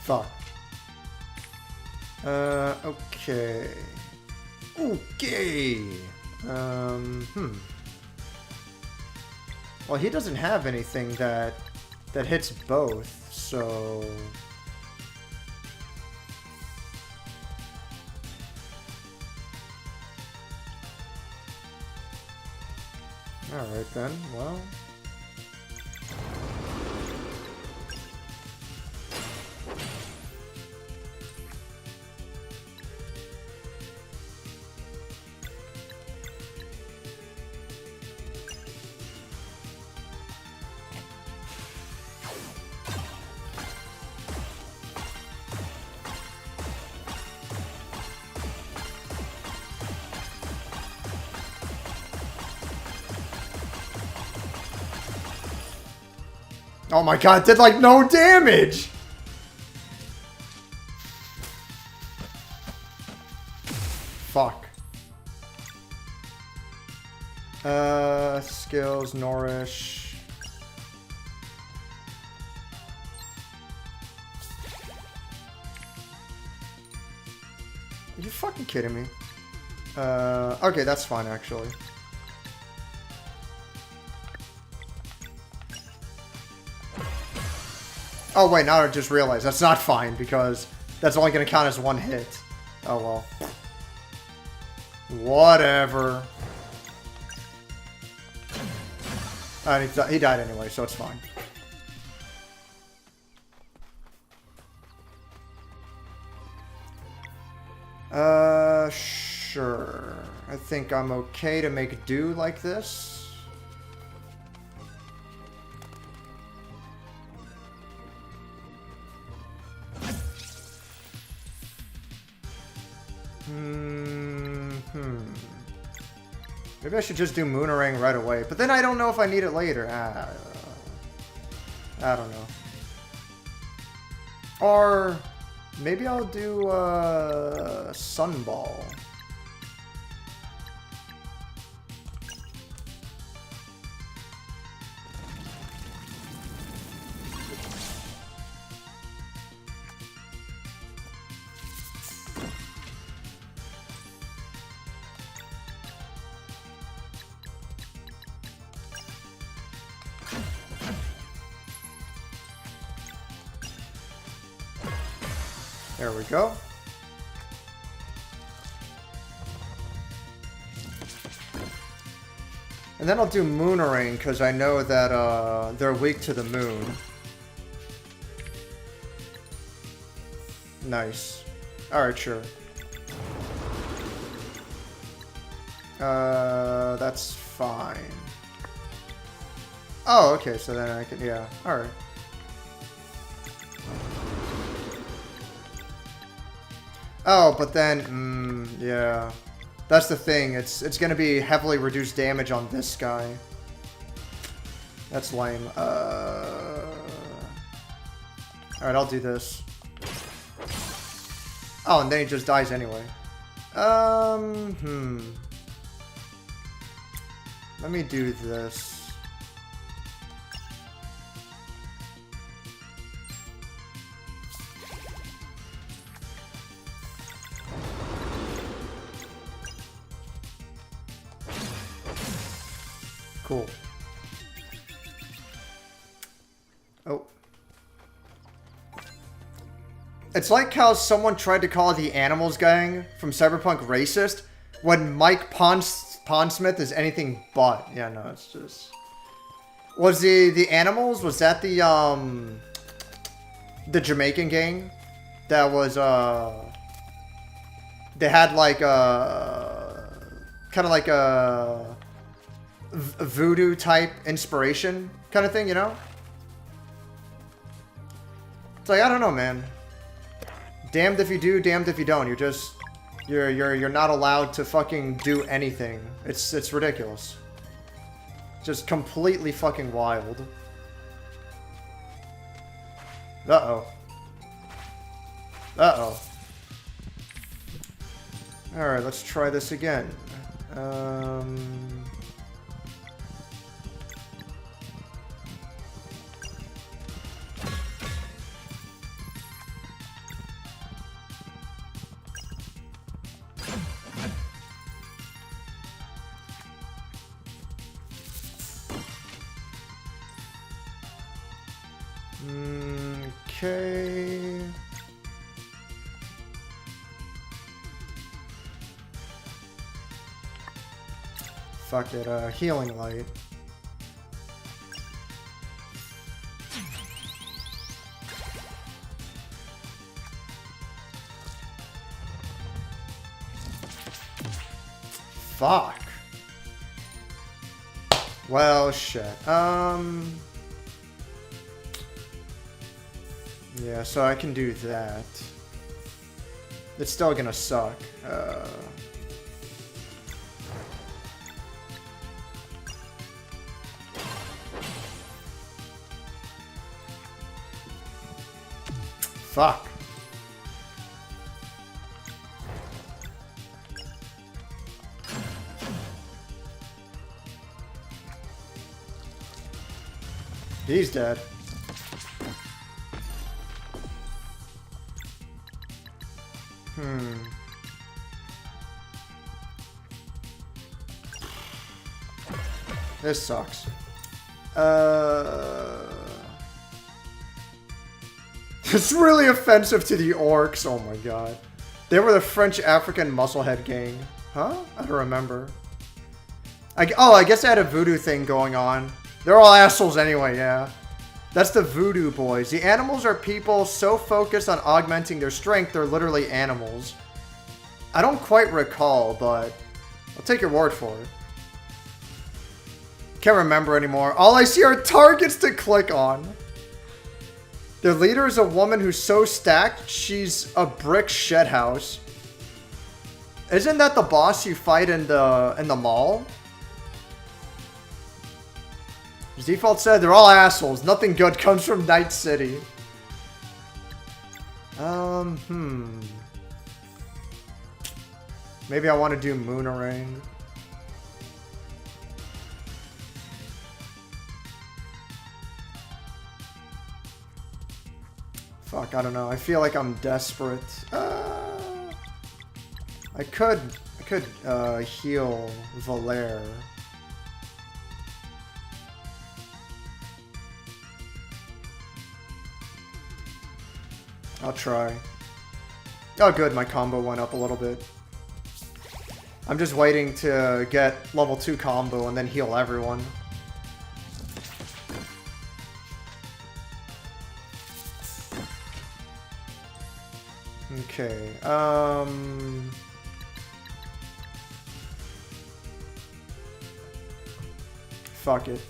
Fuck. Okay. Okay. Well, he doesn't have anything that hits both, so... Alright then, well... Oh my god, it did like no damage! Fuck. Skills, nourish. Are you fucking kidding me? Okay, that's fine actually. Oh wait, now I just realized that's not fine because that's only going to count as one hit. Oh well. Whatever. He died anyway, so it's fine. Sure. I think I'm okay to make do like this. Maybe I should just do Moonerang right away, but then I don't know if I need it later. I don't know. Or maybe I'll do Sunball. There we go. And then I'll do Moonerang, because I know that they're weak to the moon. Nice. Alright, sure. That's fine. Oh, okay, so then I can, yeah, alright. Oh, but then, yeah. That's the thing, it's gonna be heavily reduced damage on this guy. That's lame. Alright, I'll do this. Oh, and then he just dies anyway. Let me do this. Cool. Oh. It's like how someone tried to call the Animals Gang from Cyberpunk racist when Mike Pondsmith is anything but. Yeah, no, it's just... Was the Animals, was that the Jamaican gang? That was, they had like a... kind of like a voodoo type inspiration kind of thing, you know? It's like, I don't know, man. Damned if you do, damned if you don't. You're just you're not allowed to fucking do anything. It's ridiculous. Just completely fucking wild. Uh-oh. Uh-oh. Alright, let's try this again. Okay. Fuck it, healing light. Fuck. Well, shit. Yeah, so I can do that. It's still gonna suck. Fuck. He's dead. This sucks. It's really offensive to the orcs. Oh my god. They were the French African musclehead gang. Huh? I don't remember. I guess they had a voodoo thing going on. They're all assholes anyway, yeah. That's the voodoo boys. The animals are people so focused on augmenting their strength, they're literally animals. I don't quite recall, but I'll take your word for it. Can't remember anymore. All I see are targets to click on. Their leader is a woman who's so stacked, she's a brick shed house. Isn't that the boss you fight in the mall? As Default said, they're all assholes. Nothing good comes from Night City. Maybe I want to do Moonerang. Fuck, I don't know. I feel like I'm desperate. I could heal Valere. I'll try. Oh good, my combo went up a little bit. I'm just waiting to get level 2 combo and then heal everyone. Okay, fuck it.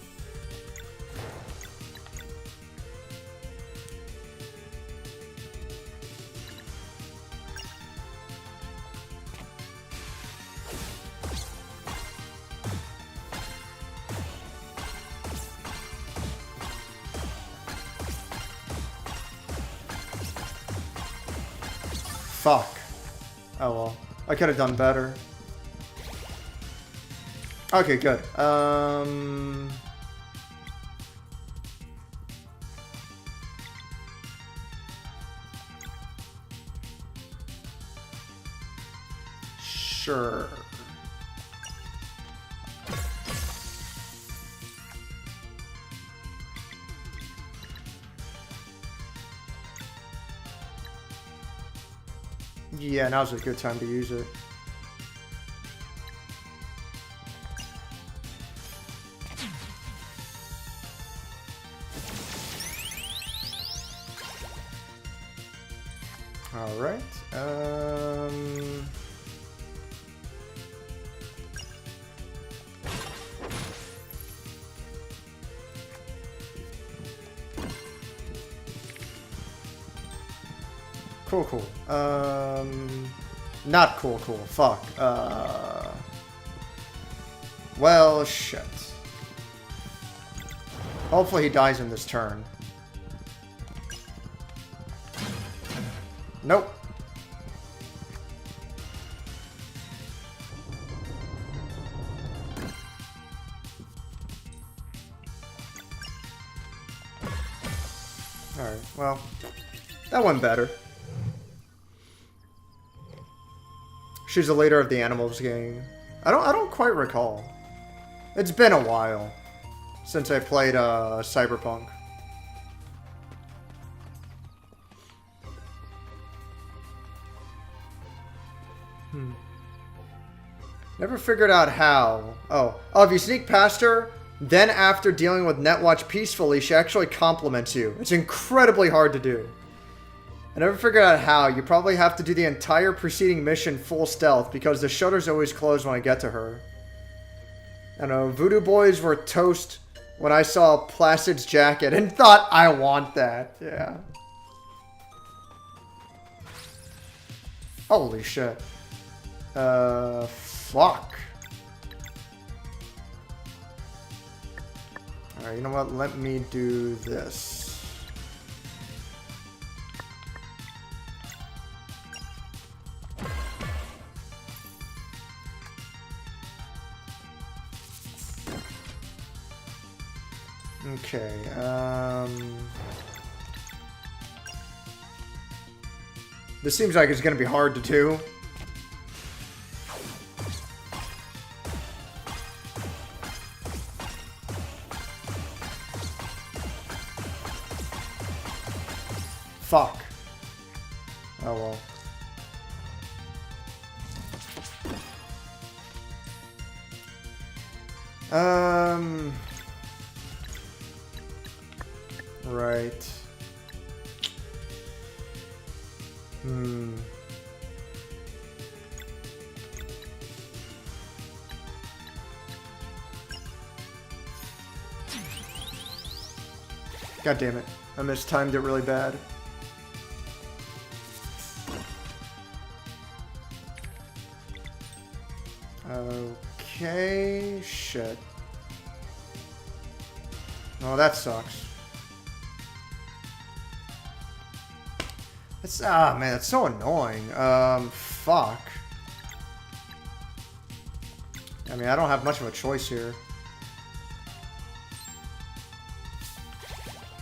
Fuck. Oh well. I could have done better. Okay, good. Sure. Yeah, now's a good time to use it. All right. Cool. Not cool. Fuck. Well, shit. Hopefully he dies in this turn. Nope. Alright, well, that went better. She's the leader of the animals gang. I don't quite recall. It's been a while since I played Cyberpunk. Never figured out how. Oh, if you sneak past her, then after dealing with Netwatch peacefully, she actually compliments you. It's incredibly hard to do. I never figured out how. You probably have to do the entire preceding mission full stealth because the shutter's always closed when I get to her. I know, Voodoo Boys were toast when I saw Placid's jacket and thought, I want that. Yeah. Holy shit. Fuck. Alright, you know what? Let me do this. Okay, this seems like it's gonna be hard to do. Fuck. Oh well. Right. God damn it. I mistimed it really bad. Okay, shit. Oh, that sucks. It's, man, that's so annoying. Fuck. I mean, I don't have much of a choice here.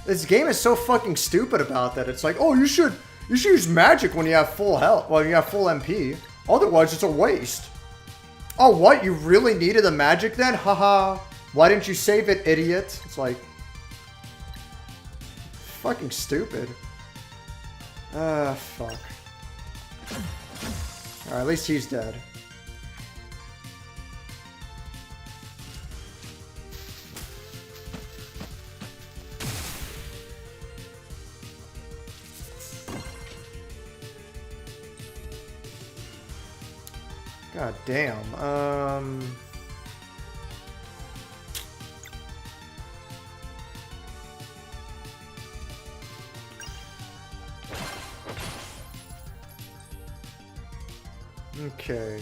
This game is so fucking stupid about that. It's like, oh, you should use magic when you have full health, when you have full MP. Otherwise, it's a waste. Oh, what? You really needed the magic then? Haha. Why didn't you save it, idiot? It's like... fucking stupid. Fuck. Alright, at least he's dead. God damn. Okay.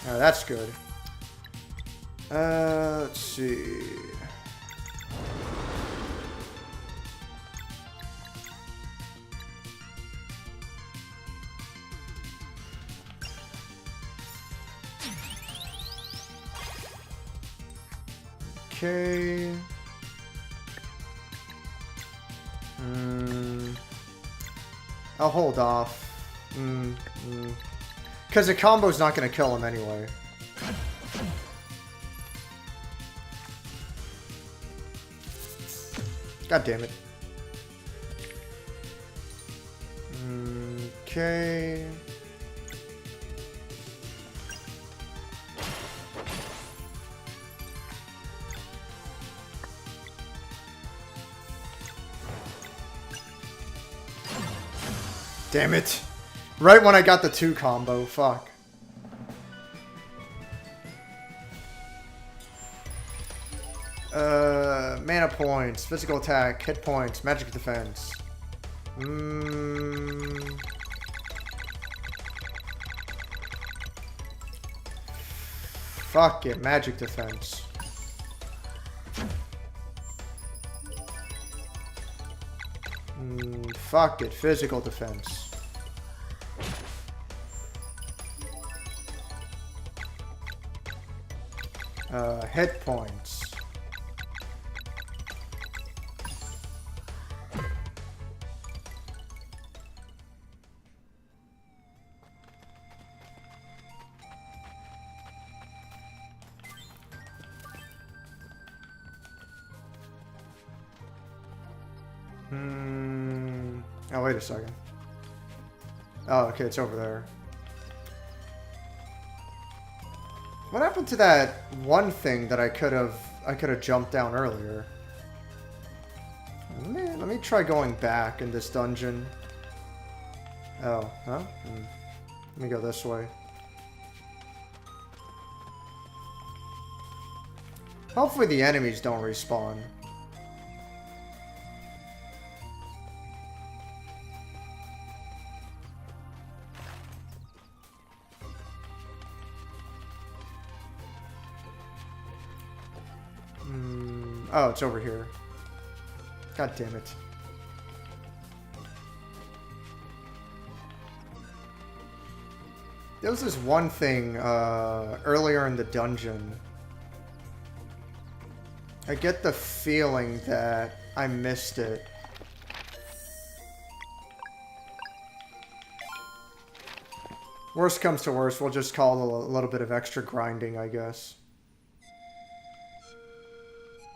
Oh, that's good. Let's see. Okay. I'll hold off. Because the combo's not going to kill him anyway. God damn it. Okay. Damn it. Right when I got the 2 combo. Fuck. Mana points, physical attack, hit points, magic defense. Fuck it, magic defense. Fuck it, physical defense. Hit points. Oh, wait a second. Oh, okay, it's over there. What happened to that one thing that I could have jumped down earlier? Let me try going back in this dungeon. Oh, huh? Let me go this way. Hopefully the enemies don't respawn. Oh, it's over here. God damn it. There was this one thing earlier in the dungeon. I get the feeling that I missed it. Worst comes to worst, we'll just call it a little bit of extra grinding, I guess.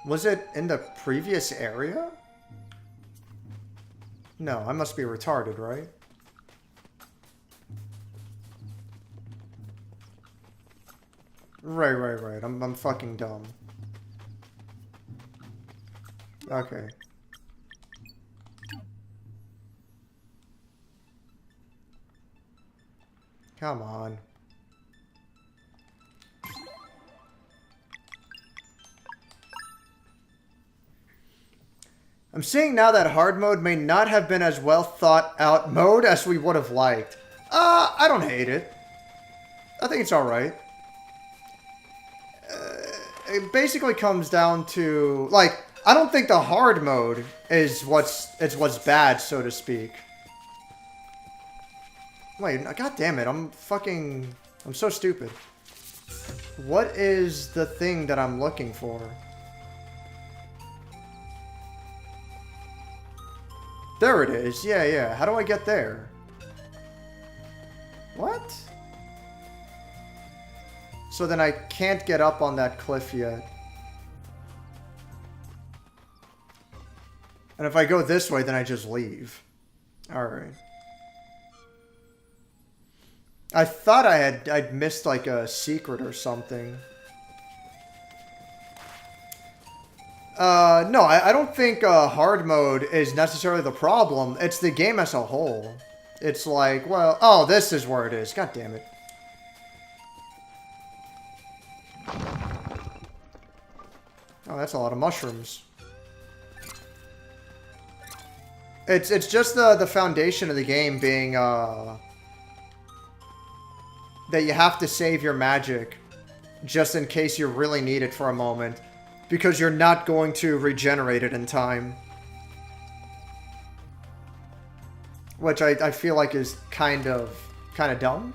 Was it in the previous area? No, I must be retarded, right? Right. I'm fucking dumb. Okay. Come on. I'm seeing now that hard mode may not have been as well thought out mode as we would have liked. I don't hate it. I think it's alright. It basically comes down to, like, I don't think the hard mode is what's bad, so to speak. Wait, god damn it, I'm so stupid. What is the thing that I'm looking for? There it is. Yeah. How do I get there? What? So then I can't get up on that cliff yet. And if I go this way, then I just leave. Alright. I thought I'd missed like a secret or something. No, I don't think hard mode is necessarily the problem. It's the game as a whole. It's like, well, oh, this is where it is. God damn it. Oh, that's a lot of mushrooms. It's just the foundation of the game being that you have to save your magic just in case you really need it for a moment. Because you're not going to regenerate it in time. Which I feel like is kind of dumb.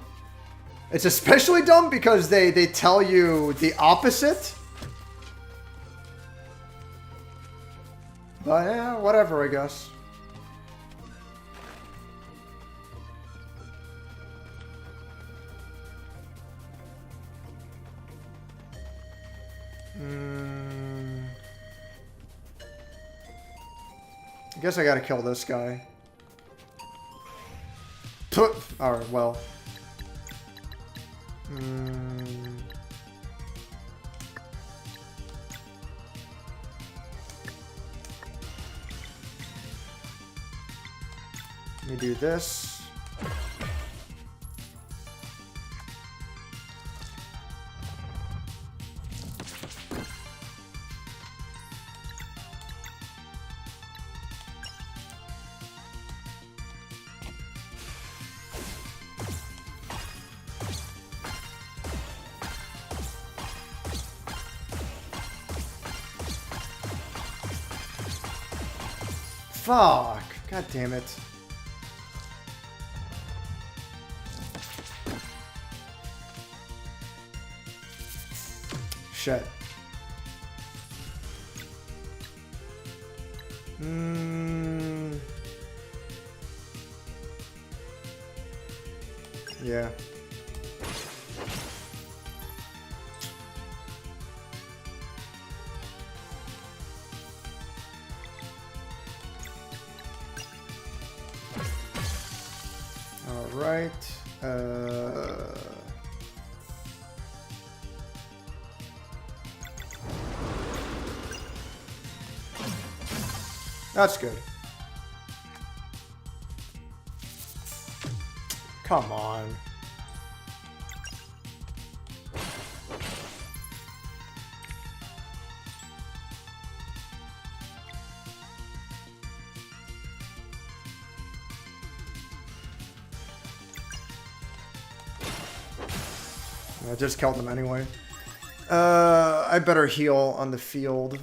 It's especially dumb because they tell you the opposite. But yeah, whatever, I guess. I guess I gotta kill this guy. Alright, well. Let me do this. Fuck. God damn it. Shit. Yeah. Alright. That's good. Come on. I just killed him anyway. I better heal on the field.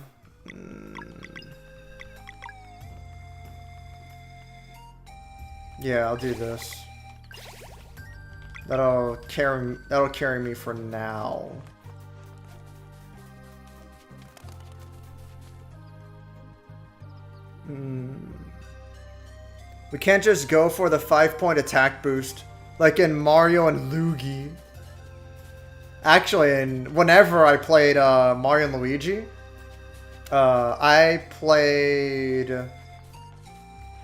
Yeah, I'll do this. That'll carry me for now. We can't just go for the 5-point attack boost like in Mario and Luigi. Actually, whenever I played Mario and Luigi, I played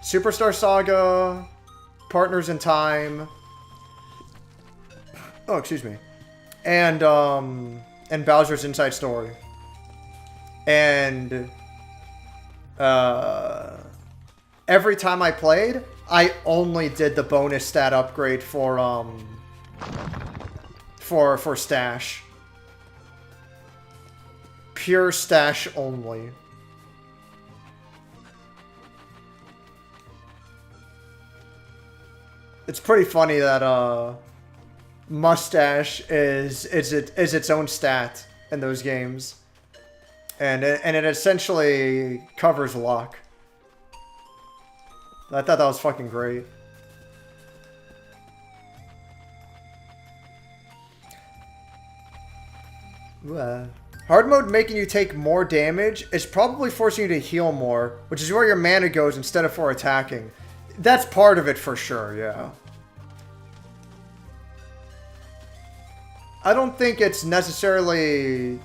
Superstar Saga, Partners in Time. Oh, excuse me. And Bowser's Inside Story. And every time I played, I only did the bonus stat upgrade for stash. Pure stash only. It's pretty funny that mustache is its own stat in those games, and it essentially covers luck. I thought that was fucking great. Hard mode making you take more damage is probably forcing you to heal more, which is where your mana goes instead of for attacking. That's part of it for sure, yeah. I don't think it's necessarily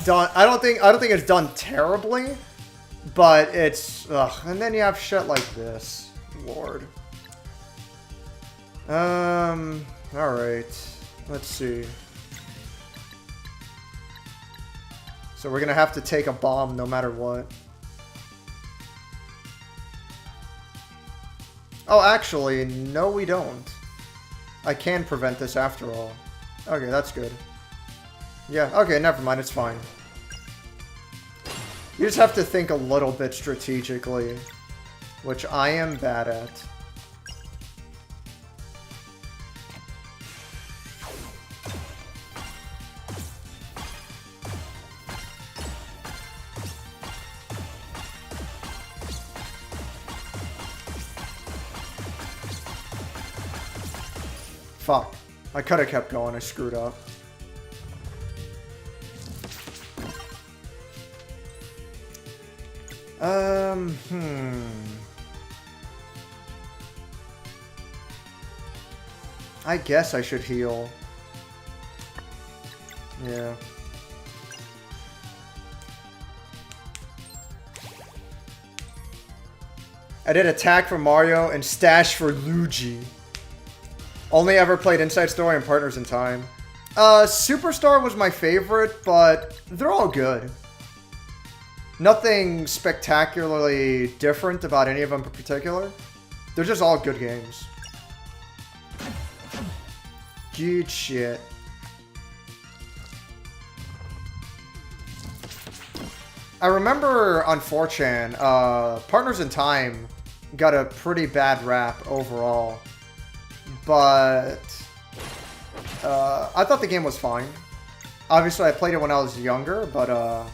done. I don't think it's done terribly, but it's and then you have shit like this. Lord. All right. Let's see. So we're gonna have to take a bomb no matter what. Oh, actually, no, we don't. I can prevent this after all. Okay, that's good. Yeah, okay, never mind, it's fine. You just have to think a little bit strategically, which I am bad at. Fuck. I could have kept going. I screwed up. I guess I should heal. Yeah. I did attack for Mario and stash for Luigi. Only ever played Inside Story and Partners in Time. Superstar was my favorite, but they're all good. Nothing spectacularly different about any of them in particular. They're just all good games. Good shit. I remember on 4chan, Partners in Time got a pretty bad rap overall. But I thought the game was fine. Obviously, I played it when I was younger, but I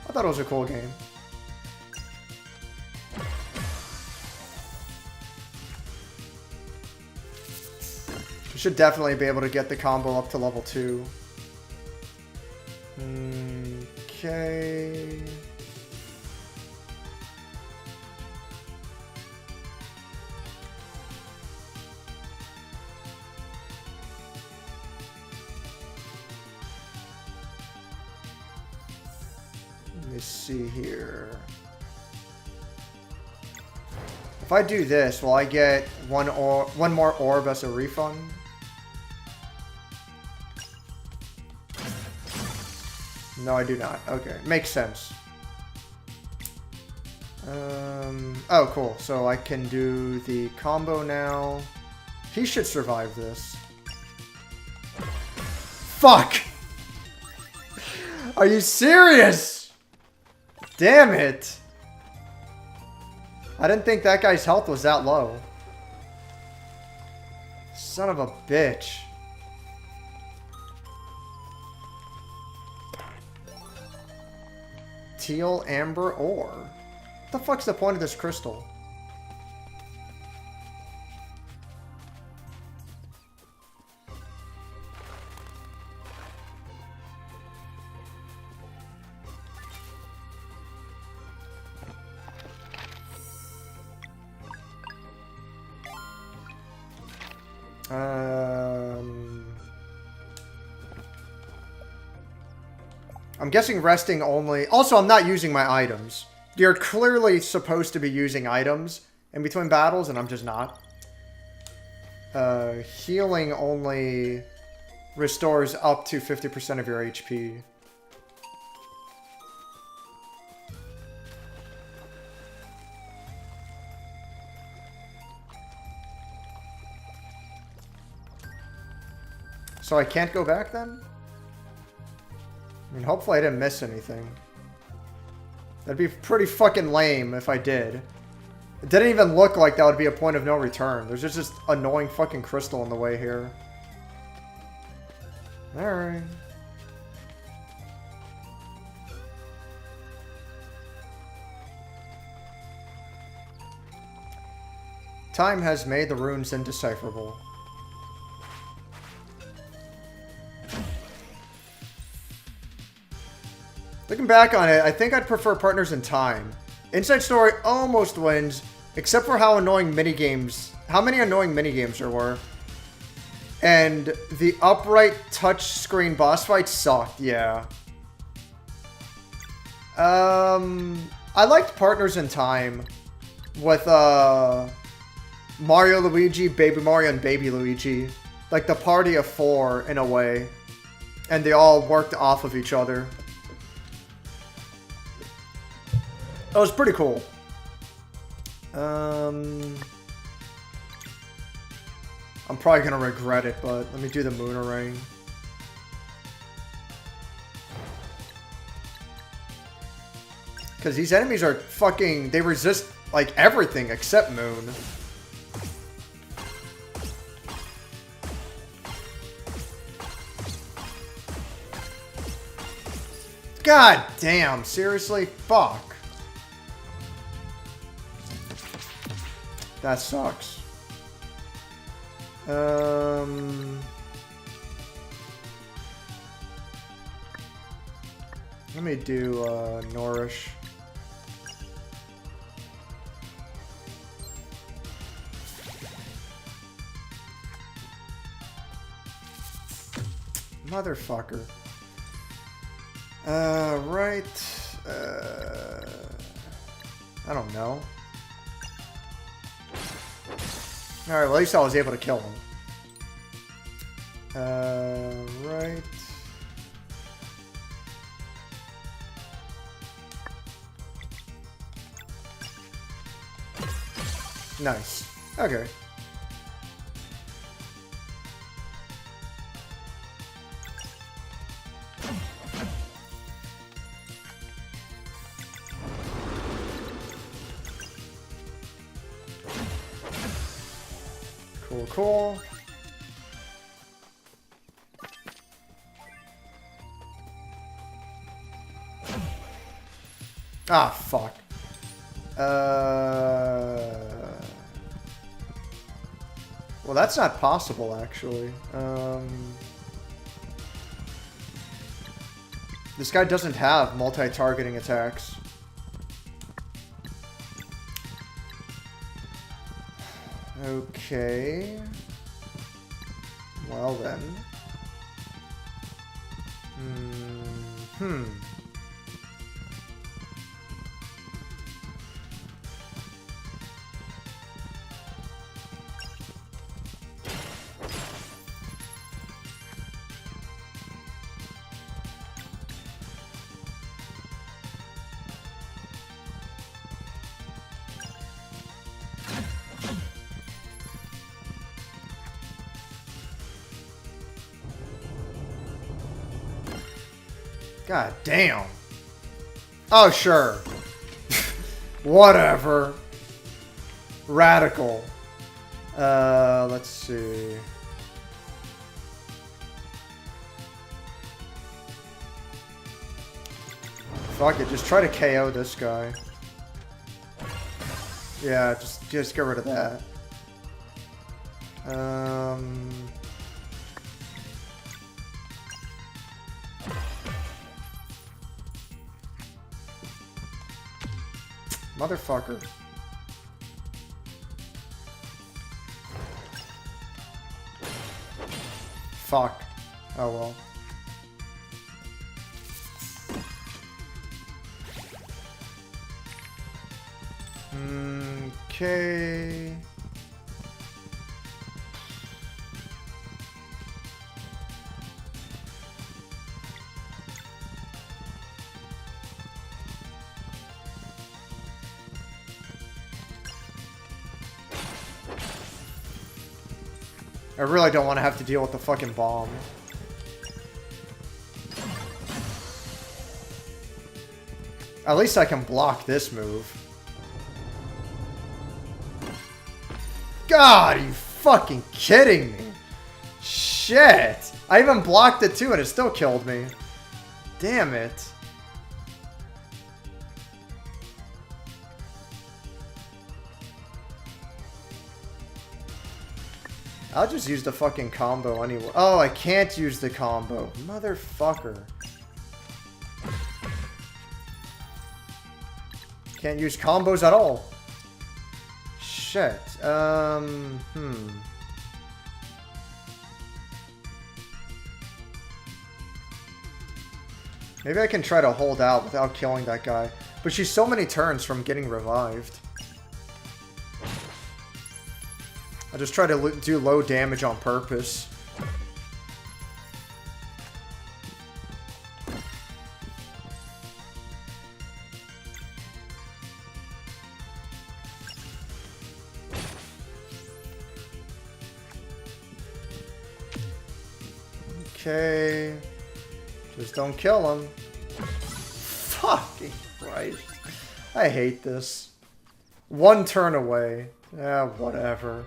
thought it was a cool game. We should definitely be able to get the combo up to level 2. Okay. Let me see here. If I do this, will I get one more orb as a refund? No, I do not. Okay, makes sense. Oh, cool. So I can do the combo now. He should survive this. Fuck! Are you serious? Damn it! I didn't think that guy's health was that low. Son of a bitch. Teal amber ore. What the fuck's the point of this crystal? I'm guessing resting only. Also, I'm not using my items. You're clearly supposed to be using items in between battles, and I'm just not. Healing only restores up to 50% of your HP. So I can't go back then? I mean, hopefully I didn't miss anything. That'd be pretty fucking lame if I did. It didn't even look like that would be a point of no return. There's just this annoying fucking crystal in the way here. Alright. Time has made the runes indecipherable. Looking back on it, I think I'd prefer Partners in Time. Inside Story almost wins, except for how annoying minigames, how many annoying minigames there were. And the upright touchscreen boss fight sucked, yeah. I liked Partners in Time with Mario, Luigi, Baby Mario, and Baby Luigi. Like the party of four in a way. And they all worked off of each other. That was pretty cool. I'm probably gonna regret it, but let me do the Moonerang. Because these enemies are fucking... They resist, like, everything except Moon. God damn, seriously? Fuck. That sucks. Let me do Nourish. Motherfucker. Right. I don't know. Alright, well, at least I was able to kill him. Right. Nice. Okay. Cool, cool. Ah, fuck. Well, that's not possible, actually. This guy doesn't have multi-targeting attacks. Okay. Well then. God damn. Oh, sure. Whatever. Radical. Let's see. Fuck it, just try to KO this guy. Yeah, just get rid of that. Motherfucker. Fuck. Oh well. Okay. I really don't want to have to deal with the fucking bomb. At least I can block this move. God, are you fucking kidding me? Shit! I even blocked it too and it still killed me. Damn it. I'll just use the fucking combo anyway. Oh, I can't use the combo. Motherfucker. Can't use combos at all. Shit. Maybe I can try to hold out without killing that guy. But she's so many turns from getting revived. I'll just try to do low damage on purpose. Okay. Just don't kill him. Fucking Christ. I hate this. One turn away. Yeah, whatever.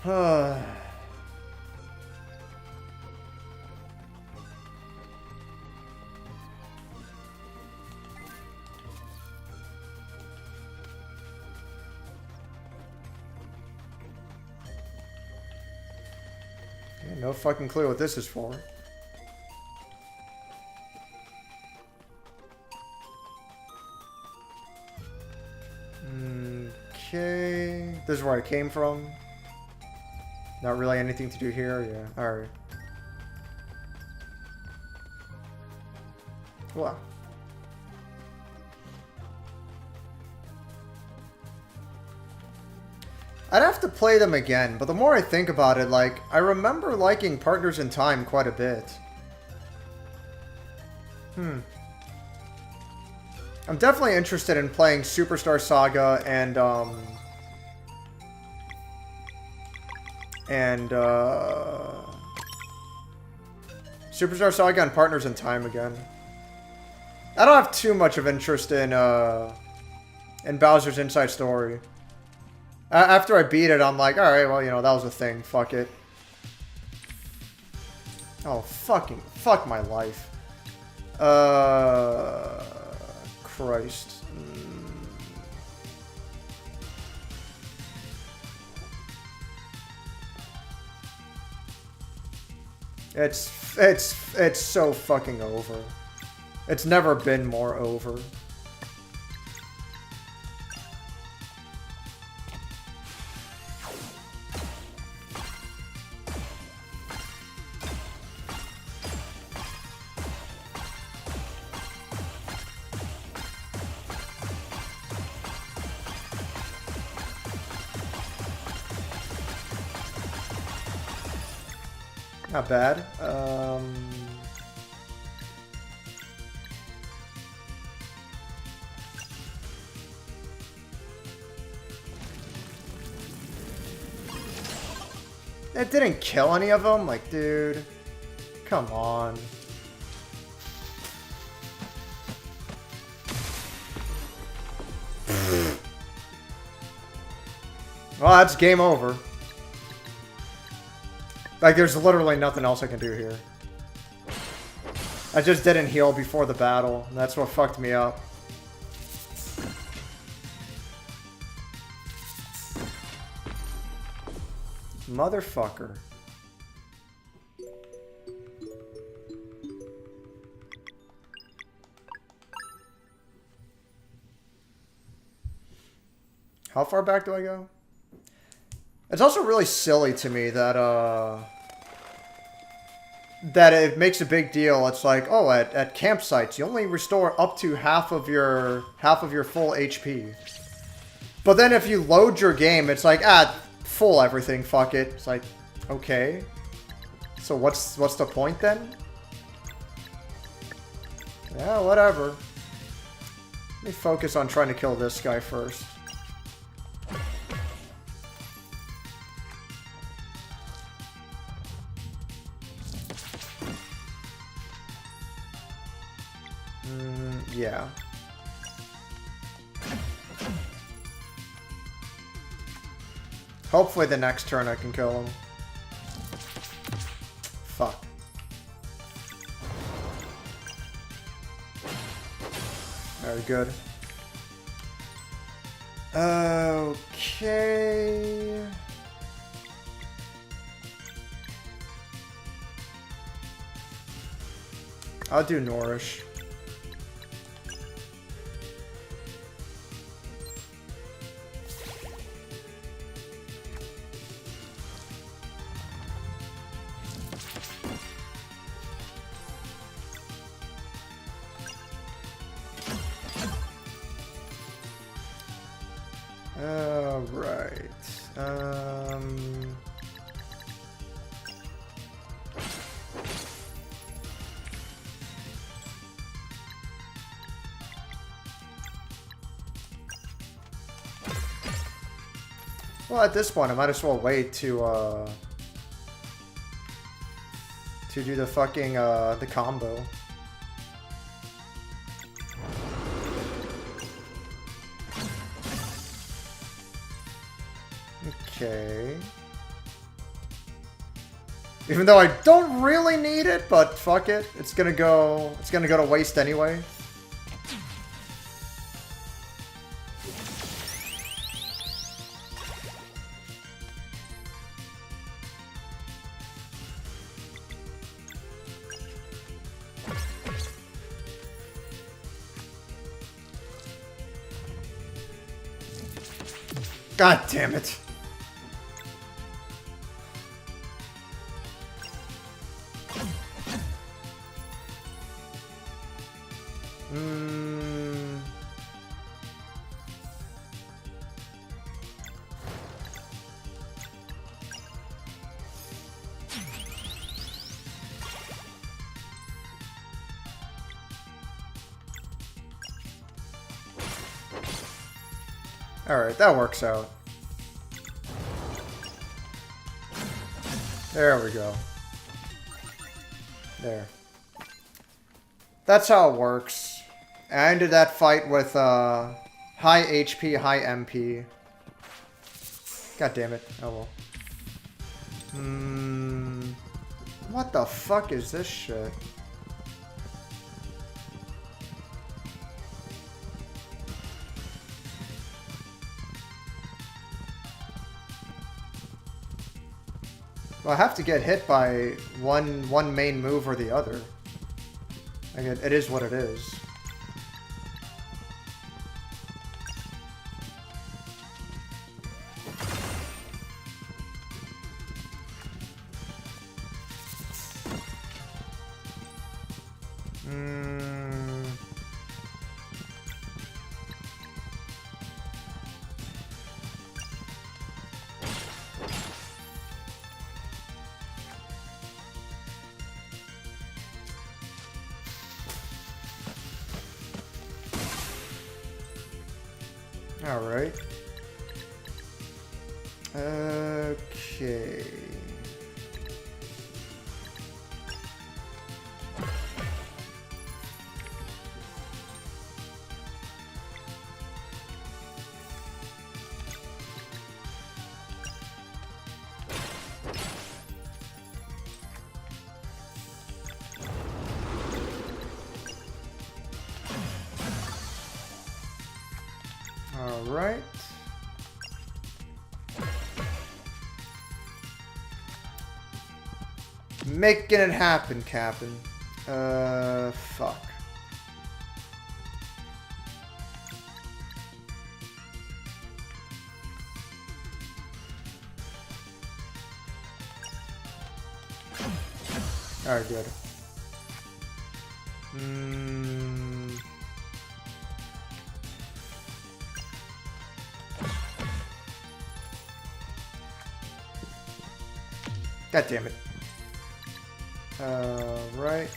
Yeah, no fucking clue what this is for. Okay. This is where I came from. Not really anything to do here, yeah. Alright. Wow. I'd have to play them again, but the more I think about it, like, I remember liking Partners in Time quite a bit. I'm definitely interested in playing Superstar Saga and Superstar Saga and Partners in Time again. I don't have too much of interest in Bowser's Inside Story. After I beat it, I'm like, alright, well, you know, that was a thing. Fuck it. Oh, fuck my life. Christ. It's so fucking over. It's never been more over. Not bad. It didn't kill any of them? Like, dude. Come on. Well, that's game over. Like, there's literally nothing else I can do here. I just didn't heal before the battle, and that's what fucked me up. Motherfucker. How far back do I go? It's also really silly to me that that it makes a big deal. It's like, oh, at campsites you only restore up to half of your full HP. But then if you load your game, it's like, full everything, fuck it. It's like, okay. So what's the point then? Yeah, whatever. Let me focus on trying to kill this guy first. Yeah. Hopefully the next turn I can kill him. Fuck. Very good. Okay. I'll do Nourish. Alright. Well, at this point, I might as well wait to do the fucking, the combo. Okay. Even though I don't really need it, but fuck it. It's gonna go to waste anyway. God damn it. Alright, that works out. There we go. There. That's how it works. I ended that fight with high HP, high MP. God damn it. Oh well. What the fuck is this shit? Well, I have to get hit by one main move or the other. Like it is what it is. Alright. Okay. Right. Making it happen, Captain. Fuck. Alright, good. God damn it. Right.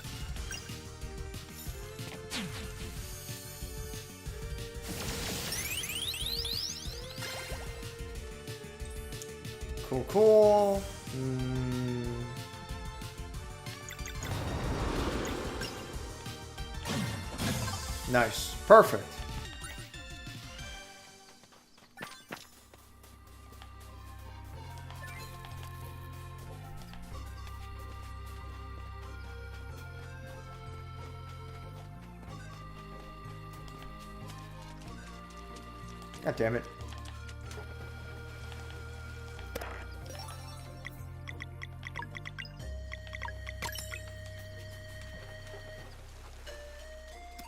Cool, cool. Nice. Perfect. God damn it.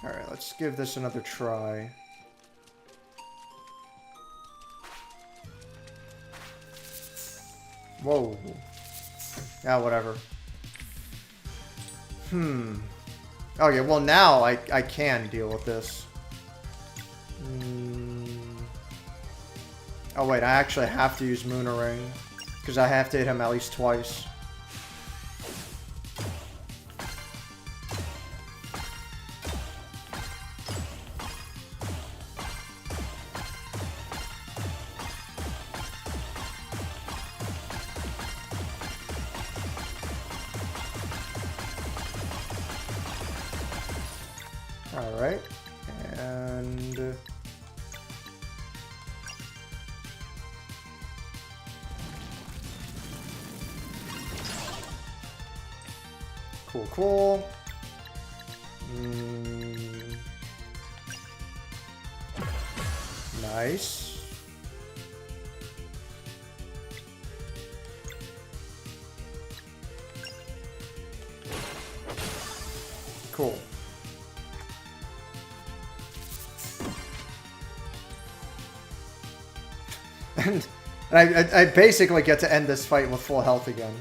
Alright, let's give this another try. Whoa. Yeah, whatever. Okay, well now I can deal with this. Oh wait, I actually have to use Moonerang. Because I have to hit him at least twice. Alright, and... Cool, cool. Nice. Cool. And I basically get to end this fight with full health again.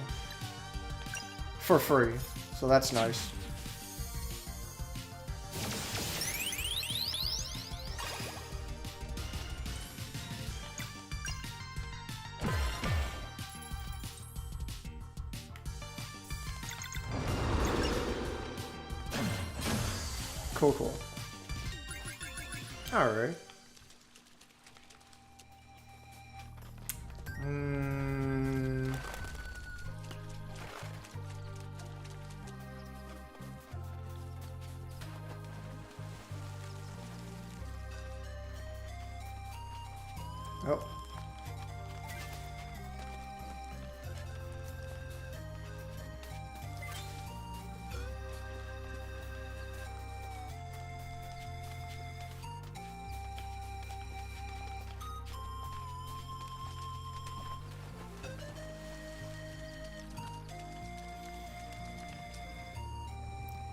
For free. So that's nice. Cool, cool. Alright. Oh.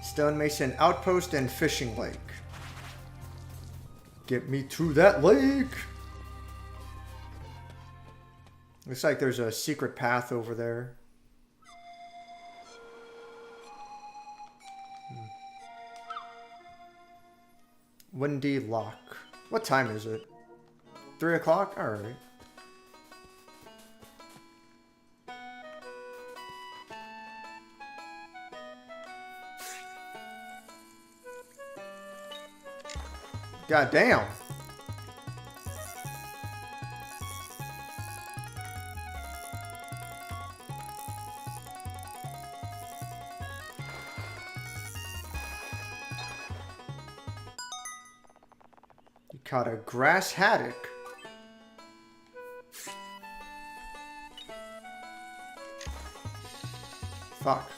Stonemason Outpost and Fishing Lake. Get me to that lake! Looks like there's a secret path over there. Windy Lock. What time is it? 3 o'clock? Alright. God damn. You caught a grass haddock. Fuck.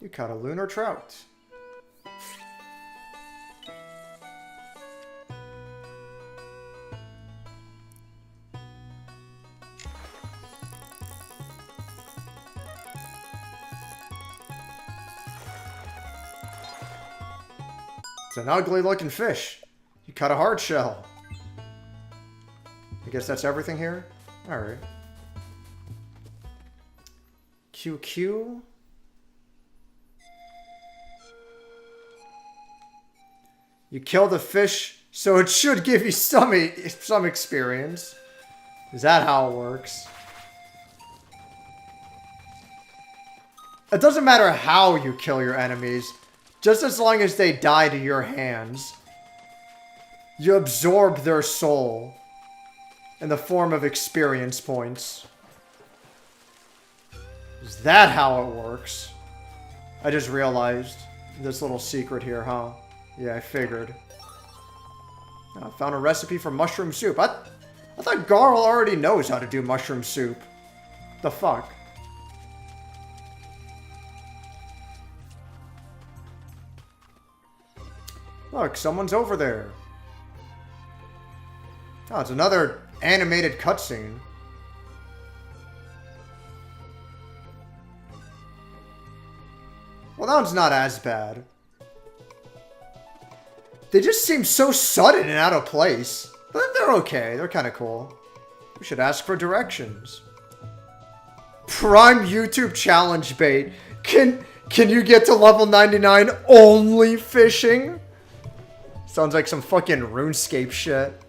We caught a lunar trout. It's an ugly looking fish. You caught a hard shell. I guess that's everything here? Alright. QQ. You kill the fish, so it should give you some experience. Is that how it works? It doesn't matter how you kill your enemies, just as long as they die to your hands. You absorb their soul in the form of experience points. Is that how it works? I just realized this little secret here, huh? Yeah, I figured. I found a recipe for mushroom soup. I thought Garl already knows how to do mushroom soup. The fuck? Look, someone's over there. Oh, it's another animated cutscene. Well, that one's not as bad. They just seem so sudden and out of place. But they're okay. They're kind of cool. We should ask for directions. Prime YouTube challenge bait. Can you get to level 99 only fishing? Sounds like some fucking RuneScape shit.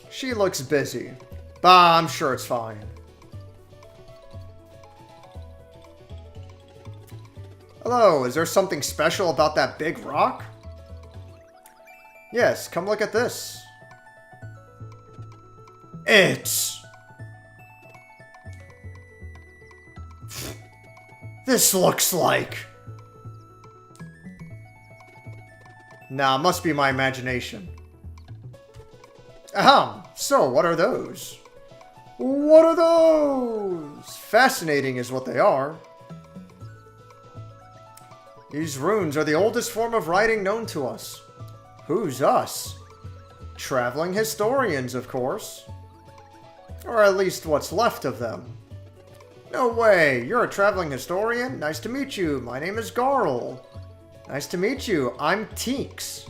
She looks busy. But I'm sure it's fine. Hello, is there something special about that big rock? Yes, come look at this. This looks like... Nah, must be my imagination. Ahem, so what are those? What are those? Fascinating is what they are. These runes are the oldest form of writing known to us. Who's us? Traveling historians, of course. Or at least what's left of them. No way, you're a traveling historian? Nice to meet you, my name is Garl. Nice to meet you, I'm Teeks.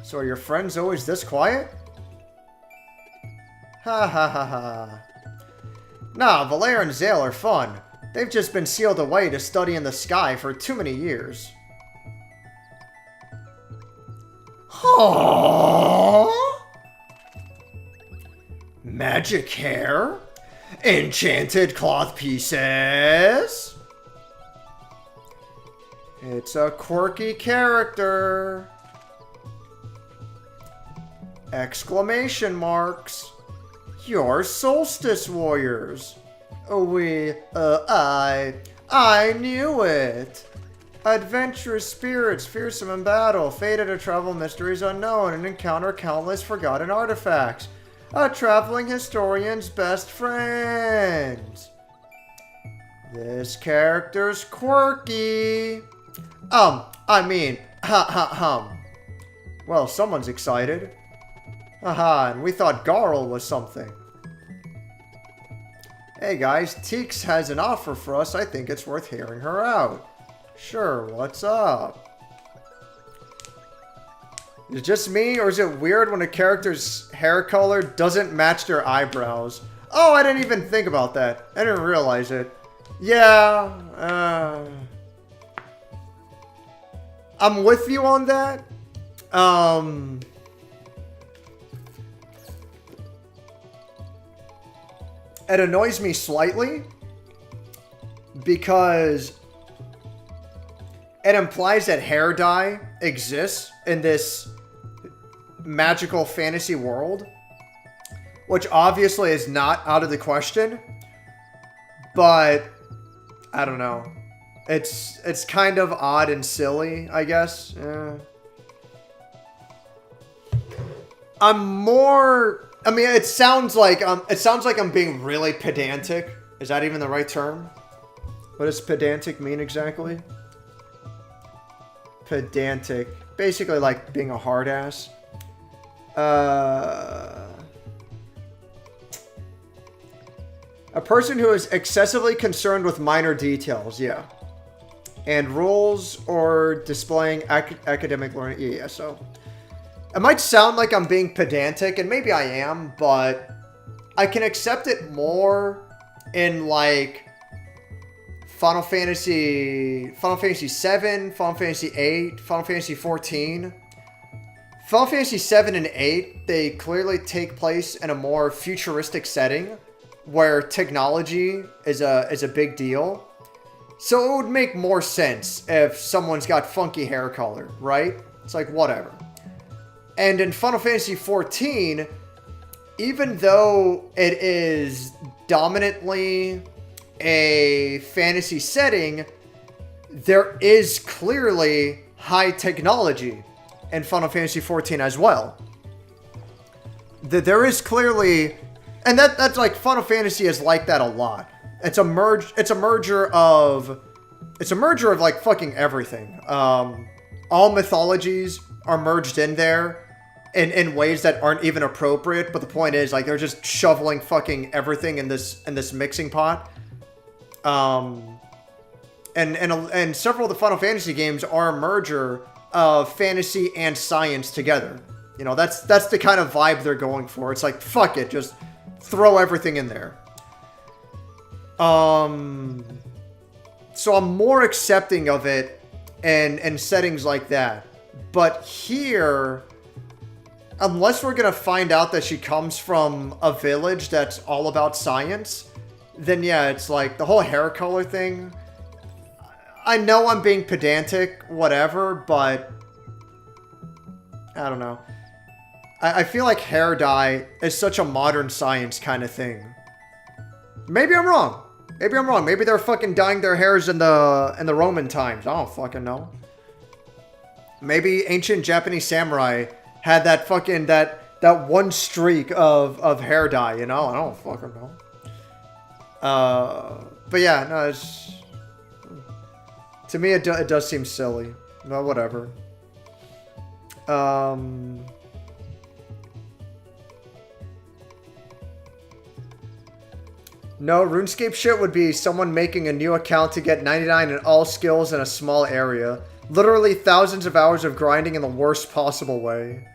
So are your friends always this quiet? Ha ha ha ha. Nah, Valair and Zale are fun. They've just been sealed away to study in the sky for too many years. Aww. Magic hair? Enchanted cloth pieces? It's a quirky character. Exclamation marks. You're Solstice Warriors. I knew it. Adventurous spirits, fearsome in battle, fated to travel mysteries unknown and encounter countless forgotten artifacts. A traveling historian's best friends. This character's quirky. Well, someone's excited. Aha, and we thought Garl was something. Hey guys, Teeks has an offer for us. I think it's worth hearing her out. Sure, what's up? Is it just me, or is it weird when a character's hair color doesn't match their eyebrows? Oh, I didn't even think about that. I didn't realize it. Yeah, I'm with you on that. It annoys me slightly because it implies that hair dye exists in this magical fantasy world, which obviously is not out of the question, but I don't know. It's kind of odd and silly, I guess. It sounds like I'm being really pedantic. Is that even the right term? What does pedantic mean exactly? Pedantic. Basically like being a hard ass. A person who is excessively concerned with minor details, yeah. And rules or displaying academic learning, yeah, so. It might sound like I'm being pedantic, and maybe I am, but I can accept it more in like Final Fantasy VII, Final Fantasy VIII, Final Fantasy XIV. Final Fantasy VII and VIII, they clearly take place in a more futuristic setting where technology is a big deal. So it would make more sense if someone's got funky hair color, right? It's like, whatever. And in Final Fantasy XIV, even though it is dominantly a fantasy setting, there is clearly high technology in Final Fantasy XIV as well. There is clearly, and that's like Final Fantasy is like that a lot. It's a merger of like fucking everything. All mythologies are merged in there in ways that aren't even appropriate, but the point is like they're just shoveling fucking everything in this mixing pot. And several of the Final Fantasy games are a merger of fantasy and science together. You know, that's the kind of vibe they're going for. It's like, fuck it, just throw everything in there. So I'm more accepting of it in settings like that. But here, unless we're going to find out that she comes from a village that's all about science, then yeah, it's like the whole hair color thing. I know I'm being pedantic, whatever, but I don't know. I feel like hair dye is such a modern science kind of thing. Maybe I'm wrong. Maybe they're fucking dyeing their hairs in the Roman times. I don't fucking know. Maybe ancient Japanese samurai had that fucking that one streak of hair dye, you know? I don't fucking know. But yeah, no, it's, to me it does seem silly. But whatever. No, RuneScape shit would be someone making a new account to get 99 in all skills in a small area. Literally thousands of hours of grinding in the worst possible way.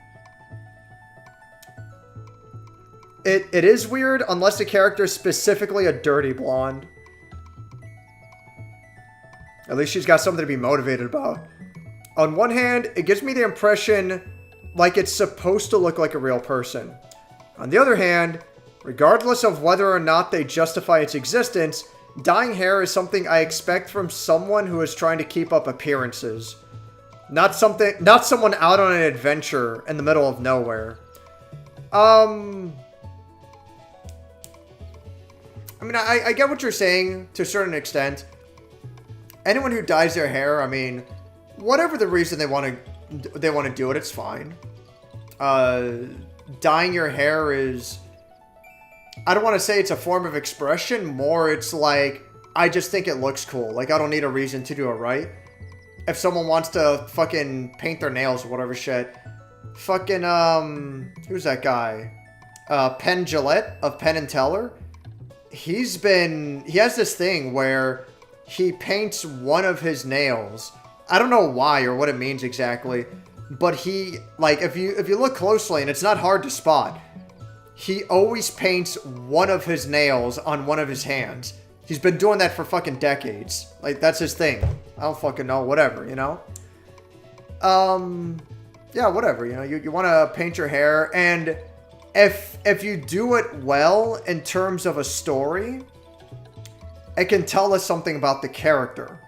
It is weird unless the character is specifically a dirty blonde. At least she's got something to be motivated about. On one hand, it gives me the impression like it's supposed to look like a real person. On the other hand, regardless of whether or not they justify its existence, dyeing hair is something I expect from someone who is trying to keep up appearances. Not someone out on an adventure in the middle of nowhere. I mean, I get what you're saying to a certain extent. Anyone who dyes their hair, I mean, whatever the reason they want to do it, it's fine. Dyeing your hair is, I don't want to say it's a form of expression. More, it's like, I just think it looks cool. Like, I don't need a reason to do it right. If someone wants to fucking paint their nails or whatever shit. Fucking, who's that guy? Penn Jillette of Penn and Teller. He has this thing where he paints one of his nails. I don't know why or what it means exactly. But he, like, if you look closely, and it's not hard to spot, he always paints one of his nails on one of his hands. He's been doing that for fucking decades. Like, that's his thing. I don't fucking know. Whatever, you know? Yeah, whatever. You know, you want to paint your hair. And if you do it well in terms of a story, it can tell us something about the character.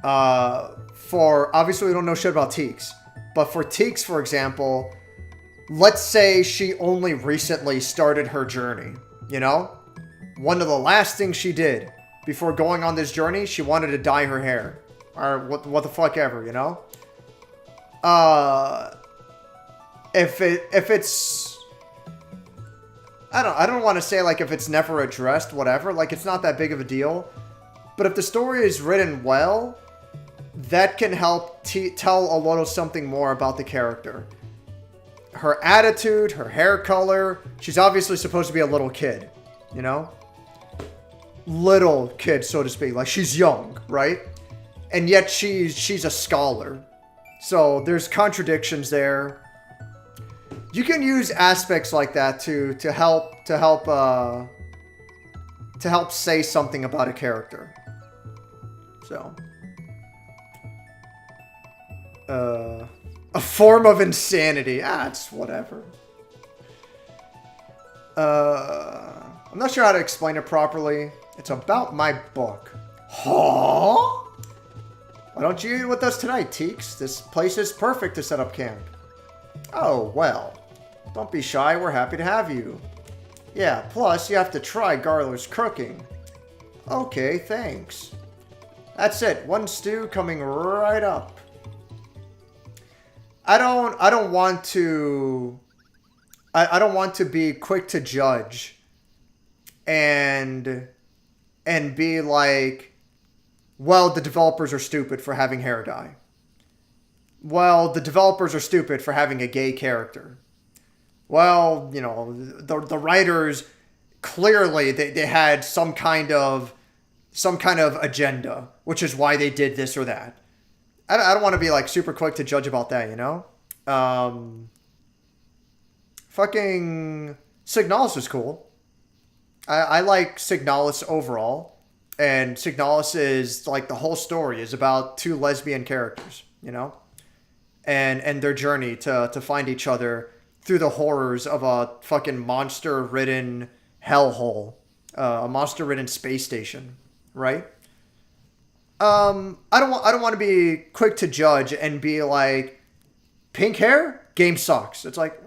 Obviously, we don't know shit about Teeks. But for Teeks, for example, let's say she only recently started her journey, you know? One of the last things she did before going on this journey, she wanted to dye her hair. Or what the fuck ever, you know? If it's... I don't want to say, like, if it's never addressed, whatever. Like, it's not that big of a deal. But if the story is written well, that can help tell a little something more about the character. Her attitude, her hair color. She's obviously supposed to be a little kid, you know? Little kid, so to speak. Like, she's young, right? And yet she's a scholar. So there's contradictions there. You can use aspects like that to help say something about a character. So, a form of insanity. It's whatever. I'm not sure how to explain it properly. It's about my book. Huh? Why don't you eat with us tonight, Teeks? This place is perfect to set up camp. Oh, well. Don't be shy. We're happy to have you. Yeah, plus you have to try Garler's cooking. Okay, thanks. That's it. One stew coming right up. I don't want to be quick to judge and be like, well, the developers are stupid for having hair dye. Well, the developers are stupid for having a gay character. Well, you know, the writers clearly they had some kind of agenda, which is why they did this or that. I don't want to be like super quick to judge about that, you know? Fucking Signalis is cool. I like Signalis overall. And Signalis is like the whole story is about two lesbian characters, you know? And their journey to find each other through the horrors of a fucking monster-ridden hellhole. A monster-ridden space station, right? I don't want to be quick to judge and be like, pink hair? Game sucks. It's like,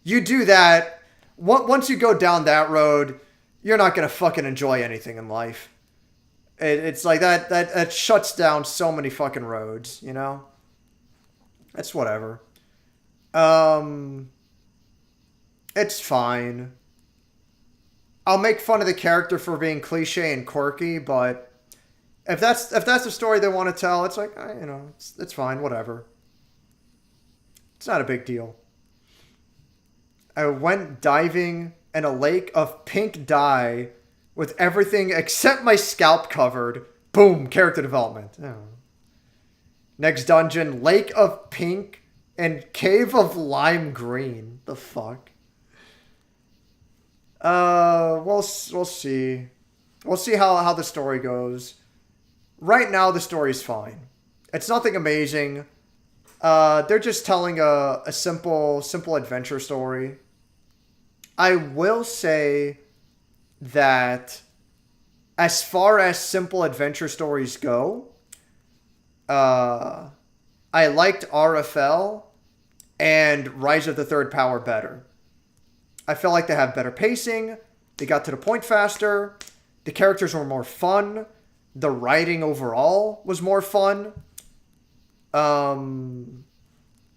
you do that, once you go down that road, you're not going to fucking enjoy anything in life. It's like that shuts down so many fucking roads, you know? It's whatever. It's fine. I'll make fun of the character for being cliche and quirky, but if that's the story they want to tell, it's like, you know, it's fine, whatever. It's not a big deal. I went diving in a lake of pink dye with everything except my scalp covered. Boom, character development. Oh. Next dungeon, Lake of Pink and Cave of Lime Green. The fuck? We'll see. We'll see how the story goes. Right now, the story's fine. It's nothing amazing. They're just telling a simple adventure story. I will say that as far as simple adventure stories go, I liked RFL and Rise of the Third Power better. I feel like they have better pacing. They got to the point faster. The characters were more fun. The writing overall was more fun.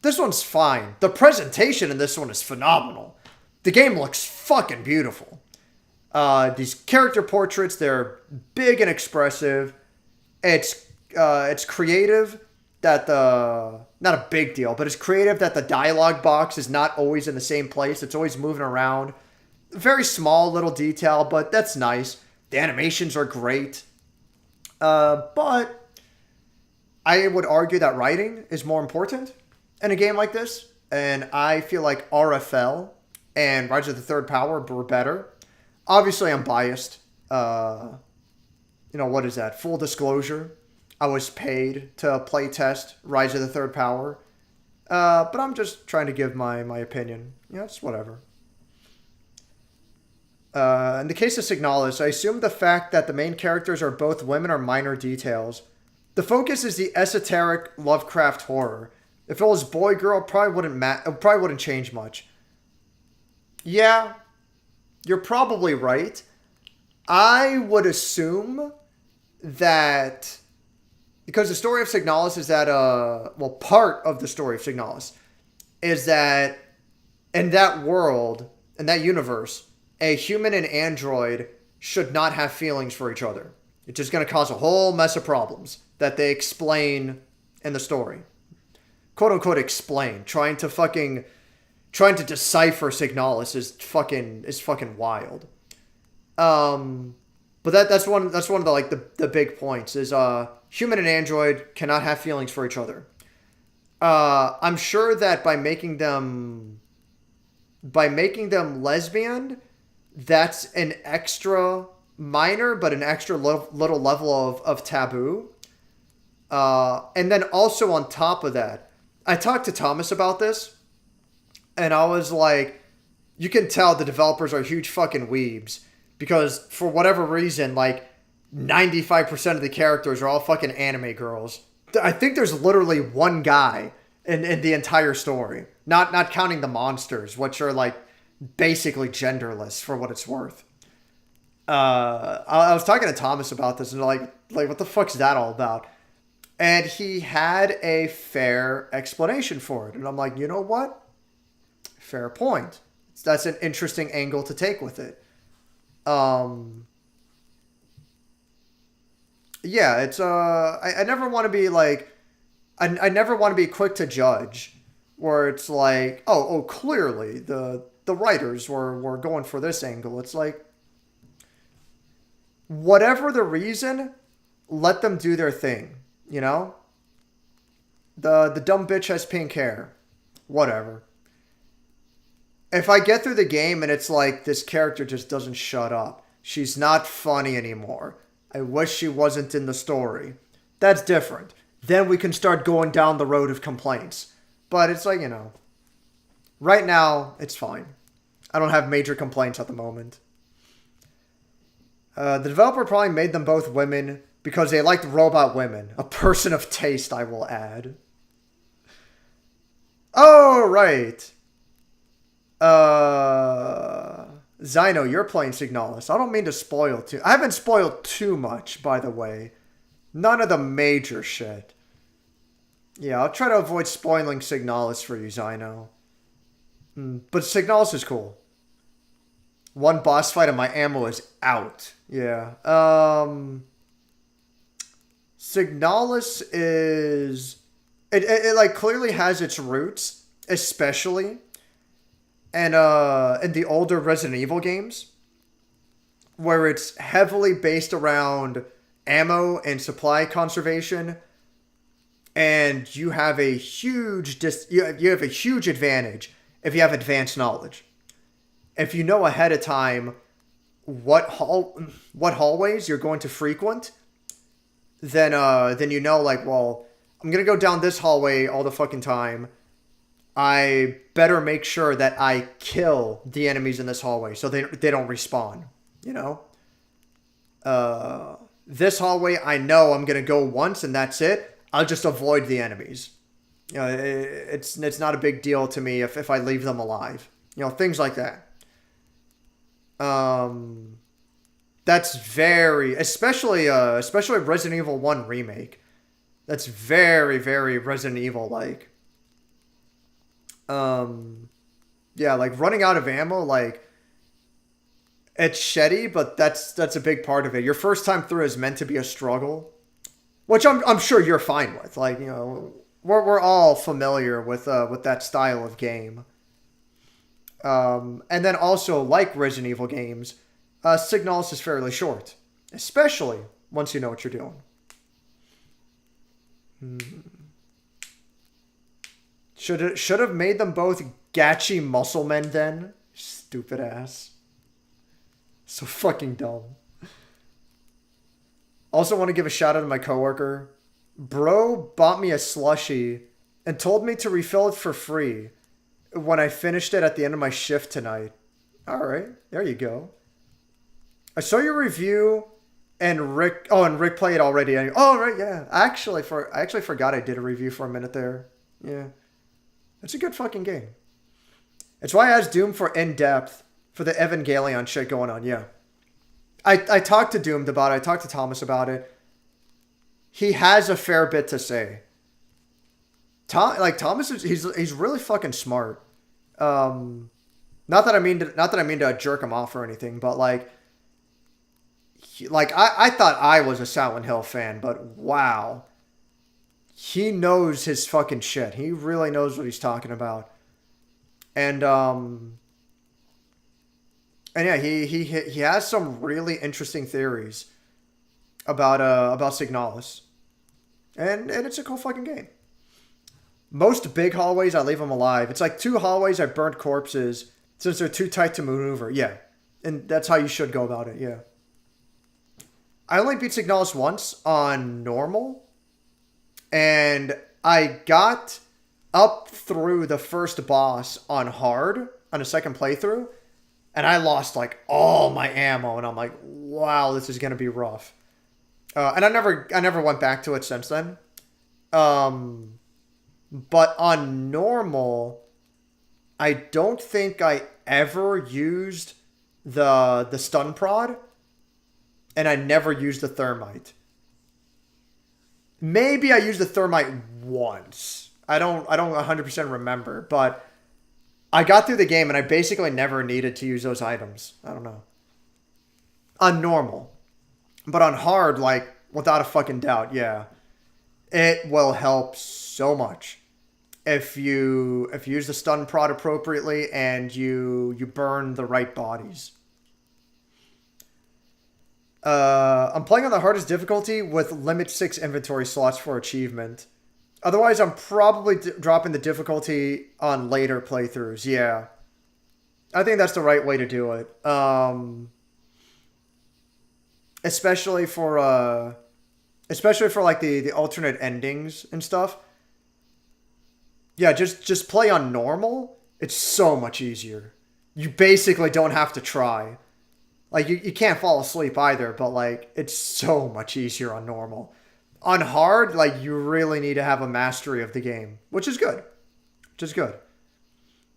This one's fine. The presentation in this one is phenomenal. The game looks fucking beautiful. These character portraits, they're big and expressive. It's creative that not a big deal, but it's creative that the dialogue box is not always in the same place. It's always moving around. Very small little detail, but that's nice. The animations are great. But I would argue that writing is more important in a game like this. And I feel like RFL and Rise of the Third Power were better. Obviously, I'm biased. What is that? Full disclosure. I was paid to play test Rise of the Third Power. But I'm just trying to give my opinion. It's whatever. In the case of Signalis, I assume the fact that the main characters are both women are minor details. The focus is the esoteric Lovecraft horror. If it was boy-girl, it probably wouldn't change much. Yeah, you're probably right. I would assume that because the story of Signalis is that part of the story of Signalis is that in that world, in that universe, a human and android should not have feelings for each other. It's just going to cause a whole mess of problems that they explain in the story. Quote unquote explain. Trying to decipher Signalis is fucking wild. But that's one of the big points is human and android cannot have feelings for each other. I'm sure that by making them lesbian, that's an extra minor but an extra little level of taboo. And then also on top of that, I talked to Thomas about this, and I was like, you can tell the developers are huge fucking weebs, because for whatever reason, like 95% of the characters are all fucking anime girls. I think there's literally one guy in the entire story, not counting the monsters, which are like basically genderless for what it's worth. I was talking to Thomas about this, and like what the fuck's that all about? And he had a fair explanation for it. And I'm like, you know what? Fair point. That's an interesting angle to take with it. Yeah, it's, I never want to be like, I never want to be quick to judge where it's like, oh, clearly the writers were going for this angle. It's like, whatever the reason, let them do their thing. You know, the dumb bitch has pink hair, whatever. If I get through the game and it's like this character just doesn't shut up, she's not funny anymore, I wish she wasn't in the story, that's different. Then we can start going down the road of complaints. But it's like, you know, right now it's fine. I don't have major complaints at the moment. The developer probably made them both women because they liked robot women. A person of taste, I will add. Oh, right. Zyno, you're playing Signalis. I don't mean to spoil too. I haven't spoiled too much, by the way. None of the major shit. Yeah, I'll try to avoid spoiling Signalis for you, Zyno. But Signalis is cool. One boss fight and my ammo is out. Yeah. Signalis is... It like clearly has its roots, especially in the older Resident Evil games, where it's heavily based around ammo and supply conservation, and you have a huge you have a huge advantage if you have advanced knowledge. If you know ahead of time what hallways you're going to frequent, then you know, like, well, I'm gonna go down this hallway all the fucking time. I better make sure that I kill the enemies in this hallway so they don't respawn, you know? This hallway, I know I'm gonna go once and that's it. I'll just avoid the enemies. You know, it's not a big deal to me if I leave them alive. You know, things like that. That's very, especially Resident Evil 1 Remake. That's very, very Resident Evil-like. Yeah, like running out of ammo, like, it's shitty, but that's a big part of it. Your first time through is meant to be a struggle, which I'm sure you're fine with. Like, you know, we're all familiar with that style of game. And then also, like Resident Evil games, Signalis is fairly short, especially once you know what you're doing. Should have made them both Gachi muscle men then. Stupid ass. So fucking dumb. Also want to give a shout out to my coworker. Bro bought me a slushie and told me to refill it for free when I finished it at the end of my shift tonight. Alright, there you go. I saw your review and Rick played it already. Oh, right, yeah. I actually forgot I did a review for a minute there. Yeah. It's a good fucking game. It's why I asked Doom for in-depth for the Evangelion shit going on, yeah. I talked to Doomed about it. I talked to Thomas about it. He has a fair bit to say. Thomas is he's really fucking smart. Not that I mean to jerk him off or anything, but like like, I thought I was a Silent Hill fan, but wow. He knows his fucking shit. He really knows what he's talking about. And yeah, he has some really interesting theories about Signalis. And it's a cool fucking game. Most big hallways, I leave them alive. It's like 2 hallways, I burnt corpses since they're too tight to maneuver. Yeah. And that's how you should go about it, yeah. I only beat Signalis once on normal. And I got up through the first boss on hard on a second playthrough. And I lost like all my ammo. And I'm like, wow, this is going to be rough. And I never went back to it since then. But on normal, I don't think I ever used the stun prod. And I never used the thermite. Maybe I used the thermite once. I don't 100% remember, but I got through the game and I basically never needed to use those items. I don't know. On normal. But on hard, like, without a fucking doubt, yeah. It will help so much if you use the stun prod appropriately and you burn the right bodies. I'm playing on the hardest difficulty with limit 6 inventory slots for achievement. Otherwise, I'm probably dropping the difficulty on later playthroughs. Yeah. I think that's the right way to do it. Especially for like the alternate endings and stuff. Yeah, just play on normal. It's so much easier. You basically don't have to try. Like, you can't fall asleep either, but, like, it's so much easier on normal. On hard, like, you really need to have a mastery of the game, which is good.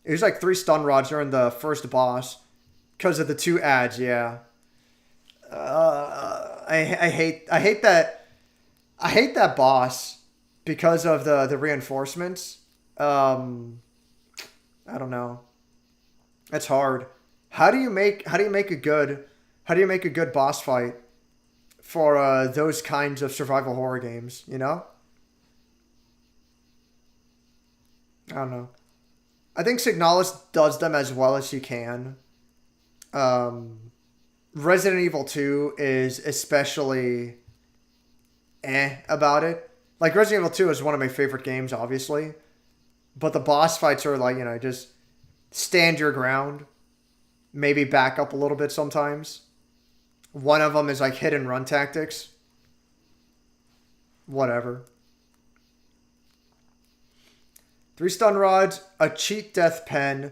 There's, like, 3 stun rods during the first boss because of the 2 ads, yeah. I hate that boss because of the reinforcements. I don't know. It's hard. How do you make a good boss fight for those kinds of survival horror games, you know? I don't know. I think Signalis does them as well as he can. Resident Evil 2 is especially about it. Like, Resident Evil 2 is one of my favorite games, obviously. But the boss fights are like, you know, just stand your ground. Maybe back up a little bit sometimes. One of them is like hit and run tactics. Whatever. 3 stun rods, a cheat death pen,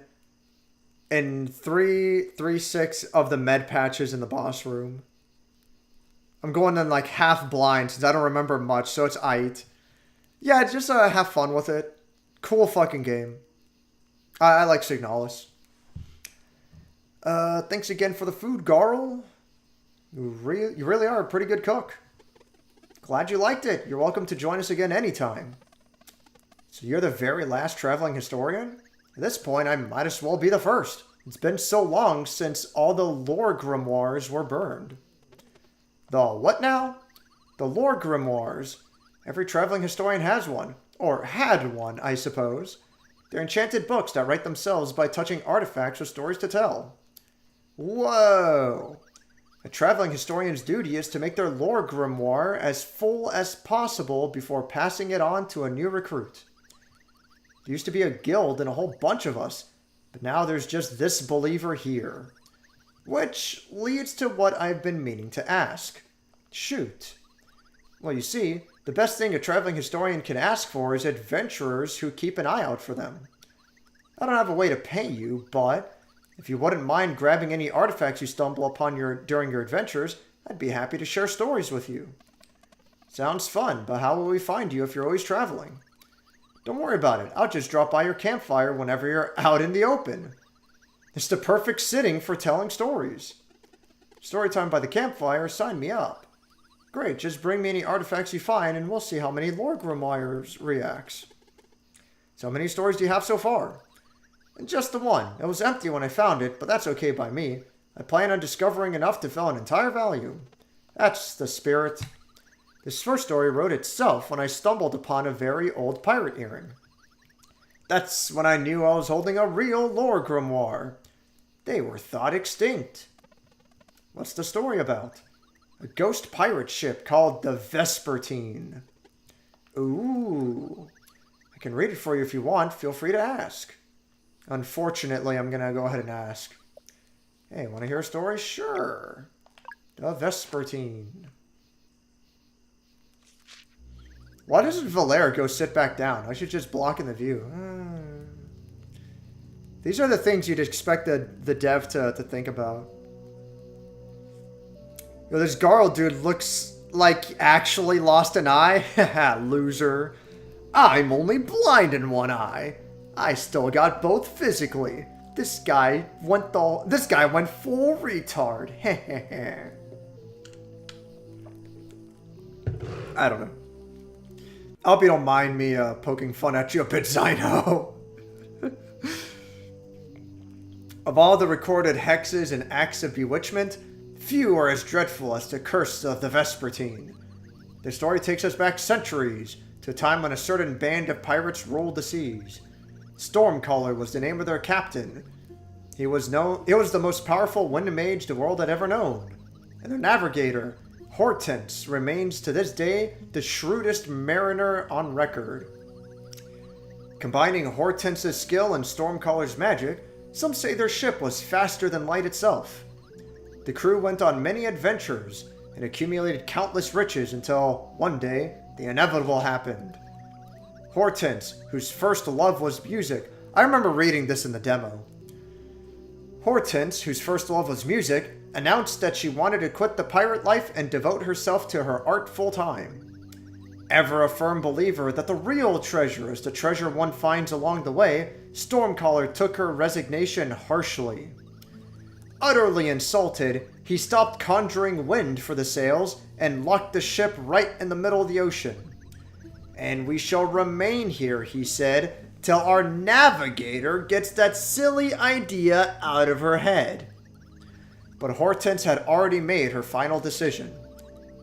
and 3/6 of the med patches in the boss room. I'm going in like half blind since I don't remember much, so it's aight. Yeah, just have fun with it. Cool fucking game. I like Signalis. Thanks again for the food, Garl. You really are a pretty good cook. Glad you liked it. You're welcome to join us again anytime. So you're the very last traveling historian? At this point, I might as well be the first. It's been so long since all the lore grimoires were burned. The what now? The lore grimoires. Every traveling historian has one. Or had one, I suppose. They're enchanted books that write themselves by touching artifacts with stories to tell. Whoa! A traveling historian's duty is to make their lore grimoire as full as possible before passing it on to a new recruit. There used to be a guild and a whole bunch of us, but now there's just this believer here. Which leads to what I've been meaning to ask. Shoot. Well, you see, the best thing a traveling historian can ask for is adventurers who keep an eye out for them. I don't have a way to pay you, but if you wouldn't mind grabbing any artifacts you stumble upon during your adventures, I'd be happy to share stories with you. Sounds fun, but how will we find you if you're always traveling? Don't worry about it. I'll just drop by your campfire whenever you're out in the open. It's the perfect setting for telling stories. Storytime by the campfire, sign me up. Great, just bring me any artifacts you find and we'll see how many lore grimoires reacts. So how many stories do you have so far? Just the one. It was empty when I found it, but that's okay by me. I plan on discovering enough to fill an entire volume. That's the spirit. This first story wrote itself when I stumbled upon a very old pirate earring. That's when I knew I was holding a real lore grimoire. They were thought extinct. What's the story about? A ghost pirate ship called the Vespertine. Ooh. I can read it for you if you want. Feel free to ask. Unfortunately, I'm going to go ahead and ask. Hey, want to hear a story? Sure. The Vespertine. Why doesn't Valere go sit back down? I should just block in the view. These are the things you'd expect the dev to think about. Yo, this Garl dude looks like actually lost an eye. Haha, loser. I'm only blind in one eye. I still got both physically. This guy went full retard. I don't know. I hope you don't mind me poking fun at you a bit, Zyno. Of all the recorded hexes and acts of bewitchment, few are as dreadful as the curse of the Vespertine. The story takes us back centuries, to a time when a certain band of pirates ruled the seas. Stormcaller was the name of their captain. He was the most powerful wind mage the world had ever known. And their navigator, Hortense, remains to this day the shrewdest mariner on record. Combining Hortense's skill and Stormcaller's magic, some say their ship was faster than light itself. The crew went on many adventures and accumulated countless riches until, one day, the inevitable happened. Hortense, whose first love was music. I remember reading this in the demo. Hortense, whose first love was music, announced that she wanted to quit the pirate life and devote herself to her art full time. Ever a firm believer that the real treasure is the treasure one finds along the way, Stormcaller took her resignation harshly. Utterly insulted, he stopped conjuring wind for the sails and locked the ship right in the middle of the ocean. And we shall remain here, he said, till our navigator gets that silly idea out of her head. But Hortense had already made her final decision.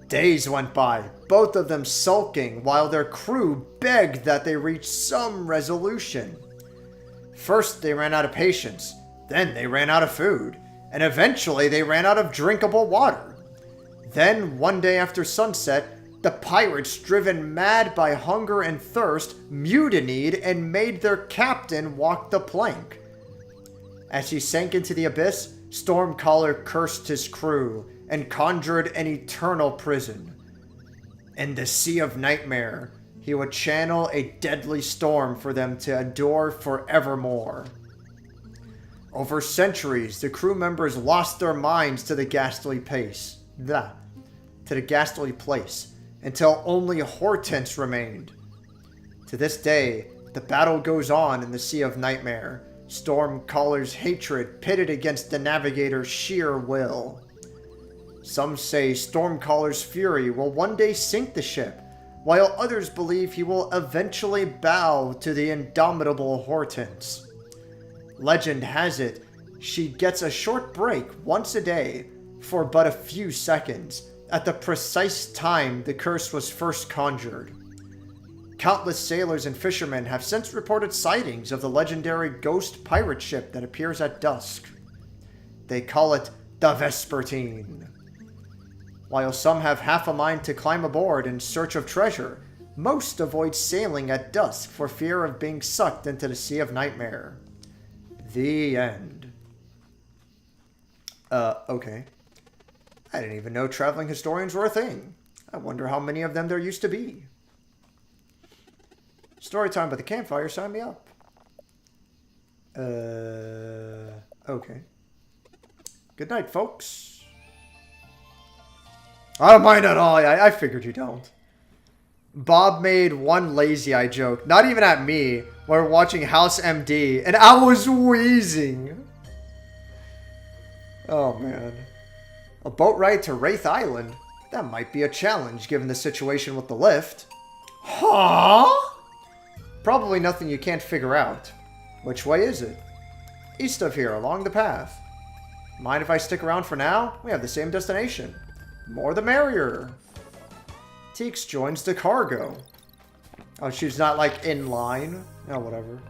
Days went by, both of them sulking, while their crew begged that they reach some resolution. First they ran out of patience, then they ran out of food, and eventually they ran out of drinkable water. Then, one day after sunset, the pirates, driven mad by hunger and thirst, mutinied and made their captain walk the plank. As he sank into the abyss, Stormcaller cursed his crew and conjured an eternal prison. In the Sea of Nightmare, he would channel a deadly storm for them to endure forevermore. Over centuries, the crew members lost their minds to the ghastly place, until only Hortense remained. To this day, the battle goes on in the Sea of Nightmare, Stormcaller's hatred pitted against the navigator's sheer will. Some say Stormcaller's fury will one day sink the ship, while others believe he will eventually bow to the indomitable Hortense. Legend has it, she gets a short break once a day, for but a few seconds, at the precise time the curse was first conjured. Countless sailors and fishermen have since reported sightings of the legendary ghost pirate ship that appears at dusk. They call it the Vespertine. While some have half a mind to climb aboard in search of treasure, most avoid sailing at dusk for fear of being sucked into the Sea of Nightmare. The end. Okay. I didn't even know traveling historians were a thing. I wonder how many of them there used to be. Storytime by the campfire, sign me up. Okay. Good night, folks. I don't mind at all. I figured you don't. Bob made one lazy eye joke, not even at me, while we're watching House MD, and I was wheezing. Oh, man. A boat ride to Wraith Island? That might be a challenge, given the situation with the lift. Huh? Probably nothing you can't figure out. Which way is it? East of here, along the path. Mind if I stick around for now? We have the same destination. More the merrier. Teeks joins the cargo. Oh, she's not, like, in line? Oh, whatever.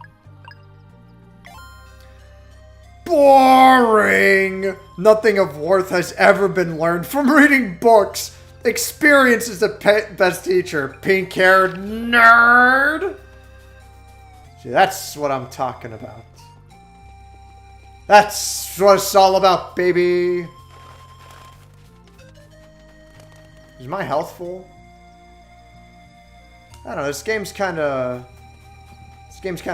Boring! Nothing of worth has ever been learned from reading books. Experience is the best teacher. Pink-haired nerd! See, that's what I'm talking about. That's what it's all about, baby! Is my health full? I don't know, this game's kinda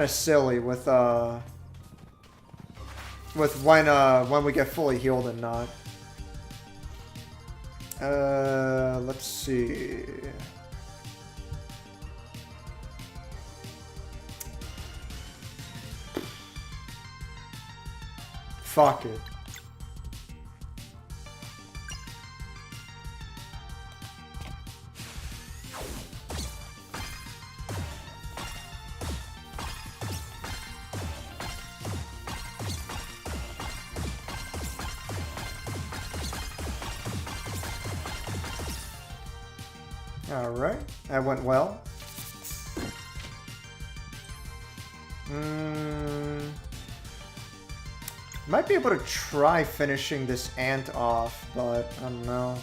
silly with when we get fully healed and not. Let's see. Fuck it. Alright, that went well. Might be able to try finishing this ant off, but I don't know.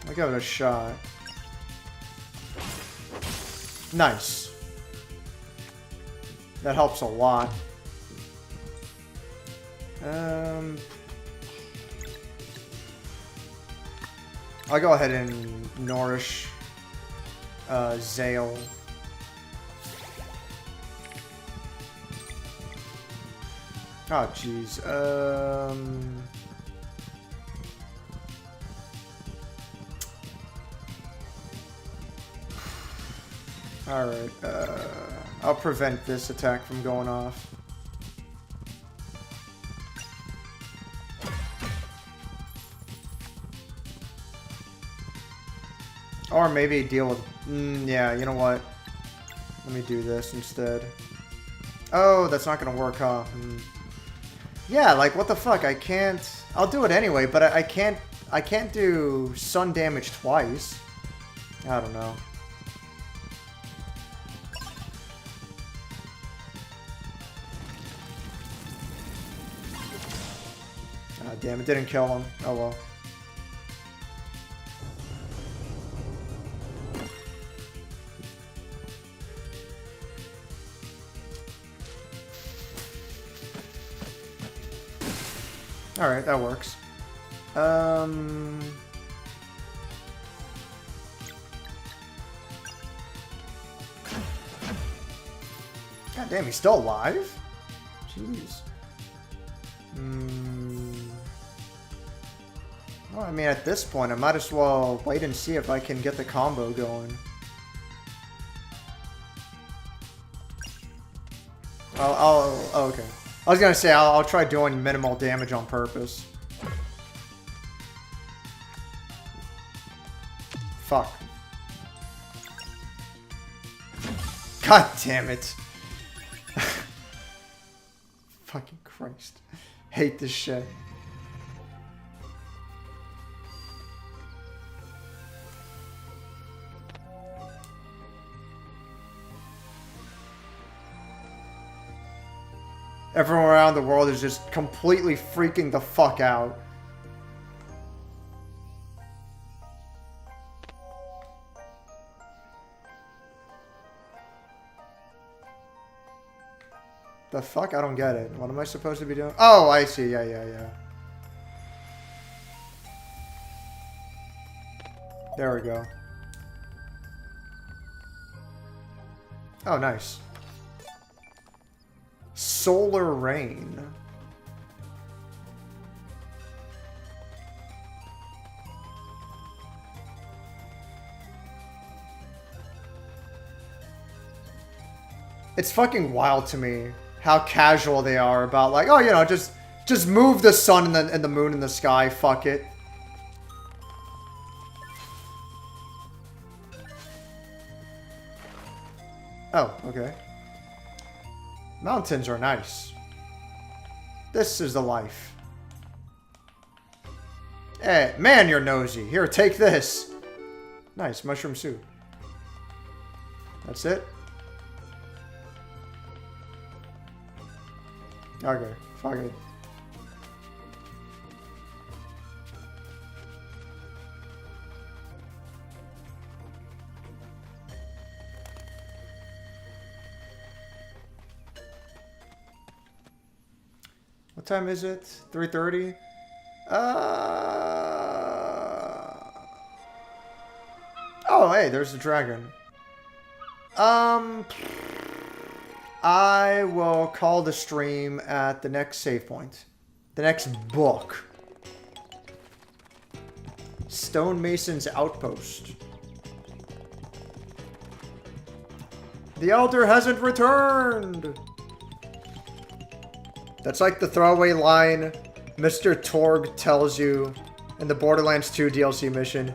I'll give it a shot. Nice. That helps a lot. I'll go ahead and nourish Zale. Oh, jeez. Alright, I'll prevent this attack from going off. Or maybe deal with... yeah, you know what? Let me do this instead. Oh, that's not gonna work, huh? Yeah, like, what the fuck? I can't... I'll do it anyway, but I can't do sun damage twice. I don't know. Ah, damn, it didn't kill him. Oh well. Alright, that works. God damn, he's still alive? Jeez. Well, I mean, at this point, I might as well wait and see if I can get the combo going. Oh, okay. I was gonna say, I'll try doing minimal damage on purpose. Fuck. God damn it. Fucking Christ. Hate this shit. Everyone around the world is just completely freaking the fuck out. The fuck? I don't get it. What am I supposed to be doing? Oh, I see. Yeah. There we go. Oh, nice. Solar Rain. It's fucking wild to me how casual they are about, like, oh, you know, just move the sun and the moon in the sky, fuck it. Oh, okay. Mountains are nice. This is the life. Hey, man, you're nosy. Here, take this. Nice, mushroom soup. That's it? Okay, fuck it. What time is it? 3:30? Oh, hey, there's the dragon. I will call the stream at the next save point. The next book. Stonemason's Outpost. The Elder hasn't returned! That's like the throwaway line Mr. Torg tells you in the Borderlands 2 DLC mission.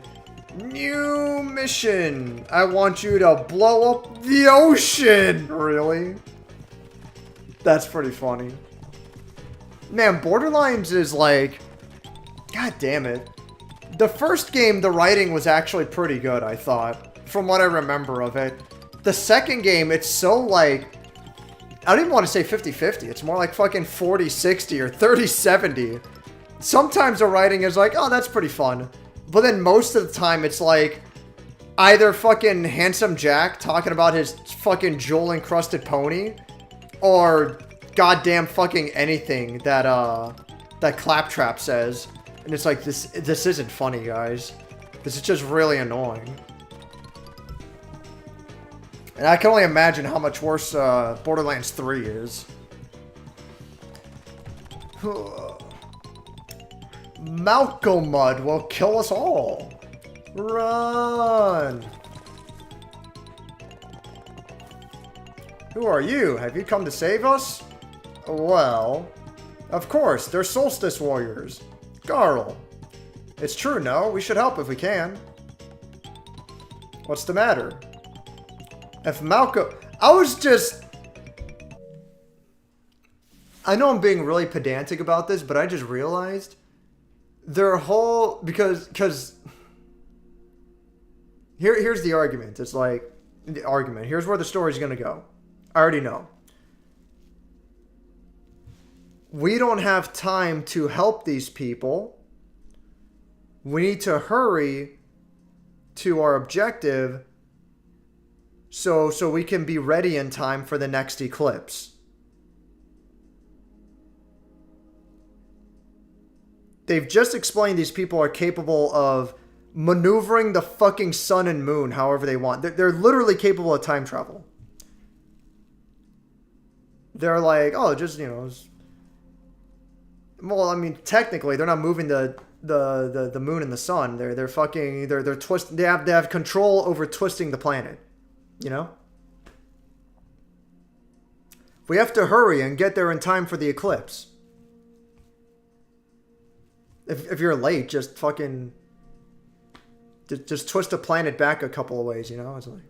New mission! I want you to blow up the ocean! Really? That's pretty funny. Man, Borderlands is like... God damn it. The first game, the writing was actually pretty good, I thought. From what I remember of it. The second game, it's so like... I don't even want to say 50-50. It's more like fucking 40-60 or 30-70. Sometimes the writing is like, oh, that's pretty fun. But then most of the time, it's like either fucking Handsome Jack talking about his fucking jewel-encrusted pony, or goddamn fucking anything that that Claptrap says. And it's like, this isn't funny, guys. This is just really annoying. And I can only imagine how much worse Borderlands 3 is. Malcolmud will kill us all. Run! Who are you? Have you come to save us? Well, of course, they're Solstice Warriors. Garl. It's true, no? We should help if we can. What's the matter? If Malcolm... I know I'm being really pedantic about this, but I just realized their whole... Because... Here's the argument. It's like... The argument. Here's where the story's gonna go. I already know. We don't have time to help these people. We need to hurry to our objective so we can be ready in time for the next eclipse. They've just explained these people are capable of maneuvering the fucking sun and moon however they want. They're literally capable of time travel. They're like, oh, just, you know... Well, I mean, technically, they're not moving the moon and the sun. They're fucking... They're twisting... They have control over twisting the planet. You know? We have to hurry and get there in time for the eclipse. If you're late, just fucking... Just twist the planet back a couple of ways, you know? It's like...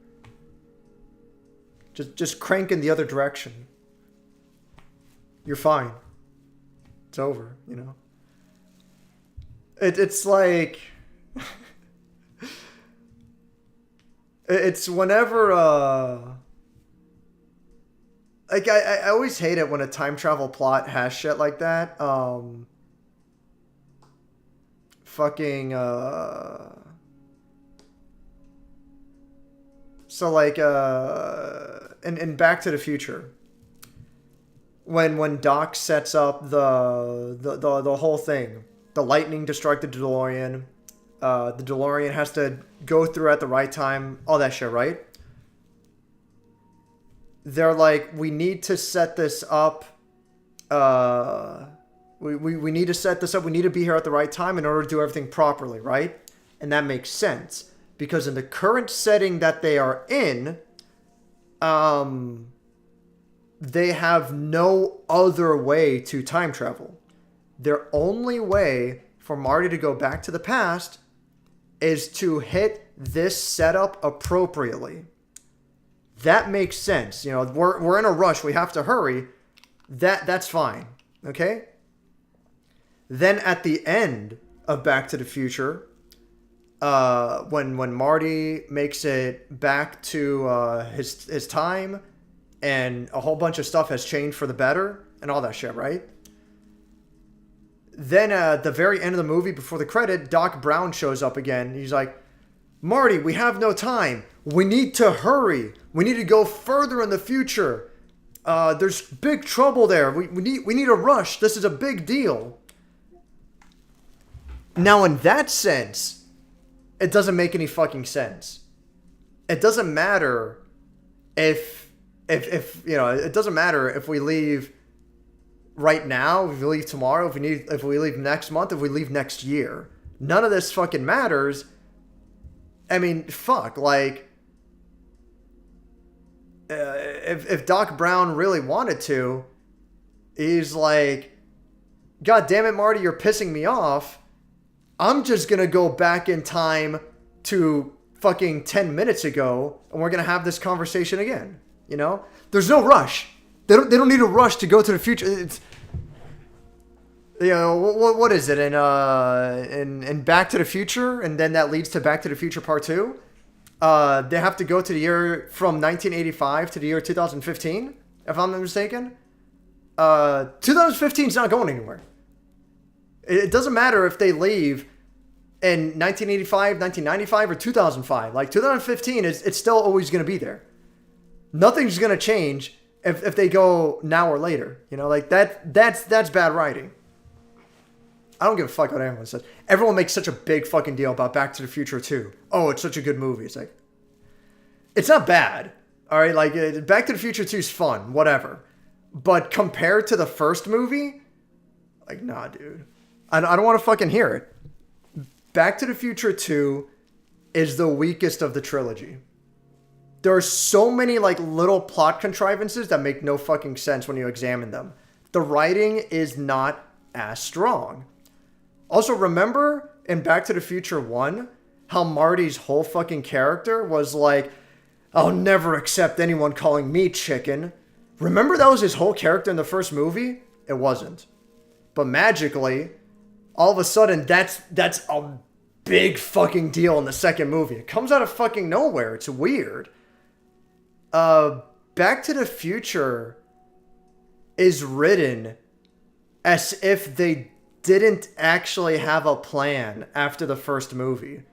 Just crank in the other direction. You're fine. It's over, you know? It's like... It's whenever, like, I always hate it when a time travel plot has shit like that. Fucking, So, like, in Back to the Future, when Doc sets up the whole thing, the lightning to strike the DeLorean, the DeLorean has to go through at the right time, all that shit, right? They're like, we need to set this up. We need to set this up. We need to be here at the right time in order to do everything properly, right? And that makes sense. Because in the current setting that they are in, they have no other way to time travel. Their only way for Marty to go back to the past is to hit this setup appropriately. That makes sense. You know, we're in a rush. We have to hurry. That's fine. Okay? Then at the end, of Back to the Future. When Marty makes it back to his time, and a whole bunch of stuff has changed for the better, and all that shit, right? Then at the very end of the movie, before the credit, Doc Brown shows up again. He's like, Marty, we have no time. We need to hurry. We need to go further in the future. There's big trouble there. We need a rush. This is a big deal. Now, in that sense, it doesn't make any fucking sense. It doesn't matter if you know, it doesn't matter if we leave right now, if we leave tomorrow, if we leave next month, if we leave next year. None of this fucking matters. I mean, fuck, like, if Doc Brown really wanted to, he's like, God damn it, Marty, you're pissing me off. I'm just gonna go back in time to fucking 10 minutes ago, and we're gonna have this conversation again. You know? There's no rush. They don't need a rush to go to the future. It's, you know, what is it in Back to the Future, and then that leads to Back to the Future Part 2. They have to go to the year from 1985 to the year 2015, if I'm not mistaken. 2015 is not going anywhere. It doesn't matter if they leave in 1985, 1995, or 2005. Like, 2015 it's still always going to be there. Nothing's going to change if they go now or later. You know, like, that's bad writing. I don't give a fuck what anyone says. Everyone makes such a big fucking deal about Back to the Future 2. Oh, it's such a good movie. It's like, it's not bad. All right, like, Back to the Future 2 is fun, whatever. But compared to the first movie, like, nah, dude. I don't want to fucking hear it. Back to the Future 2 is the weakest of the trilogy. There are so many, like, little plot contrivances that make no fucking sense when you examine them. The writing is not as strong. Also, remember in Back to the Future 1, how Marty's whole fucking character was like, I'll never accept anyone calling me chicken. Remember that was his whole character in the first movie? It wasn't. But magically, all of a sudden, that's a big fucking deal in the second movie. It comes out of fucking nowhere. It's weird. Back to the Future is written as if they didn't actually have a plan after the first movie.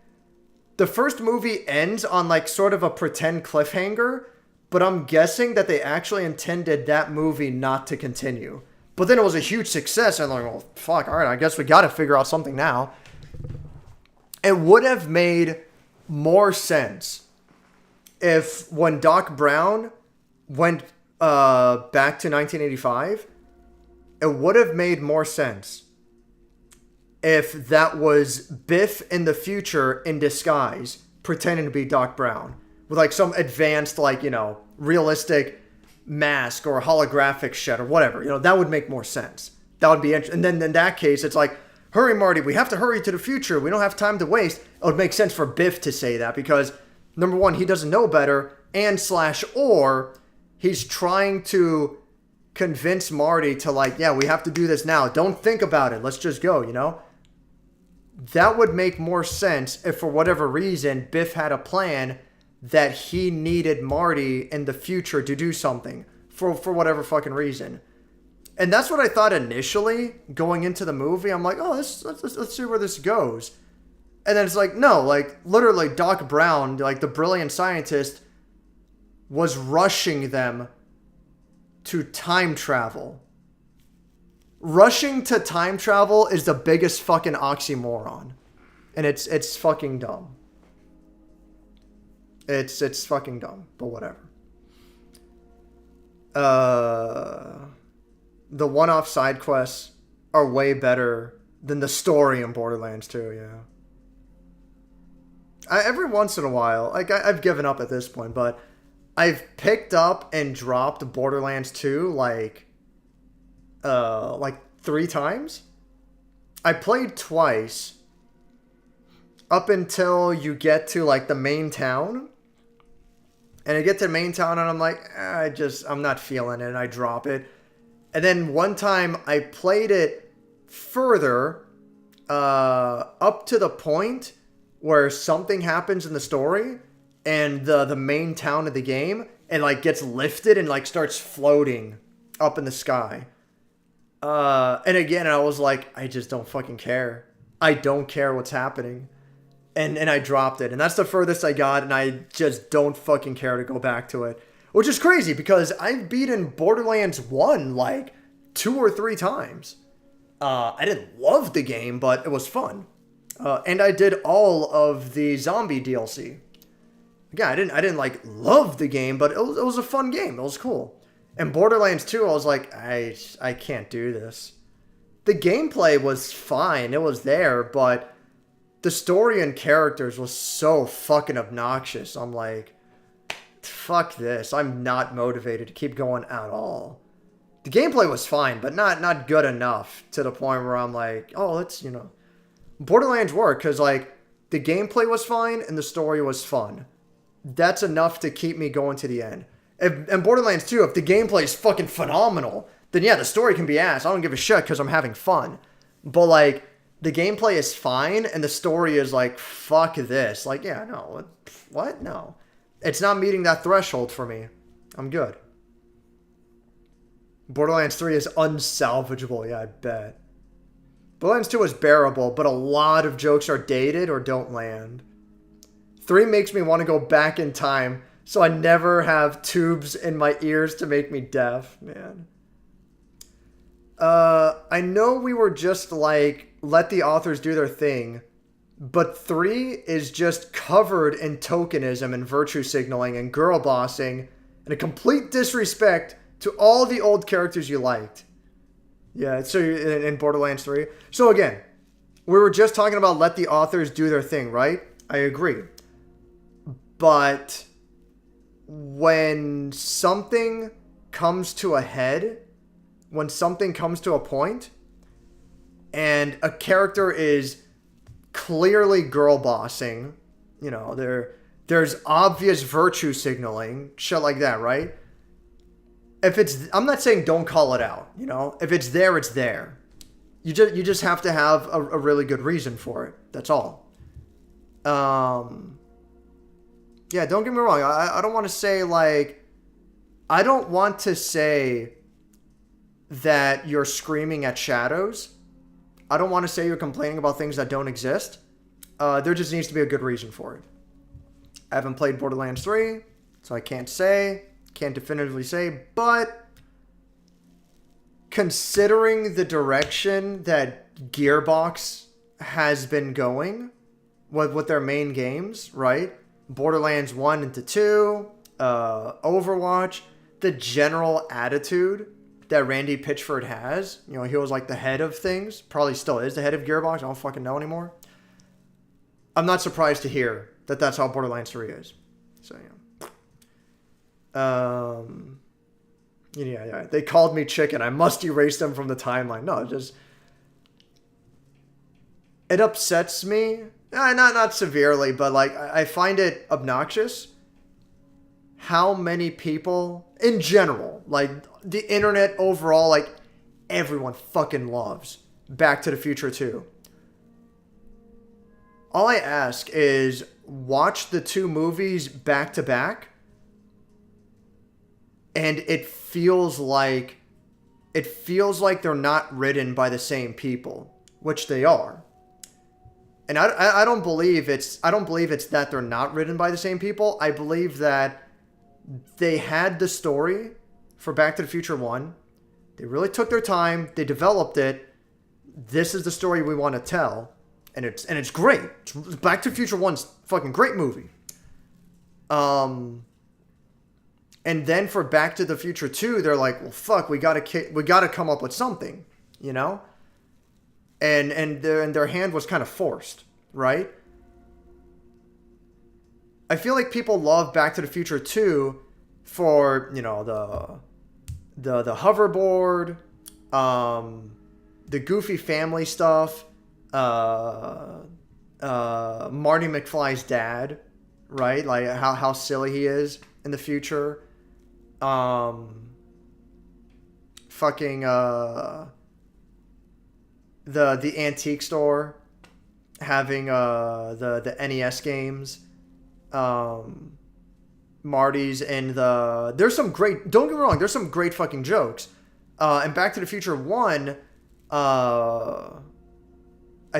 The first movie ends on, like, sort of a pretend cliffhanger, but I'm guessing that they actually intended that movie not to continue. But then it was a huge success, and I'm like, well, fuck, all right, I guess we got to figure out something now. It would have made more sense if when Doc Brown went back to 1985, it would have made more sense if that was Biff in the future in disguise, pretending to be Doc Brown, with, like, some advanced, like, you know, realistic mask or holographic shit or whatever. You know, that would make more sense. That would be interesting. And then in that case, it's like, hurry, Marty, we have to hurry to the future. We don't have time to waste. It would make sense for Biff to say that because, number one, he doesn't know better, and or he's trying to convince Marty to, like, yeah, we have to do this now. Don't think about it. Let's just go, you know? That would make more sense if, for whatever reason, Biff had a plan that he needed Marty in the future to do something for whatever fucking reason. And that's what I thought initially going into the movie. I'm like, oh, let's see where this goes. And then it's like, no, like, literally Doc Brown, like, the brilliant scientist, was rushing them to time travel. Rushing to time travel is the biggest fucking oxymoron. And it's fucking dumb. It's fucking dumb, but whatever. The one-off side quests are way better than the story in Borderlands 2, yeah. Every once in a while, like, I've given up at this point, but I've picked up and dropped Borderlands 2 like 3 times. I played twice up until you get to, like, the main town. And I get to the main town and I'm like, I'm not feeling it, and I drop it. And then one time I played it further, up to the point where something happens in the story and the main town of the game, and like gets lifted and like starts floating up in the sky. And again, I was like, I just don't fucking care. I don't care what's happening. And I dropped it. And that's the furthest I got, and I just don't fucking care to go back to it. Which is crazy, because I've beaten Borderlands 1 like 2 or 3 times. I didn't love the game, but it was fun. And I did all of the zombie DLC. Yeah, I didn't like love the game, but it was a fun game. It was cool. And Borderlands 2, I was like, I can't do this. The gameplay was fine. It was there, but the story and characters was so fucking obnoxious. I'm like, fuck this. I'm not motivated to keep going at all. The gameplay was fine, but not good enough to the point where I'm like, oh, let's, Borderlands worked because, like, the gameplay was fine and the story was fun. That's enough to keep me going to the end. And Borderlands 2, if the gameplay is fucking phenomenal, then yeah, the story can be ass. I don't give a shit because I'm having fun. But, like, the gameplay is fine and the story is like, fuck this. Like, yeah, no. What? No. It's not meeting that threshold for me. I'm good. Borderlands 3 is unsalvageable. Yeah, I bet. Borderlands 2 is bearable, but a lot of jokes are dated or don't land. 3 makes me want to go back in time so I never have tubes in my ears to make me deaf, man. I know we were just like, let the authors do their thing, but 3 is just covered in tokenism and virtue signaling and girl bossing and a complete disrespect to all the old characters you liked. Yeah, so in Borderlands 3. So again, we were just talking about let the authors do their thing, right? I agree. But when something comes to a head, when something comes to a point, and a character is clearly girl bossing, there's obvious virtue signaling, shit like that, right? I'm not saying don't call it out, If it's there, it's there. You just have to have a really good reason for it. That's all. Yeah, don't get me wrong. I don't want to say, like... I don't want to say that you're screaming at shadows. I don't want to say you're complaining about things that don't exist. There just needs to be a good reason for it. I haven't played Borderlands 3, so I can't definitively say, but considering the direction that Gearbox has been going with their main games, right? Borderlands 1 into 2, Overwatch, the general attitude that Randy Pitchford has. He was like the head of things. Probably still is the head of Gearbox. I don't fucking know anymore. I'm not surprised to hear that that's how Borderlands 3 is. So, yeah. They called me chicken. I must erase them from the timeline. No, it upsets me. Not severely, but like I find it obnoxious how many people in general, like the internet overall, like everyone fucking loves Back to the Future 2. All I ask is watch the 2 movies back to back, and it feels like they're not written by the same people, which they are. And I don't believe it's that they're not written by the same people. I believe that they had the story for Back to the Future 1. They really took their time. They developed it. This is the story we want to tell. And it's great. Back to the Future 1's fucking great movie. And then for Back to the Future 2, they're like, well, fuck, we gotta come up with something, And their hand was kind of forced, right? I feel like people love Back to the Future 2 for, the hoverboard, the Goofy family stuff, Marty McFly's dad, right? Like how silly he is in the future. The antique store having the NES games. Marty's in the... There's some great... Don't get me wrong, there's some great fucking jokes. And Back to the Future 1, I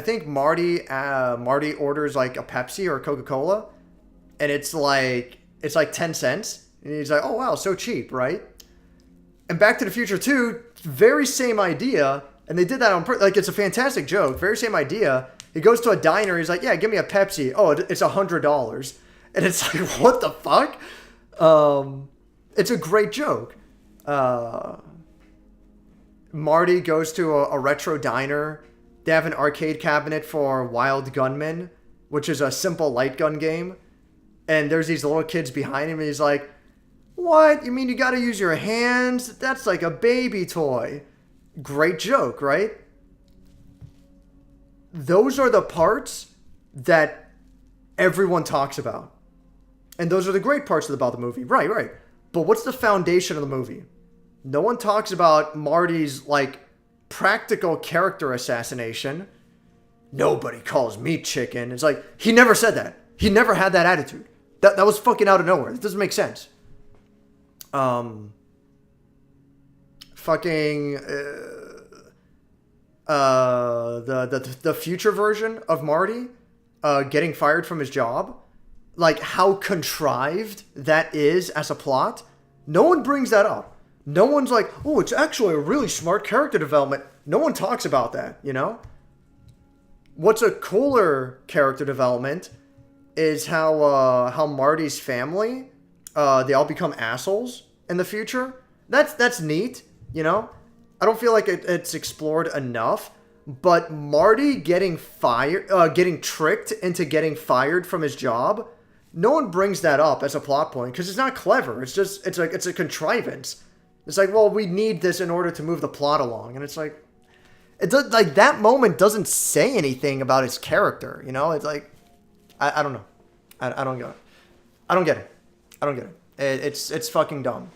think Marty orders like a Pepsi or a Coca-Cola, and it's like 10 cents. And he's like, oh wow, so cheap, right? And Back to the Future 2, very same idea, and they did that on purpose. Like, it's a fantastic joke, very same idea. He goes to a diner, he's like, yeah, give me a Pepsi. Oh, it's $100. And it's like, what the fuck? It's a great joke. Marty goes to a retro diner. They have an arcade cabinet for Wild Gunman, which is a simple light gun game. And there's these little kids behind him, and he's like, what? You mean you gotta use your hands? That's like a baby toy. Great joke, right? Those are the parts that everyone talks about. And those are the great parts about the movie. Right. But what's the foundation of the movie? No one talks about Marty's, like, practical character assassination. Nobody calls me chicken. It's like, he never said that. He never had that attitude. That was fucking out of nowhere. It doesn't make sense. The future version of Marty getting fired from his job, like how contrived that is as a plot, no one brings that up. No one's like, oh, it's actually a really smart character development. No one talks about that, you know? What's a cooler character development is how Marty's family, they all become assholes in the future. That's neat, you know? I don't feel like it's explored enough, but Marty getting tricked into getting fired from his job, no one brings that up as a plot point because it's not clever. It's a contrivance. It's like, well, we need this in order to move the plot along, and it's like, like that moment doesn't say anything about his character. You know, it's like, I don't know, I don't get it. I don't get it. It's fucking dumb.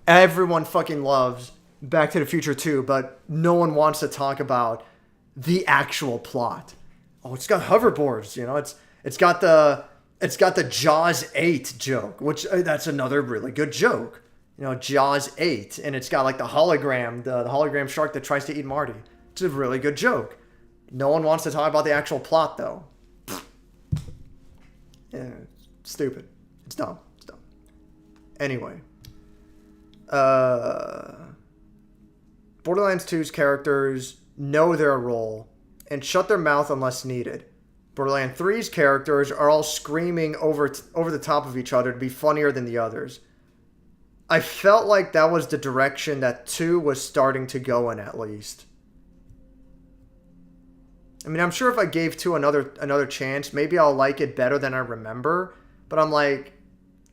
Everyone fucking loves Back to the Future 2, but no one wants to talk about the actual plot. Oh, it's got hoverboards, you know. It's got the Jaws 8 joke, which that's another really good joke. You know, Jaws 8, and it's got like the hologram, the hologram shark that tries to eat Marty. It's a really good joke. No one wants to talk about the actual plot though. Yeah, stupid. It's dumb. Anyway, Borderlands 2's characters know their role and shut their mouth unless needed. Borderlands 3's characters are all screaming over the top of each other to be funnier than the others. I felt like that was the direction that 2 was starting to go in, at least. I mean, I'm sure if I gave 2 another chance, maybe I'll like it better than I remember. But I'm like,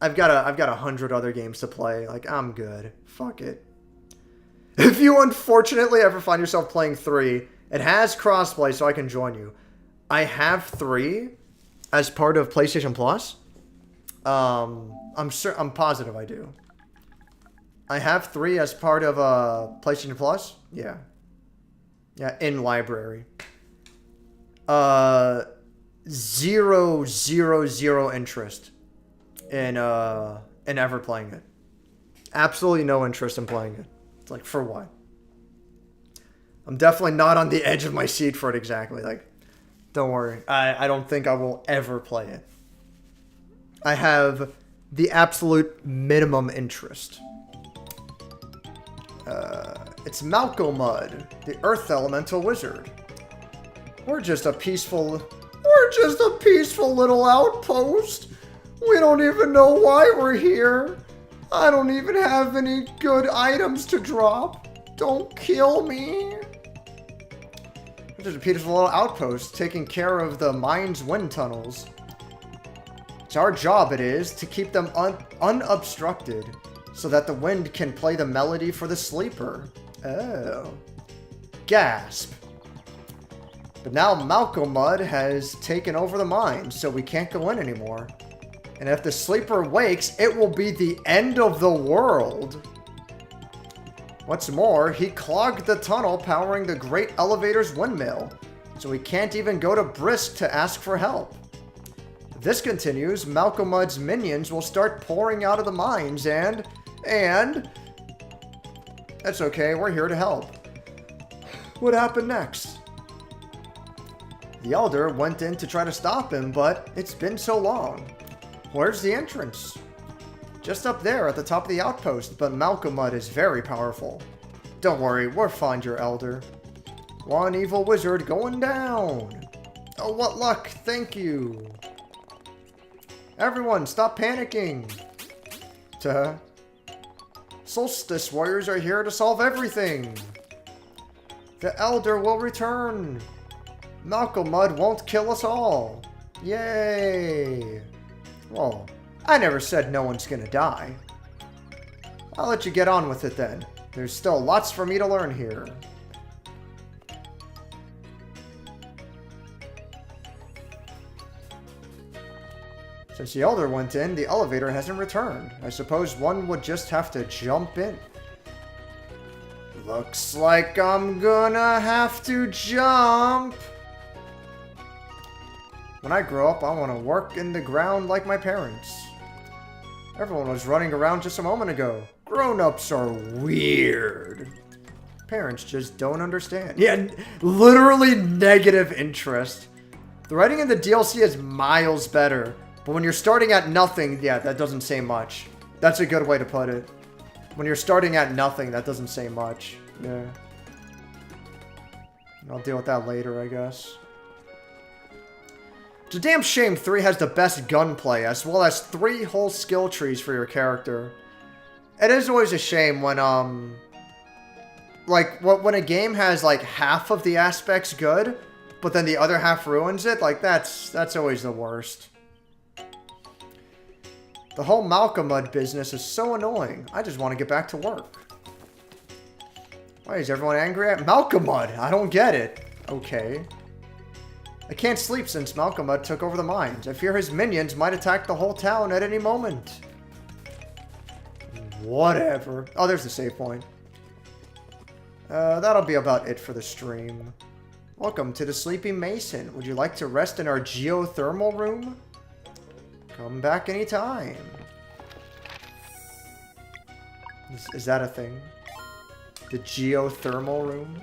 I've got 100 other games to play. Like, I'm good. Fuck it. If you unfortunately ever find yourself playing 3, it has crossplay, so I can join you. I have 3 as part of PlayStation Plus. I'm positive I do. I have 3 as part of PlayStation Plus. Yeah, in library. 0 interest in ever playing it. Absolutely no interest in playing it. It's like, for what? I'm definitely not on the edge of my seat for it exactly. Like, don't worry. I don't think I will ever play it. I have the absolute minimum interest. It's Malcolmud, the Earth Elemental Wizard. We're just a peaceful little outpost. We don't even know why we're here. I don't even have any good items to drop. Don't kill me. We're just a peaceful little outpost taking care of the mine's wind tunnels. It's our job, it is, to keep them unobstructed so that the wind can play the melody for the sleeper. Oh. Gasp. But now Malcolmud has taken over the mine, so we can't go in anymore. And if the sleeper wakes, it will be the end of the world. What's more, he clogged the tunnel powering the great elevator's windmill. so we can't even go to Brisk to ask for help. If this continues, Malcolmud's minions will start pouring out of the mines and... That's okay, we're here to help. What happened next? The Elder went in to try to stop him, but it's been so long. Where's the entrance? Just up there at the top of the outpost, but Malcolmud is very powerful. Don't worry, we'll find your Elder. One evil wizard going down. Oh, what luck, thank you. Everyone, stop panicking. Solstice warriors are here to solve everything. The Elder will return. Malcolmud won't kill us all. Yay. Well, I never said no one's gonna die. I'll let you get on with it then. There's still lots for me to learn here. Since the Elder went in, the elevator hasn't returned. I suppose one would just have to jump in. Looks like I'm gonna have to jump. When I grow up, I want to work in the ground like my parents. Everyone was running around just a moment ago. Grown-ups are weird. Parents just don't understand. Yeah, literally negative interest. The writing in the DLC is miles better. But when you're starting at nothing, yeah, that doesn't say much. That's a good way to put it. When you're starting at nothing, that doesn't say much. Yeah. I'll deal with that later, I guess. It's a damn shame 3 has the best gunplay, as well as 3 whole skill trees for your character. It is always a shame when, like, when a game has, like, half of the aspects good, but then the other half ruins it. Like, that's always the worst. The whole Malcolmud business is so annoying. I just want to get back to work. Why is everyone angry at Malcolmud? I don't get it. Okay. I can't sleep since Malcolmud took over the mines. I fear his minions might attack the whole town at any moment. Whatever. Oh, there's the save point. That'll be about it for the stream. Welcome to the Sleepy Mason. Would you like to rest in our geothermal room? Come back anytime. Is that a thing? The geothermal room?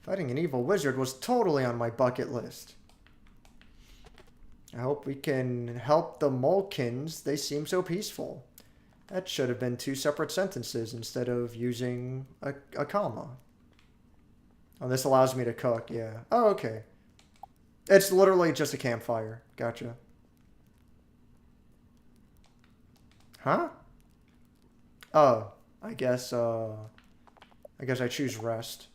Fighting an evil wizard was totally on my bucket list. I hope we can help the Molekins. They seem so peaceful. That should have been 2 separate sentences instead of using a comma. Oh, this allows me to cook, yeah. Oh, okay. It's literally just a campfire. Gotcha. Huh? Oh, I guess I choose rest.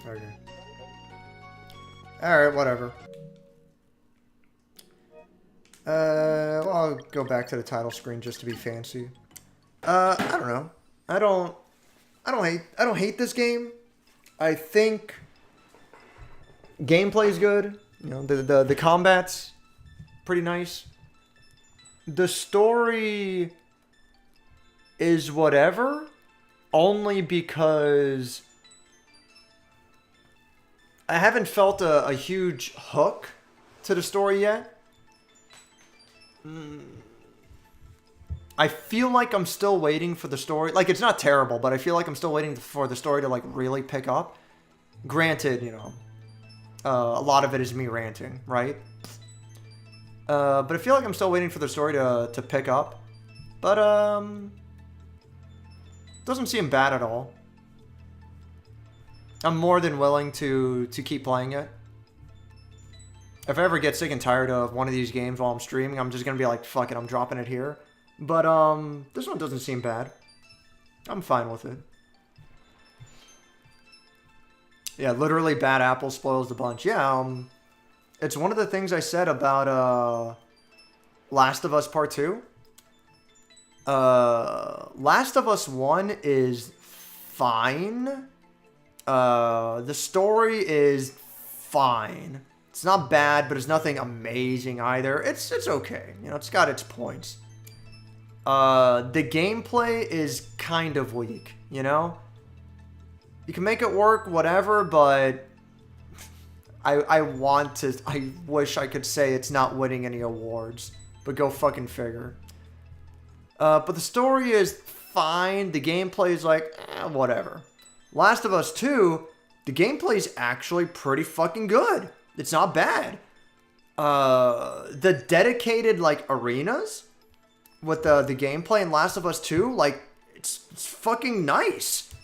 Okay. Alright, whatever. Well, I'll go back to the title screen just to be fancy. I don't know. I don't hate this game. I think gameplay's good. You know, the combat's pretty nice. The story is whatever, only because I haven't felt a huge hook to the story yet. I feel like I'm still waiting for the story. Like, it's not terrible, but I feel like I'm still waiting for the story to, like, really pick up. Granted, you know, a lot of it is me ranting, right? But I feel like I'm still waiting for the story to pick up. But, doesn't seem bad at all. I'm more than willing to keep playing it. If I ever get sick and tired of one of these games while I'm streaming, I'm just going to be like, fuck it, I'm dropping it here. But, this one doesn't seem bad. I'm fine with it. Yeah, literally bad apple spoils the bunch. Yeah, it's one of the things I said about, Last of Us Part 2. Last of Us 1 is fine. The story is fine. It's not bad, but it's nothing amazing either. It's okay. You know, it's got its points. The gameplay is kind of weak, you know? You can make it work, whatever, but I wish I could say it's not winning any awards. But go fucking figure. But the story is fine. The gameplay is like, whatever. Last of Us 2, the gameplay is actually pretty fucking good. It's not bad. The dedicated, like, arenas with the gameplay in Last of Us 2, like, it's fucking nice.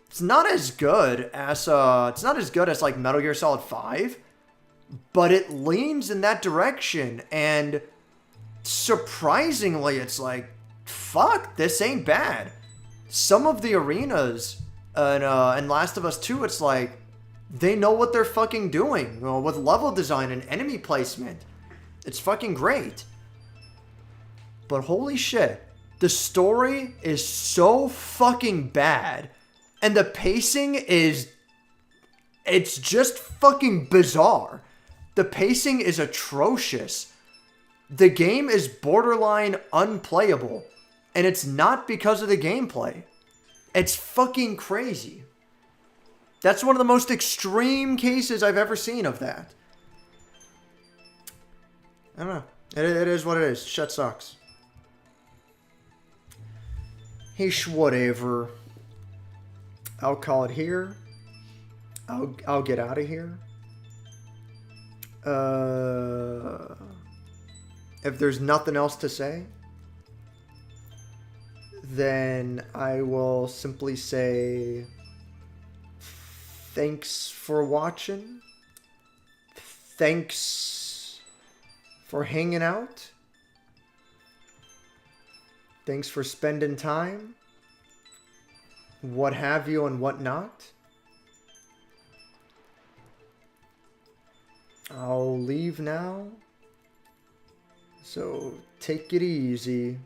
It's not as good as like Metal Gear Solid 5, but it leans in that direction, and surprisingly, it's like, fuck, this ain't bad. Some of the arenas in Last of Us 2, it's like, they know what they're fucking doing, you know, with level design and enemy placement. It's fucking great. But holy shit, the story is so fucking bad, and the pacing is, it's just fucking bizarre. The pacing is atrocious. The game is borderline unplayable, and it's not because of the gameplay. It's fucking crazy. That's one of the most extreme cases I've ever seen of that. I don't know. It is what it is. Shit sucks. Heesh, whatever. I'll call it here. I'll get out of here. If there's nothing else to say, then I will simply say thanks for watching. Thanks for hanging out. Thanks for spending time. What have you and what not. I'll leave now. So take it easy.